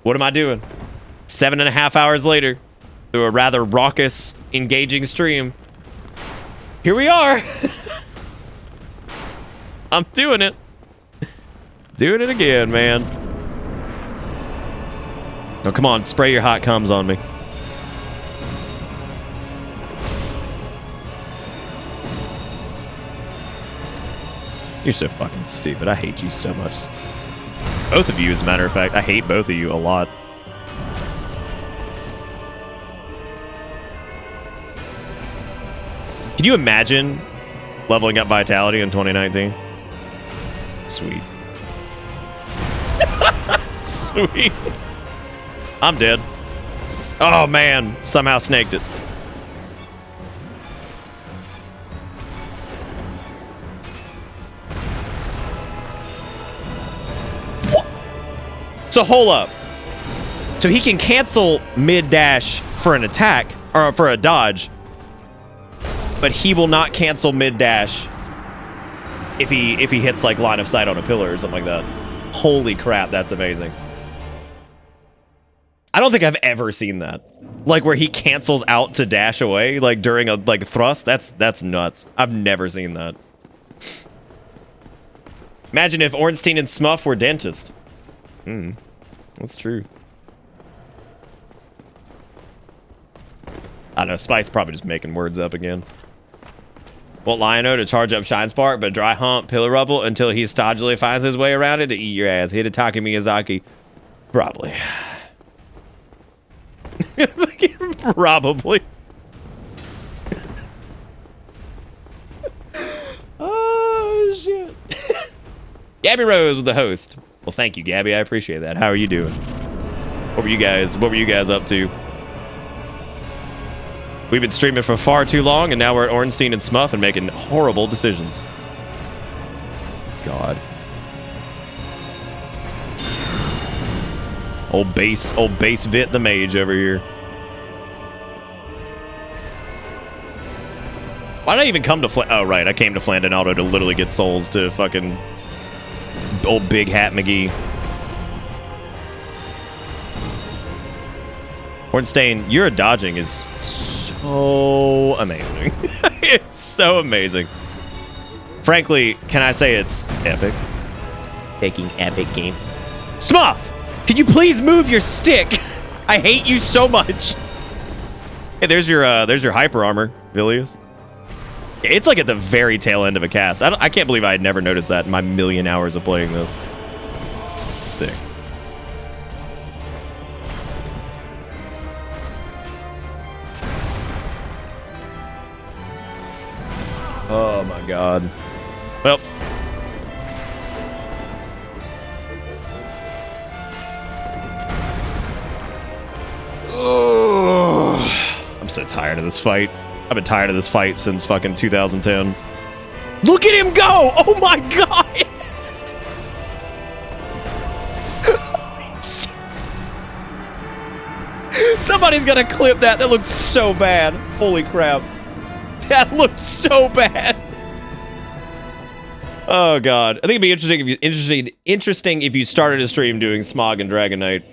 what am I doing? 7.5 hours later, through a rather raucous, engaging stream, here we are. I'm doing it. Doing it again, man. Oh, come on. Spray your hot coms on me. You're so fucking stupid. I hate you so much. Both of you, as a matter of fact. I hate both of you a lot. Can you imagine leveling up vitality in 2019? Sweet. Sweet. I'm dead. Oh man, somehow snaked it. What? So hold up. So he can cancel mid-dash for an attack, or for a dodge, but he will not cancel mid-dash if he hits like line of sight on a pillar or something like that. Holy crap, that's amazing. I don't think I've ever seen that. Like where he cancels out to dash away like during a like thrust. That's nuts. I've never seen that. Imagine if Ornstein and Smuff were dentist. That's true. I don't know, Spice probably just making words up again. Want Lion-O to charge up Shine Spark, but dry hump Pillar Rubble until he stodgily finds his way around it to eat your ass. Hidetaka Miyazaki. Probably. Probably. Oh, shit. Gabby Rose with the host. Well, thank you, Gabby. I appreciate that. How are you doing? What were you guys up to? We've been streaming for far too long, and now we're at Ornstein and Smuff and making horrible decisions. God. Old base Vit the mage over here. Why did I even come to oh, right. I came to Flandinaldo to literally get souls to fucking old Big Hat McGee. Ornstein, your dodging is so amazing. It's so amazing. Frankly, can I say it's epic? Taking epic game. Smuff! Can you please move your stick? I hate you so much. Hey, there's your hyper armor, Vilius. It's like at the very tail end of a cast. I can't believe I had never noticed that in my million hours of playing this. Sick. Oh my god. Well. Oh, I'm so tired of this fight. I've been tired of this fight since fucking 2010. Look at him go! Oh my god! Holy shit. Somebody's gonna clip that. That looked so bad. Holy crap. That looked so bad. Oh god. I think it'd be interesting if you started a stream doing Smog and Dragon Knight.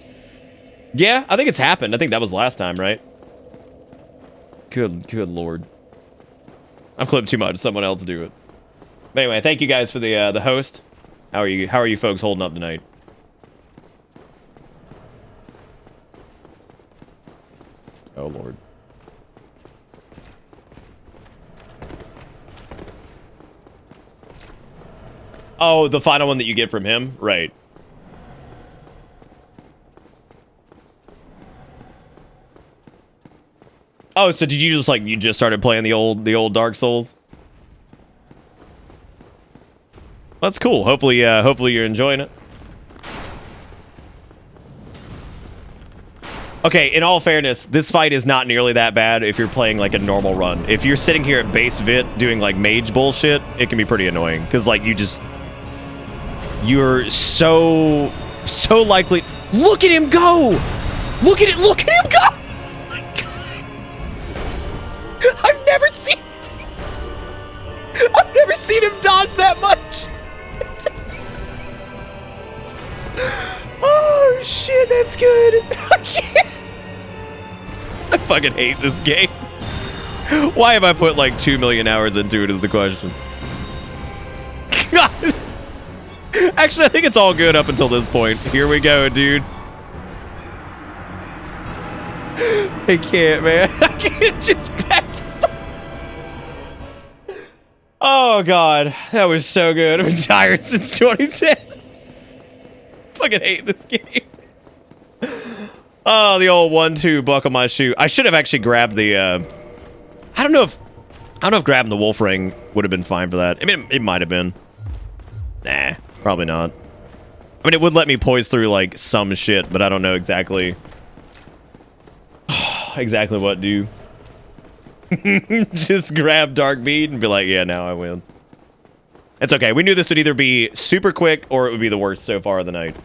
Yeah, I think it's happened. I think that was last time, right? Good lord. I've clipped too much. Someone else do it. But anyway, thank you guys for the host. How are you folks holding up tonight? Oh lord. Oh, the final one that you get from him? Right. Oh, so did you just started playing the old Dark Souls? That's cool. Hopefully you're enjoying it. Okay, in all fairness, this fight is not nearly that bad if you're playing like a normal run. If you're sitting here at base Vit doing like mage bullshit, it can be pretty annoying because like you're so likely. Look at him go! Look at him go! Oh my god! I've never seen him dodge that much. Oh shit, that's good. I can't. I fucking hate this game. Why have I put like 2 million hours into it is the question. God. Actually, I think it's all good up until this point. Here we go, dude. I can't, man. I can't just back up. Oh, God. That was so good. I've been tired since 2010. Fucking hate this game. Oh, the old 1-2 buckle my shoe. I should have actually grabbed the, I don't know if I don't know if grabbing the wolf ring would have been fine for that. I mean, it might have been. Nah, probably not. I mean, it would let me poise through, like, some shit, but I don't know exactly... exactly what to do. Just grab Dark Bead and be like, yeah, now I win. It's okay. We knew this would either be super quick or it would be the worst so far of the night.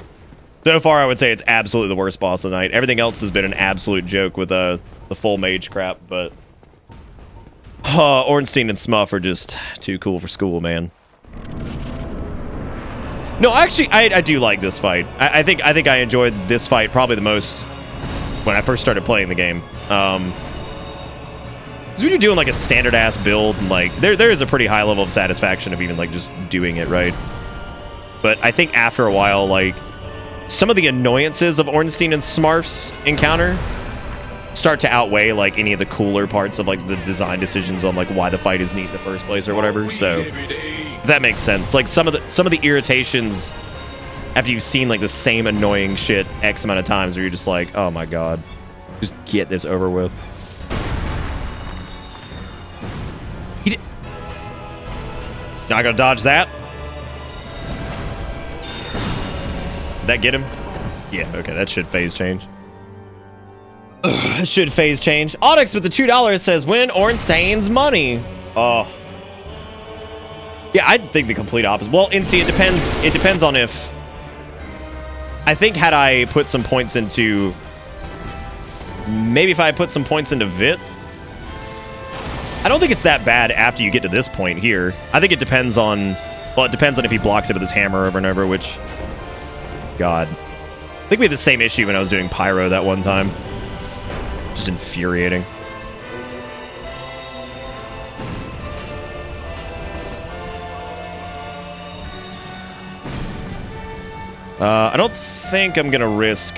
So far, I would say it's absolutely the worst boss of the night. Everything else has been an absolute joke with the full mage crap, but... Ornstein and Smuff are just too cool for school, man. No, actually, I do like this fight. I think I enjoyed this fight probably the most when I first started playing the game. Because when you're doing like a standard ass build, like there is a pretty high level of satisfaction of even like just doing it right. But I think after a while, like some of the annoyances of Ornstein and Smarf's encounter start to outweigh like any of the cooler parts of like the design decisions on like why the fight is neat in the first place or whatever. So that makes sense. Like some of the irritations after you've seen like the same annoying shit X amount of times where you're just like, oh my god, just get this over with. Not gonna dodge that. Did that get him? Yeah, okay, that should phase change. Ugh, should phase change. Onyx with the $2 says, win Ornstein's money. Oh. Yeah, I think the complete opposite. Well, and see, it depends. It depends on if... I think had I put some points into... Maybe if I put some points into Vit. I don't think it's that bad after you get to this point here. I think it depends on... Well, it depends on if he blocks it with his hammer over and over, which... God. I think we had the same issue when I was doing Pyro that one time. Just infuriating. I don't think I'm gonna risk...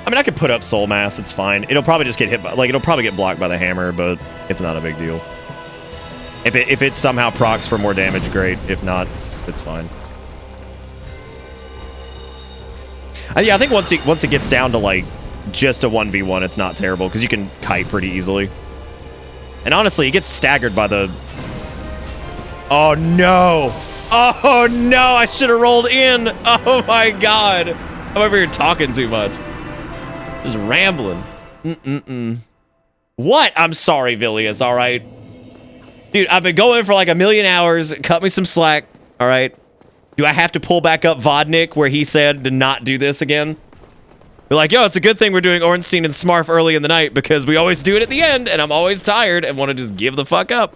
I mean, I could put up Soul Mass, it's fine. It'll probably just get hit by... Like, it'll probably get blocked by the hammer, but it's not a big deal. If it somehow procs for more damage, great. If not, it's fine. Yeah, I think once it gets down to, like, just a 1v1, it's not terrible, because you can kite pretty easily. And honestly, it gets staggered by the... Oh, no! Oh, no! I should have rolled in! Oh, my God! I'm over here talking too much. Just rambling. What? I'm sorry, Villius, alright? Dude, I've been going for like a million hours. Cut me some slack, alright? Do I have to pull back up Vodnik where he said to not do this again? We're like, yo, it's a good thing we're doing Ornstein and Smarf early in the night because we always do it at the end and I'm always tired and want to just give the fuck up.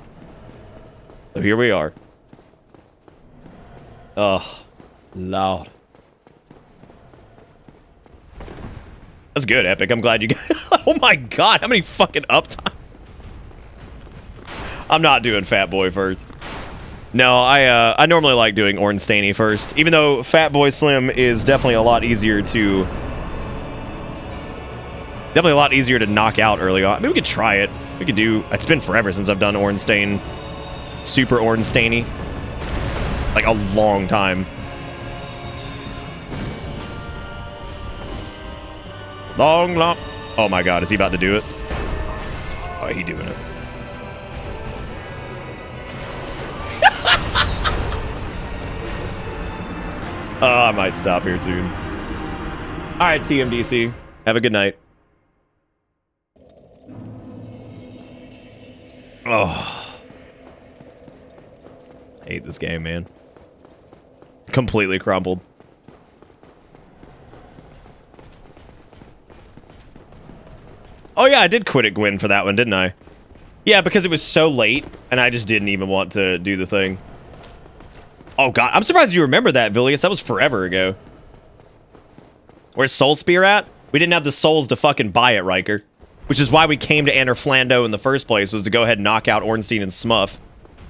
So here we are. Oh, Lord. That's good, Epic. I'm glad you got... Oh my god, how many fucking uptime? I'm not doing Fat Boy first. No, I normally like doing Ornsteiny first, even though Fat Boy Slim is definitely a lot easier to... Definitely a lot easier to knock out early on. Maybe we could try it. We could do... It's been forever since I've done Ornstein. Super Ornsteiny. Like a long time. Long. Oh my god, is he about to do it? Oh, he doing it. I might stop here soon. Alright, TMDC. Have a good night. Oh. I hate this game, man. Completely crumbled. Oh yeah, I did quit at Gwyn for that one, didn't I? Yeah, because it was so late, and I just didn't even want to do the thing. Oh god, I'm surprised you remember that, Villius. That was forever ago. Where's Soul Spear at? We didn't have the souls to fucking buy it, Riker. Which is why we came to enter Flando in the first place, was to go ahead and knock out Ornstein and Smuff.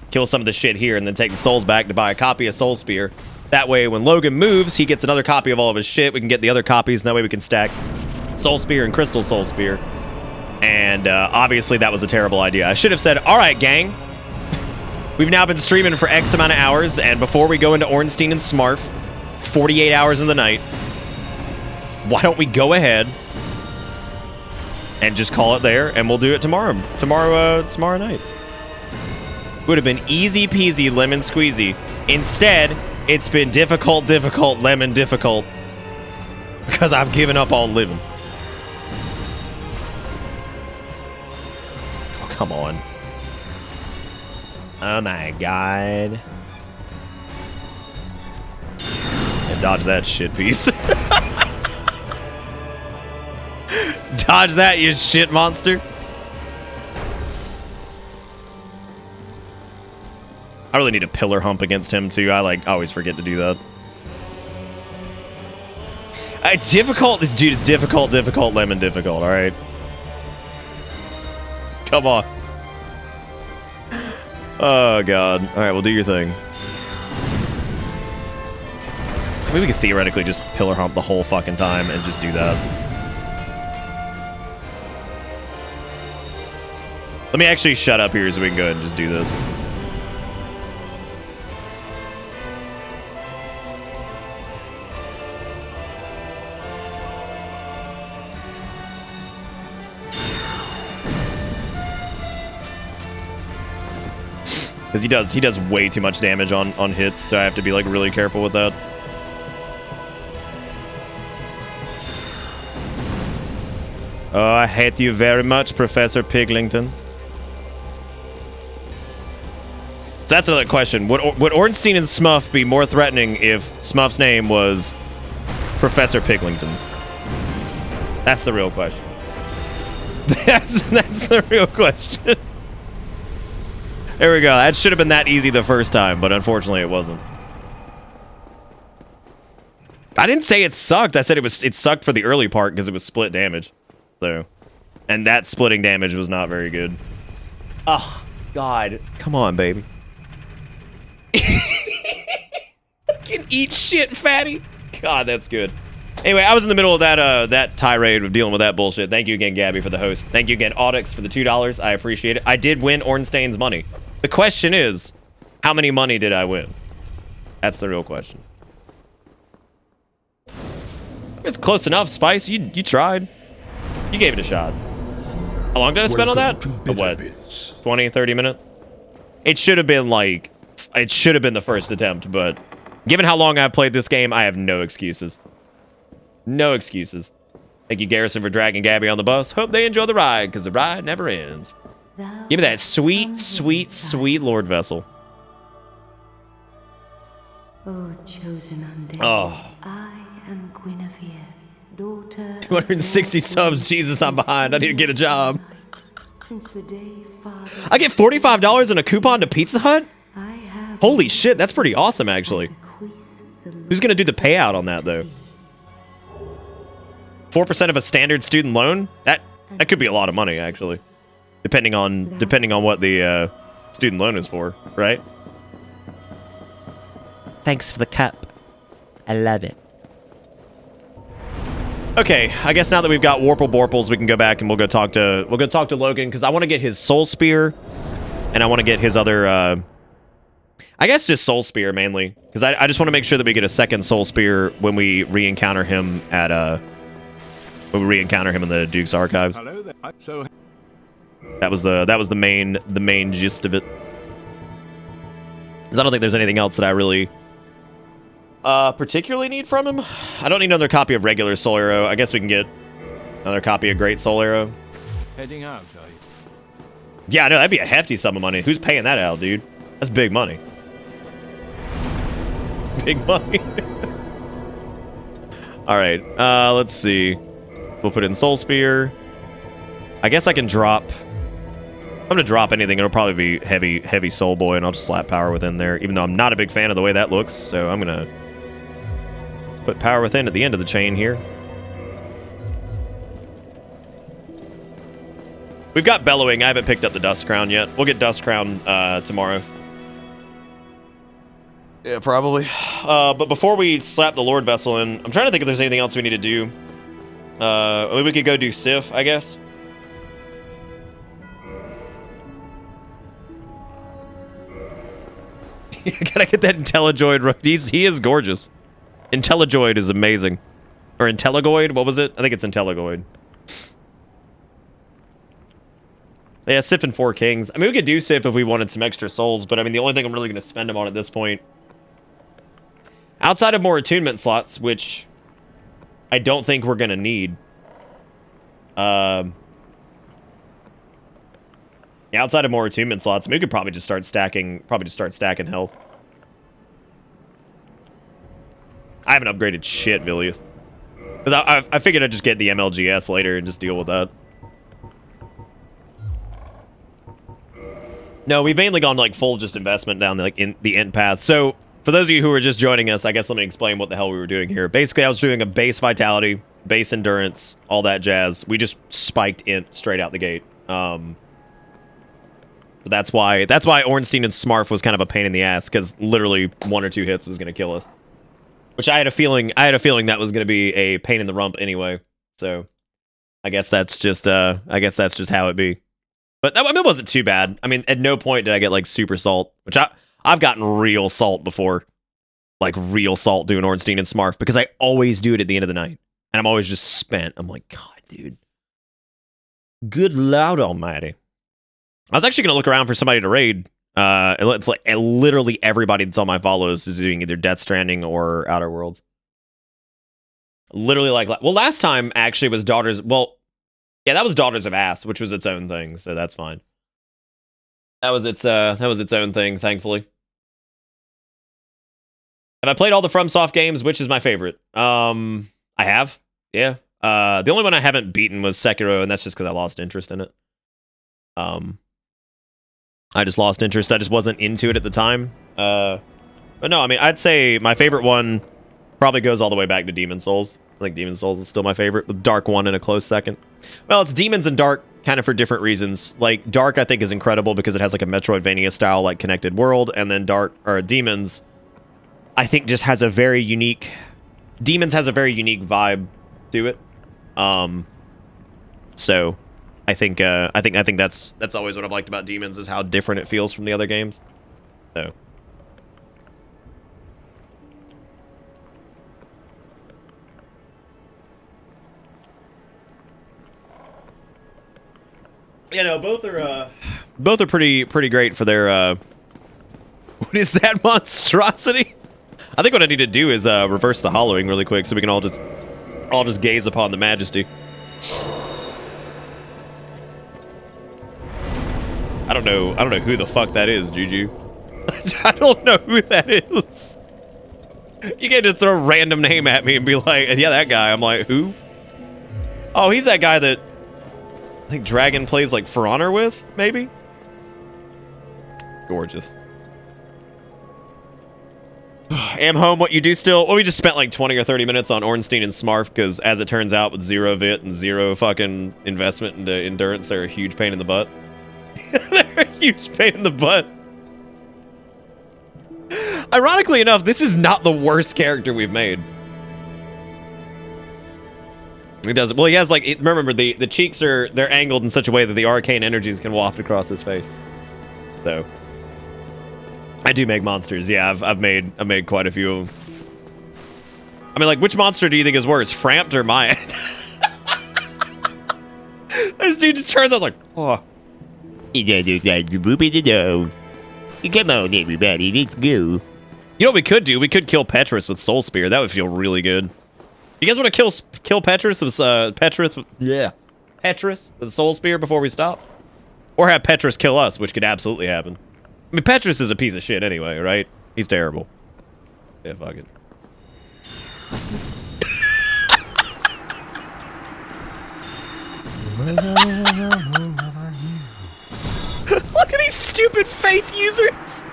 Kill some of the shit here, and then take the souls back to buy a copy of Soul Spear. That way, when Logan moves, he gets another copy of all of his shit. We can get the other copies, and that way we can stack Soul Spear and Crystal Soul Spear. And obviously that was a terrible idea. I should have said, all right, gang. We've now been streaming for X amount of hours, and before we go into Ornstein and Smarf, 48 hours in the night, why don't we go ahead and just call it there, and we'll do it tomorrow. Tomorrow night. Would have been easy peasy lemon squeezy. Instead, it's been difficult, lemon difficult. Because I've given up on living. Oh, come on. Oh my god. And dodge that shit piece. Dodge that, you shit monster. I really need a pillar hump against him too. I always forget to do that. Difficult, this dude is difficult, lemon difficult, alright? Come on. Oh god. Alright, well do your thing. Maybe we could theoretically just pillar hump the whole fucking time and just do that. Let me actually shut up here so we can go ahead and just do this. Because he does way too much damage on hits, so I have to be like really careful with that. Oh, I hate you very much, Professor Piglington. So that's another question. Would Ornstein and Smuff be more threatening if Smuff's name was Professor Piglington's? That's the real question. That's the real question. There we go. That should have been that easy the first time, but unfortunately it wasn't. I didn't say it sucked. I said it sucked for the early part because it was split damage. So, and that splitting damage was not very good. Oh, God. Come on, baby. Fucking eat shit, fatty. God, that's good. Anyway, I was in the middle of that tirade of dealing with that bullshit. Thank you again, Gabby, for the host. Thank you again, Audix, for the $2. I appreciate it. I did win Ornstein's money. The question is, how many money did I win? That's the real question. It's close enough, Spice. You tried. You gave it a shot. How long did I spend on that? What? 20, 30 minutes? It should have been like... It should have been the first attempt, but... Given how long I've played this game, I have no excuses. No excuses. Thank you, Garrison, for dragging Gabby on the bus. Hope they enjoy the ride, because the ride never ends. Give me that sweet, sweet, sweet Lord Vessel. Oh, chosen undead. Oh. I am Guinevere, daughter 260 subs. Jesus, I'm behind. I need to get a job. Since the day father I get $45 and a coupon to Pizza Hut? Holy shit, that's pretty awesome, actually. Who's going to do the payout on that, though? 4% of a standard student loan? That could be a lot of money, actually. Depending on what the student loan is for, right? Thanks for the cup. I love it. Okay, I guess now that we've got Warple Borples, we can go back and we'll go talk to Logan, because I want to get his Soul Spear, and I want to get his other I guess just Soul Spear mainly, because I just want to make sure that we get a second Soul Spear when we re-encounter him at in the Duke's Archives. Hello there. So That was the main gist of it. Because I don't think there's anything else that I really particularly need from him. I don't need another copy of regular Soul Arrow. I guess we can get another copy of Great Soul Arrow. heading out, are you? Yeah, no, that'd be a hefty sum of money. Who's paying that out, dude? That's big money. Big money. All right, let's see. We'll put in Soul Spear. I guess I can drop... I'm going to drop anything. It'll probably be heavy Soul Boy, and I'll just slap Power Within there, even though I'm not a big fan of the way that looks. So I'm going to put Power Within at the end of the chain here. We've got Bellowing. I haven't picked up the Dust Crown yet. We'll get Dust Crown tomorrow. Yeah, probably. But before we slap the Lord Vessel in, I'm trying to think if there's anything else we need to do. We could go do Sif, I guess. I gotta get that Intelligoid right. He is gorgeous. Intelligoid is amazing. Or Intelligoid, what was it? I think it's Intelligoid. Yeah, Sip and 4 Kings. I mean, we could do Sip if we wanted some extra souls, but I mean, the only thing I'm really going to spend them on at this point, outside of more attunement slots, which I don't think we're going to need. Yeah, outside of more attunement slots, I mean, we could probably just start stacking health. I haven't upgraded shit, Villius. Because I figured I'd just get the MLGS later and just deal with that. No, we've mainly gone like full just investment down like in the INT path. So for those of you who are just joining us, I guess let me explain what the hell we were doing here. Basically, I was doing a base vitality, base endurance, all that jazz. We just spiked INT straight out the gate. But that's why Ornstein and Smarf was kind of a pain in the ass, because literally 1 or 2 hits was going to kill us. Which I had a feeling that was going to be a pain in the rump anyway. So I guess that's just how it be. But I mean, it wasn't too bad. I mean, at no point did I get like super salt, which I've gotten real salt before. Like real salt doing Ornstein and Smarf, because I always do it at the end of the night. And I'm always just spent. I'm like, God, dude. Good Lord Almighty. I was actually going to look around for somebody to raid. It's like literally everybody that's on my follows is doing either Death Stranding or Outer Worlds. Literally like, well, last time actually was Daughters. Well, yeah, that was Daughters of Ass, which was its own thing, so that's fine. That was its own thing, thankfully. Have I played all the FromSoft games? Which is my favorite? I have. Yeah. The only one I haven't beaten was Sekiro, and that's just because I lost interest in it. I just lost interest. I just wasn't into it at the time. But no, I mean, I'd say my favorite one probably goes all the way back to Demon Souls. I think Demon Souls is still my favorite, with Dark 1 in a close second. Well, it's Demons and Dark kind of for different reasons. Like, Dark I think is incredible because it has like a Metroidvania style, like connected world, and then Demons I think just has a very unique... Demons has a very unique vibe to it. So I think that's always what I've liked about Demons, is how different it feels from the other games. So yeah, no, both are pretty great for their what is that monstrosity? I think what I need to do is reverse the hollowing really quick so we can all just gaze upon the majesty. I don't know who the fuck that is, Juju. I don't know who that is. You can't just throw a random name at me and be like, yeah, that guy. I'm like, who? Oh, he's that guy that I think Dragon plays like For Honor with, maybe? Gorgeous. Am home, what you do still? Well, we just spent like 20 or 30 minutes on Ornstein and Smarf, because as it turns out, with 0 VIT and 0 fucking investment into endurance, they're a huge pain in the butt. They're a huge pain in the butt. Ironically enough, this is not the worst character we've made. He does it. Well, he has like, remember the cheeks they're angled in such a way that the arcane energies can waft across his face. So I do make monsters. Yeah, I've made quite a few of them. I mean, like, which monster do you think is worse, Frampt or Maya? This dude just turns out like, oh. Come on, everybody, let's go. You know what we could do? We could kill Petrus with Soul Spear. That would feel really good. You guys want to kill Petrus with Petrus with Soul Spear before we stop? Or have Petrus kill us, which could absolutely happen. I mean, Petrus is a piece of shit anyway, right? He's terrible. Yeah, fuck it. Look at these stupid Faith users!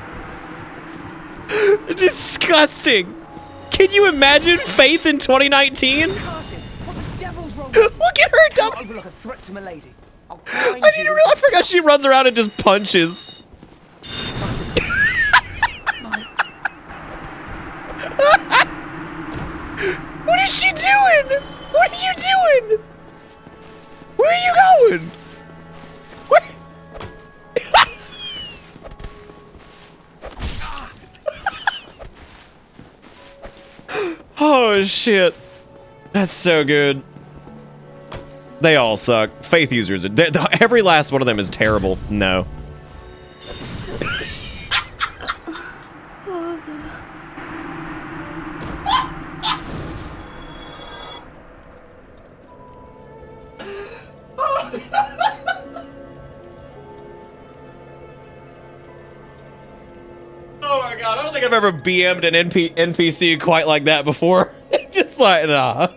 They're disgusting! Can you imagine Faith in 2019? Look at her dumb. I forgot she runs around and just punches. What is she doing? What are you doing? Where are you going? Where? Oh shit. That's so good. They all suck. Faith users, every last one of them is terrible. No. Oh my god, I don't think I've ever BM'd an NPC quite like that before. Just like, nah.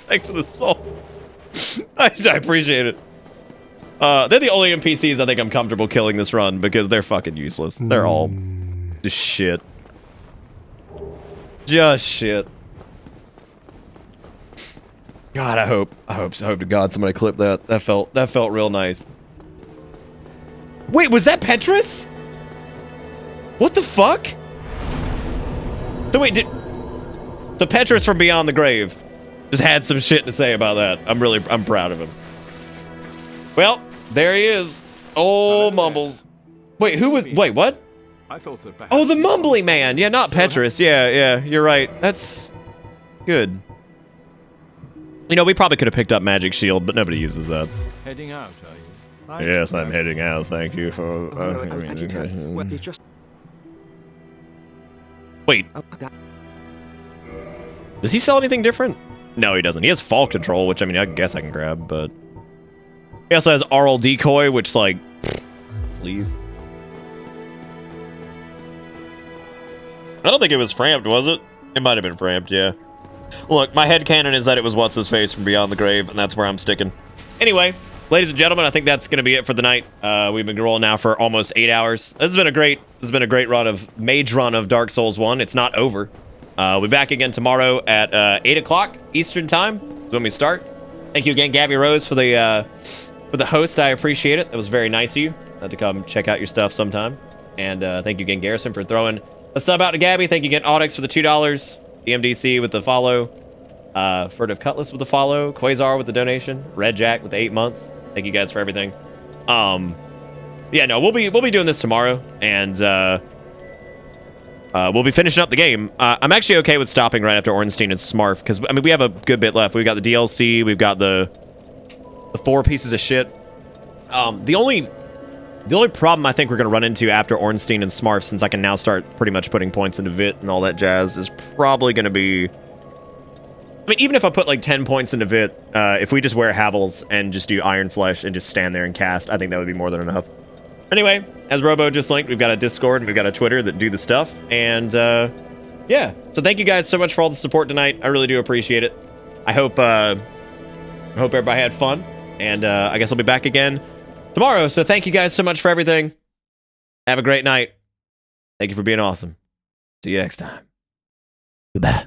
Thanks for the soul. I appreciate it. They're the only NPCs I think I'm comfortable killing this run because they're fucking useless. They're all just shit. Just shit. God, I hope to God somebody clip that. That felt real nice. Wait, was that Petrus? What the fuck? So wait, so Petrus from Beyond the Grave just had some shit to say about that. I'm proud of him. Well, there he is. Oh, Mumbles. Wait, wait, what? I thought that Oh, the Mumbly Man. Yeah, not Petrus. Yeah, you're right. That's good. You know, we probably could have picked up Magic Shield, but nobody uses that. Heading out, are you? Yes, I'm heading out. Thank you for... Wait. Does he sell anything different? No, he doesn't. He has fall control, which, I mean, I guess I can grab, but... He also has Aural Decoy, which, like... Please. I don't think it was framed, was it? It might have been framed, yeah. Look, my headcanon is that it was What's-His-Face from Beyond the Grave, and that's where I'm sticking. Anyway, ladies and gentlemen, I think that's going to be it for the night. We've been rolling now for almost 8 hours. This has been a great run of mage run of Dark Souls 1. It's not over. We'll be back again tomorrow at 8 o'clock Eastern Time is when we start. Thank you again, Gabby Rose, for the host. I appreciate it. That was very nice of you to come check out your stuff sometime. And thank you again, Garrison, for throwing a sub out to Gabby. Thank you again, Audix, for the $2. EMDC with the follow. Furtive Cutlass with the follow. Quasar with the donation. Red Jack with the 8 months. Thank you guys for everything. Yeah, no, we'll be doing this tomorrow, and we'll be finishing up the game. I'm actually okay with stopping right after Ornstein and Smarf, because I mean we have a good bit left. We've got the DLC. We've got the 4 pieces of shit. The only problem I think we're going to run into after Ornstein and Smarf, since I can now start pretty much putting points into Vit and all that jazz, is probably going to be... I mean, even if I put like 10 points into Vit, if we just wear Havels and just do Iron Flesh and just stand there and cast, I think that would be more than enough. Anyway, as Robo just linked, we've got a Discord and we've got a Twitter that do the stuff. And yeah, so thank you guys so much for all the support tonight. I really do appreciate it. I hope everybody had fun. And I guess I'll be back again tomorrow. So thank you guys so much for everything. Have a great night. Thank you for being awesome. See you next time. Goodbye.